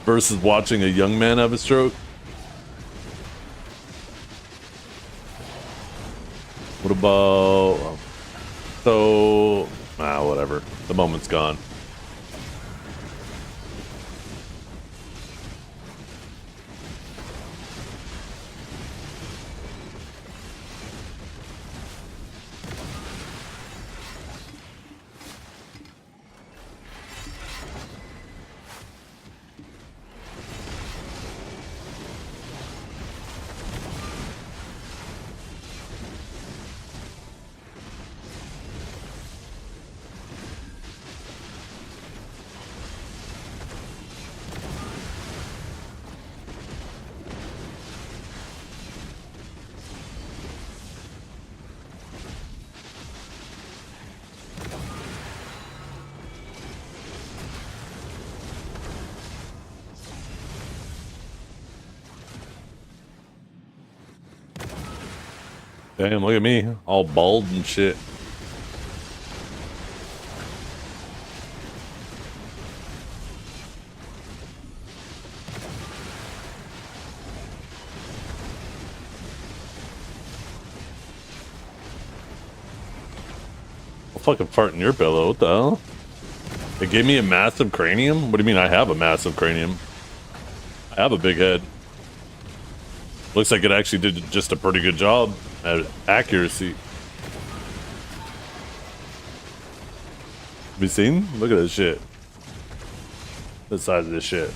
Versus watching a young man have a stroke? What about... So... whatever. The moment's gone. Damn, look at me, all bald and shit. I'll fucking fart in your pillow, what the hell? It gave me a massive cranium? What do you mean I have a massive cranium? I have a big head. Looks like it actually did just a pretty good job at accuracy. Have you seen? Look at this shit. The size of this shit.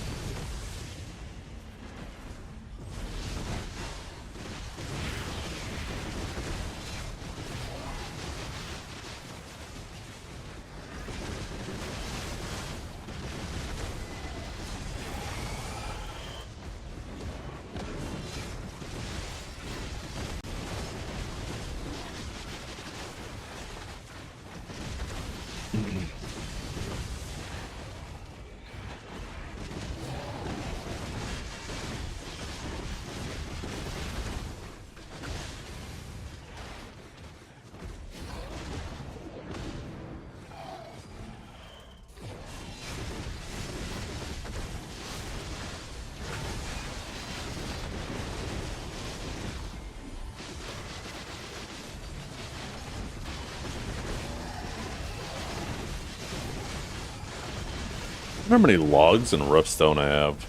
I wonder how many logs in Rough-Stone I have.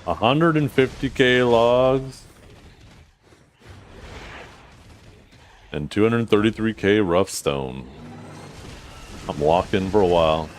150k logs. And 233k Rough-Stone. I'm locked in for a while.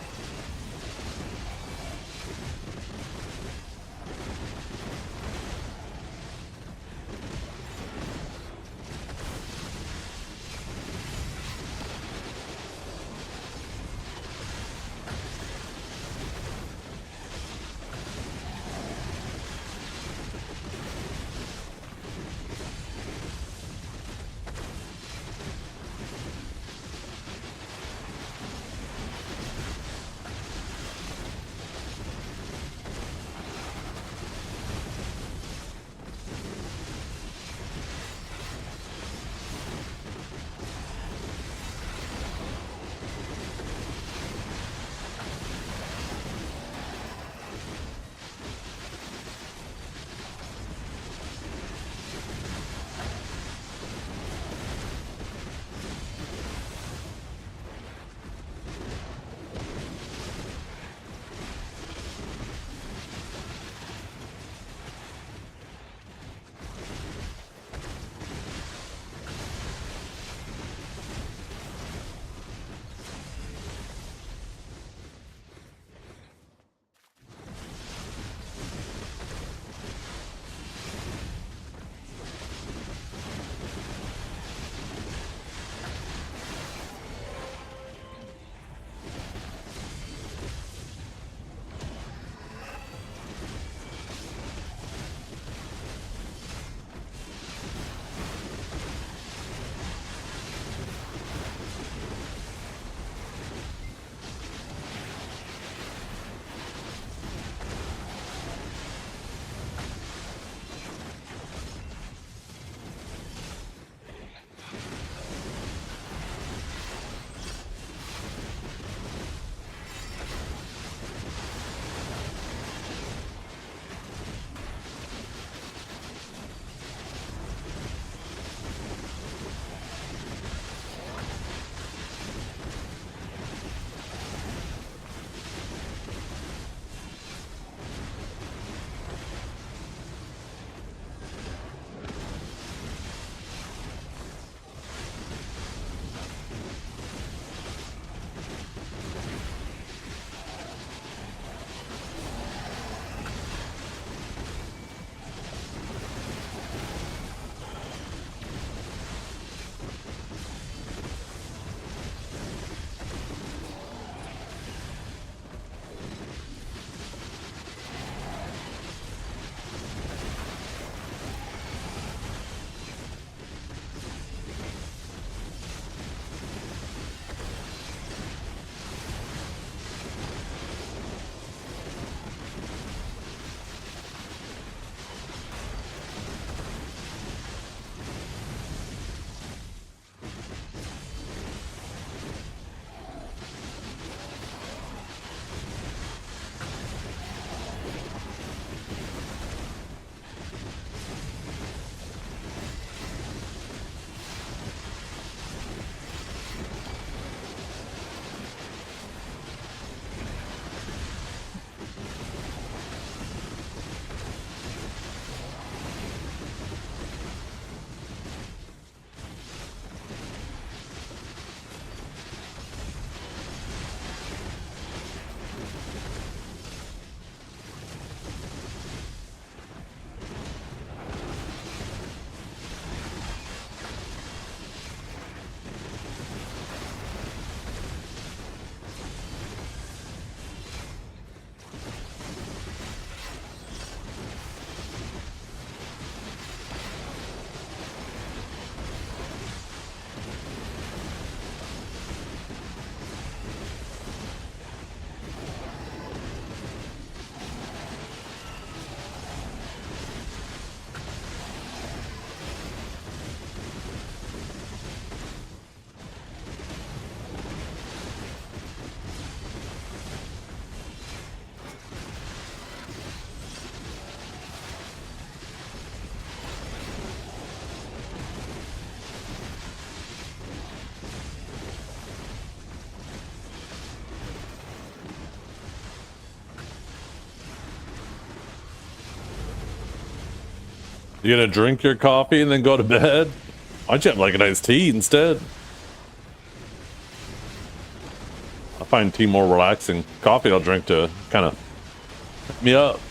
You gonna drink your coffee and then go to bed? Why'd you have like a nice tea instead? I find tea more relaxing. Coffee I'll drink to kind of pick me up.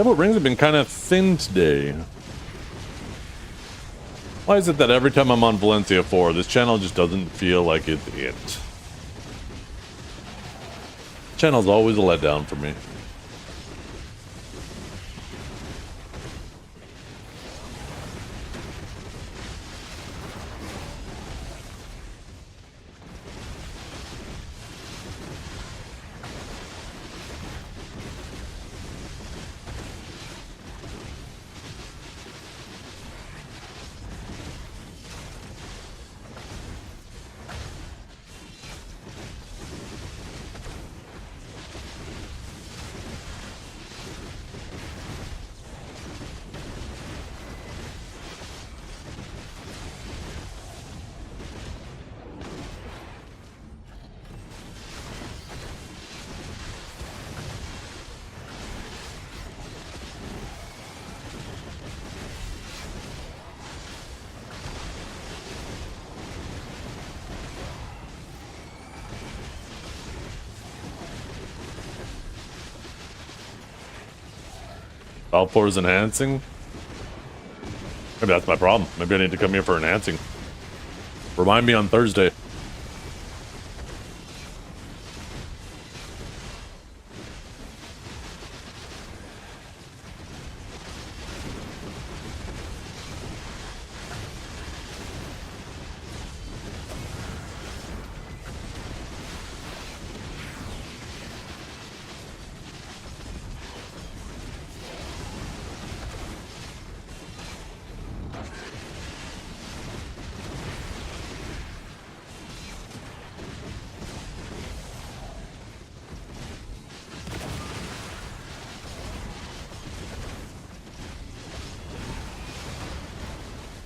Devil Rings have been kind of thin today. Why is it that every time I'm on Valencia 4, this channel just doesn't feel like it's it? Channel's always a letdown for me. Valpour is enhancing? Maybe that's my problem. Maybe I need to come here for enhancing. Remind me on Thursday.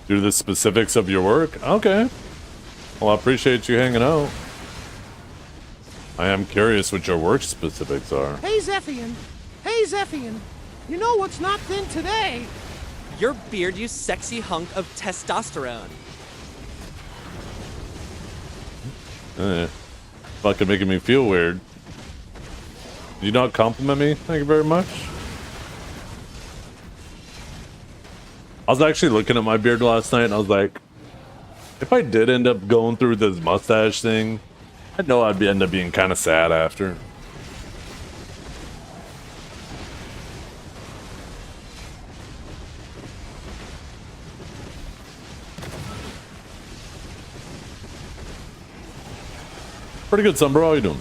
Due to the specifics of your work? Okay. Well, I appreciate you hanging out. I am curious what your work specifics are. Hey, Zephian. Hey, Zephian. You know what's not thin today? Your beard, you sexy hunk of testosterone. Fucking making me feel weird. Did you not compliment me? Thank you very much. I was actually looking at my beard last night and I was like, if I did end up going through this mustache thing, I know I'd end up being kind of sad after. Pretty good, son, bro. How you doing?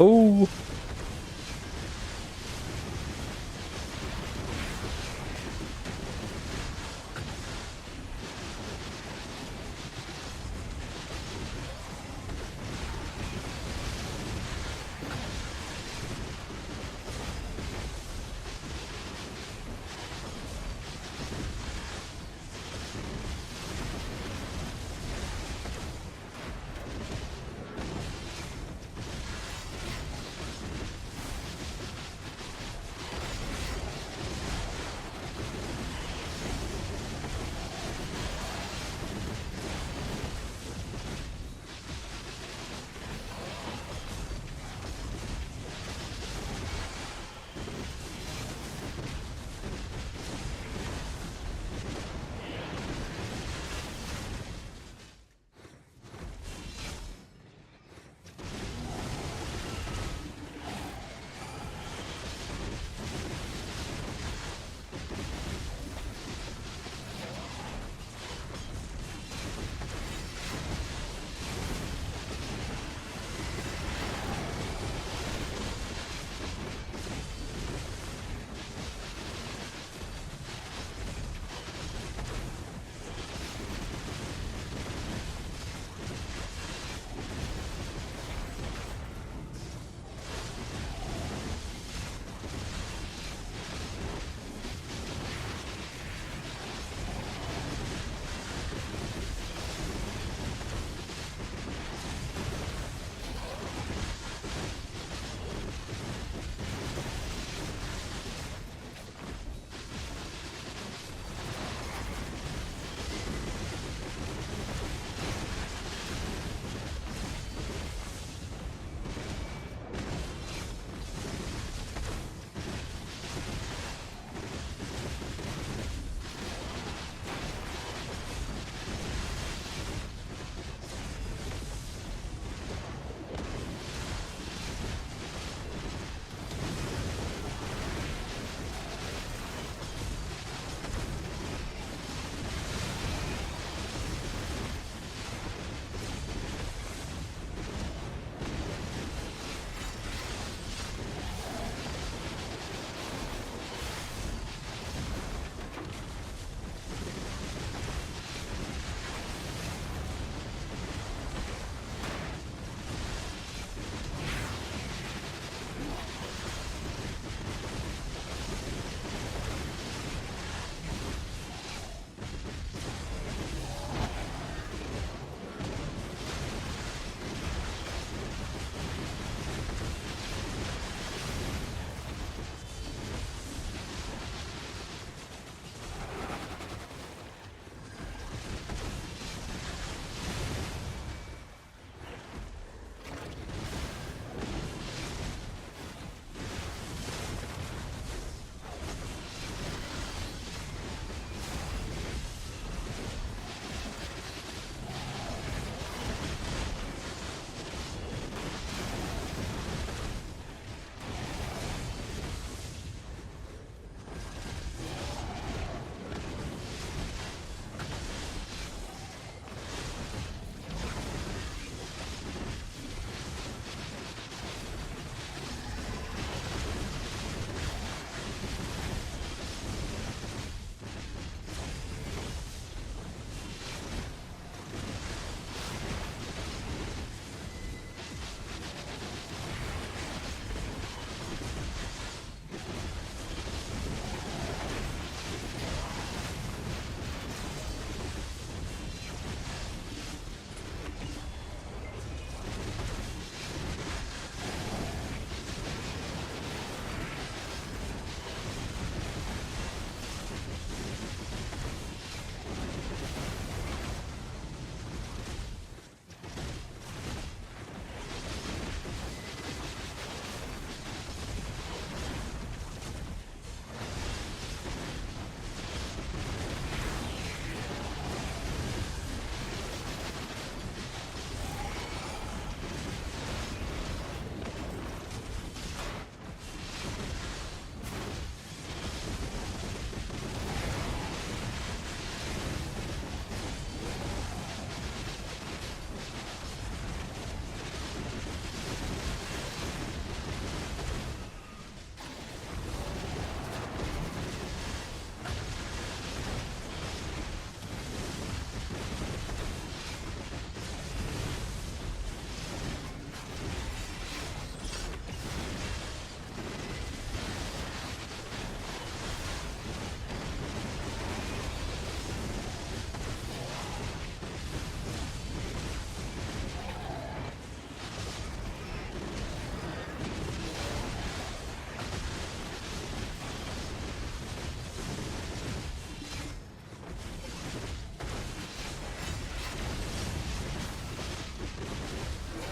Oh.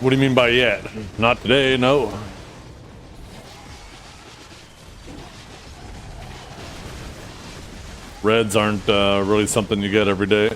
What do you mean by yet? Not today, no. Reds aren't really something you get every day.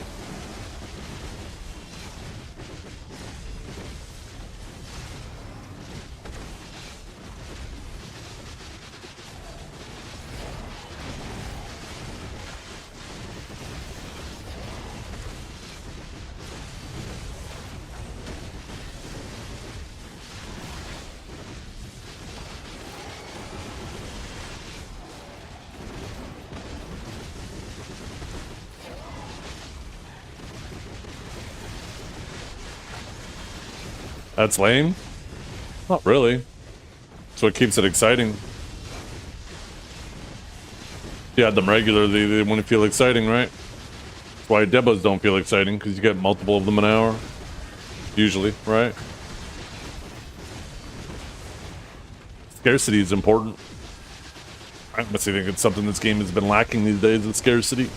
That's lame? Not really. That's what keeps it exciting. If you had them regularly, they wouldn't feel exciting, right? That's why debos don't feel exciting, because you get multiple of them an hour. Usually, right? Scarcity is important. I honestly think it's something this game has been lacking these days, is scarcity.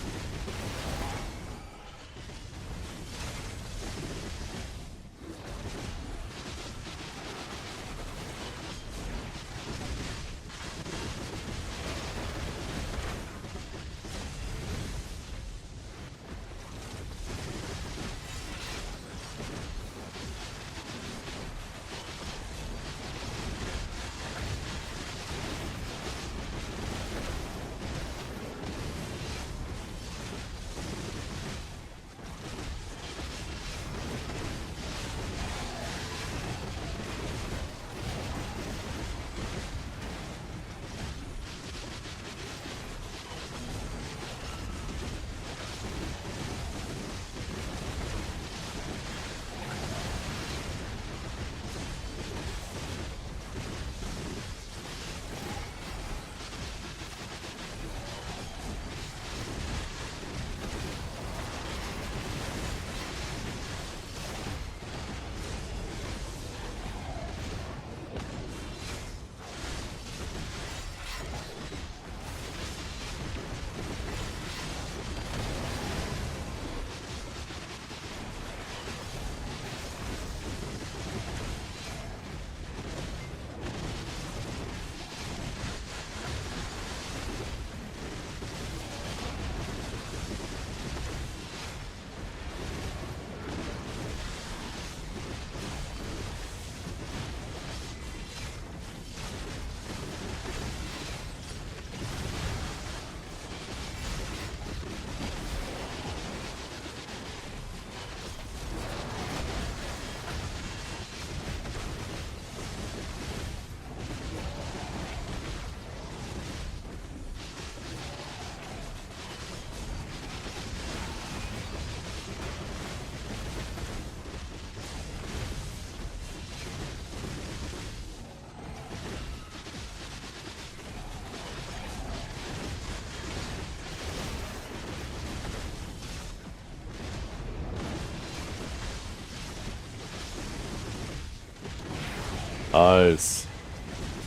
Nice.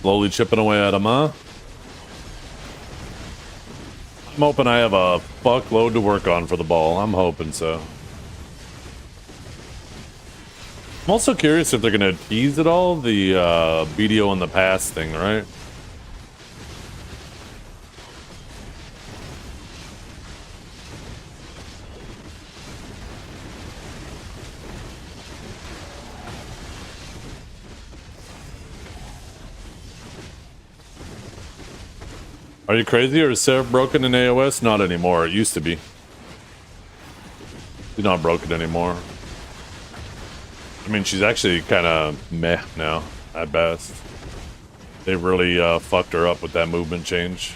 Slowly chipping away at him, huh? I'm hoping I have a fuckload to work on for the ball. I'm hoping so. I'm also curious if they're going to tease at all the BDO in the past thing, right? Are you crazy, or is Sarah broken in AOS? Not anymore. It used to be. She's not broken anymore. I mean, she's actually kind of meh now, at best. They really fucked her up with that movement change.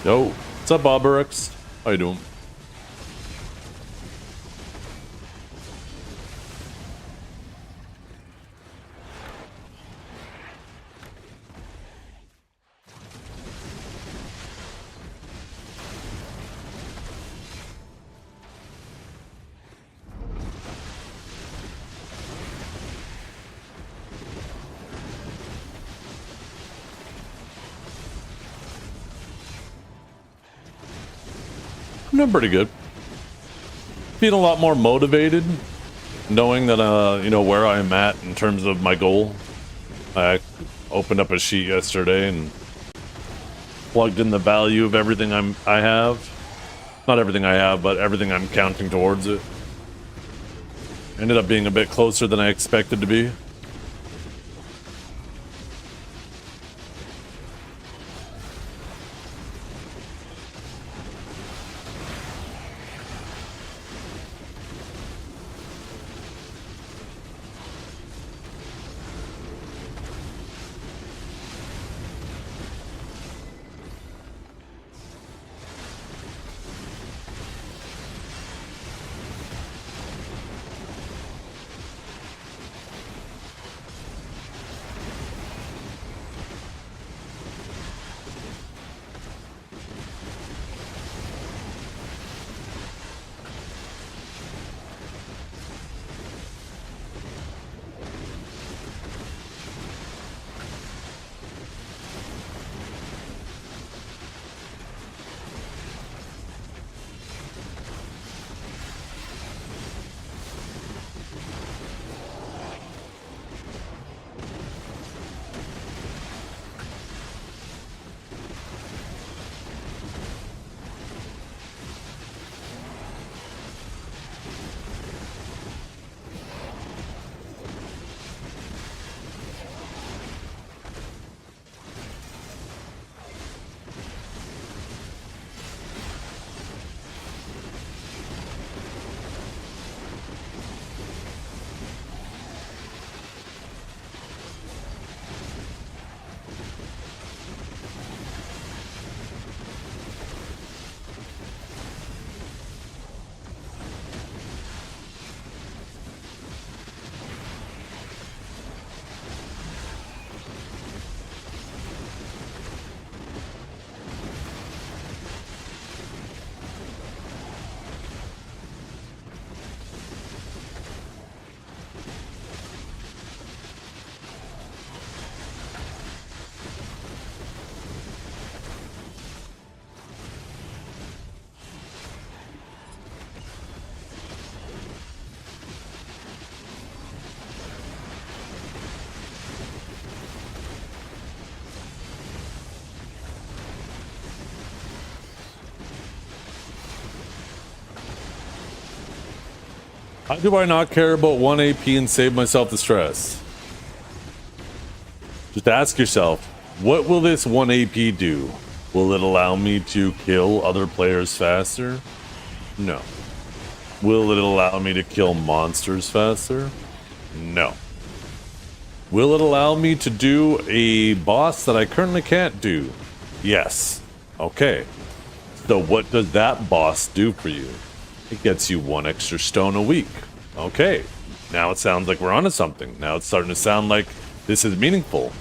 Yo, what's up, Bob Burks? How you doing? I'm doing pretty good. Feeling a lot more motivated, knowing that you know where I'm at in terms of my goal. I opened up a sheet yesterday and plugged in the value of everything I have. Not everything I have, but everything I'm counting towards it. Ended up being a bit closer than I expected to be. How do I not care about 1 AP and save myself the stress? Just ask yourself, what will this 1 AP do? Will it allow me to kill other players faster? No. Will it allow me to kill monsters faster? No. Will it allow me to do a boss that I currently can't do? Yes. Okay. So what does that boss do for you? It gets you 1 extra stone a week. Okay. Now it sounds like we're onto something. Now it's starting to sound like this is meaningful.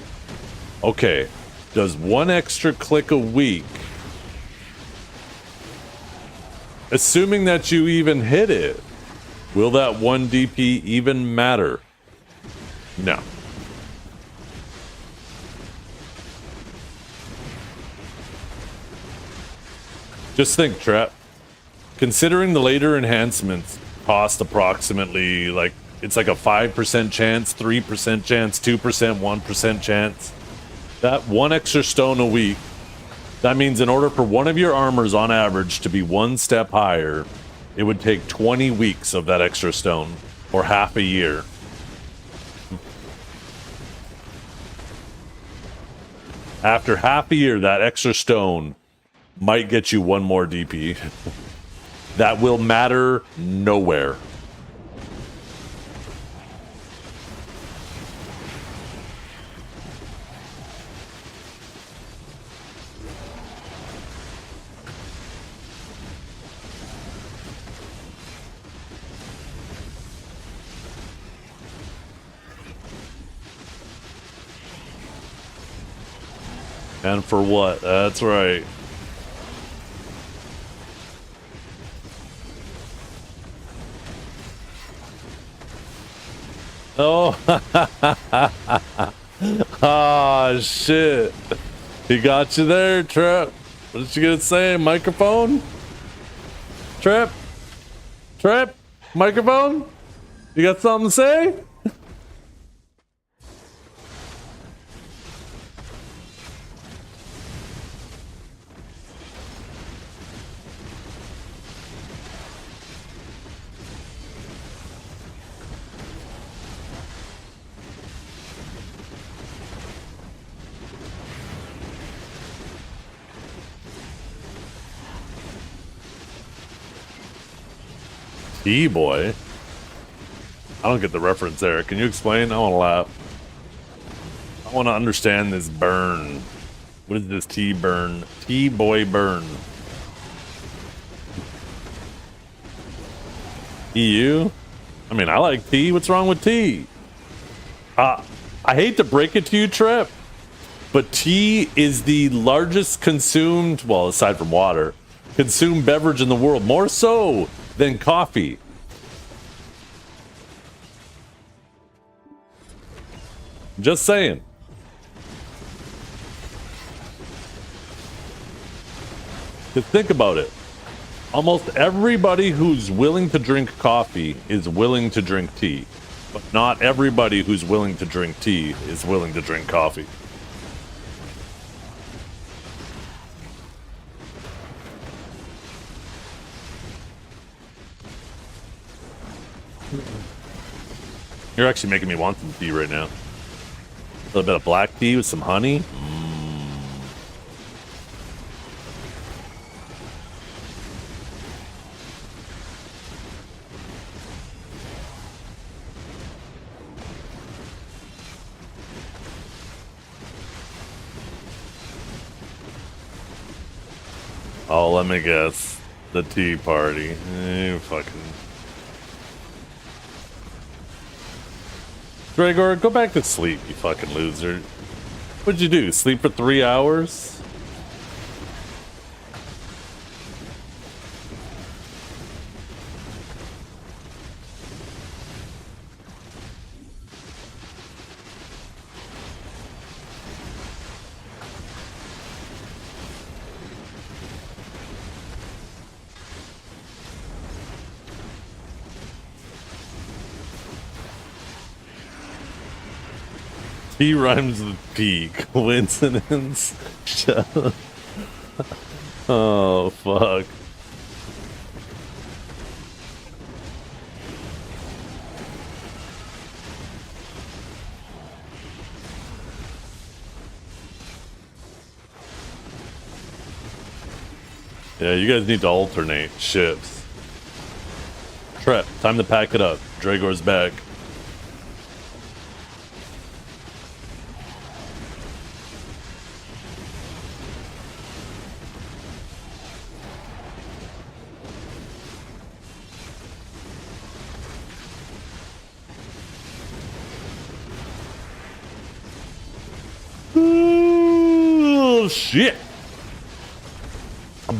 Okay. Does 1 extra click a week, assuming that you even hit it, will that 1 DP even matter? No. Just think, Trap. Considering the later enhancements cost approximately, like, it's like a 5% chance, 3% chance, 2%, 1% chance. That 1 extra stone a week, that means in order for one of your armors on average to be 1 step higher, it would take 20 weeks of that extra stone, or half a year. After half a year, that extra stone might get you 1 more DP. That will matter nowhere. And for what? That's right. Oh, ah, shit. He got you there, Trip. What did you gonna say? Microphone? Trip? Trip? Microphone? You got something to say? T-boy? I don't get the reference there. Can you explain? I want to laugh. I want to understand this burn. What is this T-burn? T-boy burn. EU? I mean, I like tea. What's wrong with tea? I hate to break it to you, Trip, but tea is the largest consumed, well, aside from water, consumed beverage in the world. More so than coffee. Just saying. Just think about it. Almost everybody who's willing to drink coffee is willing to drink tea. But not everybody who's willing to drink tea is willing to drink coffee. You're actually making me want some tea right now. A little bit of black tea with some honey. Oh, let me guess. The tea party. You fucking... Gregor, go back to sleep, you fucking loser. What'd you do? Sleep for 3 hours? P rhymes with P. Coincidence? Oh, fuck. Yeah, you guys need to alternate shifts. Trep, time to pack it up. Dragor's back. Oh, shit.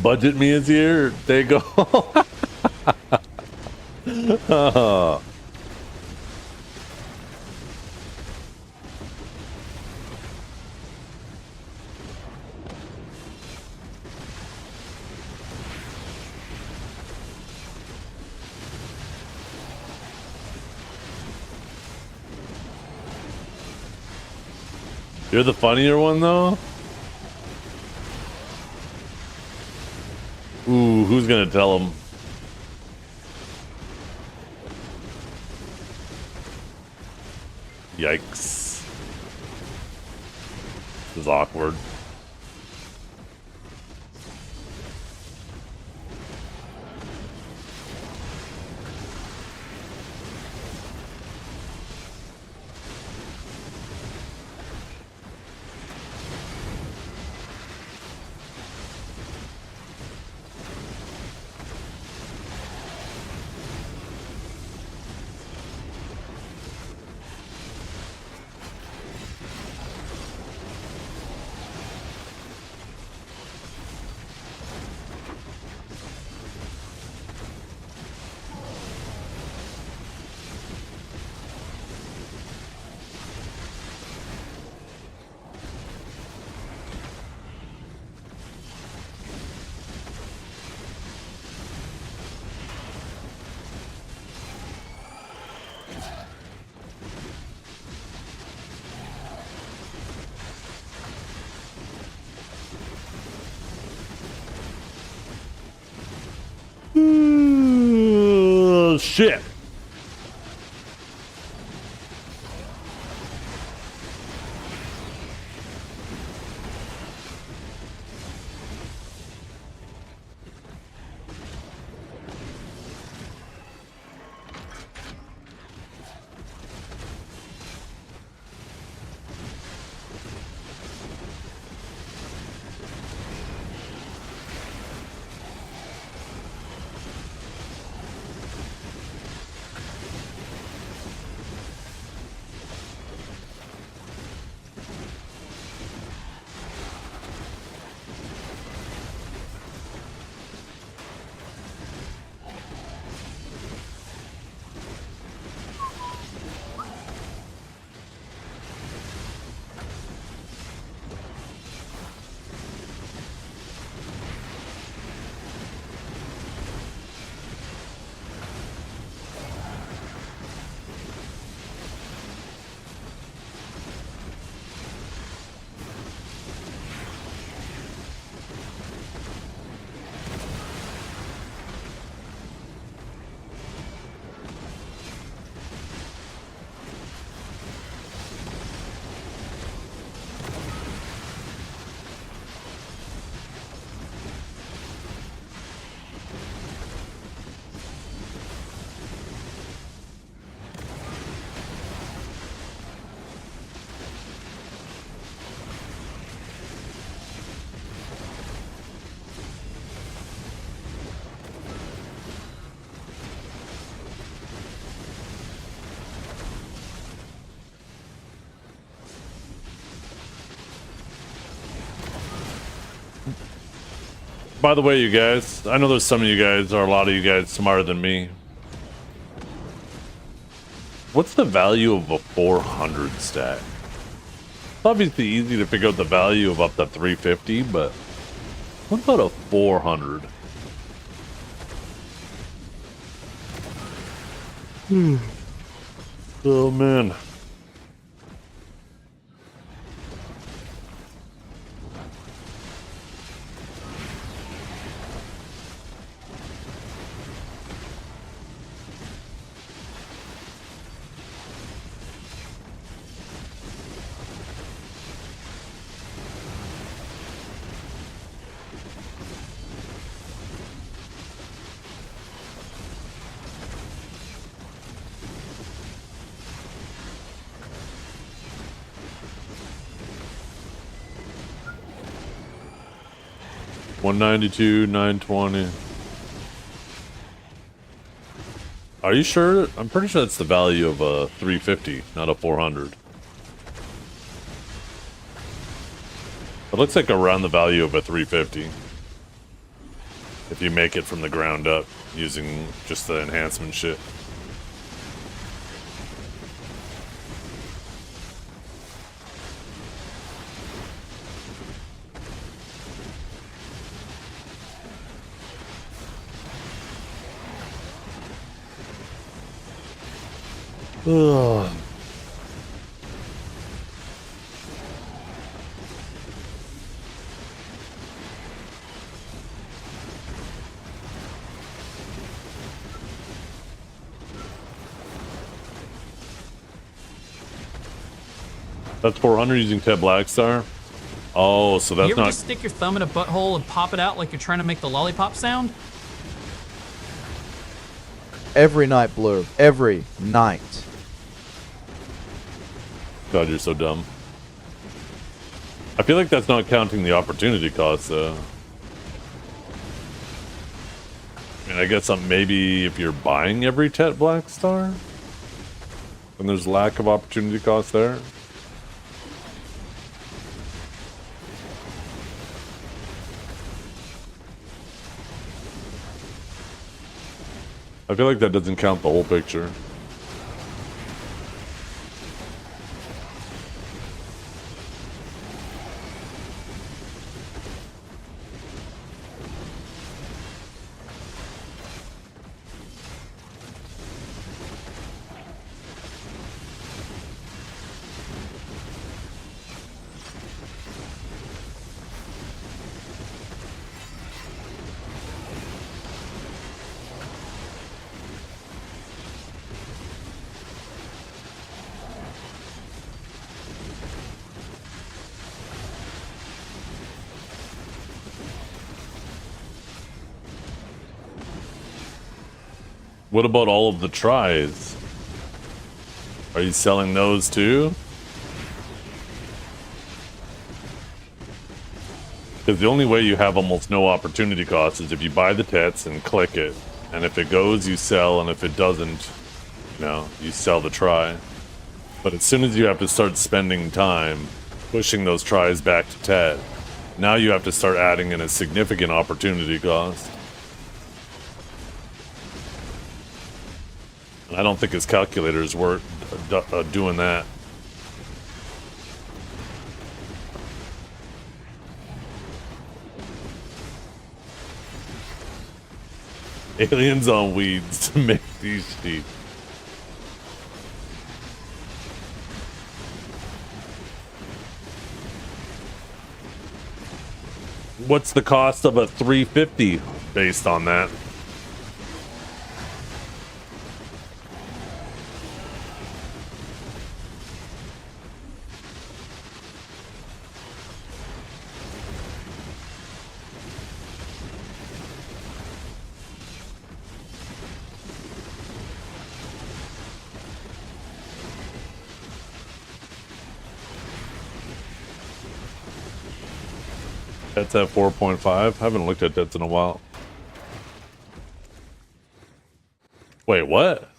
Budget me is here. There you go. Oh. You're the funnier one, though? Ooh, who's gonna tell him? Yikes. This is awkward. shit. By the way, you guys, I know there's some of you guys, or a lot of you guys, smarter than me. What's the value of a 400 stack? It's obviously easy to figure out the value of up to 350, but what about a 400? Oh man. $192, $920. Are you sure? I'm pretty sure that's the value of a 350, not a 400. It looks like around the value of a 350. If you make it from the ground up using just the enhancement shit. Ugh. That's 400 using Ted Blackstar. Oh, so that's You ever not. just stick your thumb in a butthole and pop it out like you're trying to make the lollipop sound? Every night, Blue. Every night. God, you're so dumb. I feel like that's not counting the opportunity cost, though. I mean, I guess maybe if you're buying every Tet Blackstar, then there's lack of opportunity cost there. I feel like that doesn't count the whole picture. what about all of the tries? Are you selling those too? Because the only way you have almost no opportunity cost is if you buy the tets and click it. And if it goes, you sell, and if it doesn't, you sell the try. But as soon as you have to start spending time pushing those tries back to tet, now you have to start adding in a significant opportunity cost. And I don't think his calculators were doing that. Aliens on weeds to make these sheep. What's the cost of a 350 based on that? That's at 4.5. Haven't looked at that in a while. Wait, what?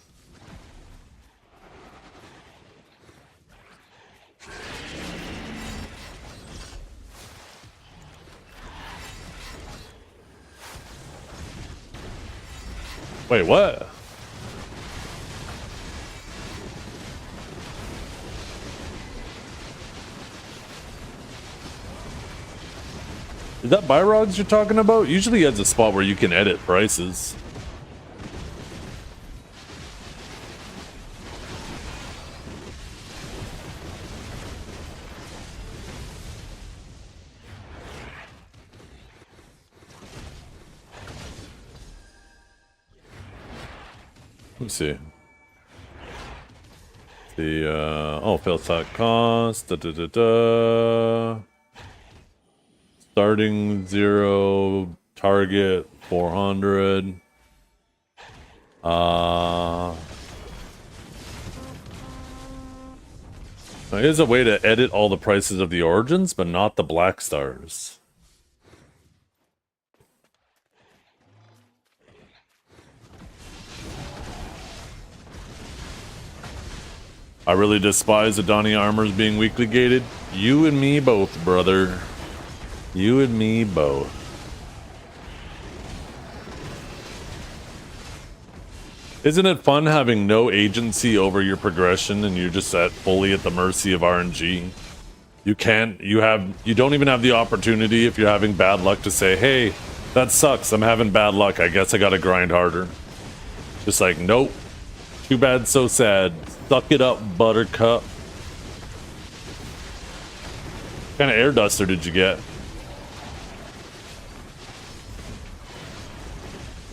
Wait, what? Is that Byrods you're talking about? Usually he has a spot where you can edit prices. Let's see. The fail stock cost. Starting 0, target 400. Now here's a way to edit all the prices of the origins, but not the black stars. I really despise the Donnie armors being weakly gated. You and me both, brother. You and me both. Isn't it fun having no agency over your progression and you're just fully at the mercy of RNG? You don't even have the opportunity if you're having bad luck to say, hey, that sucks, I'm having bad luck, I guess I gotta grind harder. Just like, nope. Too bad, so sad. Suck it up, buttercup. What kind of air duster did you get?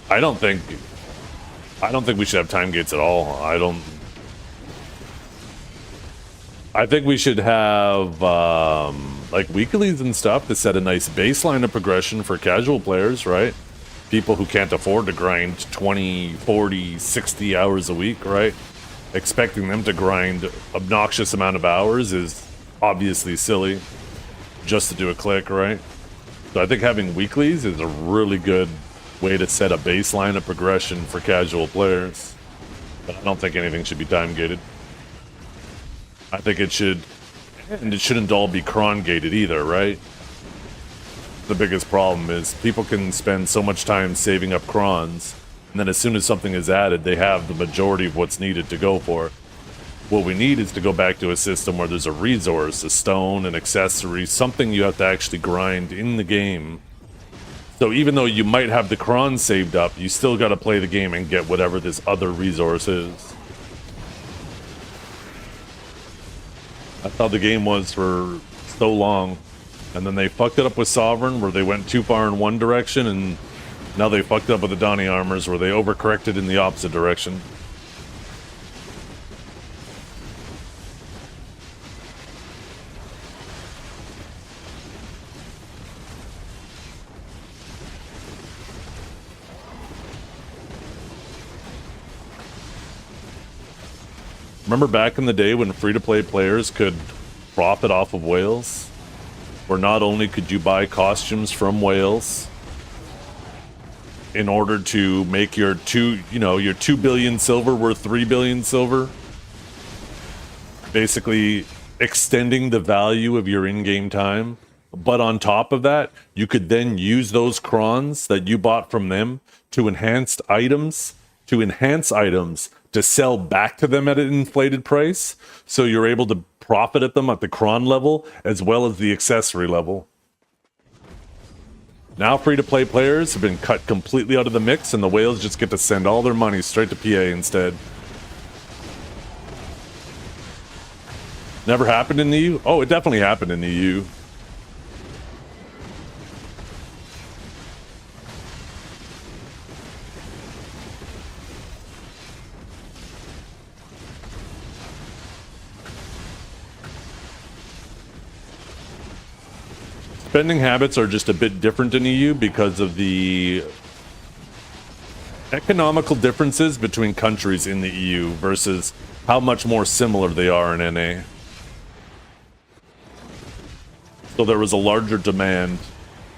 I don't think we should have time gates at all. I think we should have like weeklies and stuff to set a nice baseline of progression for casual players, right? People who can't afford to grind 20, 40, 60 hours a week, right? Expecting them to grind obnoxious amount of hours is obviously silly just to do a click, right? So I think having weeklies is a really good way to set a baseline of progression for casual players. But I don't think anything should be time gated. I think it shouldn't all be cron gated either, right? The biggest problem is people can spend so much time saving up crons, and then as soon as something is added, they have the majority of what's needed to go for it. What we need is to go back to a system where there's a resource, a stone, an accessory, something you have to actually grind in the game. So even though you might have the cron saved up, you still got to play the game and get whatever this other resource is. That's how the game was for so long. And then they fucked it up with Sovereign, where they went too far in one direction, and now they fucked up with the Donnie armors, where they overcorrected in the opposite direction. Remember back in the day when free-to-play players could profit off of whales? Where not only could you buy costumes from whales in order to make your 2 billion silver worth 3 billion silver, basically extending the value of your in-game time. But on top of that, you could then use those crons that you bought from them to enhance items to sell back to them at an inflated price. So you're able to profit at them at the cron level as well as the accessory level. Now free-to-play players have been cut completely out of the mix, and the whales just get to send all their money straight to PA instead. Never happened in the EU? Oh, it definitely happened in the EU. Spending habits are just a bit different in EU because of the economical differences between countries in the EU versus how much more similar they are in NA. So there was a larger demand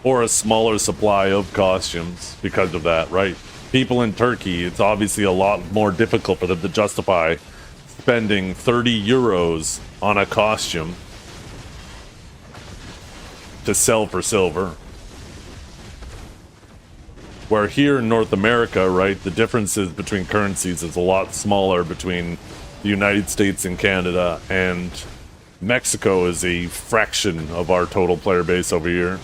or a smaller supply of costumes because of that, right? People in Turkey, it's obviously a lot more difficult for them to justify spending 30 euros on a costume to sell for silver. Where here in North America, right, the differences between currencies is a lot smaller between the United States and Canada, and Mexico is a fraction of our total player base over here.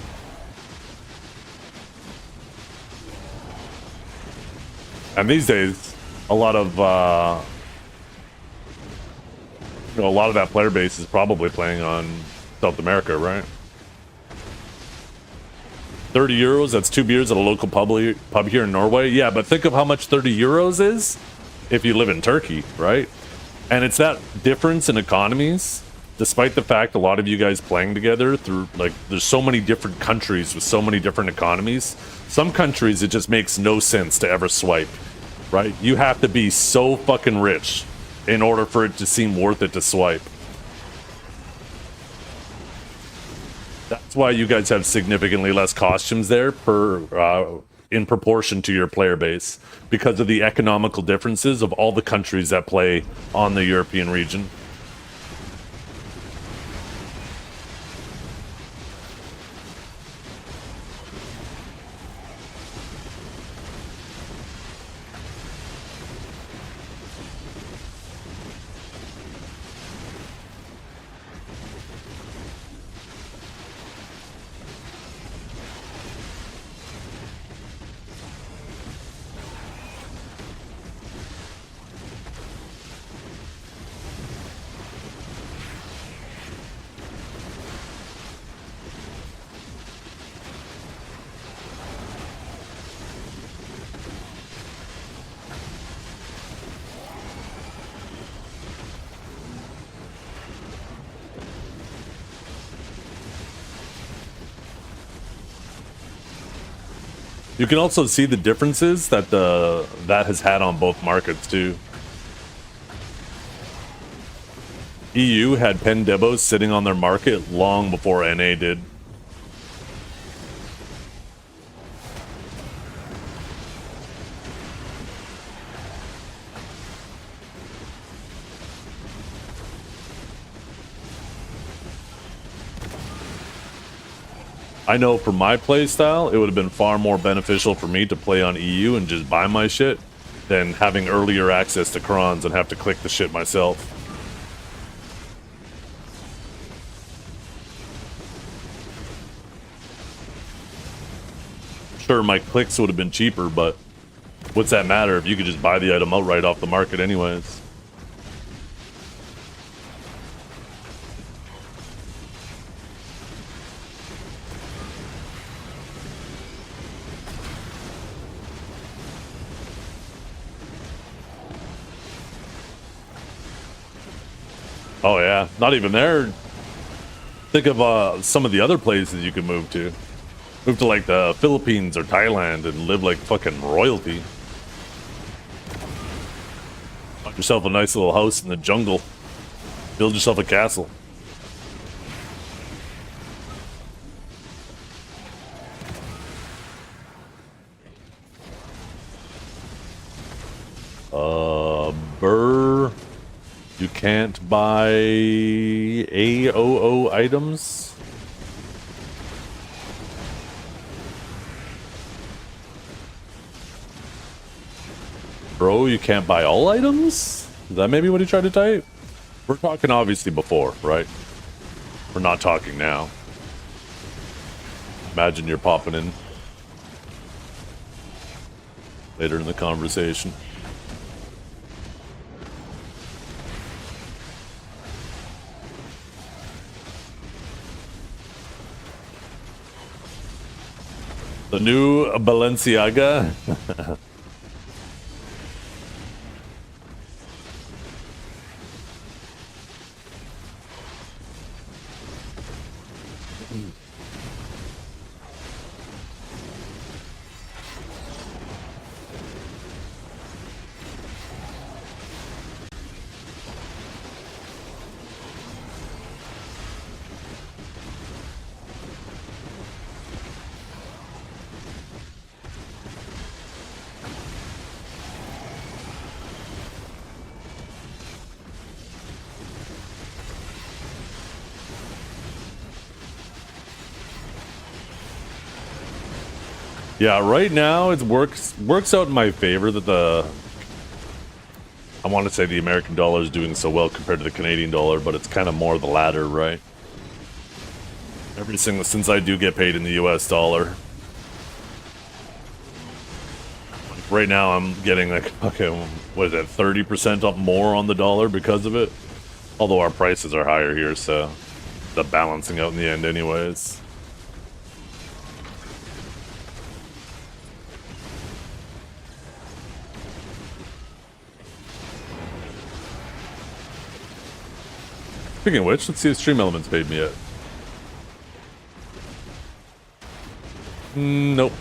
And these days, a lot of that player base is probably playing on South America, right? 30 euros, that's 2 beers at a local pub here in Norway. Yeah, but think of how much 30 euros is if you live in Turkey, right? And it's that difference in economies, despite the fact a lot of you guys playing together through, like, there's so many different countries with so many different economies. Some countries, it just makes no sense to ever swipe, right? You have to be so fucking rich in order for it to seem worth it to swipe. That's why you guys have significantly less costumes there in proportion to your player base, because of the economical differences of all the countries that play on the European region. You can also see the differences that that has had on both markets too. EU had Pen Debos sitting on their market long before NA did. I know for my playstyle, it would have been far more beneficial for me to play on EU and just buy my shit than having earlier access to crons and have to click the shit myself. Sure, my clicks would have been cheaper, but what's that matter if you could just buy the item outright off the market anyways? Oh yeah, not even there. Think of some of the other places you could move to. Move to like the Philippines or Thailand and live like fucking royalty. Find yourself a nice little house in the jungle. Build yourself a castle. Burr. You can't buy AOO items. Bro, you can't buy all items? Is that maybe what he tried to type? We're talking obviously before, right? We're not talking now. Imagine you're popping in later in the conversation. The new Balenciaga. Yeah, right now it works out in my favor that I want to say the American dollar is doing so well compared to the Canadian dollar, but it's kind of more the latter, right? Since I do get paid in the US dollar. Like right now I'm getting like, okay, what is it, 30% up more on the dollar because of it? Although our prices are higher here, so the balancing out in the end anyways. Speaking of which, let's see if Stream Elements paid me yet. Nope.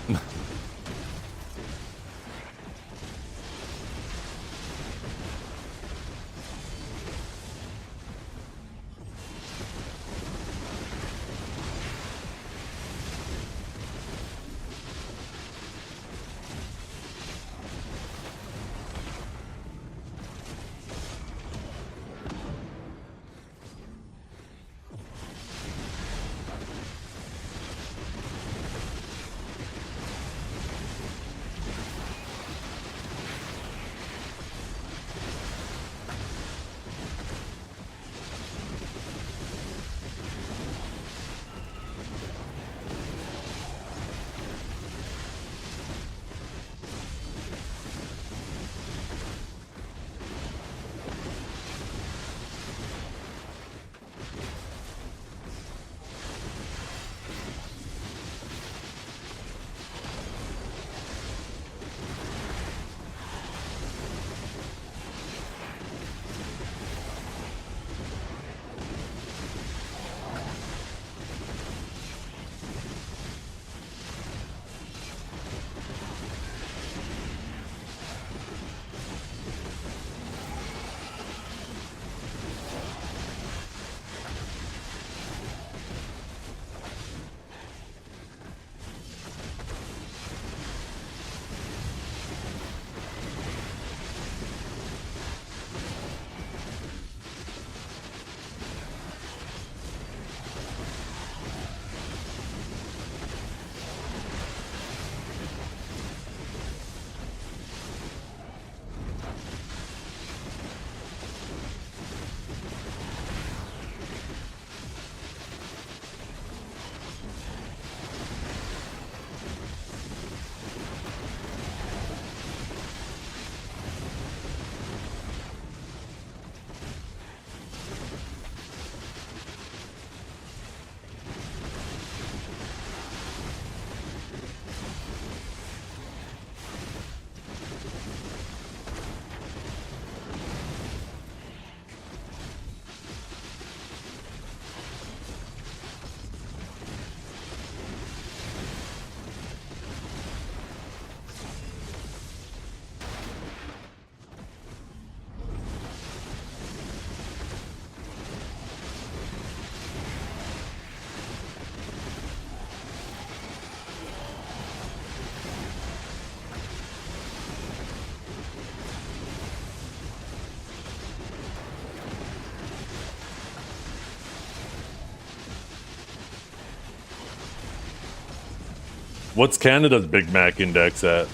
What's Canada's Big Mac index at?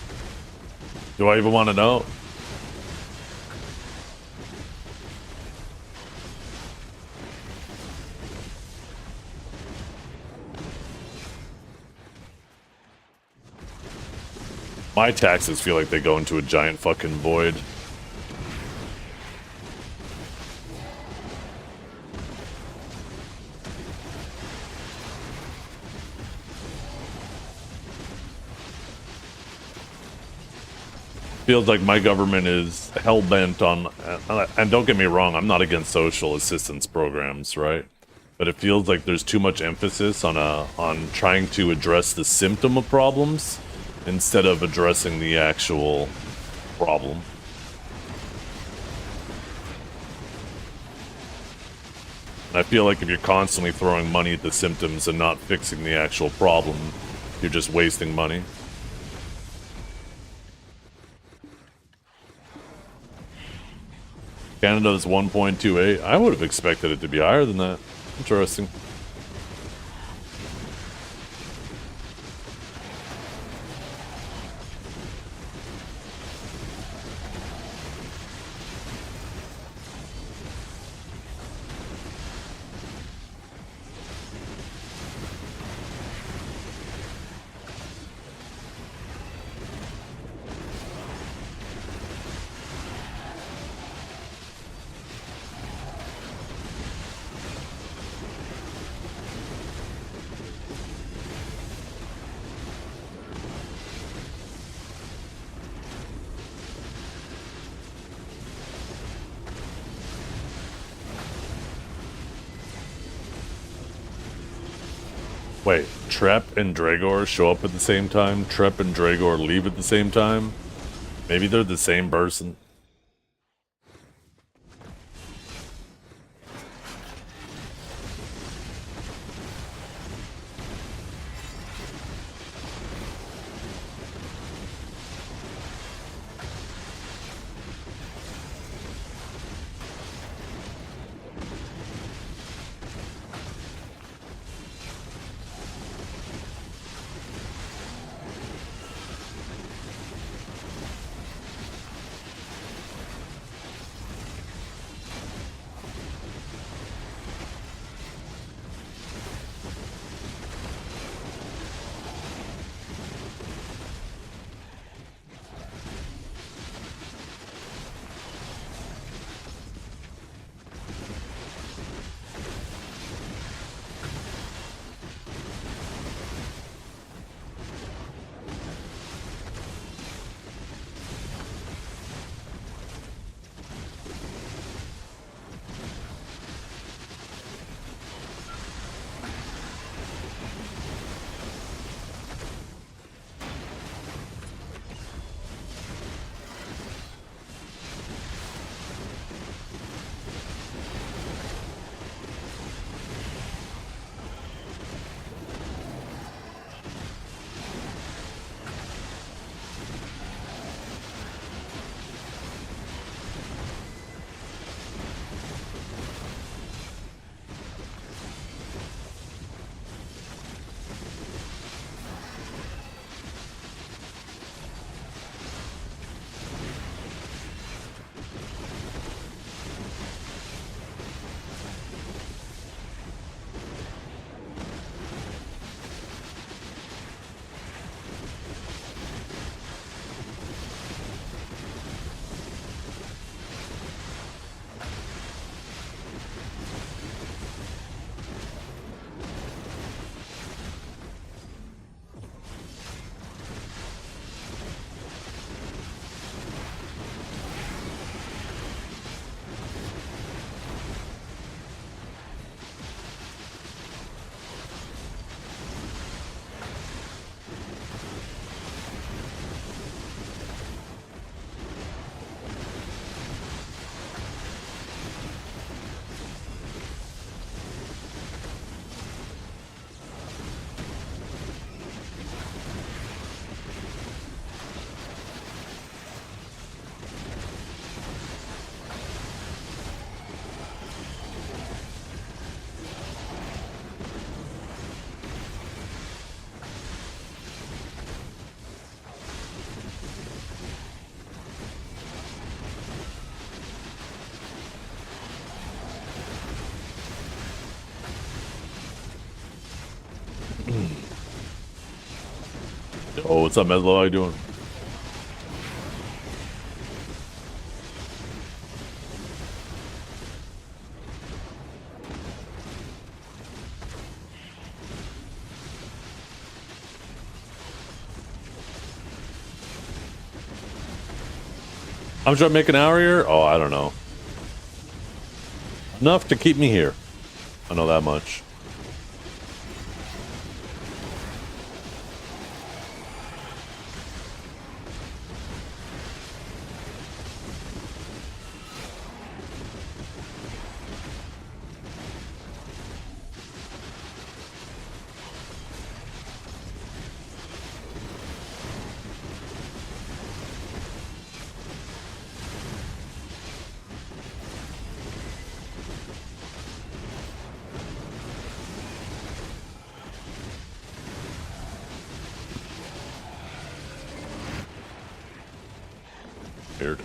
Do I even want to know? My taxes feel like they go into a giant fucking void. Feels like my government is hell-bent on, and don't get me wrong, I'm not against social assistance programs, right? But it feels like there's too much emphasis on trying to address the symptom of problems instead of addressing the actual problem. And I feel like if you're constantly throwing money at the symptoms and not fixing the actual problem, you're just wasting money. Canada's 1.28. I would have expected it to be higher than that. Interesting. Wait, Trep and Dragor show up at the same time? Trep and Dragor leave at the same time? Maybe they're the same person. Oh, what's up, Meslo? How you doing? How much do I make an hour here? Oh, I don't know. Enough to keep me here. I know that much. Weird.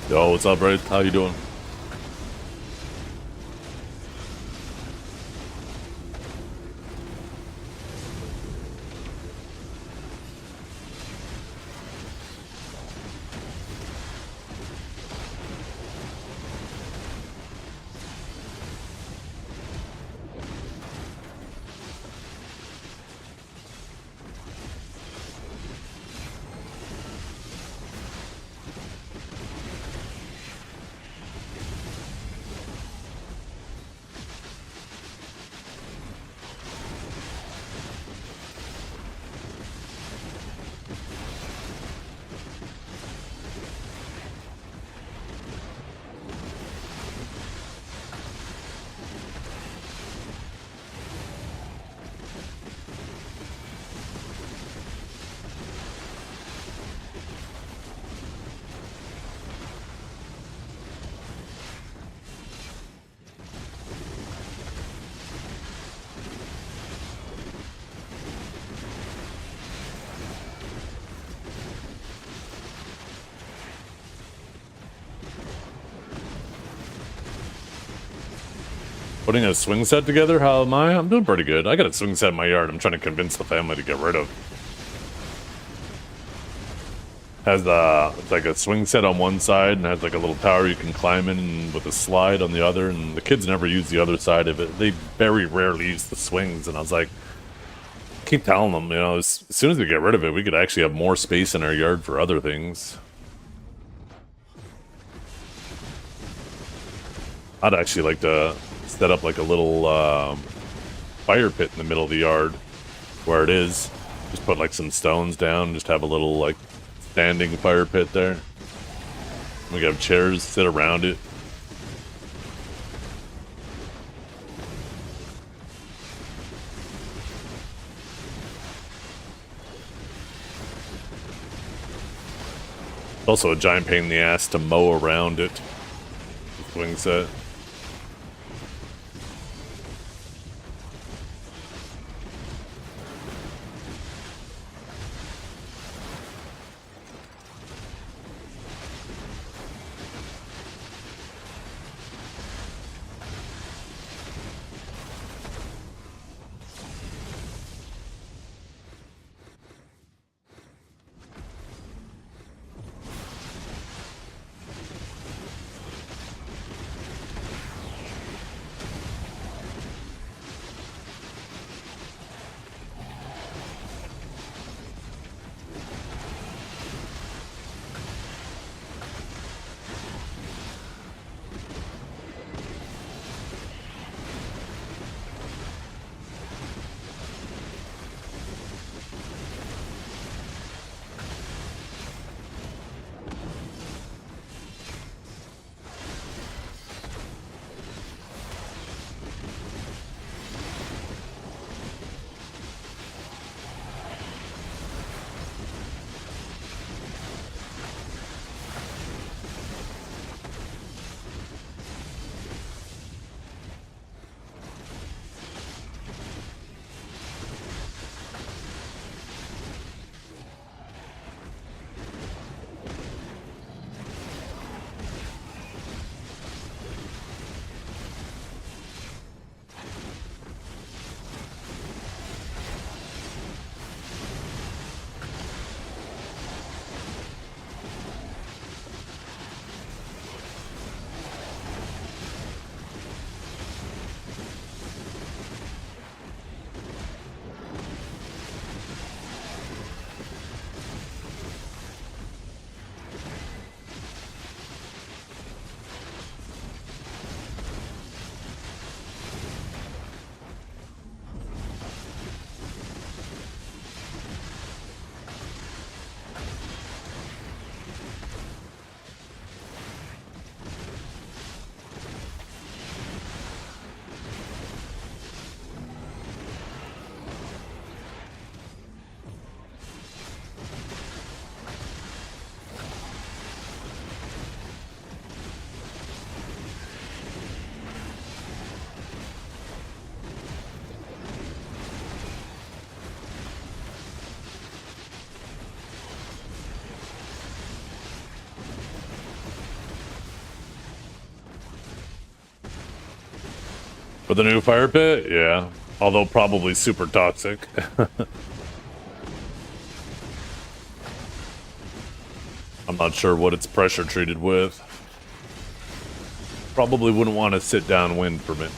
Yo, what's up, Ray? How you doing? Putting a swing set together? How am I? I'm doing pretty good. I got a swing set in my yard I'm trying to convince the family to get rid of. Has it's like a swing set on one side and has like a little tower you can climb in with a slide on the other, and the kids never use the other side of it. They very rarely use the swings, and I was like, keep telling them, you know, as soon as we get rid of it, we could actually have more space in our yard for other things. I'd actually like to set up like a little fire pit in the middle of the yard where it is. Just put like some stones down, just have a little like standing fire pit there. We could have chairs sit around it. Also a giant pain in the ass to mow around it. The swing set. For the new fire pit? Yeah. Although probably super toxic. I'm not sure what it's pressure treated with. Probably wouldn't want to sit downwind from it.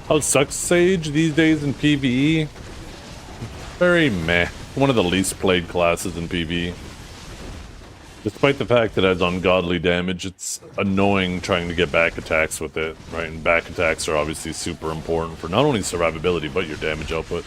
How sucks Sage these days in PvE? Very meh. One of the least played classes in PvE. Despite the fact that it has ungodly damage, it's annoying trying to get back attacks with it, right? And back attacks are obviously super important for not only survivability, but your damage output.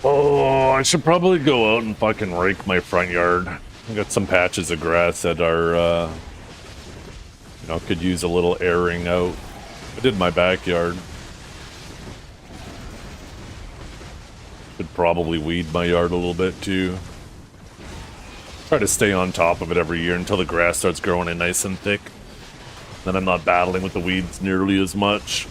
Oh, I should probably go out and fucking rake my front yard. I got some patches of grass that are, could use a little airing out. I did my backyard. Should probably weed my yard a little bit too. Try to stay on top of it every year until the grass starts growing in nice and thick. Then I'm not battling with the weeds nearly as much.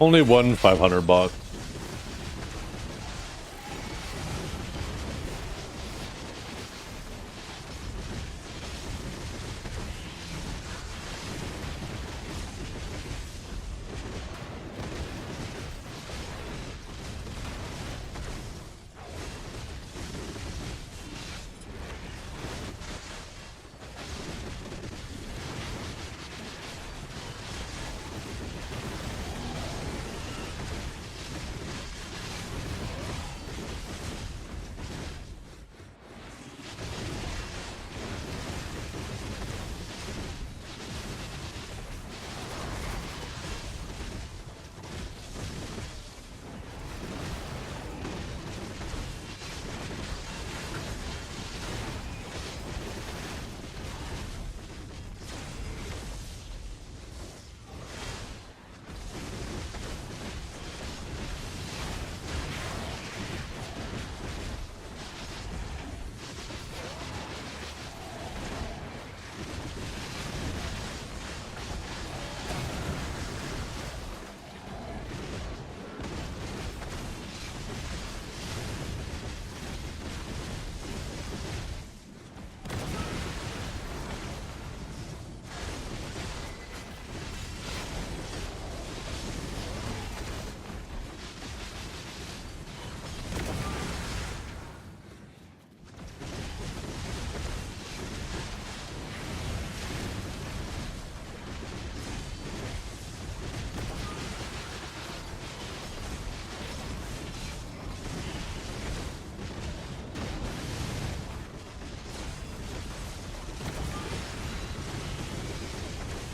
Only one 500 bucks.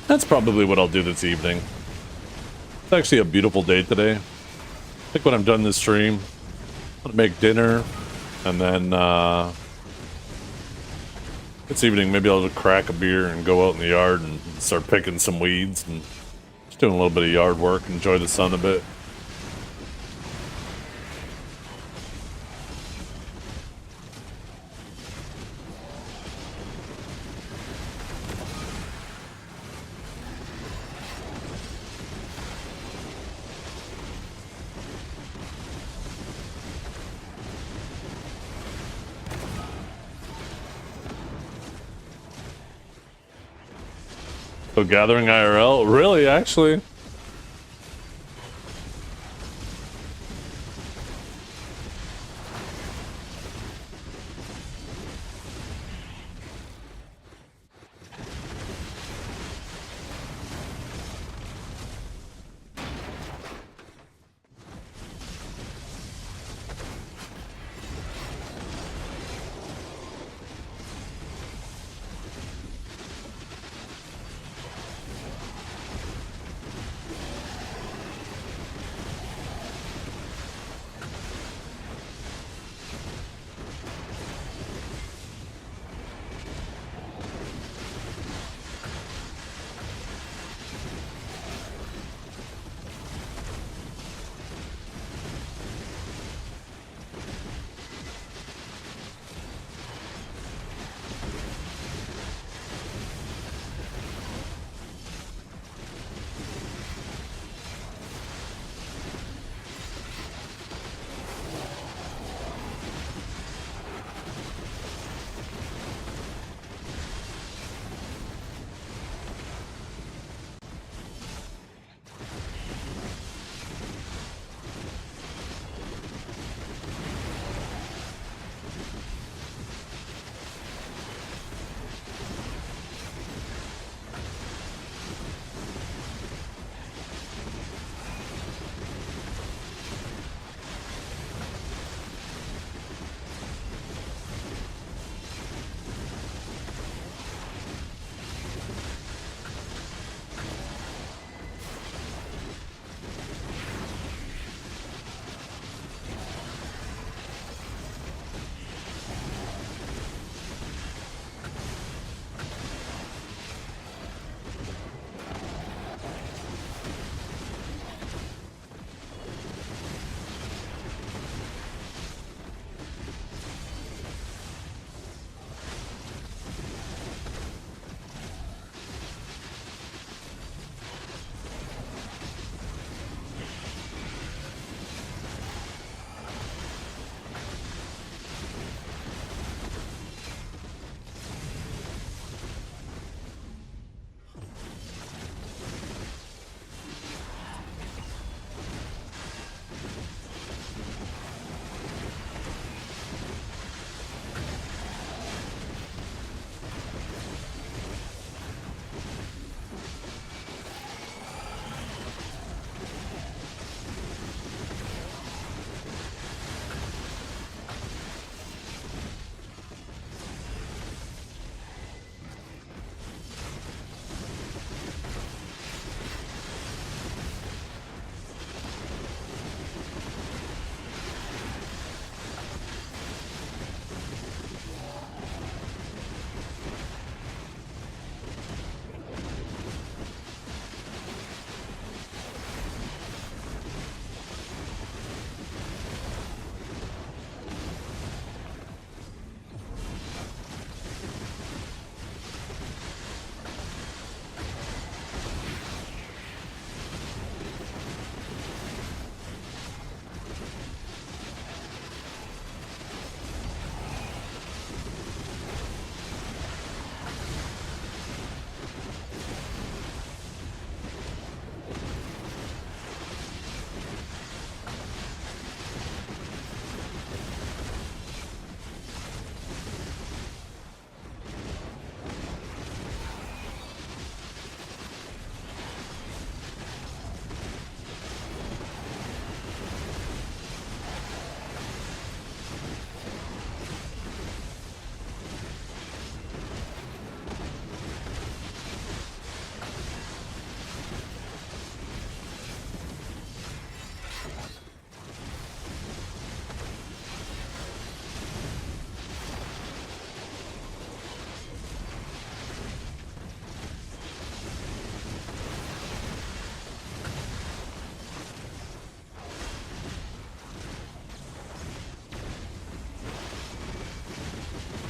That's probably what I'll do this evening. It's actually a beautiful day today. I think when I'm done this stream, I'm gonna make dinner, and then this evening maybe I'll just crack a beer and go out in the yard and start picking some weeds and just doing a little bit of yard work, enjoy the sun a bit. So gathering IRL? Really, actually?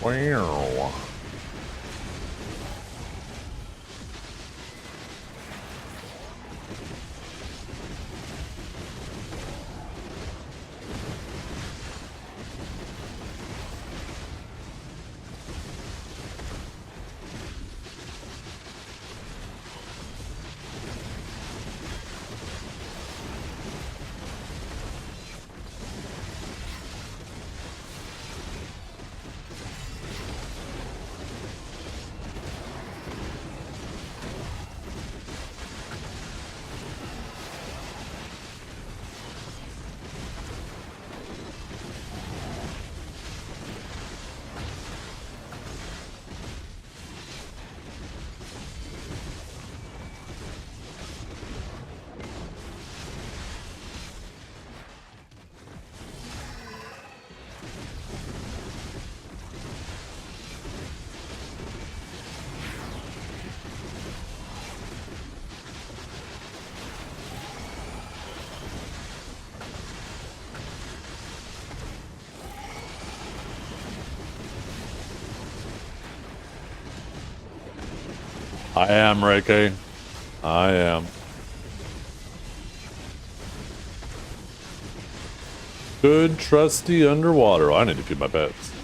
Wow. I am, Reiki. I am. Good, trusty underwater. I need to keep my pets.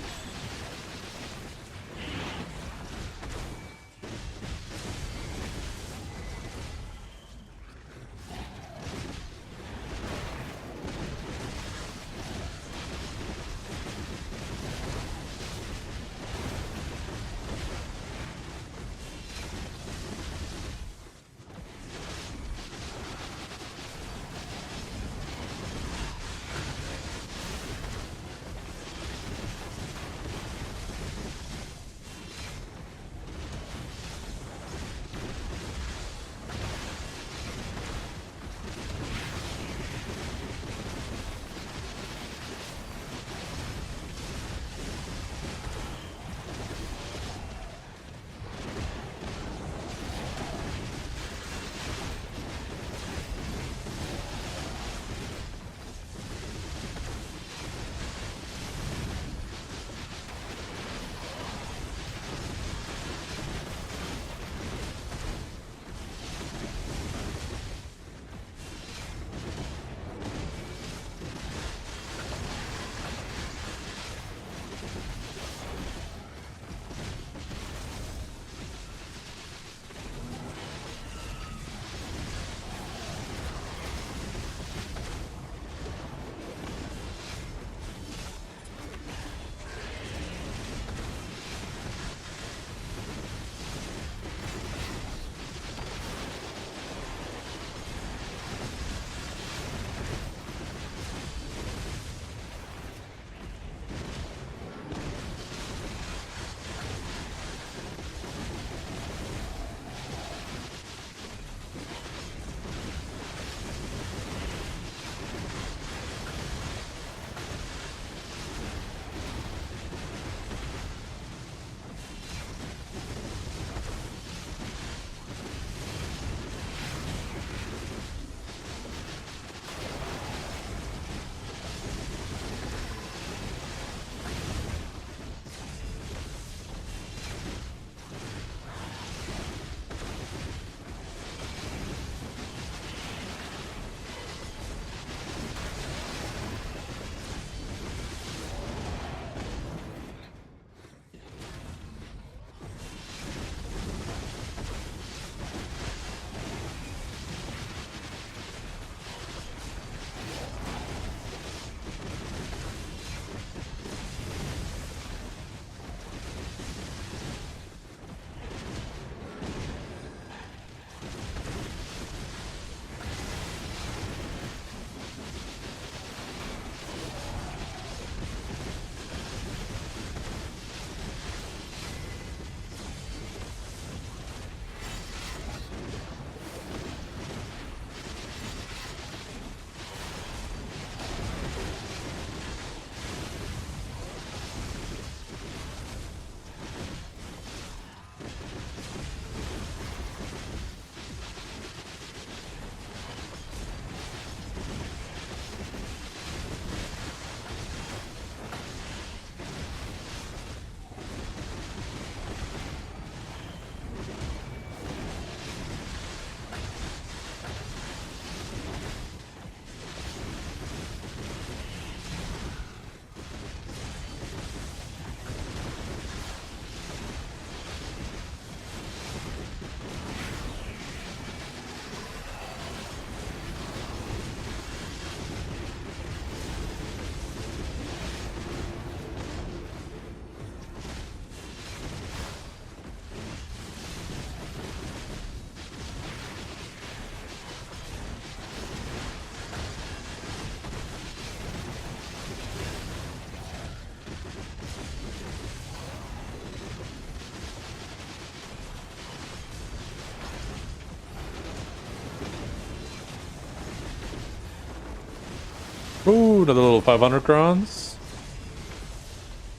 Ooh, another little 500 crowns.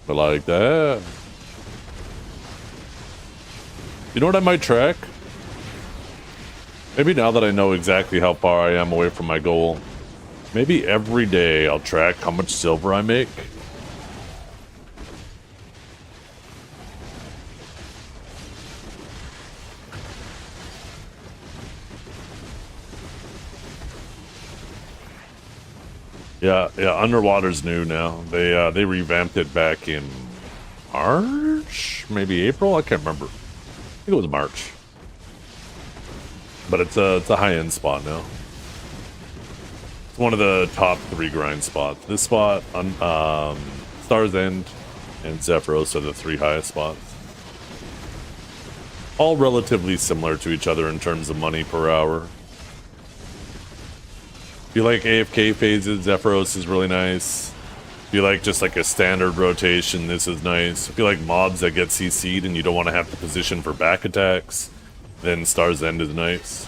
I like that. You know what I might track? Maybe now that I know exactly how far I am away from my goal, maybe every day I'll track how much silver I make. Yeah, Underwater's new now. They revamped it back in March? Maybe April? I can't remember. I think it was March. But it's a high-end spot now. It's one of the top 3 grind spots. This spot, Star's End, and Zephyros are the 3 highest spots. All relatively similar to each other in terms of money per hour. If you like AFK phases, Zephyros is really nice. If you like just like a standard rotation, this is nice. If you like mobs that get CC'd and you don't want to have to position for back attacks, then Star's End is nice.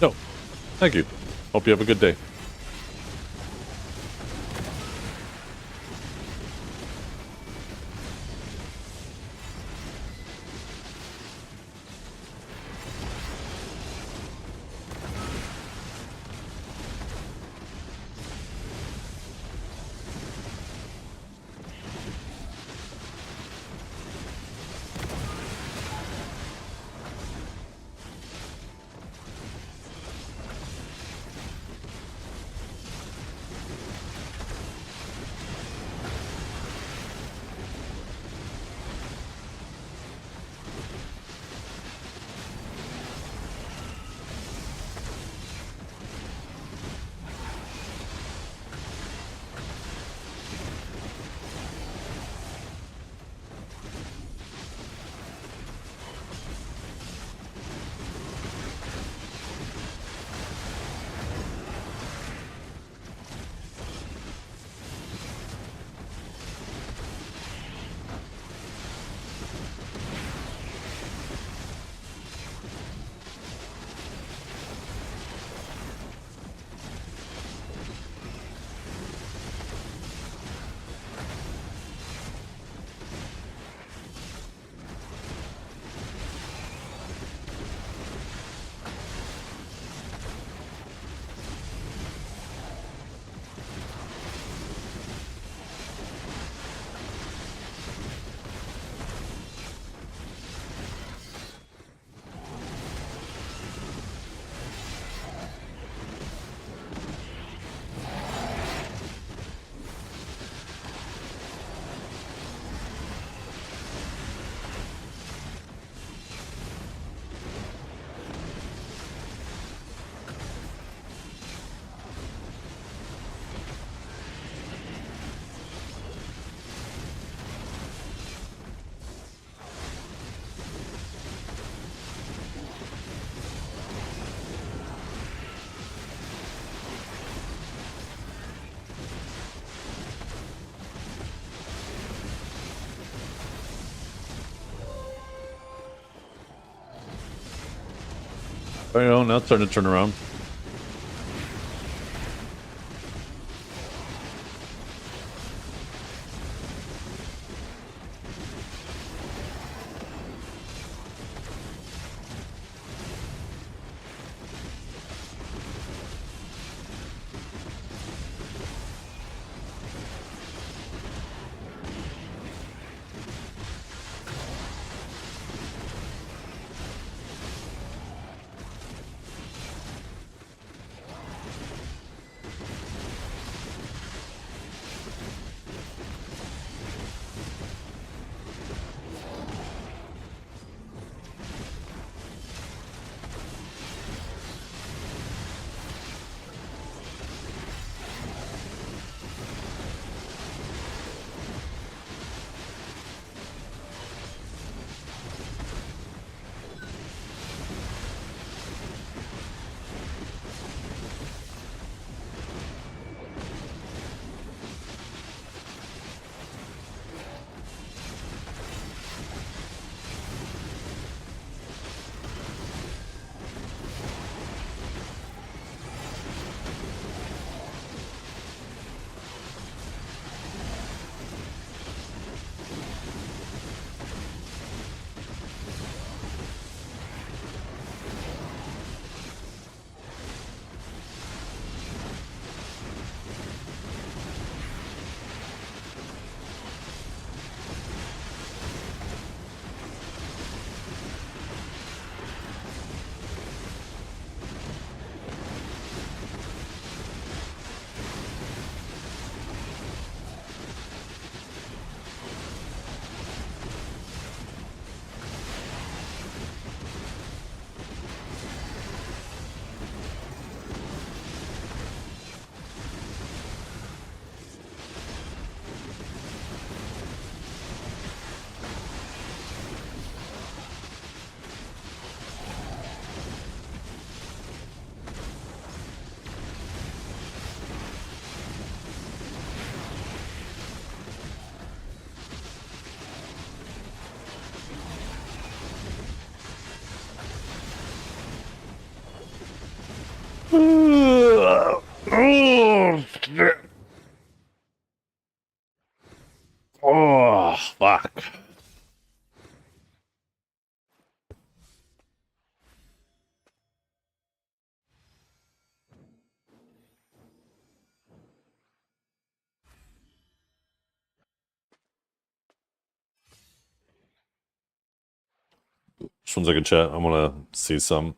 No, thank you. Hope you have a good day. Oh, you know, now it's starting to turn around. Just 1 second, chat. I want to see some.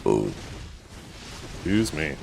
Oh, excuse me.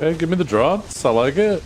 Hey, give me the drops. I like it.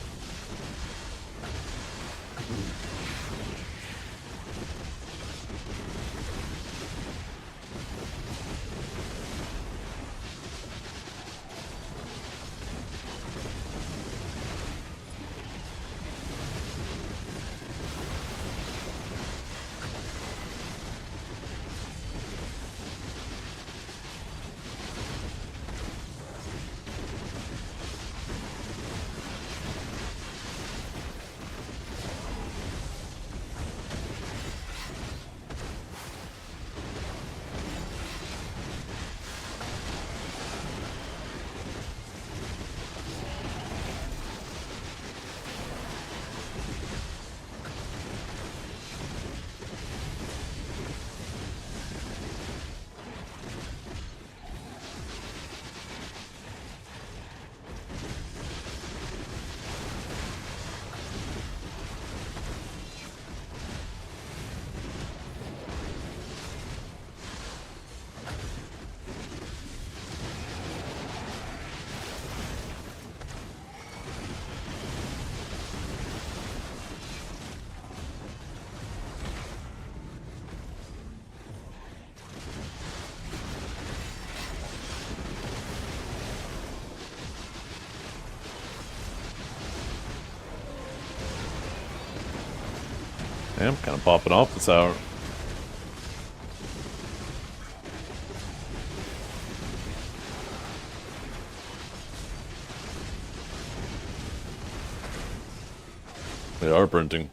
Yeah, I'm kind of popping off this hour. They are printing.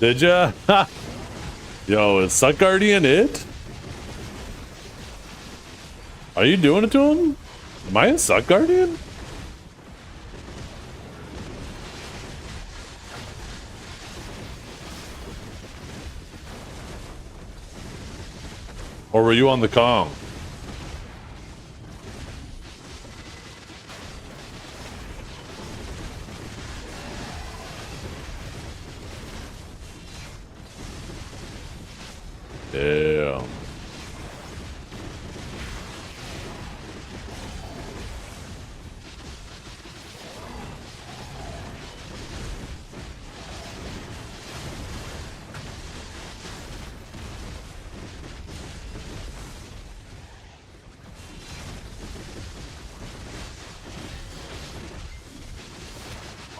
Did ya? Yo, is Suck Guardian it? Are you doing it to him? Am I in Suck Guardian? Or were you on the Kong? Damn.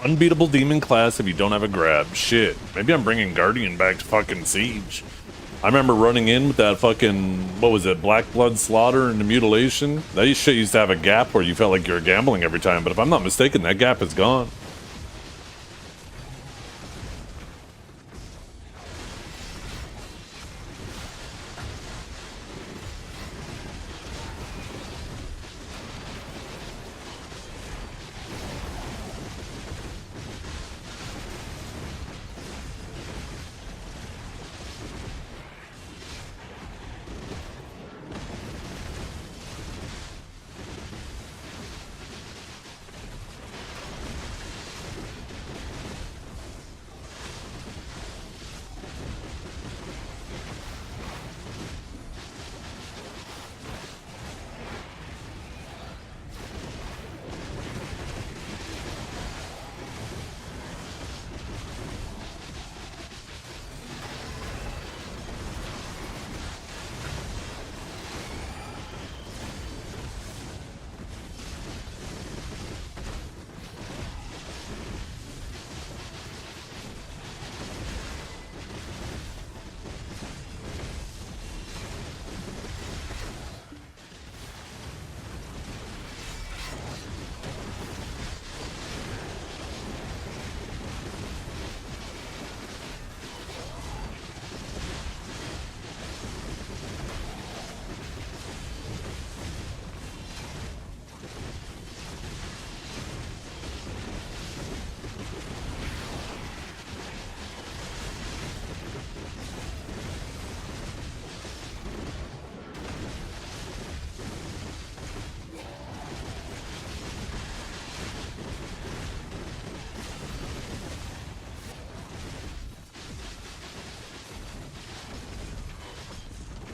Unbeatable demon class if you don't have a grab. Shit. Maybe I'm bringing Guardian back to fucking Siege. I remember running in with that fucking, what was it, Black Blood Slaughter and the Mutilation. That shit used to have a gap where you felt like you were gambling every time, but if I'm not mistaken, that gap is gone.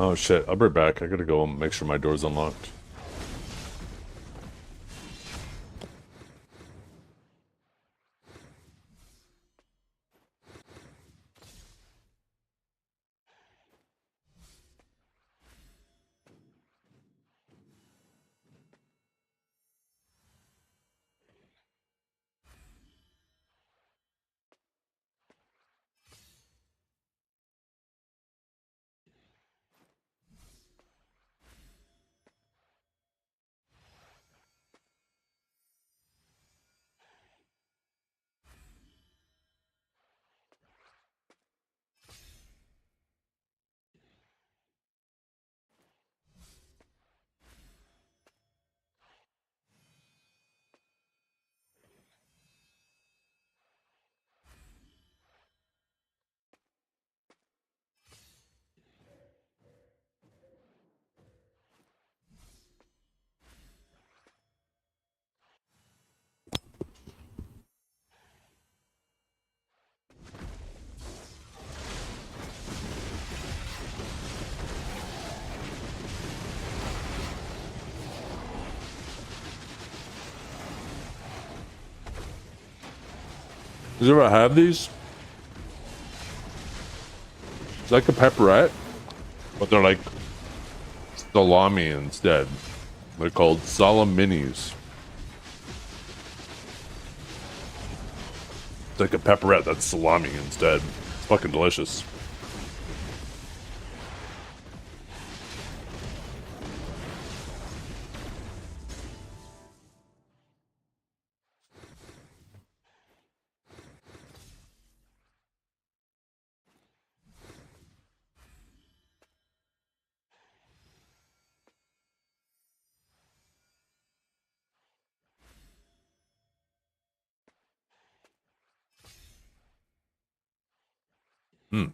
Oh shit, I'll be right back. I gotta go and make sure my door's unlocked. Does you ever have these? It's like a pepperette, but they're like salami instead. They're called salaminis. It's like a pepperette that's salami instead. It's fucking delicious. Hmm.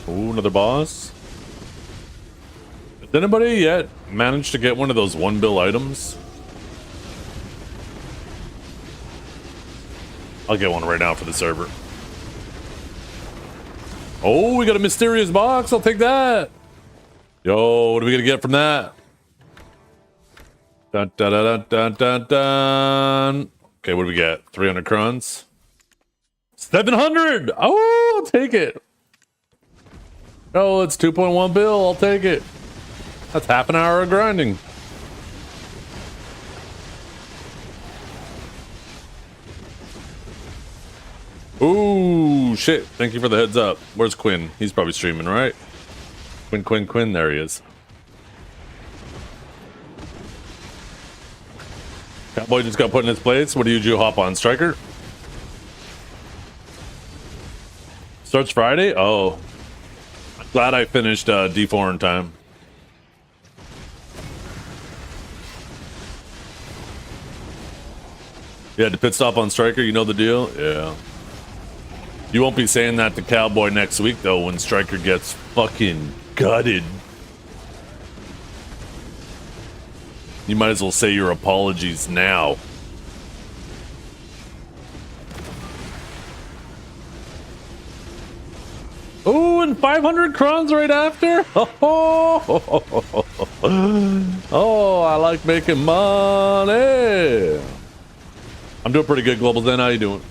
Ooh, another boss. Did anybody yet manage to get one of those 1 bill items? I'll get one right now for the server. Oh, we got a mysterious box. I'll take that. Yo, what are we gonna get from that? Dun, dun, dun, dun, dun, dun, dun. Okay, what do we get? 300 crowns? 700! Oh, I'll take it. Oh, it's 2.1 bill. I'll take it. That's half an hour of grinding. Ooh, shit. Thank you for the heads up. Where's Quinn? He's probably streaming, right? Quinn. There he is. Cowboy just got put in his place. What do you do? Hop on Striker? Starts Friday? Oh. Glad I finished D4 in time. You had to pit stop on Striker, you know the deal? Yeah. You won't be saying that to Cowboy next week, though, when Stryker gets fucking gutted. You might as well say your apologies now. Oh, and 500 crowns right after? Oh, I like making money. I'm doing pretty good, Global Zen. How you doing?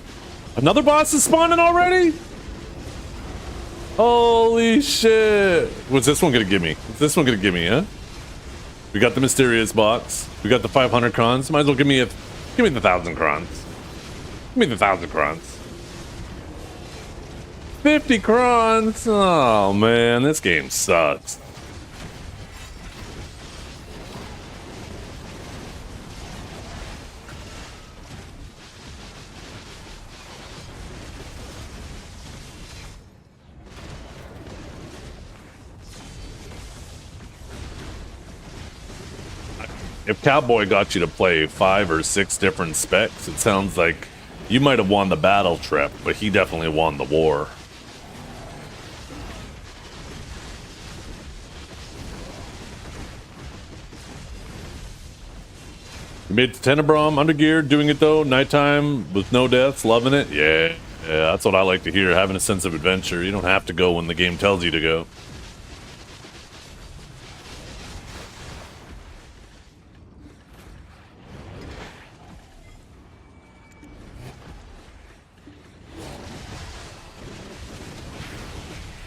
Another boss is spawning already? Holy shit. What's this one gonna give me? What's this one gonna give me, huh? We got the mysterious box. We got the 500 crowns. Might as well give me the 1,000 crowns. Give me the 1,000 crowns. 50 crowns. Oh man, this game sucks. If Cowboy got you to play 5 or 6 different specs, it sounds like you might have won the battle trip, but he definitely won the war. You made Tenebrum, Undergear, doing it though, nighttime with no deaths, loving it. Yeah, that's what I like to hear, having a sense of adventure. You don't have to go when the game tells you to go.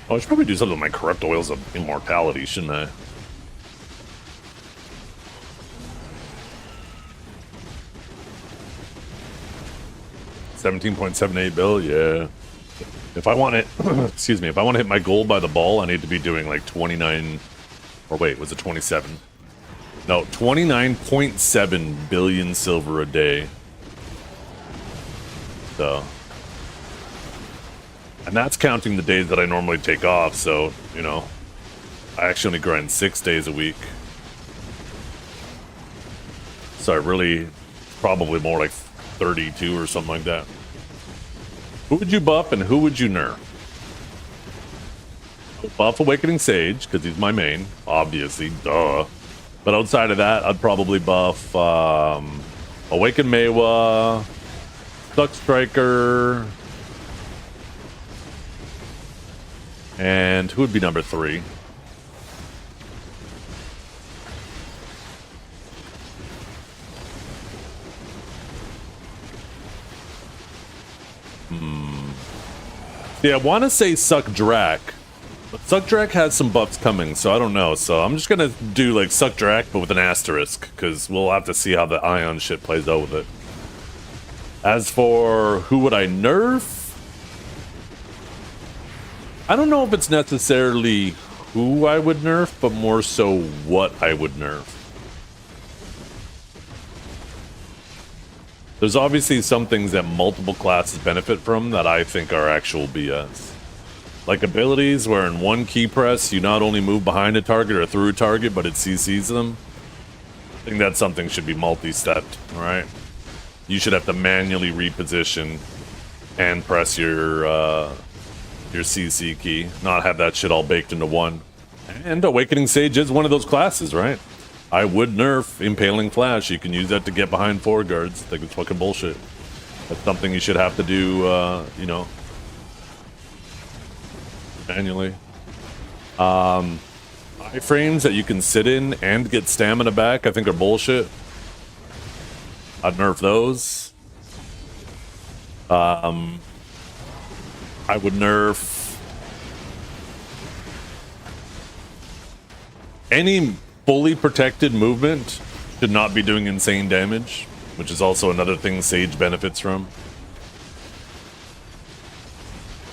Oh, I should probably do something with my corrupt oils of immortality, shouldn't I? $17.78 bill, yeah. If I want it, excuse me, if I want to hit my goal by the ball, I need to be doing like 29, or wait, was it 27? No, 29.7 billion silver a day. So. And that's counting the days that I normally take off, so, you know, I actually only grind 6 days a week. So I really, probably more like 32 or something like that. Who would you buff and who would you nerf? Buff Awakening Sage, because he's my main, obviously, duh. But outside of that, I'd probably buff Awaken Maewa, Stuck Striker, and who would be number 3? Yeah, I want to say Suck Drak, but Suck Drak has some buffs coming, so I don't know. So I'm just gonna do like Suck Drak, but with an asterisk, because we'll have to see how the Ion shit plays out with it. As for who would I nerf? I don't know if it's necessarily who I would nerf, but more so what I would nerf. There's obviously some things that multiple classes benefit from that I think are actual BS. Like abilities where in one key press you not only move behind a target or through a target, but it CCs them. I think that something should be multi-stepped, alright? You should have to manually reposition and press your CC key, not have that shit all baked into one. And Awakening Sage is one of those classes, right? I would nerf Impaling Flash. You can use that to get behind 4 guards. I think it's fucking bullshit. That's something you should have to do, you know, manually. Iframes that you can sit in and get stamina back, I think are bullshit. I'd nerf those. I would nerf any fully protected movement should not be doing insane damage, which is also another thing Sage benefits from.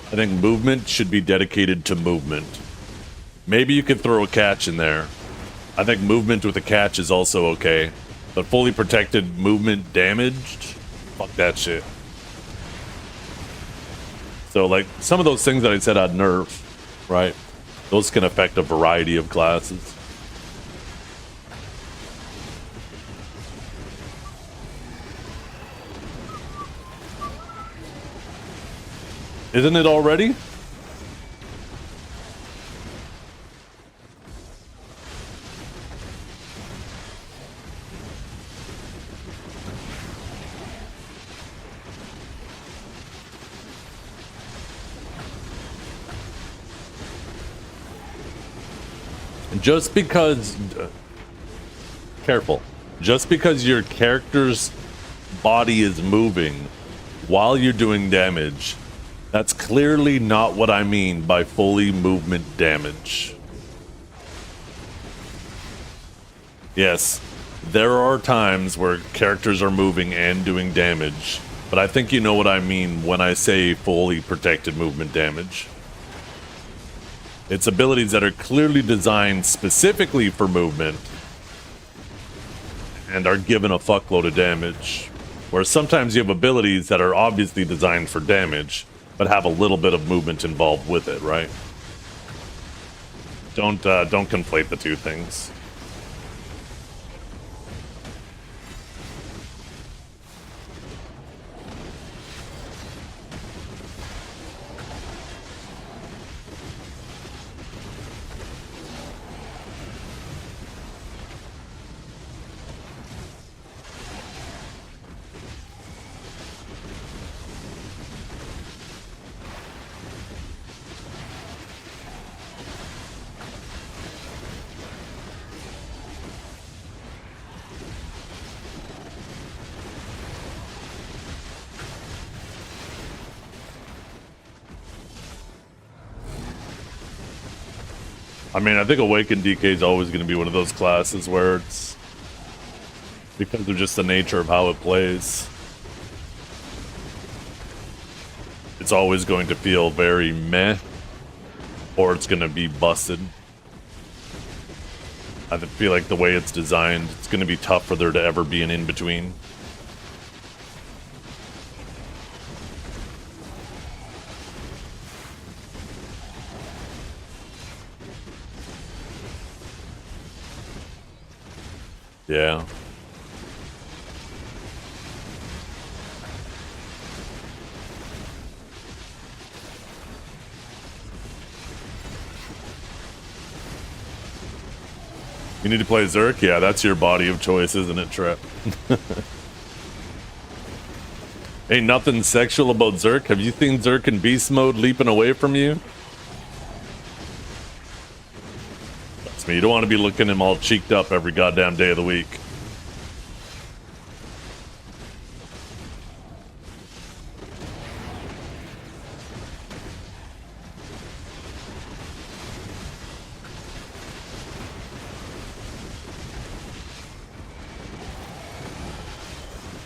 I think movement should be dedicated to movement. Maybe you could throw a catch in there. I think movement with a catch is also okay. But fully protected movement damaged? Fuck that shit. So like some of those things that I said I'd nerf, right? Those can affect a variety of classes. Isn't it already? Just because... careful. Just because your character's body is moving while you're doing damage, that's clearly not what I mean by fully movement damage. Yes, there are times where characters are moving and doing damage, but I think you know what I mean when I say fully protected movement damage. It's abilities that are clearly designed specifically for movement and are given a fuckload of damage. Where sometimes you have abilities that are obviously designed for damage, but have a little bit of movement involved with it, right? Don't conflate the two things. I mean, I think Awakened DK is always going to be one of those classes where it's because of just the nature of how it plays. It's always going to feel very meh, or it's going to be busted. I feel like the way it's designed, it's going to be tough for there to ever be an in-between. Yeah. You need to play Zerk? Yeah, that's your body of choice, isn't it, Trep? Ain't nothing sexual about Zerk. Have you seen Zerk in beast mode leaping away from you? That's me. You don't want to be looking at him all cheeked up every goddamn day of the week.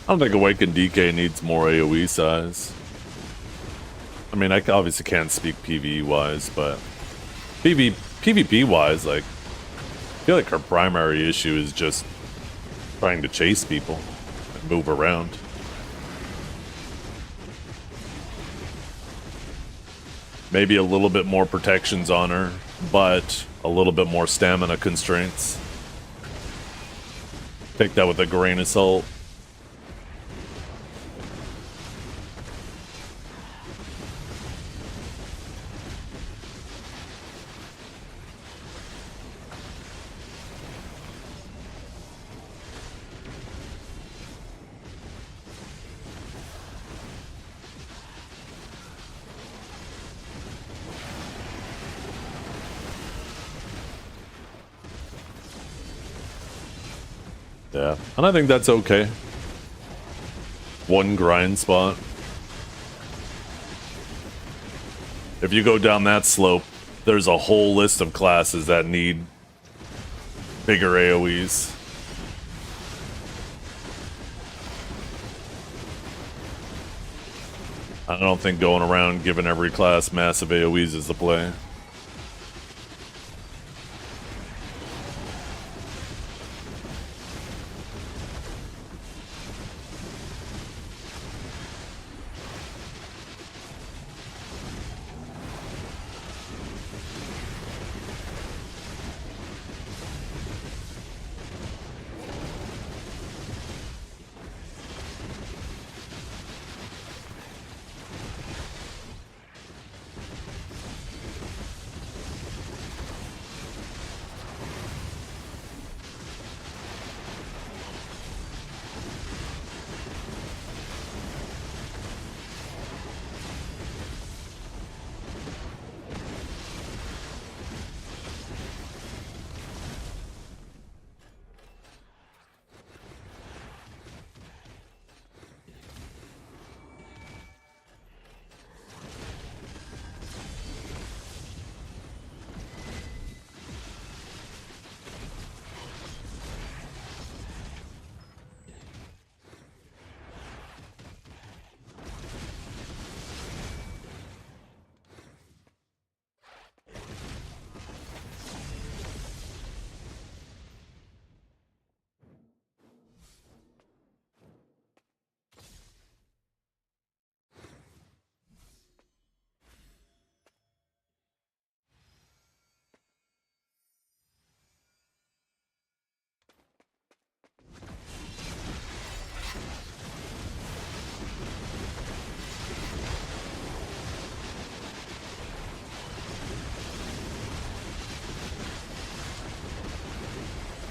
I don't think Awakened DK needs more AoE size. I mean, I obviously can't speak PvE-wise, but PvP-wise, like, I feel like her primary issue is just trying to chase people and move around. Maybe a little bit more protections on her, but a little bit more stamina constraints. Take that with a grain of salt. Yeah, and I think that's okay. One grind spot. If you go down that slope, there's a whole list of classes that need bigger AoEs. I don't think going around giving every class massive AoEs is the play.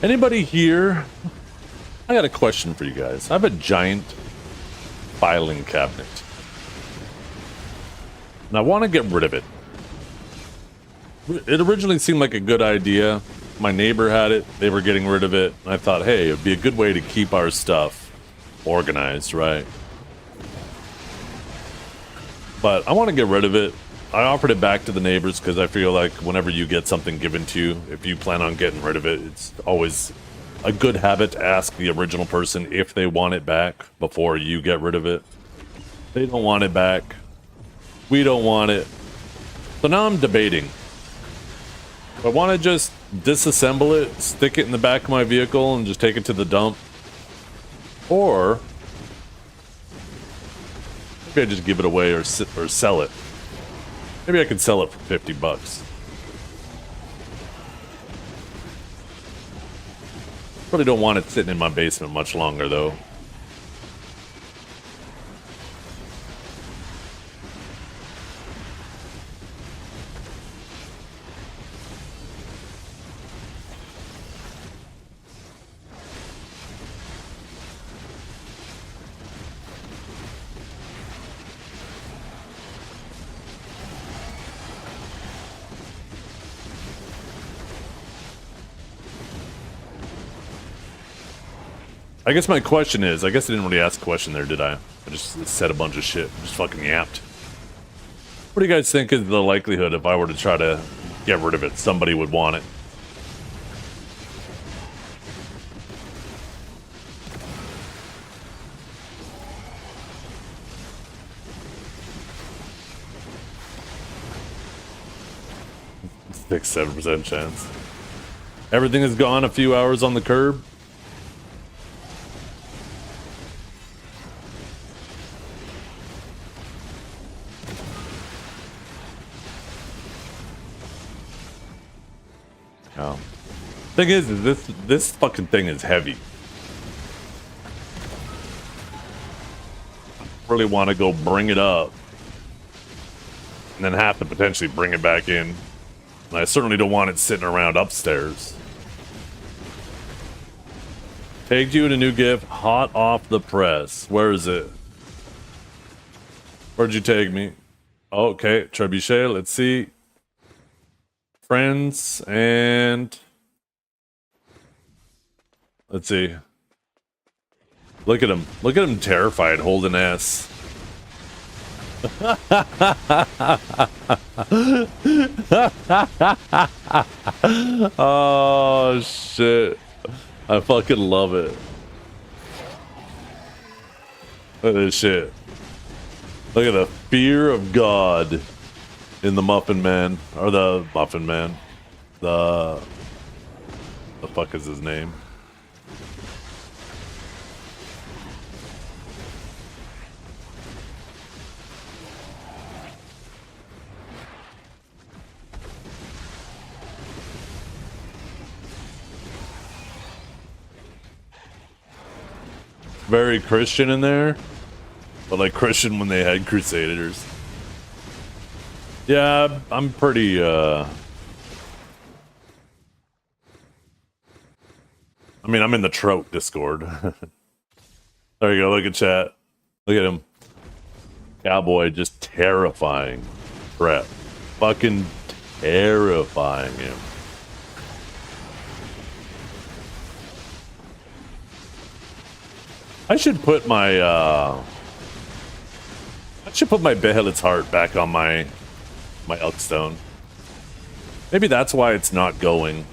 Anybody here? I got a question for you guys. I have a giant filing cabinet. And I want to get rid of it. It originally seemed like a good idea. My neighbor had it. They were getting rid of it. And I thought, hey, it'd be a good way to keep our stuff organized, right? But I want to get rid of it. I offered it back to the neighbors because I feel like whenever you get something given to you, if you plan on getting rid of it, it's always a good habit to ask the original person if they want it back before you get rid of it. They don't want it back. We don't want it. So now I'm debating. I want to just disassemble it, stick it in the back of my vehicle, and just take it to the dump. Or maybe I just give it away or sell it. Maybe I could sell it for 50 bucks. Probably don't want it sitting in my basement much longer, though. I guess my question is, I guess I didn't really ask a question there, did I? I just said a bunch of shit. Just fucking yapped. What do you guys think is the likelihood if I were to try to get rid of it, somebody would want it? Six, 7% chance. Everything is gone a few hours on the curb. Oh. Thing is this fucking thing is heavy. Really want to go bring it up and then have to potentially bring it back in. And I certainly don't want it sitting around upstairs. Take you to new gift, hot off the press. Where is it? Where'd you take me? Okay, Trebuchet, let's see. Friends and let's see. Look at him. Look at him terrified holding S. Oh shit. I fucking love it. Look at this shit. Look at the fear of God in the Muffin Man, or the Muffin Man. The fuck is his name? Very Christian in there, but like Christian when they had Crusaders. Yeah, I'm pretty, I mean, I'm in the Trout Discord. There you go, look at chat. Look at him. Cowboy, just terrifying Brett. Fucking terrifying him. I should put my, Behelit's heart back on my Elkstone. Maybe that's why it's not going.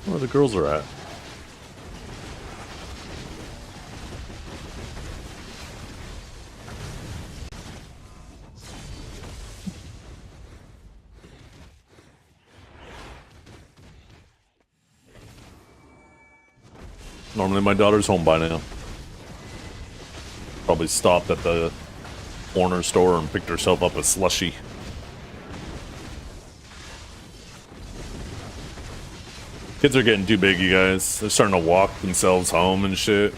Where the girls are at. Normally my daughter's home by now. Probably stopped at the corner store and picked herself up a slushie. Kids are getting too big, you guys. They're starting to walk themselves home and shit.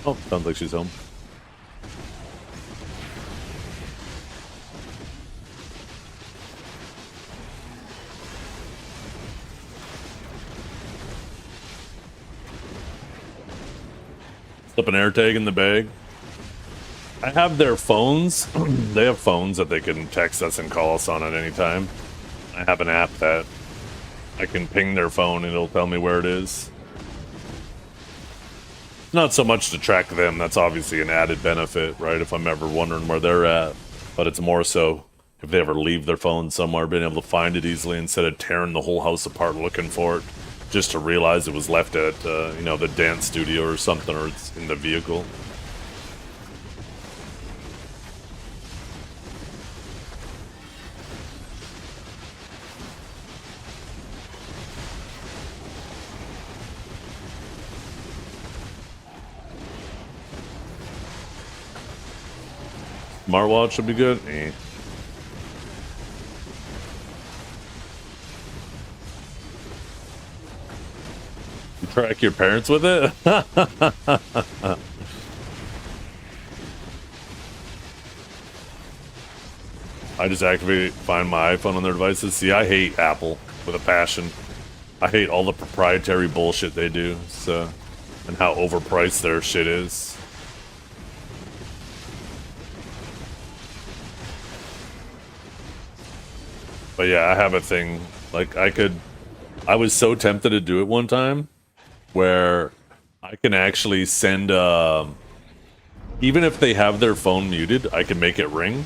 Oh, sounds like she's home. Slip an air tag in the bag. I have their phones. They have phones that they can text us and call us on at any time. I have an app that I can ping their phone and it'll tell me where it is. Not so much to track them, that's obviously an added benefit, right? If I'm ever wondering where they're at. But it's more so if they ever leave their phone somewhere, being able to find it easily instead of tearing the whole house apart looking for it, just to realize it was left at, you know, the dance studio or something, or it's in the vehicle. Smartwatch would be good. Eh. You track your parents with it? I just find my iPhone on their devices. See, I hate Apple with a passion. I hate all the proprietary bullshit they do, so, and how overpriced their shit is. But yeah, I have a thing, like I was so tempted to do it one time, where I can actually send, even if they have their phone muted, I can make it ring.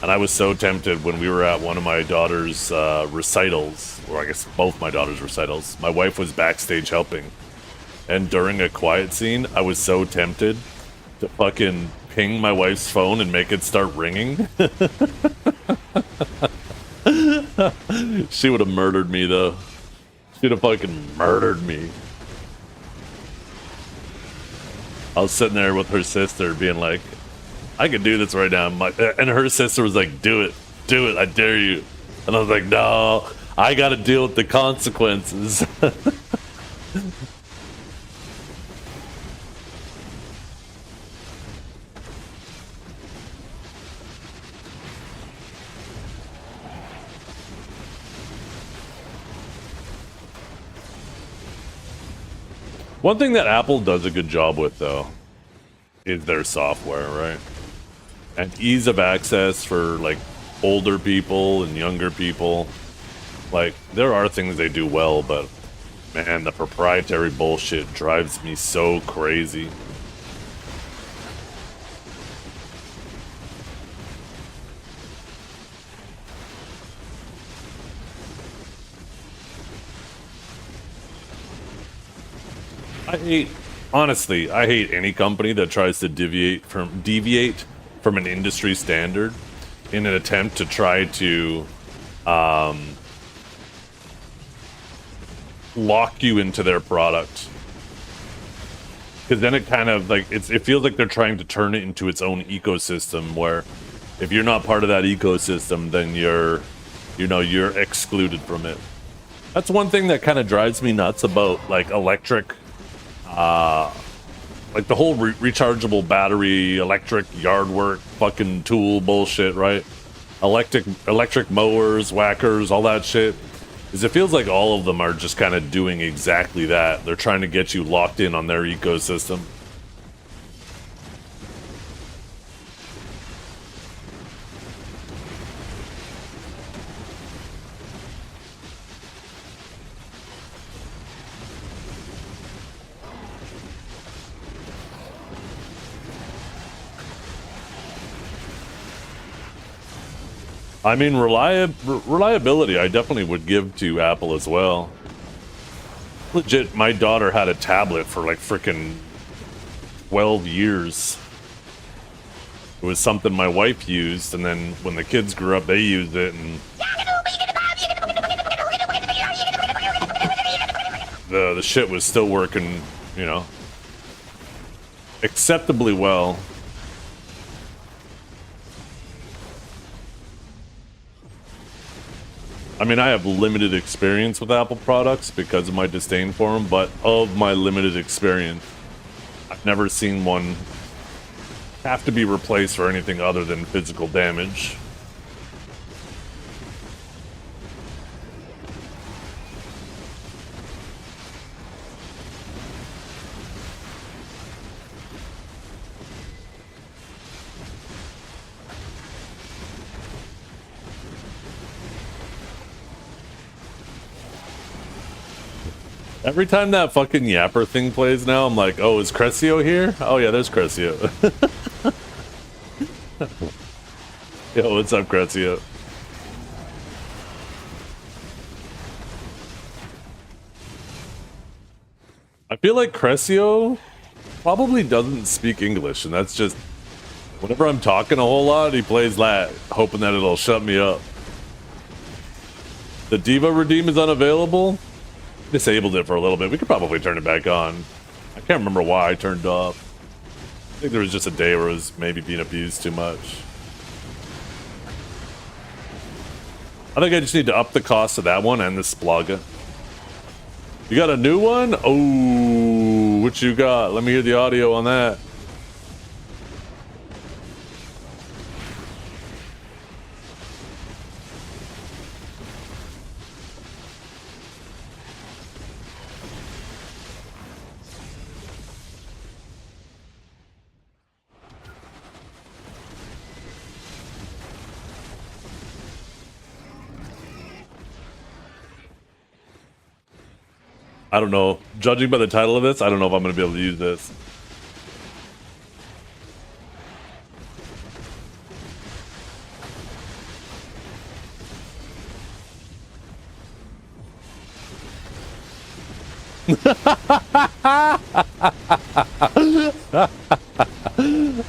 And I was so tempted when we were at one of my daughter's recitals, or I guess both my daughter's recitals. My wife was backstage helping. And during a quiet scene, I was so tempted to fucking ping my wife's phone and make it start ringing. She would have murdered me, though. She'd have fucking murdered me. I was sitting there with her sister being like, I could do this right now. And her sister was like, do it, I dare you. And I was like, no, I gotta deal with the consequences. One thing that Apple does a good job with, though, is their software, right? And ease of access for, like, older people and younger people. Like, there are things they do well, but, man, the proprietary bullshit drives me so crazy. Honestly, I hate any company that tries to deviate from an industry standard in an attempt to try to lock you into their product. Because then it kind of like it feels like they're trying to turn it into its own ecosystem, where if you're not part of that ecosystem, then you're excluded from it. That's one thing that kind of drives me nuts about like electric. Like the whole rechargeable battery, electric yard work, fucking tool bullshit, right? Electric mowers, whackers, all that shit. Is it feels like all of them are just kind of doing exactly that. They're trying to get you locked in on their ecosystem. I mean, reliability, I definitely would give to Apple as well. Legit, my daughter had a tablet for like freaking 12 years. It was something my wife used, and then when the kids grew up, they used it, and the shit was still working, you know, acceptably well. I mean, I have limited experience with Apple products because of my disdain for them, but of my limited experience, I've never seen one have to be replaced for anything other than physical damage. Every time that fucking yapper thing plays now, I'm like, oh, is Crescio here? Oh yeah, there's Crescio. Yo, what's up, Crescio? I feel like Crescio probably doesn't speak English, and that's just... Whenever I'm talking a whole lot, he plays that, hoping that it'll shut me up. The Diva Redeem is unavailable? Disabled it for a little bit. We could probably turn it back on. I can't remember why I turned it off. I think there was just a day where it was maybe being abused too much. I think I just need to up the cost of that one and the Splaga. You got a new one? Oh, what you got? Let me hear the audio on that. I don't know. Judging by the title of this, I don't know if I'm going to be able to use this.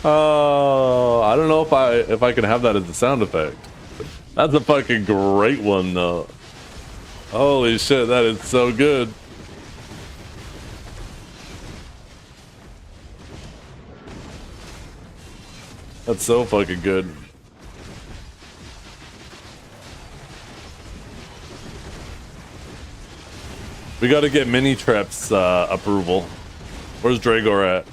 Oh, I don't know if I can have that as a sound effect. That's a fucking great one though. Holy shit, that is so good. That's so fucking good. We gotta get Mini Trep's approval. Where's Dragor at?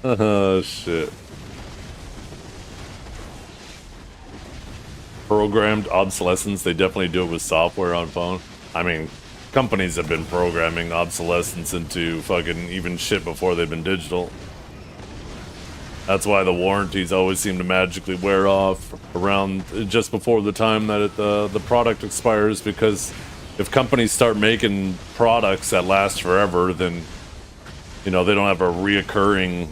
Oh shit. programmed obsolescence. They definitely do it with software on phone. I mean, companies have been programming obsolescence into fucking even shit before they've been digital. That's why the warranties always seem to magically wear off around just before the time that the product expires, because if companies start making products that last forever, then, you know, they don't have a reoccurring,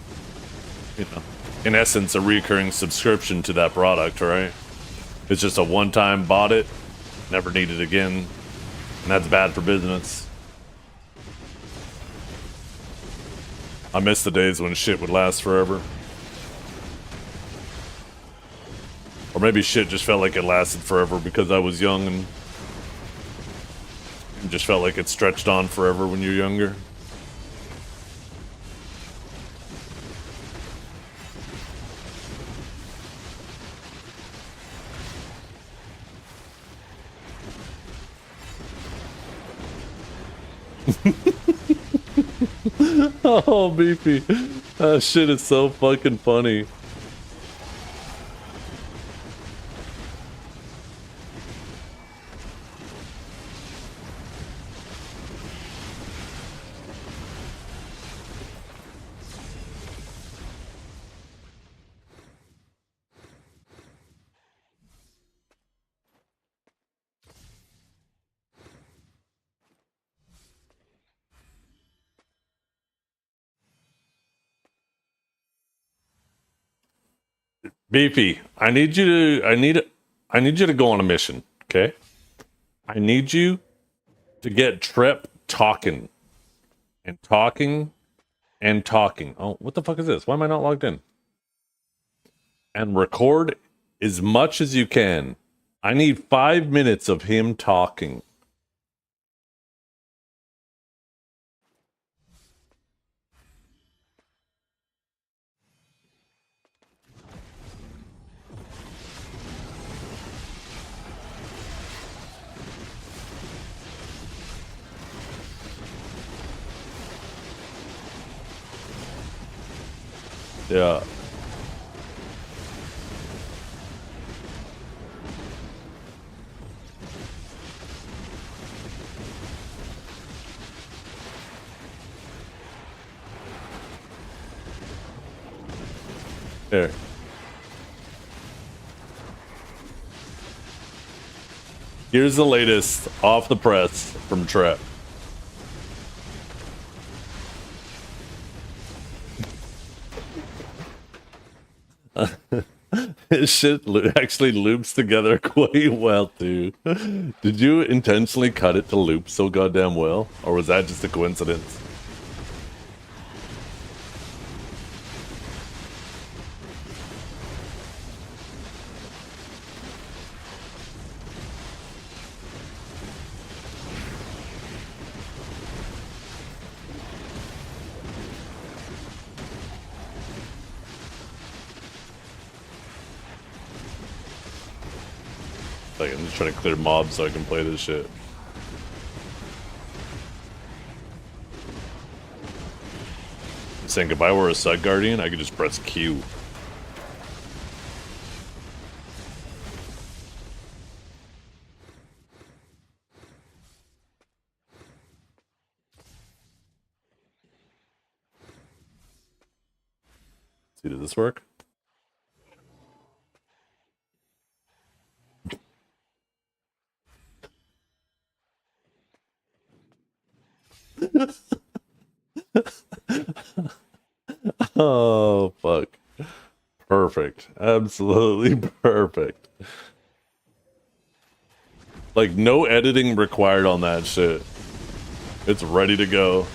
you know, in essence, a reoccurring subscription to that product, right? It's just a one-time bought it, never need it again, and that's bad for business. I miss the days when shit would last forever. Or maybe shit just felt like it lasted forever because I was young and it just felt like it stretched on forever when you're younger. Oh, Beefy. That shit is so fucking funny. Beefy, I need you to go on a mission, okay? I need you to get Trep talking. And talking and talking. Oh, what the fuck is this? Why am I not logged in? And record as much as you can. I need 5 minutes of him talking. Yeah. There. Here's the latest off the press from Trep. This shit actually loops together quite well, too. Did you intentionally cut it to loop so goddamn well? Or was that just a coincidence? Like, I'm just trying to clear mobs so I can play this shit. I'm saying if I were a Sud Guardian, I could just press Q. See, does this work? Oh, fuck. Perfect. Absolutely perfect. Like, no editing required on that shit. It's ready to go.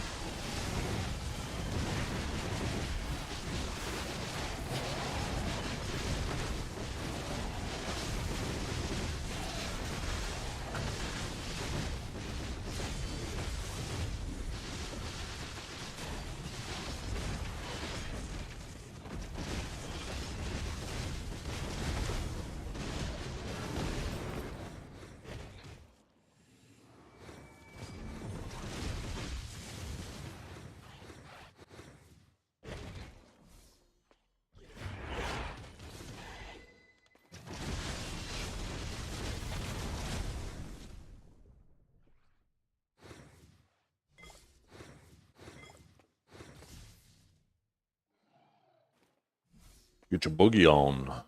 Get your boogie on.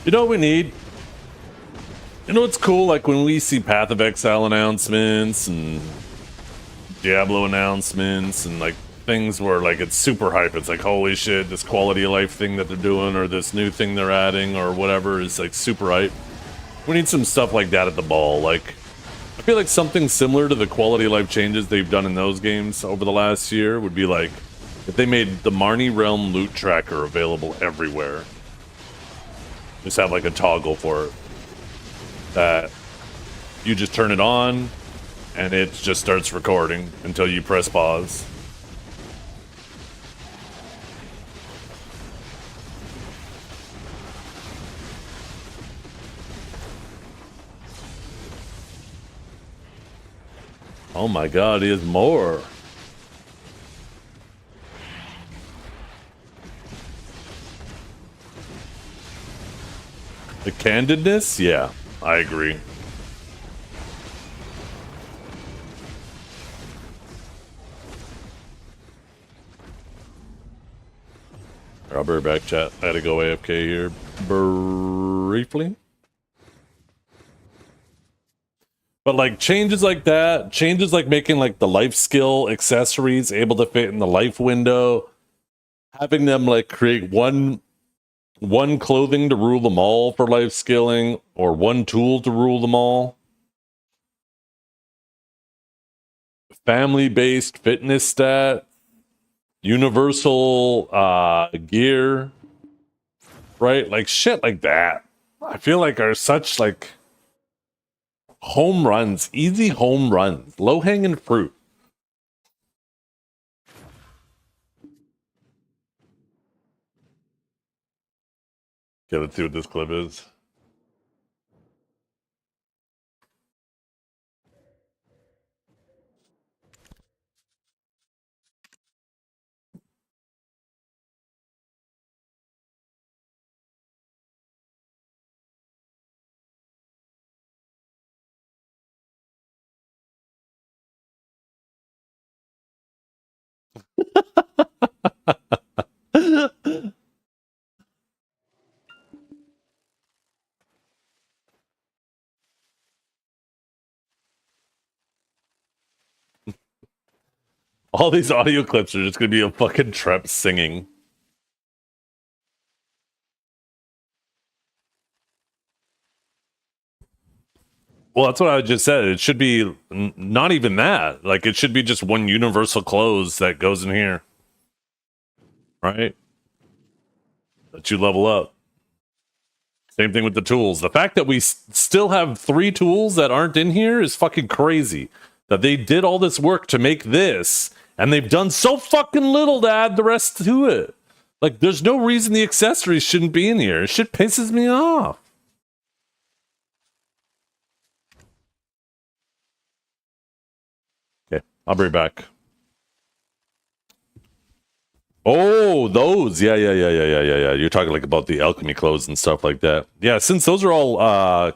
You know what we need? You know what's cool? Like when we see Path of Exile announcements and Diablo announcements and like things where like it's super hype. It's like, holy shit, this quality of life thing that they're doing or this new thing they're adding or whatever is like super hype. We need some stuff like that at the ball. Like, I feel like something similar to the quality of life changes they've done in those games over the last year would be like if they made the Marnie Realm loot tracker available everywhere. Just have like a toggle for it that you just turn it on and it just starts recording until you press pause. Oh my god, he has more. The candidness? Yeah, I agree. I'll be back, chat. I had to go AFK here briefly. But like changes like that, changes like making like the life skill accessories able to fit in the life window, having them like create one clothing to rule them all for life skilling, or one tool to rule them all. Family-based fitness stat, universal gear, right? Like shit like that. I feel like are such like home runs, easy home runs, low-hanging fruit. Okay, let's see what this clip is. All these audio clips are just gonna be a fucking Trep singing. Well, that's what I just said. It should be not even that. Like, it should be just one universal close that goes in here. Right? That you level up. Same thing with the tools. The fact that we still have 3 tools that aren't in here is fucking crazy. That they did all this work to make this, and they've done so fucking little to add the rest to it. Like, there's no reason the accessories shouldn't be in here. Shit pisses me off. Okay, I'll be back. Oh, those. Yeah. You're talking like about the alchemy clothes and stuff like that. Yeah, since those are all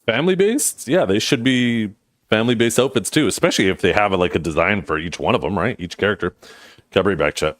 family based, yeah, they should be family based outfits too, especially if they have like a design for each one of them, right? Each character. I'll be back, chat.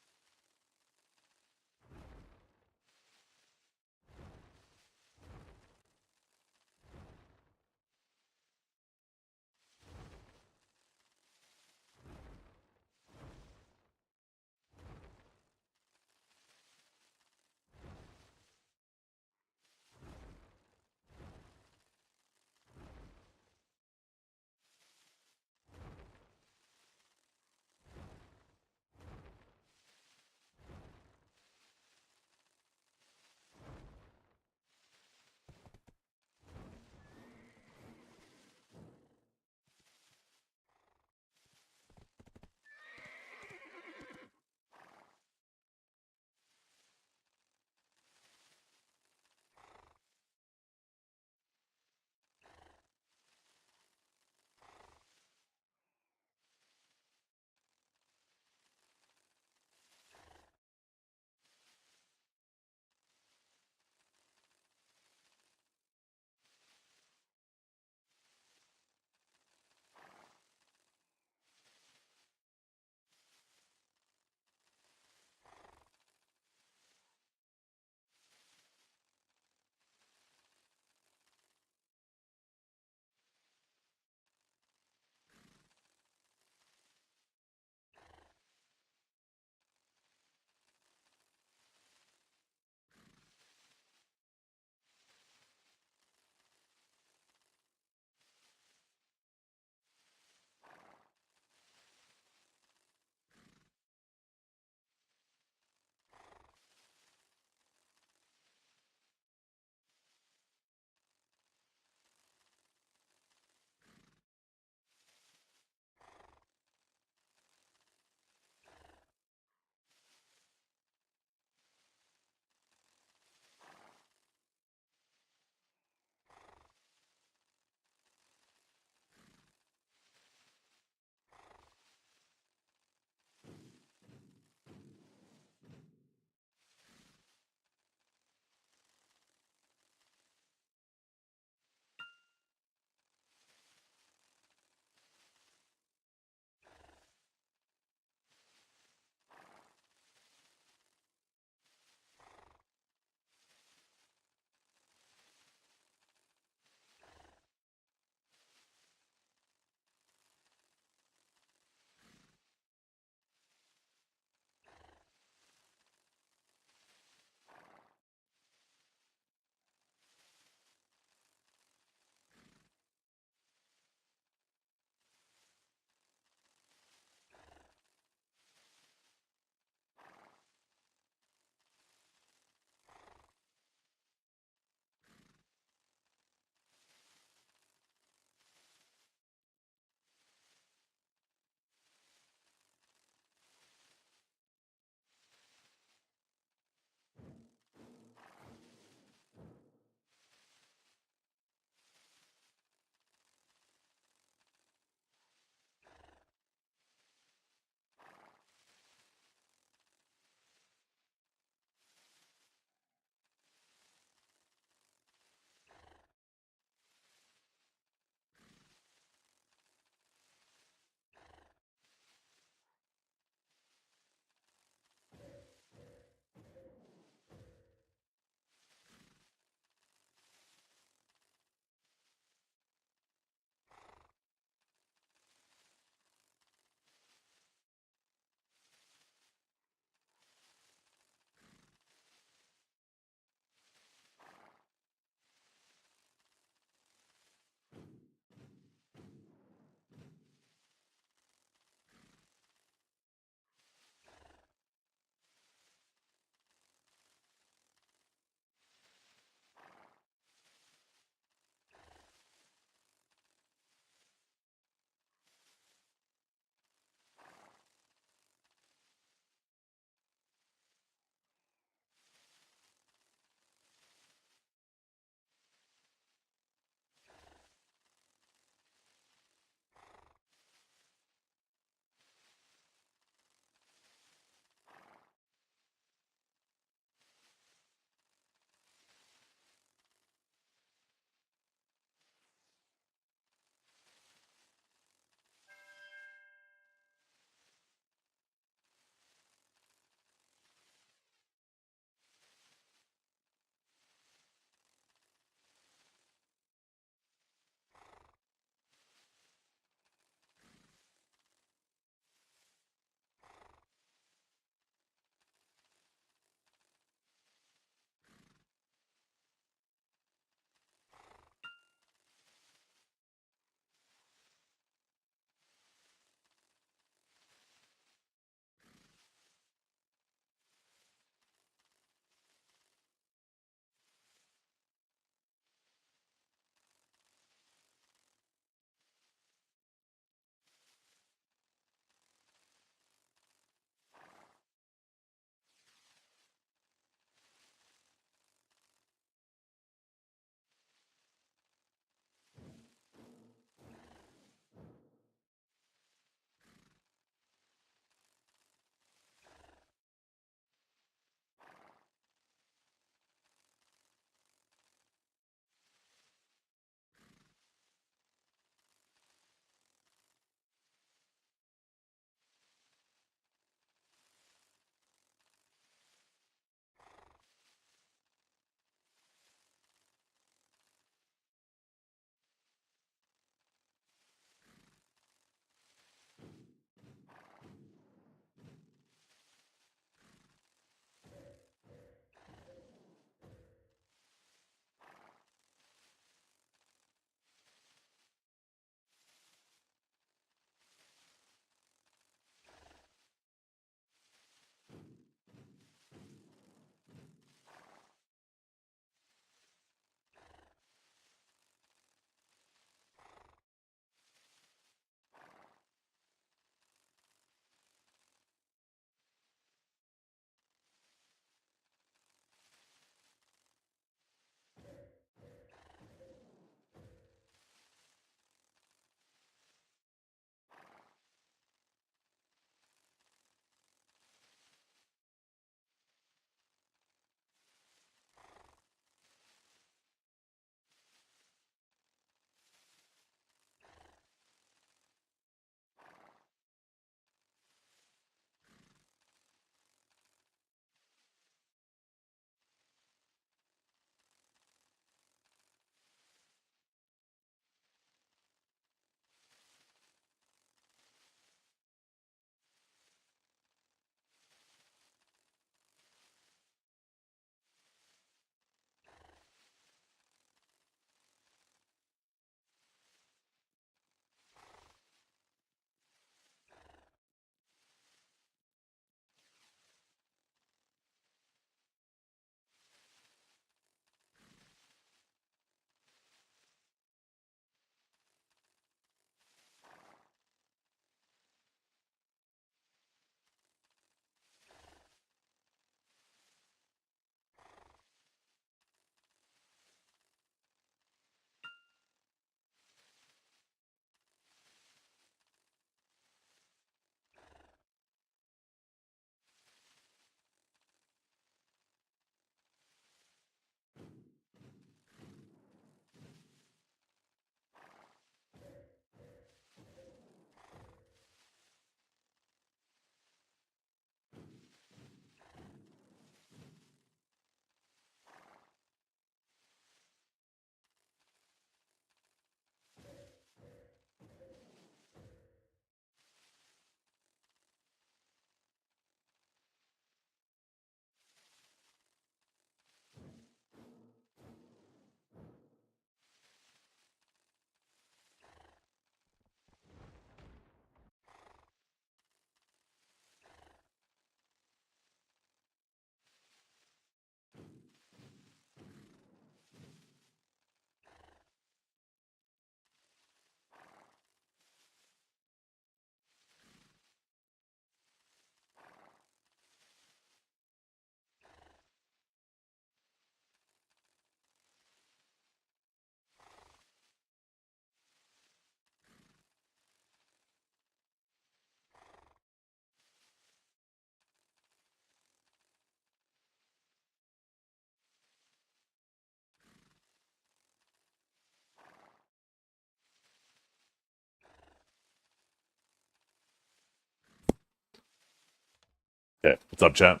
Okay, what's up, chat?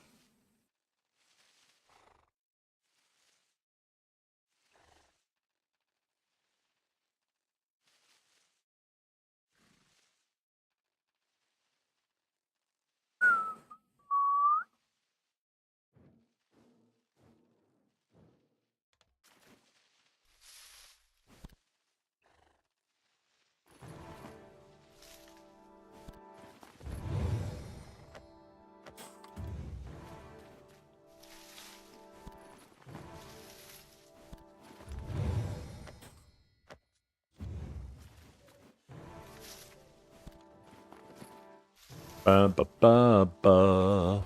Ba ba ba ba.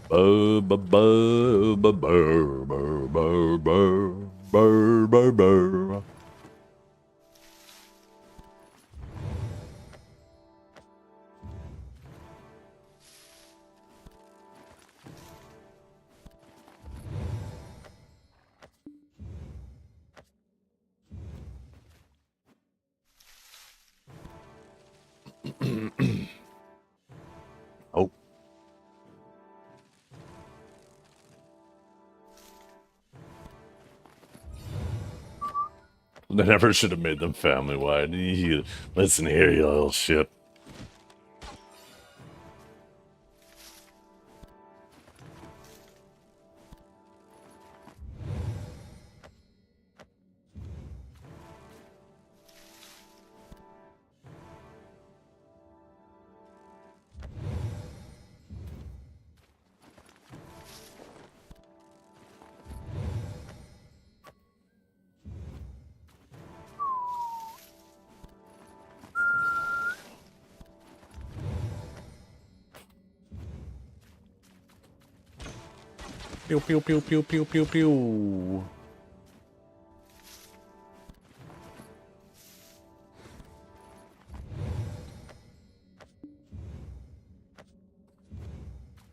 Ba ba ba ba ba ba ba ba ba. Oh. They never should have made them family wide. Listen here, you little shit. Pew pew pew pew pew pew pew.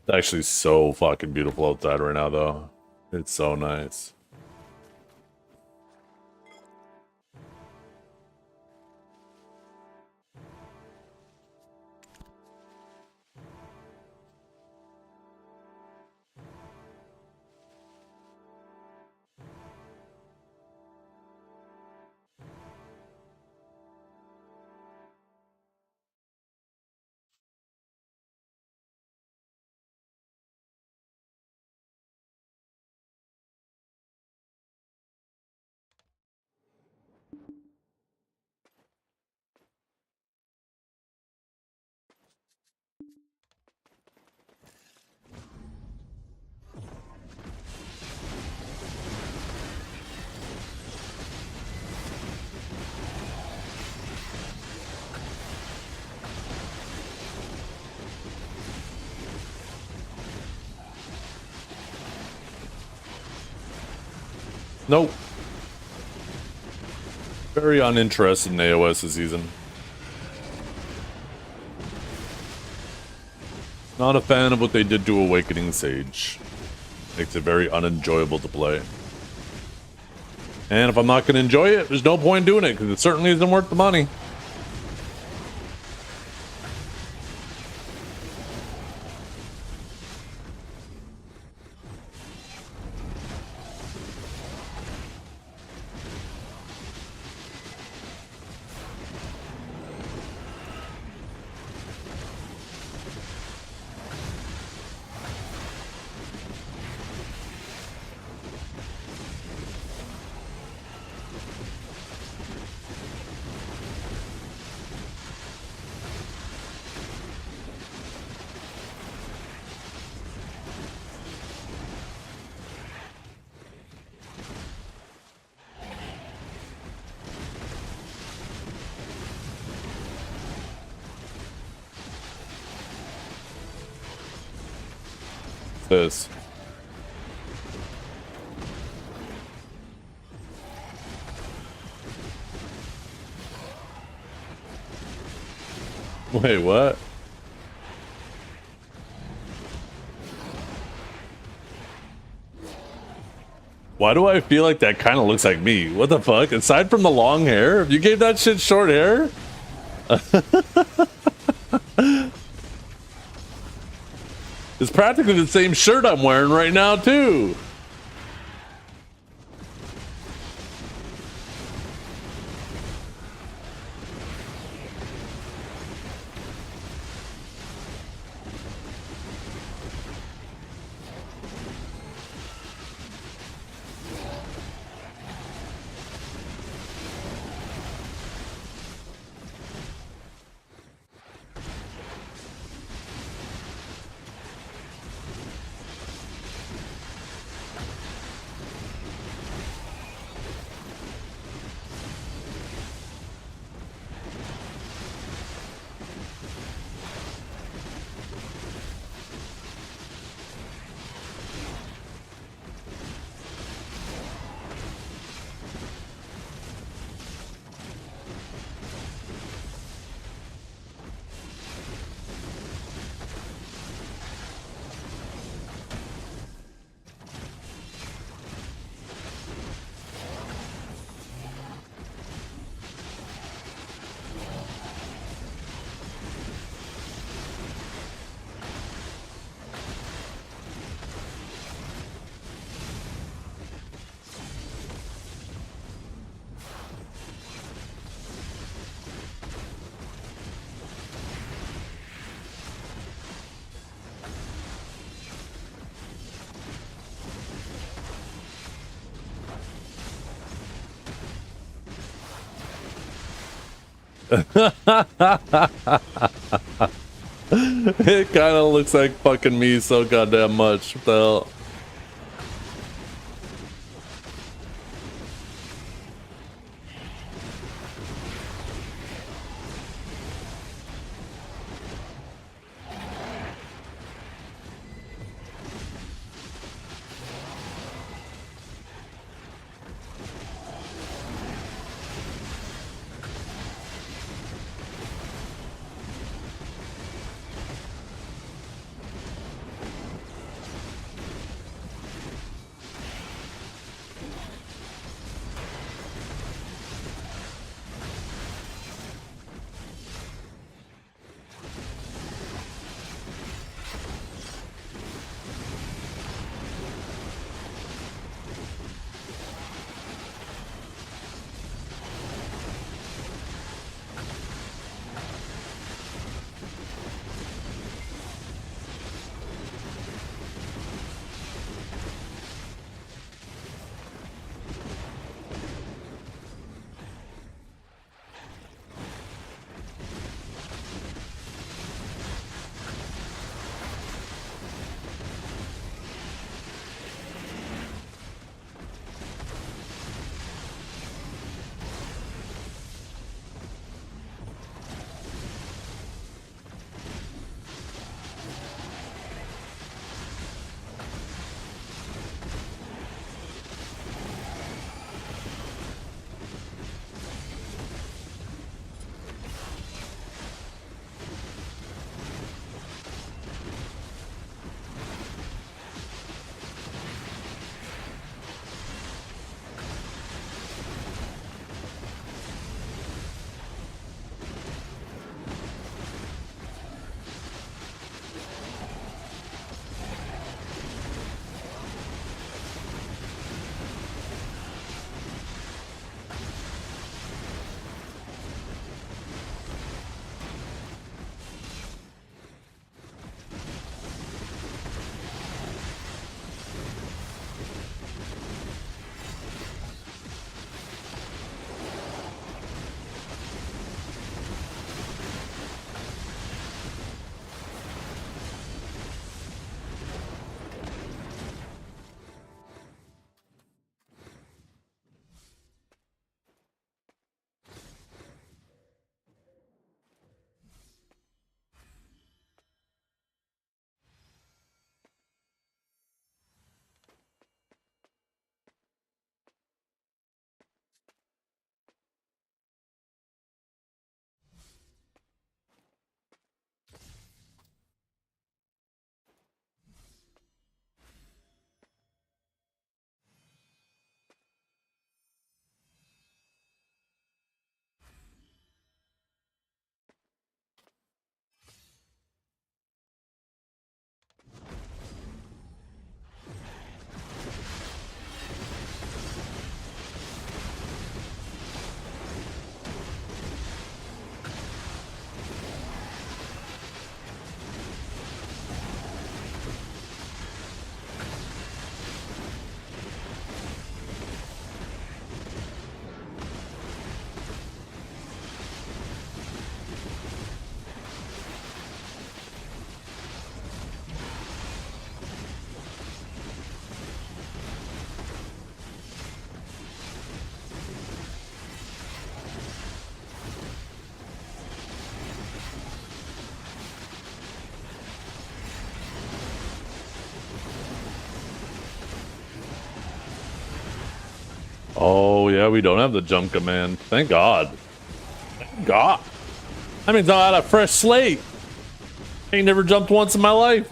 It's actually so fucking beautiful outside right now, though. It's so nice. Nope. Very uninterested in AOS this season. Not a fan of what they did to Awakening Sage. Makes it very unenjoyable to play. And if I'm not going to enjoy it, there's no point in doing it, because it certainly isn't worth the money. This. Wait, what? Why do I feel like that kind of looks like me? What the fuck? Aside from the long hair, if you gave that shit short hair? This It's practically the same shirt I'm wearing right now, too. It kind of looks like fucking me so goddamn much. What the hell? Oh, yeah, we don't have the jump command. Thank God. Thank God. That means I had a fresh slate. Ain't never jumped once in my life.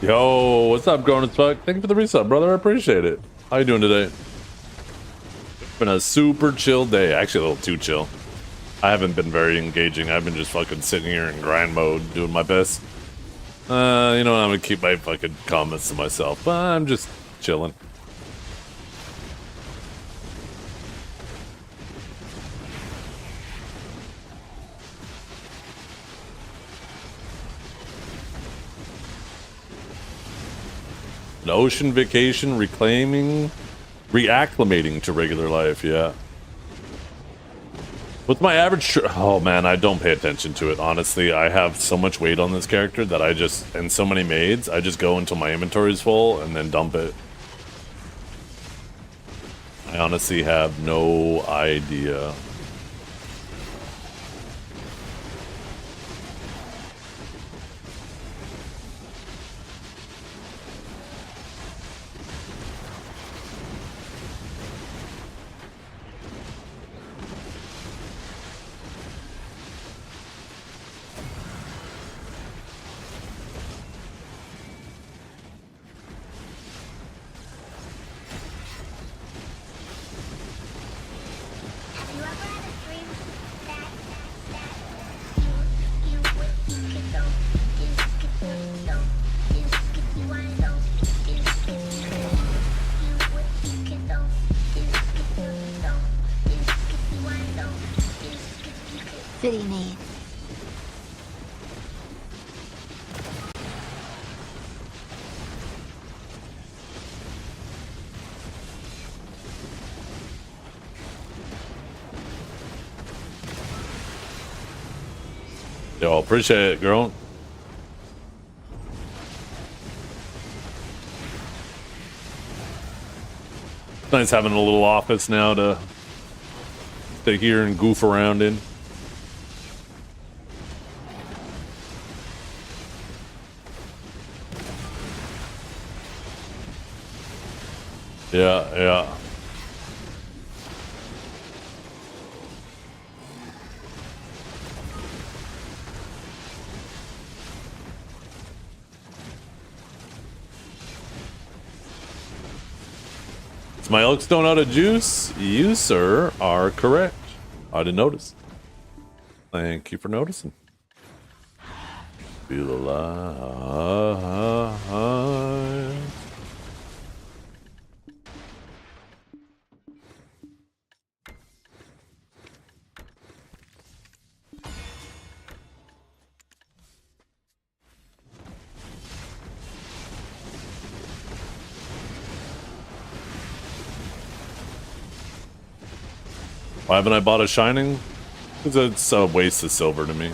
Yo, what's up, grown as fuck? Thank you for the resub, brother. I appreciate it. How you doing today? It's been a super chill day. Actually, a little too chill. I haven't been very engaging. I've been just fucking sitting here in grind mode, doing my best. You know, I'm gonna keep my fucking comments to myself, but I'm just chilling. An ocean vacation, reacclimating to regular life, yeah. What's my average? Oh man, I don't pay attention to it, honestly. I have so much weight on this character that and so many maids, I just go until my inventory is full and then dump it. I honestly have no idea. Have you ever had a dream that you could go you wanna go you could go you wanna go what do you need? Yo, appreciate it, girl. It's nice having a little office now to stay here and goof around in. Yeah, yeah. Is my Elkstone out of juice? You, sir, are correct. I didn't notice. Thank you for noticing. Feel alive. Why haven't I bought a Shining? Because it's a waste of silver to me.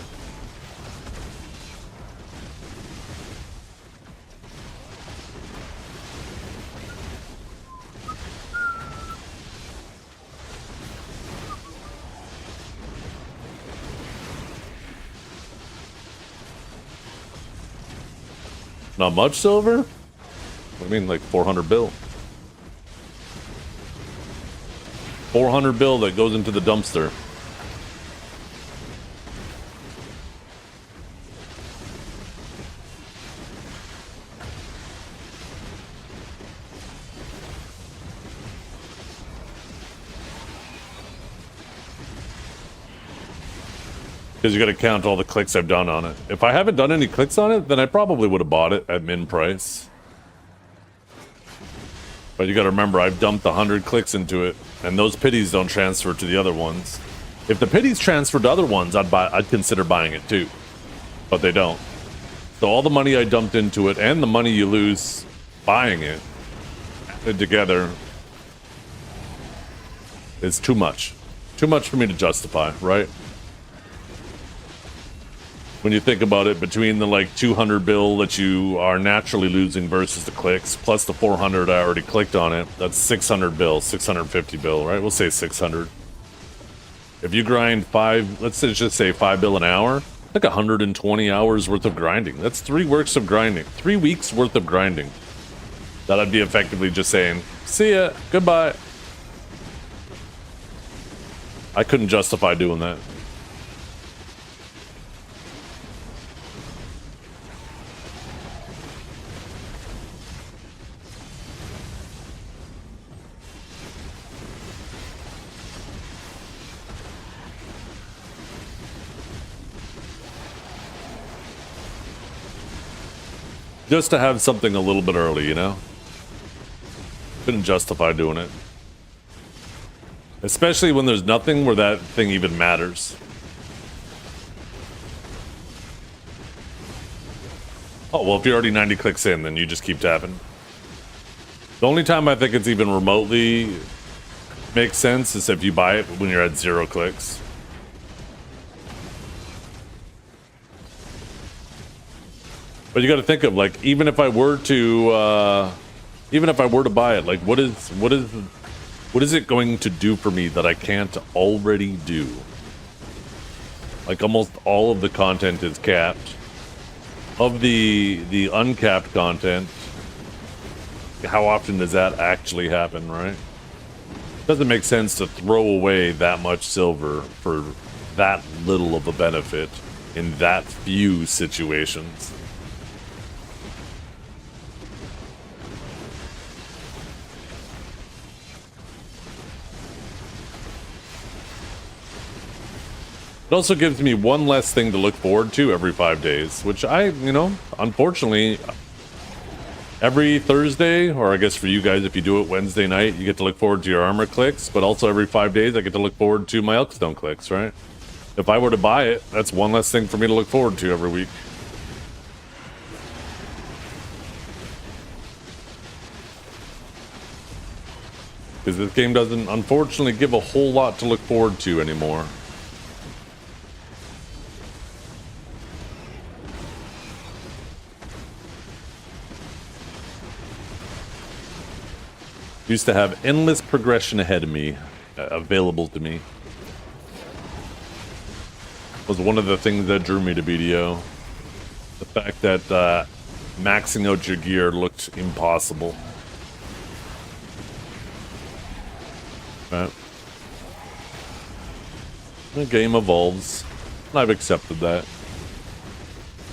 Not much silver? I mean, like 400 bill. 400 bill that goes into the dumpster. Because you got to count all the clicks I've done on it. If I haven't done any clicks on it, then I probably would have bought it at min price. But you got to remember, I've dumped 100 clicks into it, and those pities don't transfer to the other ones. If the pities transferred to other ones, I'd consider buying it too, but they don't. So all the money I dumped into it and the money you lose buying it together is too much for me to justify, right? When you think about it, between the like 200 bill that you are naturally losing versus the clicks, plus the 400 I already clicked on it, that's 600 bill, 650 bill, right? We'll say 600. If you grind let's just say 5 bill an hour, like 120 hours worth of grinding. That's 3 weeks of grinding, 3 weeks worth of grinding. That I'd be effectively just saying, see ya, goodbye. I couldn't justify doing that. Just to have something a little bit early, you know? Couldn't justify doing it. Especially when there's nothing where that thing even matters. Oh, well, if you're already 90 clicks in, then you just keep tapping. The only time I think it's even remotely makes sense is if you buy it when you're at 0 clicks. But you got to think of, like, even if I were to buy it, like, what is What is it going to do for me that I can't already do? Like almost all of the content is capped. Of the uncapped content, how often does that actually happen, right? Doesn't make sense to throw away that much silver for that little of a benefit in that few situations. It also gives me one less thing to look forward to every 5 days, which unfortunately, every Thursday, or I guess for you guys, if you do it Wednesday night, you get to look forward to your armor clicks, but also every 5 days, I get to look forward to my Elkstone clicks, right? If I were to buy it, that's one less thing for me to look forward to every week. Because this game doesn't, unfortunately, give a whole lot to look forward to anymore. Used to have endless progression ahead of me, available to me. Was one of the things that drew me to BDO. The fact that maxing out your gear looked impossible. Right. The game evolves. I've accepted that.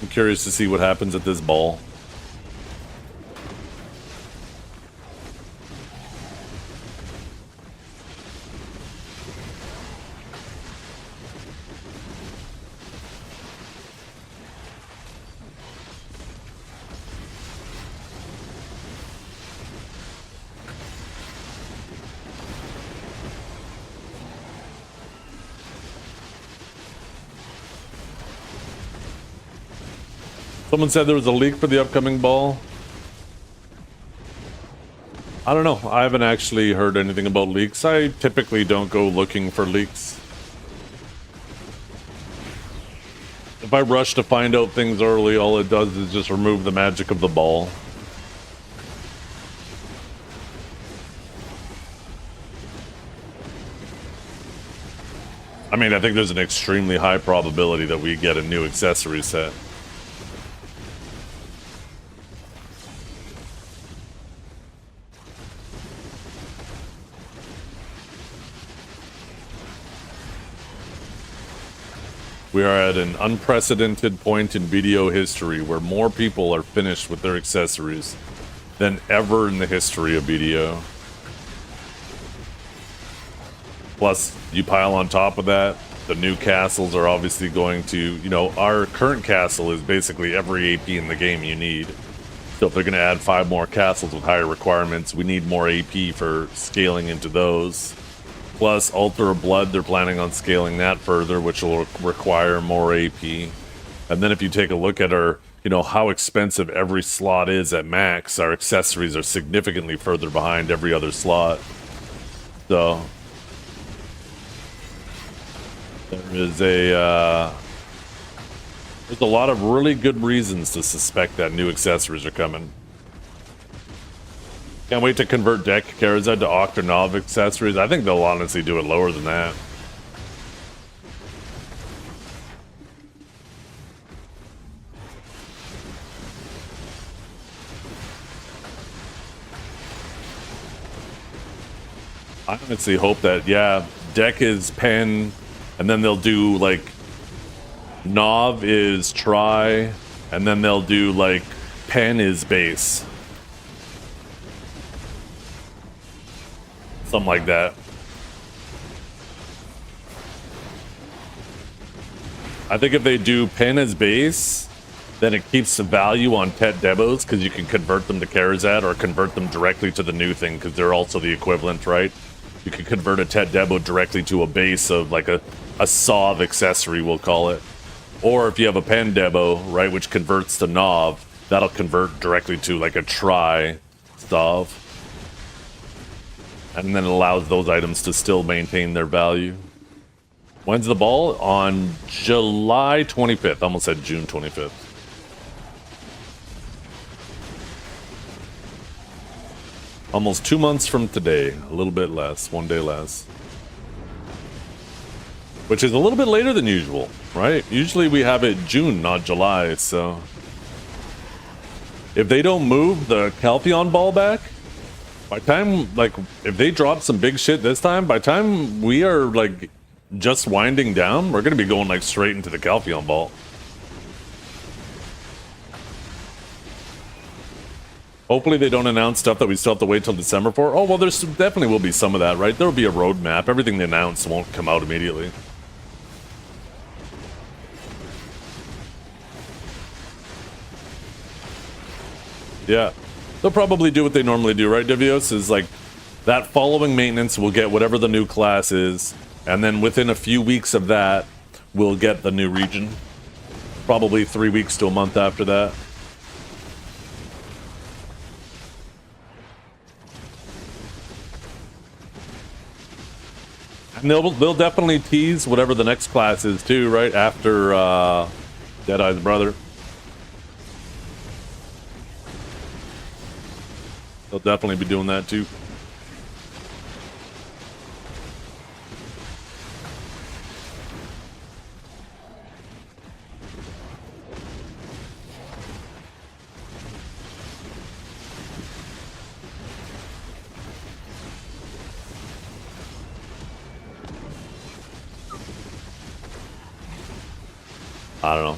I'm curious to see what happens at this ball. Someone said there was a leak for the upcoming ball. I don't know. I haven't actually heard anything about leaks. I typically don't go looking for leaks. If I rush to find out things early, all it does is just remove the magic of the ball. I mean, I think there's an extremely high probability that we get a new accessory set. We are at an unprecedented point in BDO history where more people are finished with their accessories than ever in the history of BDO. Plus, you pile on top of that, the new castles are obviously going to, our current castle is basically every AP in the game you need. So if they're going to add 5 more castles with higher requirements, we need more AP for scaling into those. Plus, Altar of Blood, they're planning on scaling that further, which will require more AP. And then if you take a look at our, how expensive every slot is at max, our accessories are significantly further behind every other slot. So, there's a lot of really good reasons to suspect that new accessories are coming. Can't wait to convert Deck Karazad to Octanov accessories. I think they'll honestly do it lower than that. I honestly hope that, Deck is Pen, and then they'll do, Nov is Try, and then they'll do, Pen is Base. Something like that. I think if they do Pen as base, then it keeps the value on Tet Debos because you can convert them to Karazad or convert them directly to the new thing because they're also the equivalent, right? You can convert a Tet Debo directly to a base of like a Sov accessory, we'll call it. Or if you have a Pen Debo, right, which converts to Nov, that'll convert directly to like a Tri Sov. And then it allows those items to still maintain their value. When's the ball? On July 25th. I almost said June 25th. Almost 2 months from today. A little bit less. 1 day less. Which is a little bit later than usual, right? Usually we have it June, not July, so... If they don't move the Calpheon ball back, by time, like, if they drop some big shit this time, by time we are, like, just winding down, we're gonna be going, like, straight into the Calpheon ball. Hopefully they don't announce stuff that we still have to wait till December for. Oh, well, there's definitely will be some of that, right? There will be a roadmap. Everything they announce won't come out immediately. Yeah. They'll probably do what they normally do, right, Devios? Is like, that following maintenance will get whatever the new class is, and then within a few weeks of that, we'll get the new region. Probably 3 weeks to a month after that. And they'll definitely tease whatever the next class is too, right? After Deadeye's brother. They'll definitely be doing that too. I don't know.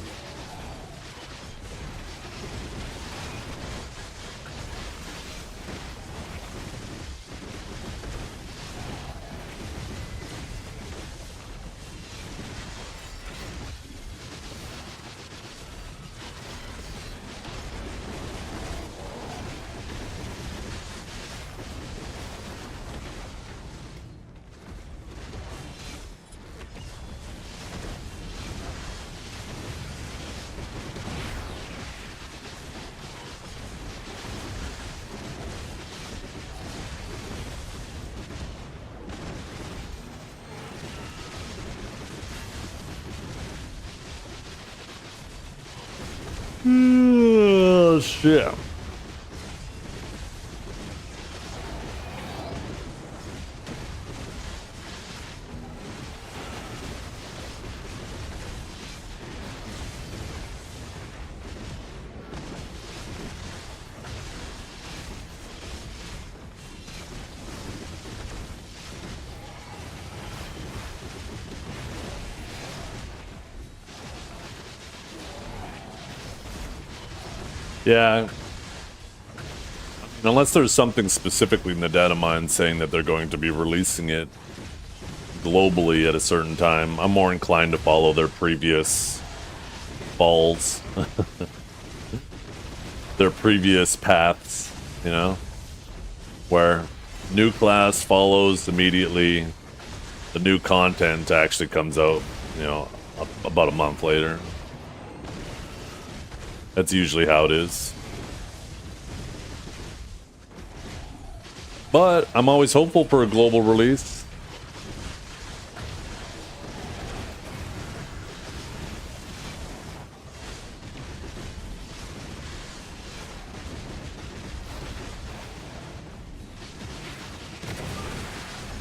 Oh, shit. Yeah. Unless there's something specifically in the data mine saying that they're going to be releasing it globally at a certain time, I'm more inclined to follow their previous balls. Their previous paths, you know? Where new class follows immediately, the new content actually comes out, you know, about a month later. That's usually how it is. But I'm always hopeful for a global release.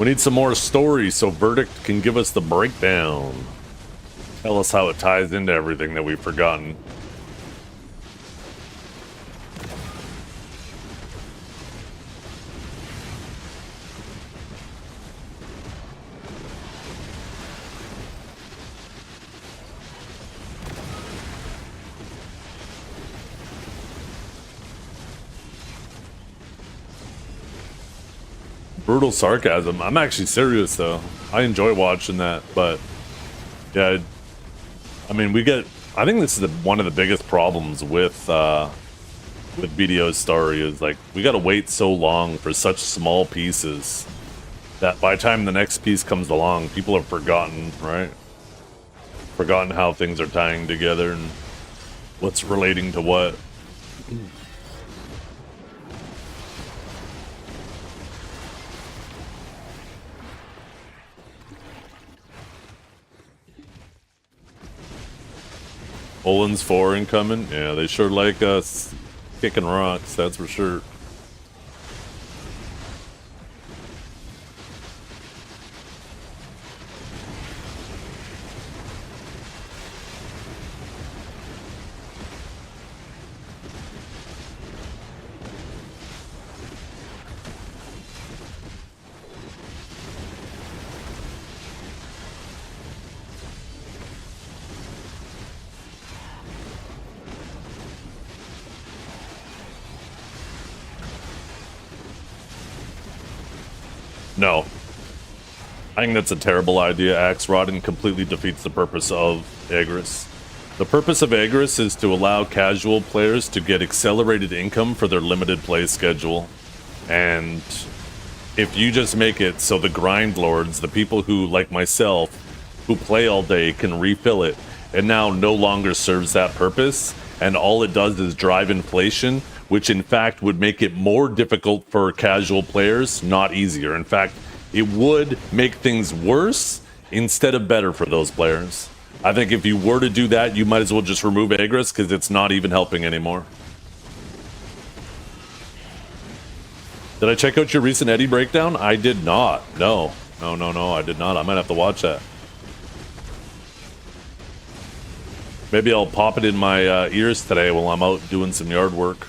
We need some more stories so Verdict can give us the breakdown. Tell us how it ties into everything that we've forgotten. Brutal sarcasm. I'm actually serious though. I enjoy watching that, but yeah, I mean, we get. I think this is one of the biggest problems with BDO's story is like we gotta wait so long for such small pieces that by the time the next piece comes along, people have forgotten, right? Forgotten how things are tying together and what's relating to what. Olin's 4 incoming. Yeah, they sure like us kicking rocks, that's for sure. No. I think that's a terrible idea, Axrod, and completely defeats the purpose of Agris. The purpose of Agris is to allow casual players to get accelerated income for their limited play schedule. And if you just make it so the grind lords, the people who, like myself, who play all day can refill it, and now no longer serves that purpose, and all it does is drive inflation, which in fact would make it more difficult for casual players, not easier. In fact, it would make things worse instead of better for those players. I think if you were to do that, you might as well just remove Agris, because it's not even helping anymore. Did I check out your recent Eddie breakdown? I did not. No, I did not. I might have to watch that. Maybe I'll pop it in my ears today while I'm out doing some yard work.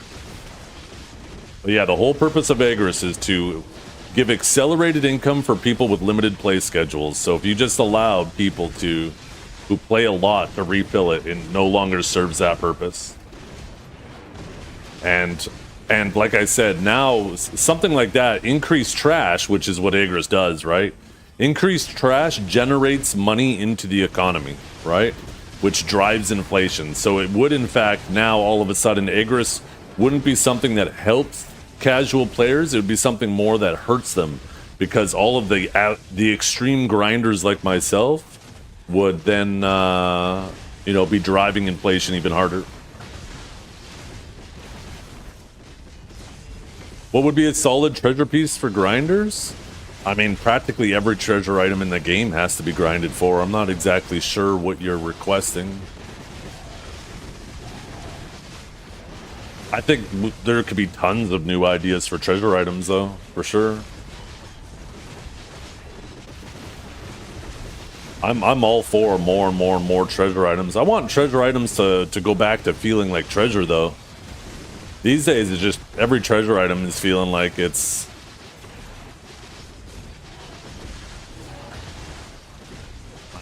But yeah, the whole purpose of Agris is to give accelerated income for people with limited play schedules. So if you just allowed people who play a lot to refill it, it no longer serves that purpose. And like I said, now something like that, increased trash, which is what Agris does, right? Increased trash generates money into the economy, right? Which drives inflation. So it would, in fact, now all of a sudden, Agris wouldn't be something that helps casual players. It would be something more that hurts them, because all of the extreme grinders like myself would then, be driving inflation even harder. What would be a solid treasure piece for grinders? I mean, practically every treasure item in the game has to be grinded for. I'm not exactly sure what you're requesting. I think there could be tons of new ideas for treasure items, though, for sure. I'm all for more and more and more treasure items. I want treasure items to go back to feeling like treasure, though. These days, it's just every treasure item is feeling like it's...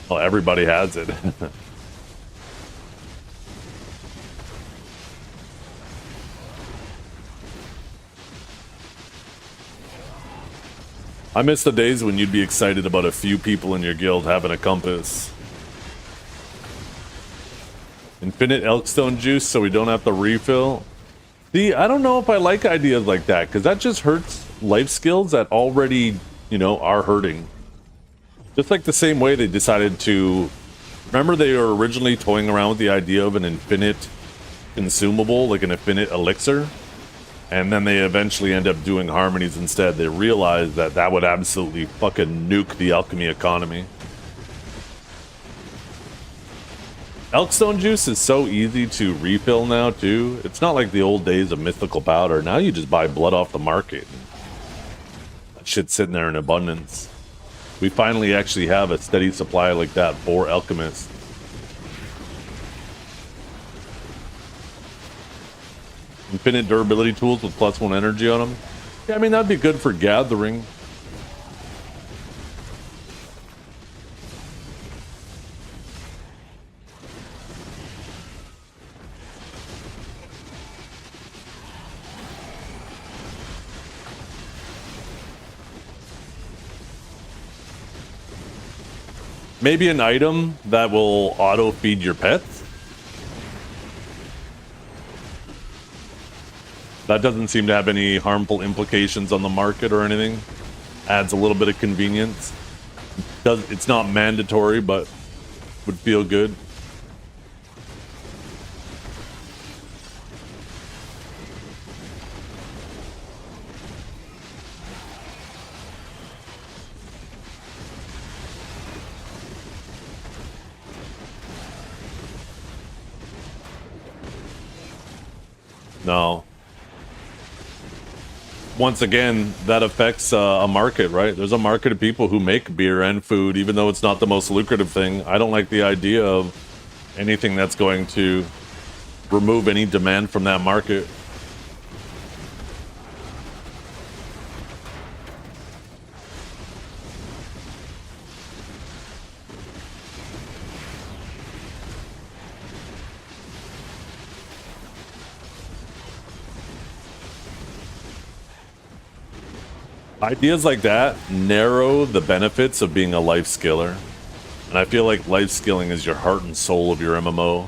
Well, everybody has it. I miss the days when you'd be excited about a few people in your guild having a compass. Infinite Elkstone juice so we don't have to refill. See, I don't know if I like ideas like that, because that just hurts life skills that already, are hurting. Just like the same way they decided to... Remember they were originally toying around with the idea of an infinite consumable, like an infinite elixir? And then they eventually end up doing harmonies instead. They realized that that would absolutely fucking nuke the alchemy economy. Elkstone juice is so easy to refill now, too. It's not like the old days of mythical powder. Now you just buy blood off the market. That shit's sitting there in abundance. We finally actually have a steady supply like that for alchemists. Infinite durability tools with +1 energy on them. Yeah, I mean, that'd be good for gathering. Maybe an item that will auto-feed your pets? That doesn't seem to have any harmful implications on the market or anything. Adds a little bit of convenience. It's not mandatory, but would feel good. No. Once again, that affects a market, right? There's a market of people who make beer and food, even though it's not the most lucrative thing. I don't like the idea of anything that's going to remove any demand from that market. Ideas like that narrow the benefits of being a life skiller. And I feel like life skilling is your heart and soul of your MMO.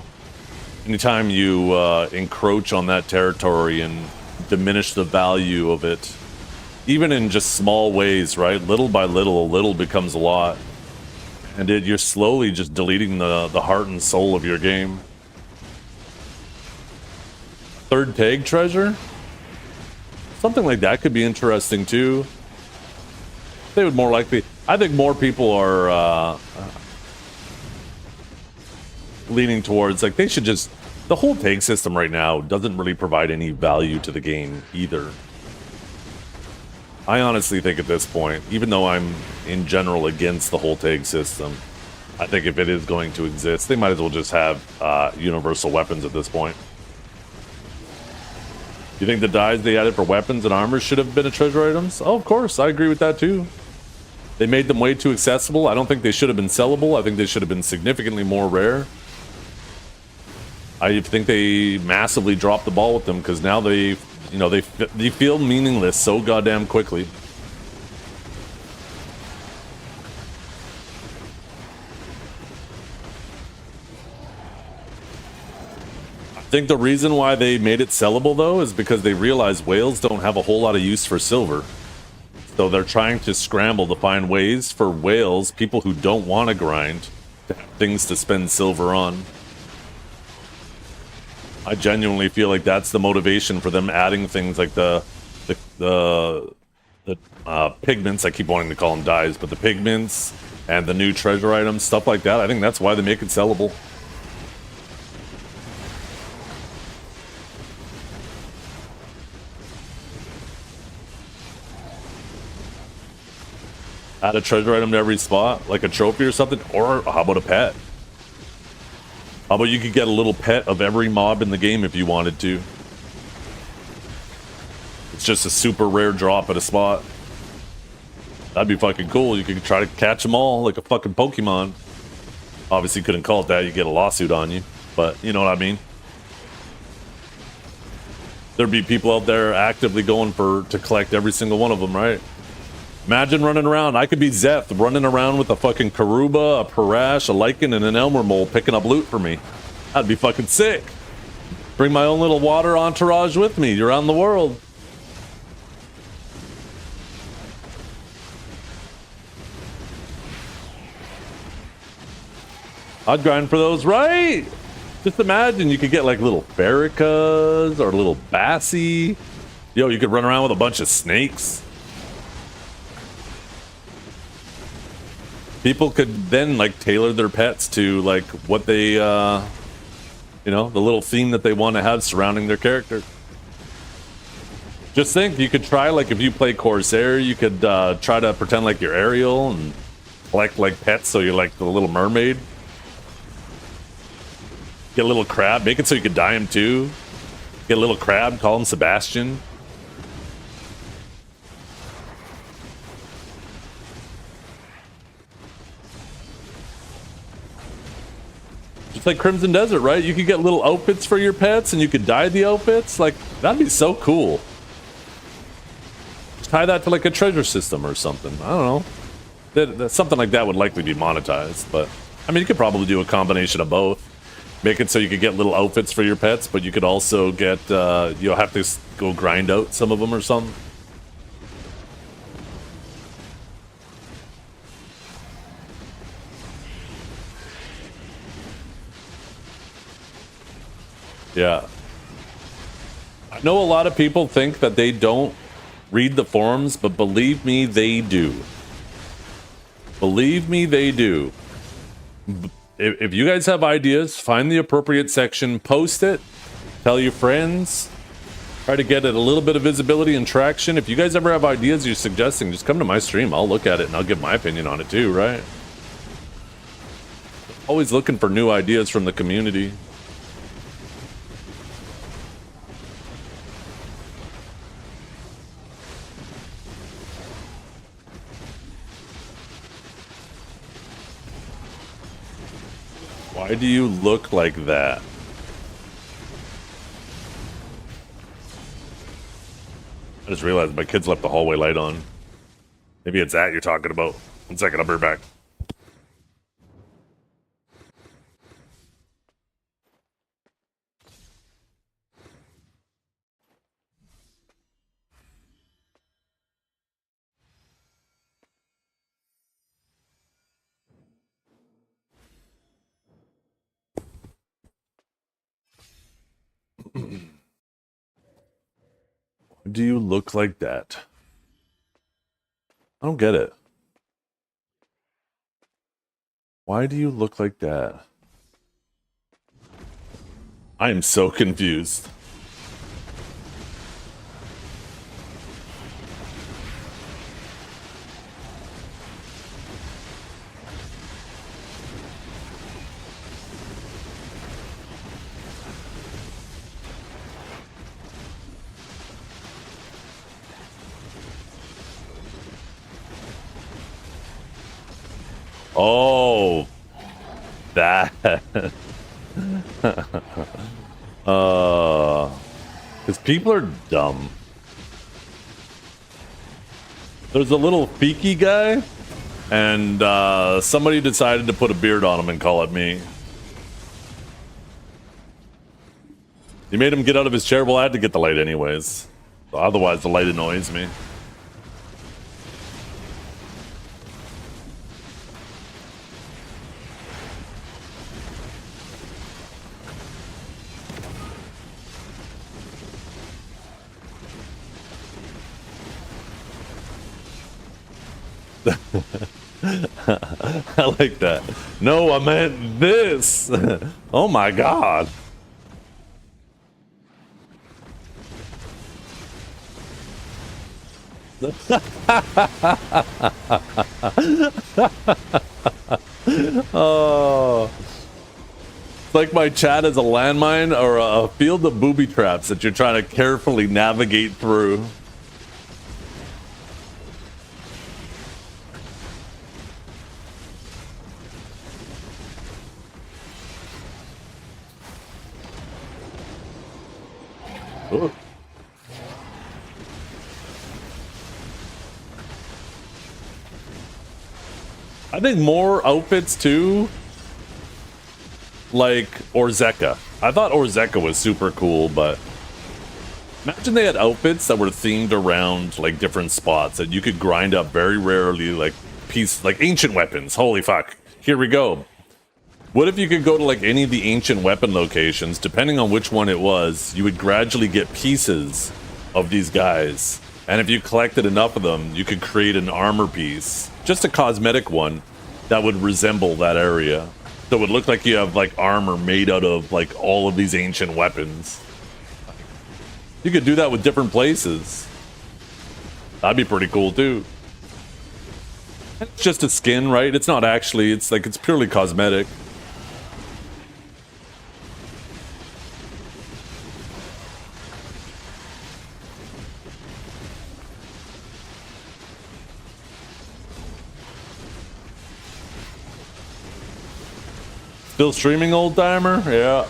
Anytime you encroach on that territory and diminish the value of it, even in just small ways, right? Little by little, a little becomes a lot. And you're slowly just deleting the heart and soul of your game. Third tag treasure? Something like that could be interesting too. They would more likely... I think more people are leaning towards, like, they should just... The whole tag system right now doesn't really provide any value to the game either. I honestly think at this point, even though I'm in general against the whole tag system, I think if it is going to exist, they might as well just have universal weapons at this point. You think the dyes they added for weapons and armor should have been treasure items? Oh, of course, I agree with that too. They made them way too accessible. I don't think they should have been sellable. I think they should have been significantly more rare. I think they massively dropped the ball with them because now they feel meaningless so goddamn quickly. I think the reason why they made it sellable though is because they realized whales don't have a whole lot of use for silver. So they're trying to scramble to find ways for whales, people who don't want to grind, to have things to spend silver on. I genuinely feel like that's the motivation for them adding things like the pigments. I keep wanting to call them dyes, but the pigments and the new treasure items, stuff like that. I think that's why they make it sellable. Add a treasure item to every spot, like a trophy or something, or how about a pet? How about you could get a little pet of every mob in the game if you wanted to? It's just a super rare drop at a spot. That'd be fucking cool. You could try to catch them all like a fucking Pokemon. Obviously couldn't call it that, you get a lawsuit on you, but you know what I mean. There'd be people out there actively going to collect every single one of them, right? Imagine running around. I could be Zeth running around with a fucking Karuba, a Parash, a Lycan, and an Elmer Mole picking up loot for me. That'd be fucking sick. Bring my own little water entourage with me around the world. I'd grind for those, right? Just imagine you could get like little Faricas or little Bassi. Yo, you could run around with a bunch of snakes. People could then like tailor their pets to like what they, you know, the little theme that they want to have surrounding their character. Just think, you could try, like if you play Corsair, you could try to pretend like you're Ariel and collect like pets so you're like the Little Mermaid. Get a little crab, make it so you could dye him too. Get a little crab, call him Sebastian. Just like Crimson Desert, right? You could get little outfits for your pets and you could dye the outfits. Like, that'd be so cool. Just tie that to like a treasure system or something. I don't know. Something like that would likely be monetized, but I mean, you could probably do a combination of both. Make it so you could get little outfits for your pets, but you could also get, you'll have to go grind out some of them or something. Yeah. I know a lot of people think that they don't read the forums, but believe me, they do. Believe me, they do. If you guys have ideas, find the appropriate section, post it, tell your friends, try to get it a little bit of visibility and traction. If you guys ever have ideas you're suggesting, just come to my stream. I'll look at it and I'll give my opinion on it too, right? Always looking for new ideas from the community. Why do you look like that? I just realized my kids left the hallway light on. Maybe it's that you're talking about. 1 second, I'll be right back. Do you look like that? I don't get it. Why do you look like that? I am so confused. Oh, that. Because people are dumb. There's a little Fiki guy, and somebody decided to put a beard on him and call it me. You made him get out of his chair. Well, I had to get the light anyways. Otherwise, the light annoys me. I like that. No, I meant this. Oh my god. Oh. It's like my chat is a landmine or a field of booby traps that you're trying to carefully navigate through. Ooh. I think more outfits too, like Orzeka. I thought Orzeka was super cool, but imagine they had outfits that were themed around like different spots that you could grind up very rarely, like ancient weapons. Holy fuck! Here we go. What if you could go to like any of the ancient weapon locations, depending on which one it was, you would gradually get pieces of these guys. And if you collected enough of them, you could create an armor piece, just a cosmetic one, that would resemble that area. So it would look like you have like armor made out of like all of these ancient weapons. You could do that with different places. That'd be pretty cool too. It's just a skin, right? It's not actually, it's purely cosmetic. Still streaming, old timer? Yeah.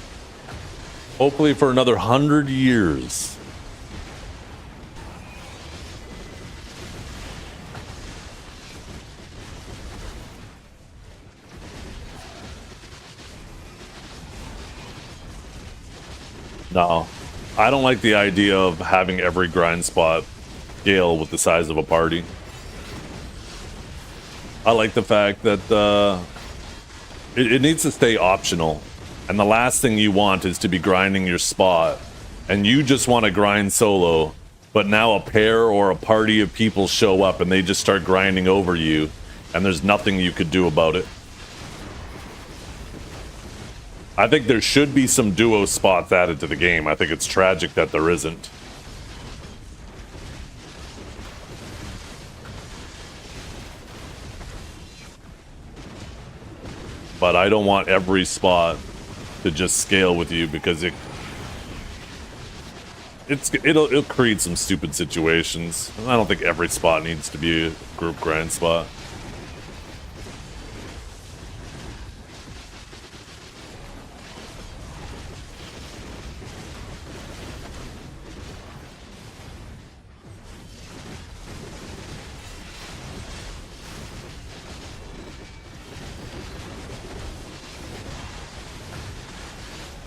Hopefully for another 100 years. No. I don't like the idea of having every grind spot scale with the size of a party. I like the fact that it needs to stay optional, and the last thing you want is to be grinding your spot and you just want to grind solo, but now a pair or a party of people show up and they just start grinding over you and there's nothing you could do about it. I think there should be some duo spots added to the game. I think it's tragic that there isn't. But I don't want every spot to just scale with you because it'll create some stupid situations. I don't think every spot needs to be a group grind spot.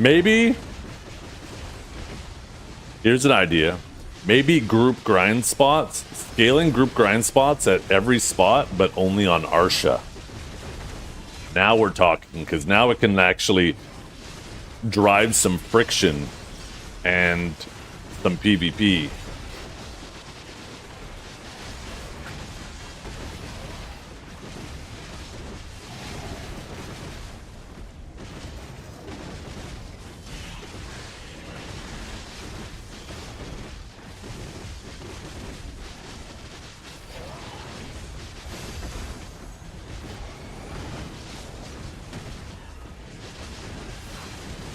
Maybe here's an idea. Maybe group grind spots, scaling group grind spots at every spot, but only on Arsha. Now we're talking, because now it can actually drive some friction and some PvP.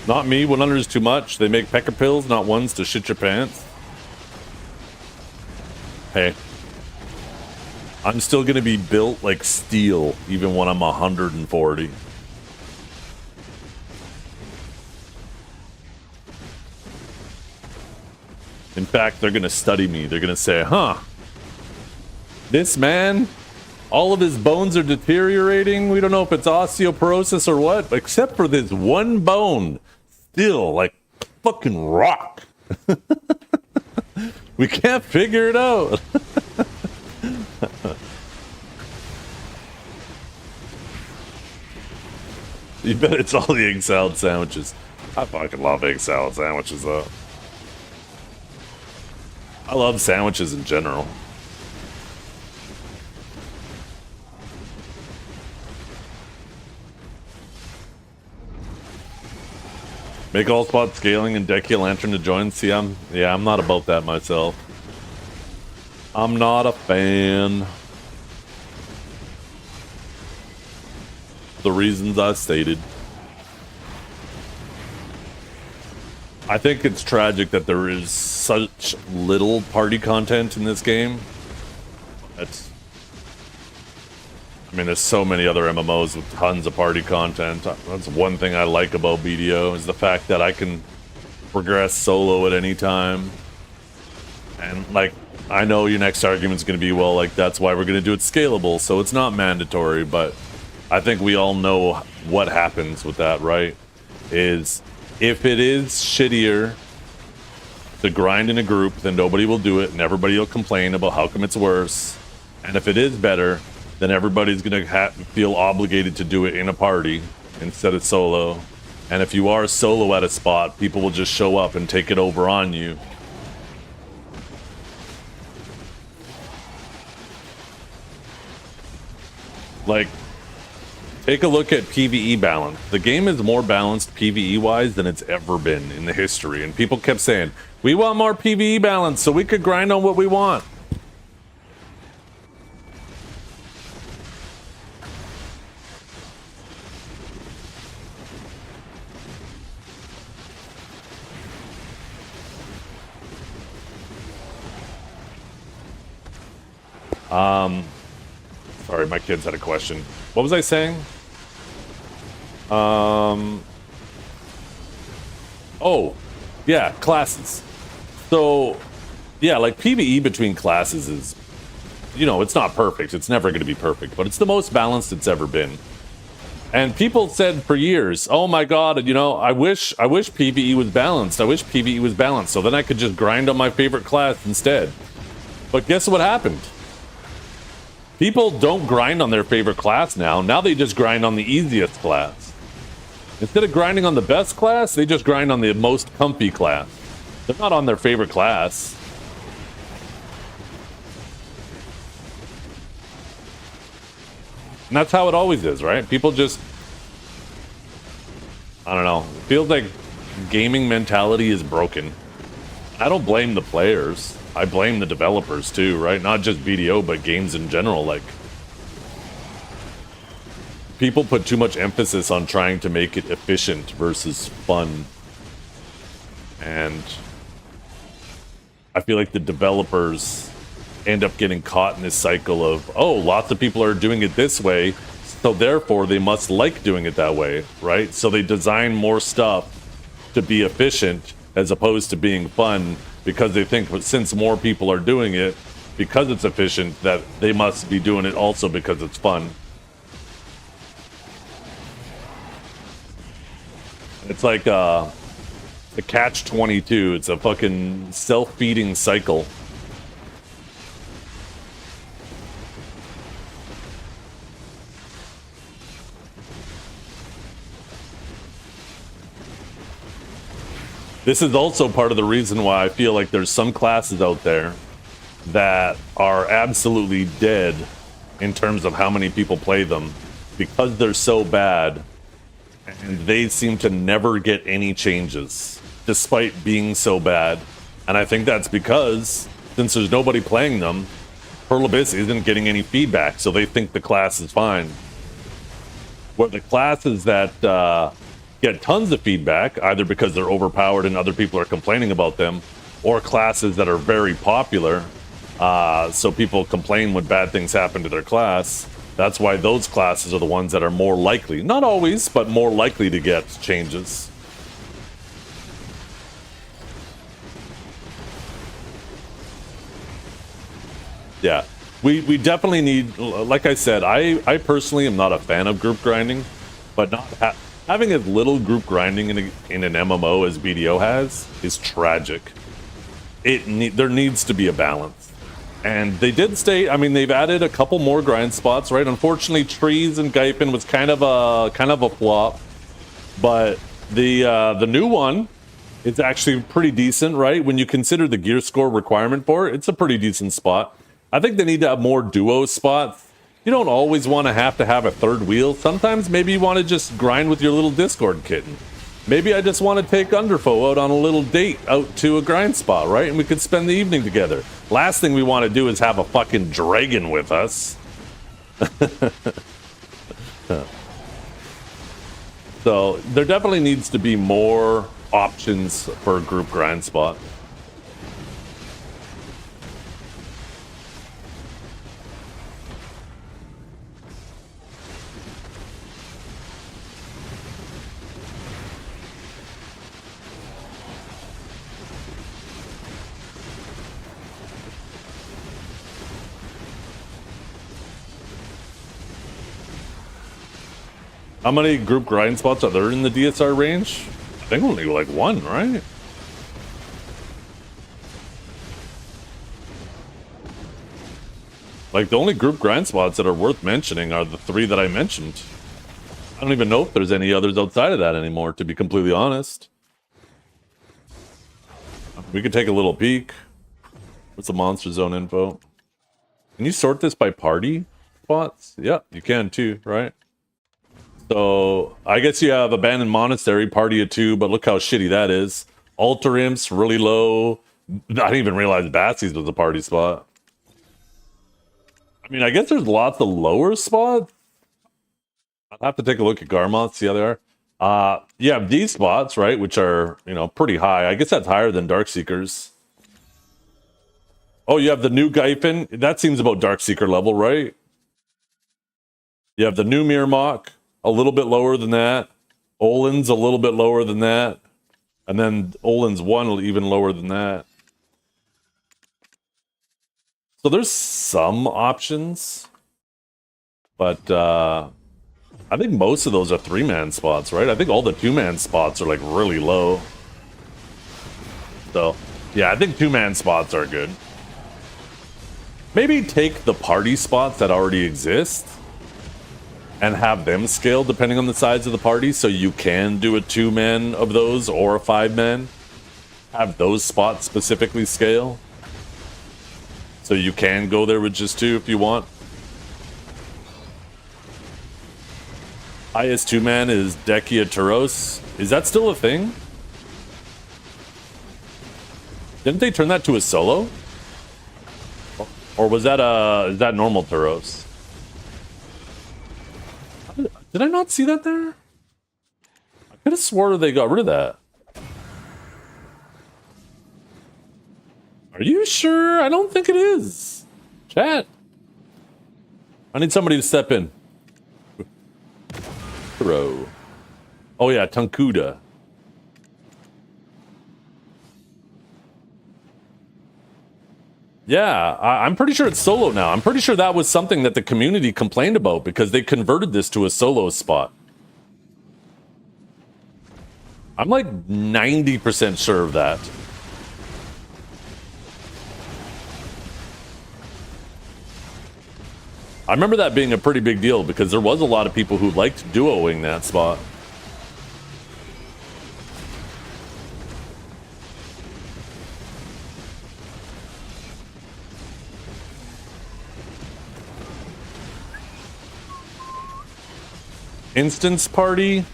Not me, 100 is too much. They make pecker pills, not ones to shit your pants. Hey. I'm still gonna be built like steel, even when I'm 140. In fact, they're gonna study me. They're gonna say, huh, this man, all of his bones are deteriorating. We don't know if it's osteoporosis or what, except for this one bone. Still, like, fucking rock. We can't figure it out. You bet it's all the egg salad sandwiches. I fucking love egg salad sandwiches, though. I love sandwiches in general. Make all spot scaling and deck your lantern to join. See, I'm not about that myself. I'm not a fan. The reasons I stated. I think it's tragic that there is such little party content in this game. I mean, there's so many other MMOs with tons of party content. That's one thing I like about BDO, is the fact that I can progress solo at any time. And, like, I know your next argument's going to be, well, like, that's why we're going to do it scalable, so it's not mandatory, but I think we all know what happens with that, right? Is if it is shittier to grind in a group, then nobody will do it, and everybody will complain about how come it's worse. And if it is better, then everybody's going to feel obligated to do it in a party instead of solo. And if you are solo at a spot, people will just show up and take it over on you. Like, take a look at PvE balance. The game is more balanced PvE-wise than it's ever been in the history. And people kept saying, we want more PvE balance so we could grind on what we want. Sorry, my kids had a question. What was I saying? Oh, yeah, classes. So, yeah, like PvE between classes is, you know, it's not perfect. It's never going to be perfect, but it's the most balanced it's ever been. And people said for years, oh my god, you know, I wish PvE was balanced. I wish PvE was balanced, so then I could just grind on my favorite class instead. But guess what happened? People don't grind on their favorite class now. Now they just grind on the easiest class. Instead of grinding on the best class, they just grind on the most comfy class. They're not on their favorite class. And that's how it always is, right? People just, I don't know. It feels like gaming mentality is broken. I don't blame the players. I blame the developers too, right? Not just BDO, but games in general. Like, people put too much emphasis on trying to make it efficient versus fun. And I feel like the developers end up getting caught in this cycle of, oh, lots of people are doing it this way, so therefore they must like doing it that way, right? So they design more stuff to be efficient as opposed to being fun, because they think since more people are doing it, because it's efficient, that they must be doing it also because it's fun. It's like a catch-22. It's a fucking self-feeding cycle. This is also part of the reason why I feel like there's some classes out there that are absolutely dead in terms of how many people play them because they're so bad and they seem to never get any changes despite being so bad. And I think that's because since there's nobody playing them, Pearl Abyss isn't getting any feedback, so they think the class is fine. Where the classes that get tons of feedback, either because they're overpowered and other people are complaining about them, or classes that are very popular, so people complain when bad things happen to their class. That's why those classes are the ones that are more likely, not always, but more likely to get changes. Yeah, we definitely need, like I said, I personally am not a fan of group grinding, but not having as little group grinding in an MMO as BDO has is tragic. There needs to be a balance. And they did state, I mean, they've added a couple more grind spots, right? Unfortunately, Trees and Gaipen was kind of a flop, but the new one is actually pretty decent, right? When you consider the gear score requirement for it, it's a pretty decent spot. I think they need to have more duo spots. You don't always want to have a third wheel. Sometimes maybe you want to just grind with your little Discord kitten. Maybe I just want to take Underfoe out on a little date out to a grind spot, right? And we could spend the evening together. Last thing we want to do is have a fucking dragon with us. So there definitely needs to be more options for a group grind spot. How many group grind spots are there in the DSR range? I think only like one, right? Like the only group grind spots that are worth mentioning are the 3 that I mentioned. I don't even know if there's any others outside of that anymore, to be completely honest. We could take a little peek. What's the Monster Zone info? Can you sort this by party spots? Yeah, you can too, right? So I guess you have Abandoned Monastery, party of 2, but look how shitty that is. Altar Imps, really low. I didn't even realize Bassies was a party spot. I mean, I guess there's lots of lower spots. I'll have to take a look at Garmoth, see how they are. You have these spots, right, which are, you know, pretty high. I guess that's higher than Darkseekers. Oh, you have the new Gaipen. That seems about Darkseeker level, right? You have the new Mirmok, a little bit lower than that. Olin's a little bit lower than that. And then Olin's 1 even lower than that. So there's some options. But I think most of those are 3-man spots, right? I think all the 2-man spots are like really low. So, yeah, I think 2-man spots are good. Maybe take the party spots that already exist and have them scaled depending on the size of the party, so you can do a 2-man of those or a 5-man. Have those spots specifically scale, so you can go there with just 2 if you want. Highest 2-man is Dekia Turos. Is that still a thing? Didn't they turn that to a solo? Or was that is that normal Turos? Did I not see that there? I could have swore they got rid of that. Are you sure? I don't think it is. Chat. I need somebody to step in. Turo. Oh yeah, Tunkuda. Yeah, I'm pretty sure it's solo now. I'm pretty sure that was something that the community complained about because they converted this to a solo spot. I'm like 90% sure of that. I remember that being a pretty big deal because there was a lot of people who liked duoing that spot. Instance party.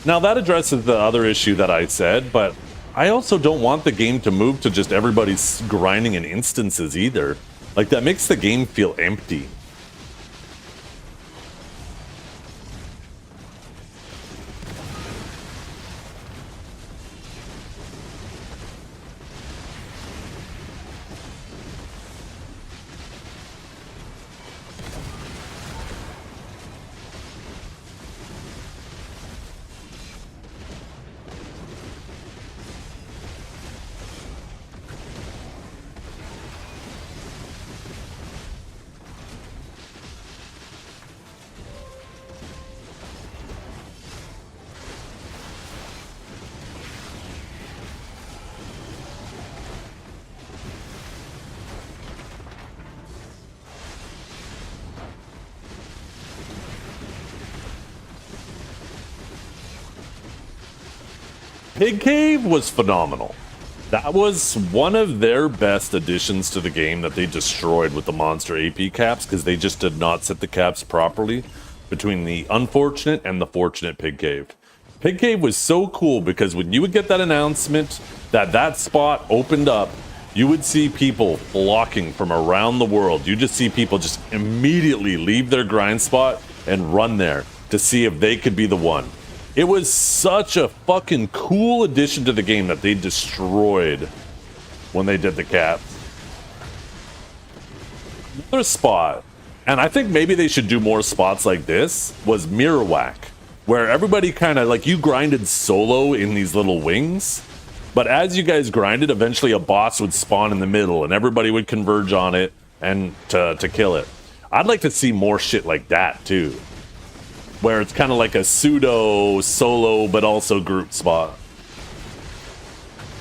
Now that addresses the other issue that I said, but I also don't want the game to move to just everybody's grinding in instances either. Like, that makes the game feel empty. Pig Cave was phenomenal. That was one of their best additions to the game that they destroyed with the monster AP caps because they just did not set the caps properly between the unfortunate and the fortunate Pig Cave. Pig Cave was so cool because when you would get that announcement that that spot opened up, you would see people flocking from around the world. You just see people just immediately leave their grind spot and run there to see if they could be the one. It was such a fucking cool addition to the game that they destroyed when they did the caps. Another spot, and I think maybe they should do more spots like this, was Mirror Whack, where everybody kind of, like, you grinded solo in these little wings, but as you guys grinded, eventually a boss would spawn in the middle and everybody would converge on it and to kill it. I'd like to see more shit like that too, where it's kind of like a pseudo solo but also group spot.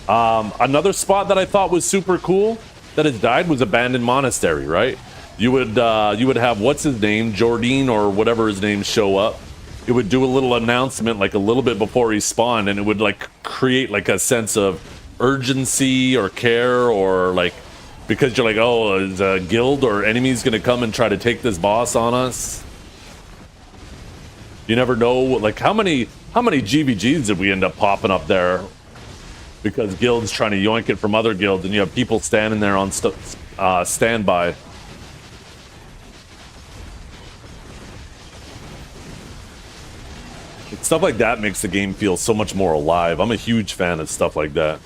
Another spot that I thought was super cool that has died was Abandoned Monastery, right? You would have, what's his name, Jordine or whatever his name, show up. It would do a little announcement like a little bit before he spawned, and it would like create like a sense of urgency or care, or like, because you're like, oh, is a guild or enemies gonna come and try to take this boss on us? You never know, like how many GVGs did we end up popping up there because guilds trying to yoink it from other guilds, and you have people standing there on standby. Stuff like that makes the game feel so much more alive. I'm a huge fan of stuff like that.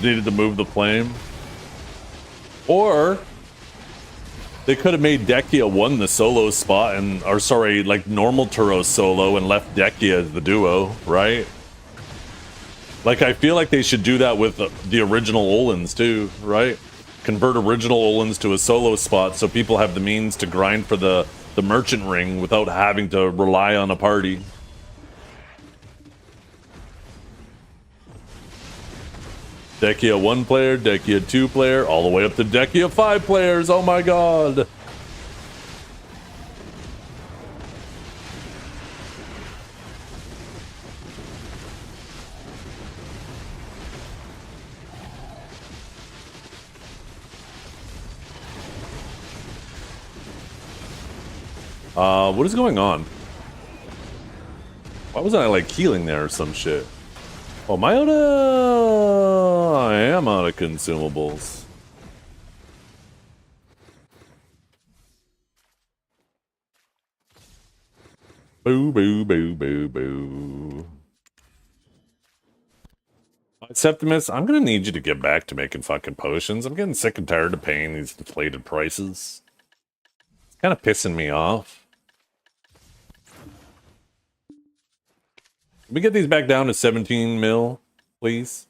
Needed to move the flame, or they could have made Dekia 1 the solo spot, and, or sorry, like normal Turo solo, and left Dekia as the duo, right? Like, I feel like they should do that with the original Olins too, right? Convert original Olins to a solo spot so people have the means to grind for the merchant ring without having to rely on a party. Dekia 1 player, Dekia 2 player, all the way up to Dekia 5 players. Oh my god. What is going on? Why wasn't I like healing there or some shit? Oh, am I out of... I am out of consumables. Boo, boo, boo, boo, boo. Septimus, I'm gonna need you to get back to making fucking potions. I'm getting sick and tired of paying these deflated prices. It's kind of pissing me off. Can we get these back down to 17 mil, please?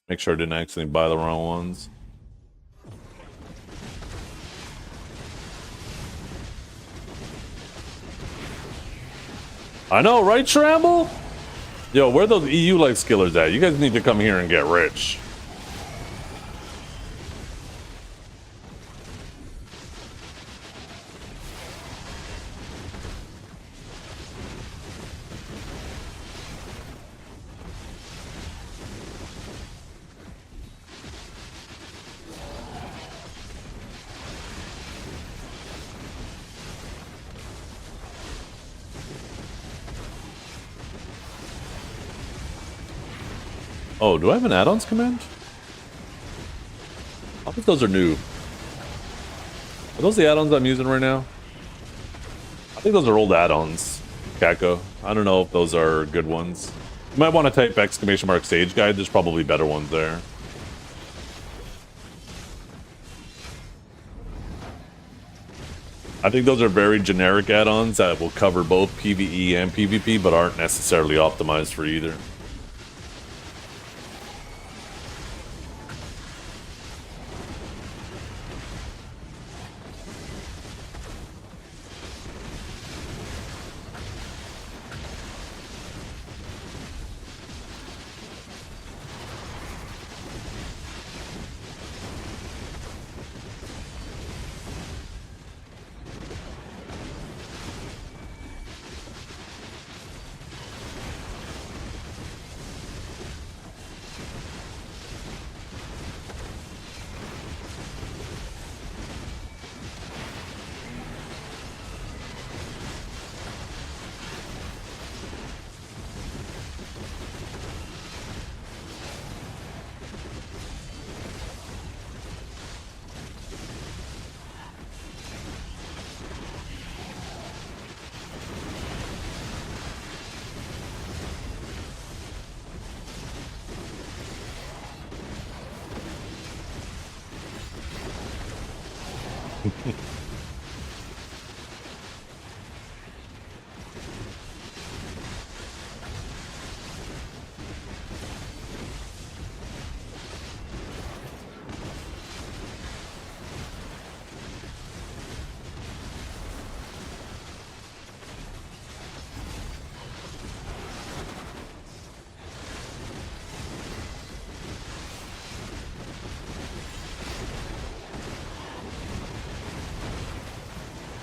Make sure I didn't accidentally buy the wrong ones. I know, right, Tramble? Yo, where are those EU life skillers at? You guys need to come here and get rich. Oh, do I have an add-ons command? I think those are new. Are those the add-ons I'm using right now? I think those are old add-ons, Kako. I don't know if those are good ones. You might want to type !! stage guide. There's probably better ones there. I think those are very generic add-ons that will cover both PvE and PvP, but aren't necessarily optimized for either.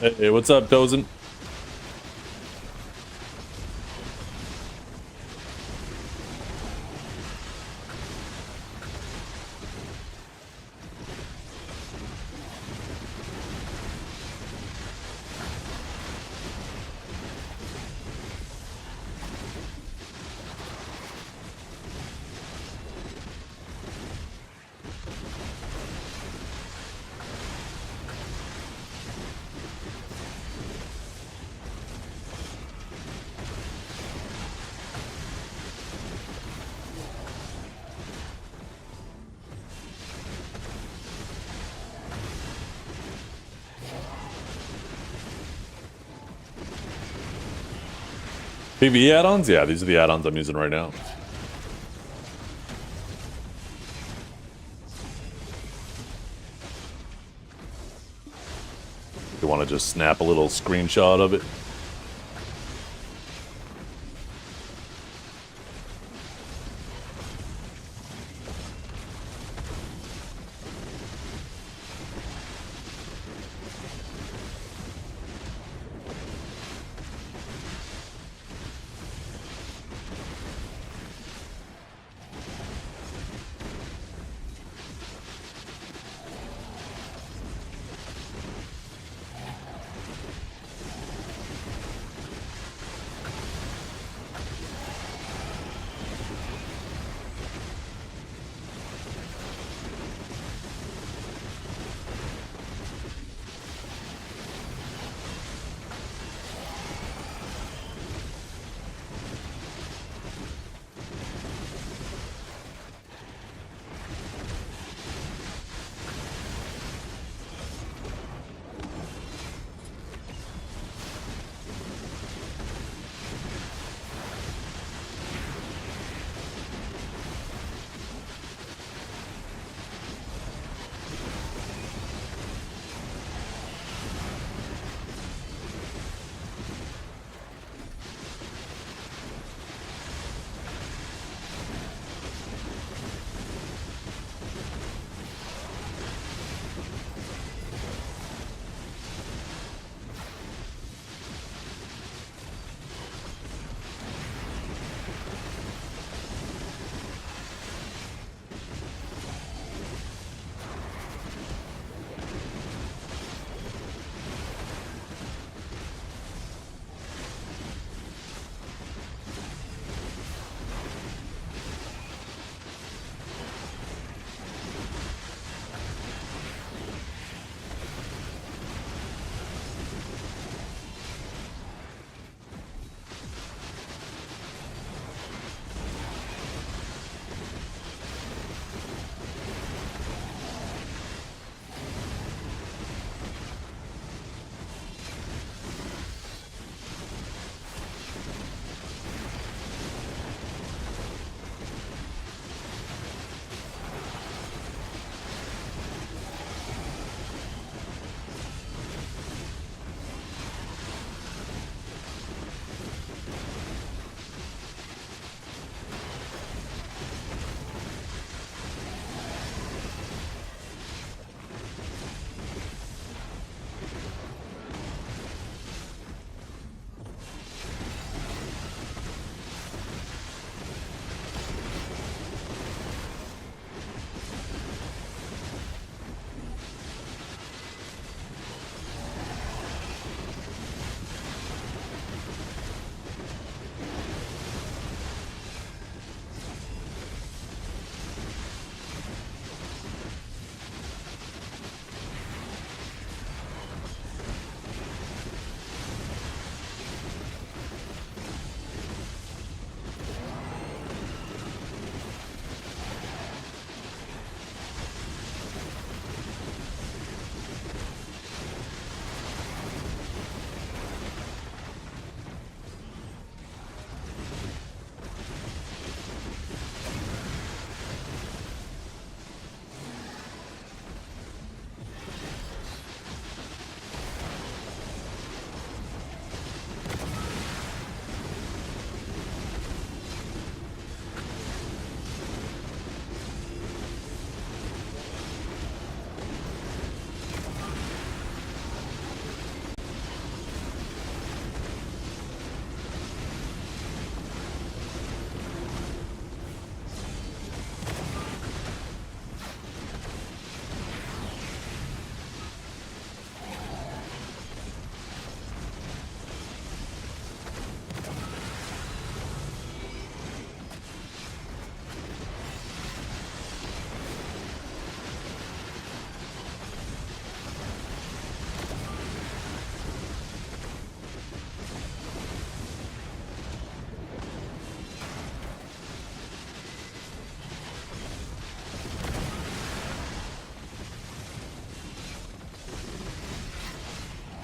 Hey, what's up, Dozen? PvE add-ons? Yeah, these are the add-ons I'm using right now. You want to just snap a little screenshot of it?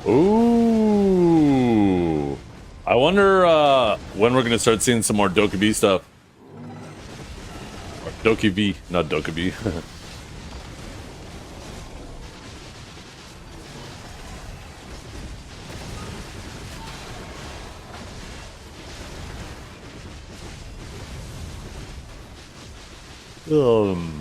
Ooh. I wonder when we're gonna start seeing some more Dokkaebi stuff. Or Dokkaebi, not Dokkaebi. um.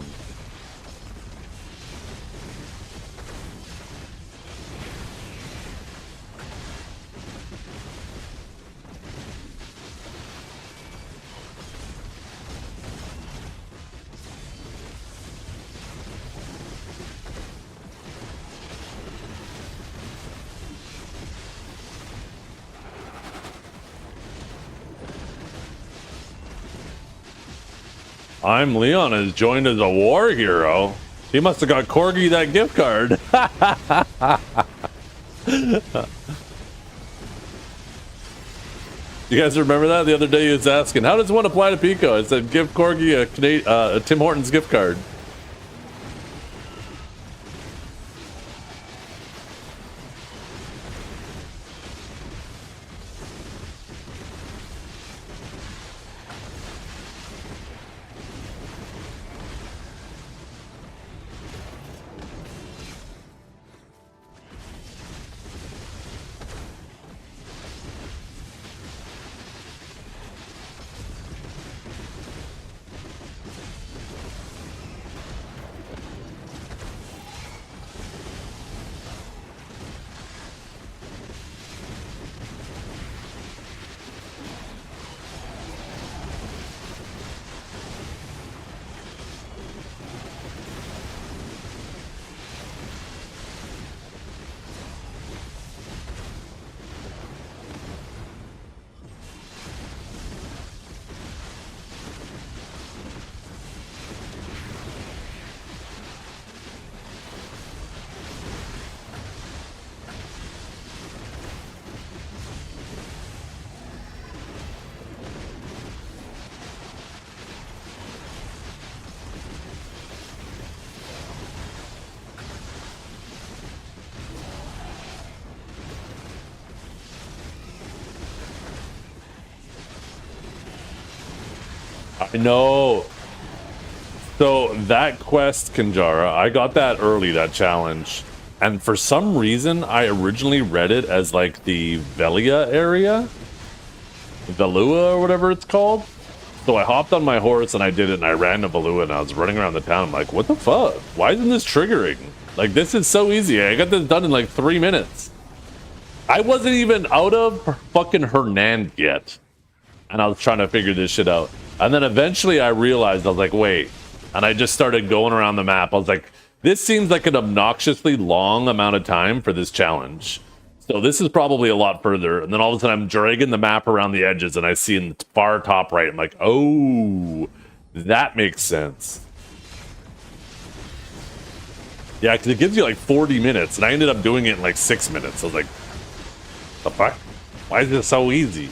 I'm Leon has joined as a war hero. He must have got Corgi that gift card. You guys remember that? The other day he was asking, how does one apply to Pico? I said, give Corgi a Tim Hortons gift card. I know. So that quest, Kinjara, I got that early, that challenge. And for some reason, I originally read it as like the Velia area. Velua or whatever it's called. So I hopped on my horse and I did it and I ran to Velua and I was running around the town. I'm like, what the fuck? Why isn't this triggering? Like, this is so easy. I got this done in like 3 minutes. I wasn't even out of fucking Hernand yet. And I was trying to figure this shit out. And then eventually I realized, I was like, wait. And I just started going around the map. I was like, this seems like an obnoxiously long amount of time for this challenge. So this is probably a lot further. And then all of a sudden I'm dragging the map around the edges and I see in the far top right, I'm like, oh, that makes sense. Yeah, because it gives you like 40 minutes. And I ended up doing it in like 6 minutes. I was like, the fuck? Why is this so easy?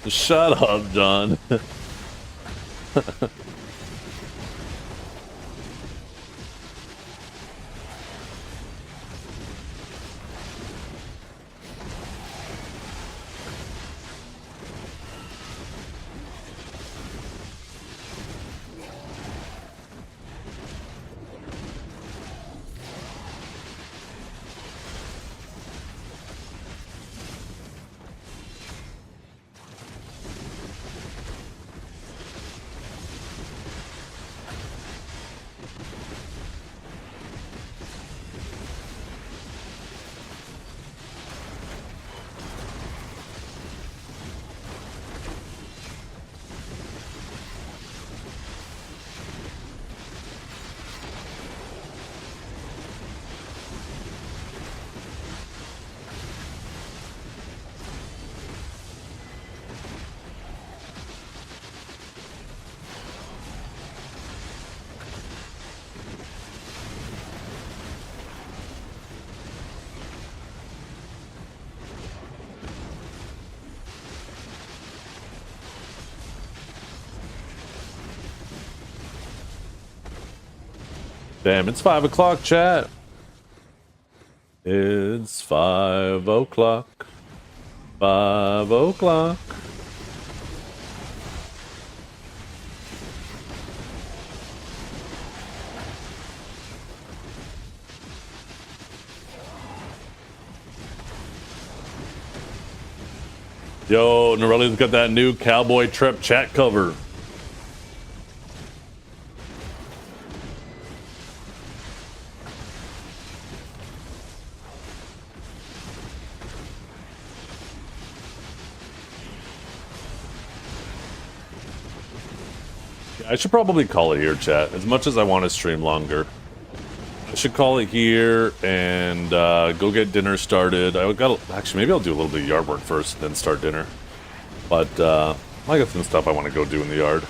Shut up, John. Damn, it's 5 o'clock, chat. It's 5 o'clock. 5 o'clock. Yo, Norelli's got that new Cowboy Trip chat cover. I should probably call it here, chat. As much as I want to stream longer, I should call it here and go get dinner started. Actually, maybe I'll do a little bit of yard work first, and then start dinner. But I got some stuff I want to go do in the yard.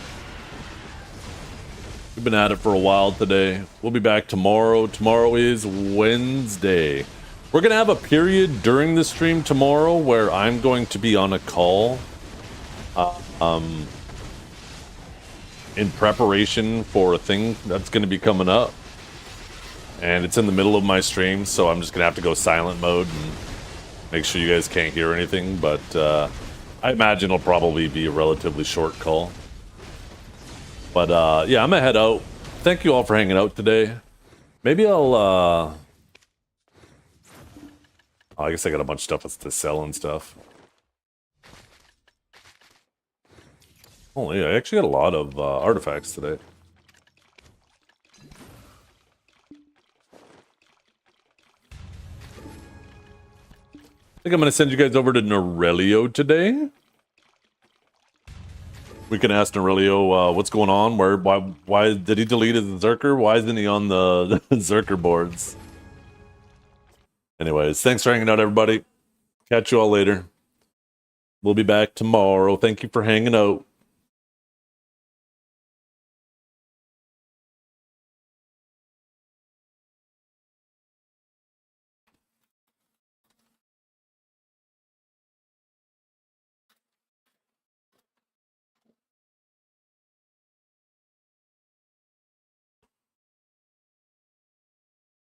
We've been at it for a while today. We'll be back tomorrow. Tomorrow is Wednesday. We're gonna have a period during the stream tomorrow where I'm going to be on a call. In preparation for a thing that's going to be coming up, and it's in the middle of my stream, so I'm just gonna have to go silent mode and make sure you guys can't hear anything. But I imagine it'll probably be a relatively short call. But yeah, I'm gonna head out. Thank you all for hanging out today. Maybe I'll oh, I guess I got a bunch of stuff to sell and stuff. Oh yeah, I actually got a lot of artifacts today. I think I'm gonna send you guys over to Norelio today. We can ask Norelio what's going on. Why did he delete his Zerker? Why isn't he on the Zerker boards? Anyways, thanks for hanging out, everybody. Catch you all later. We'll be back tomorrow. Thank you for hanging out.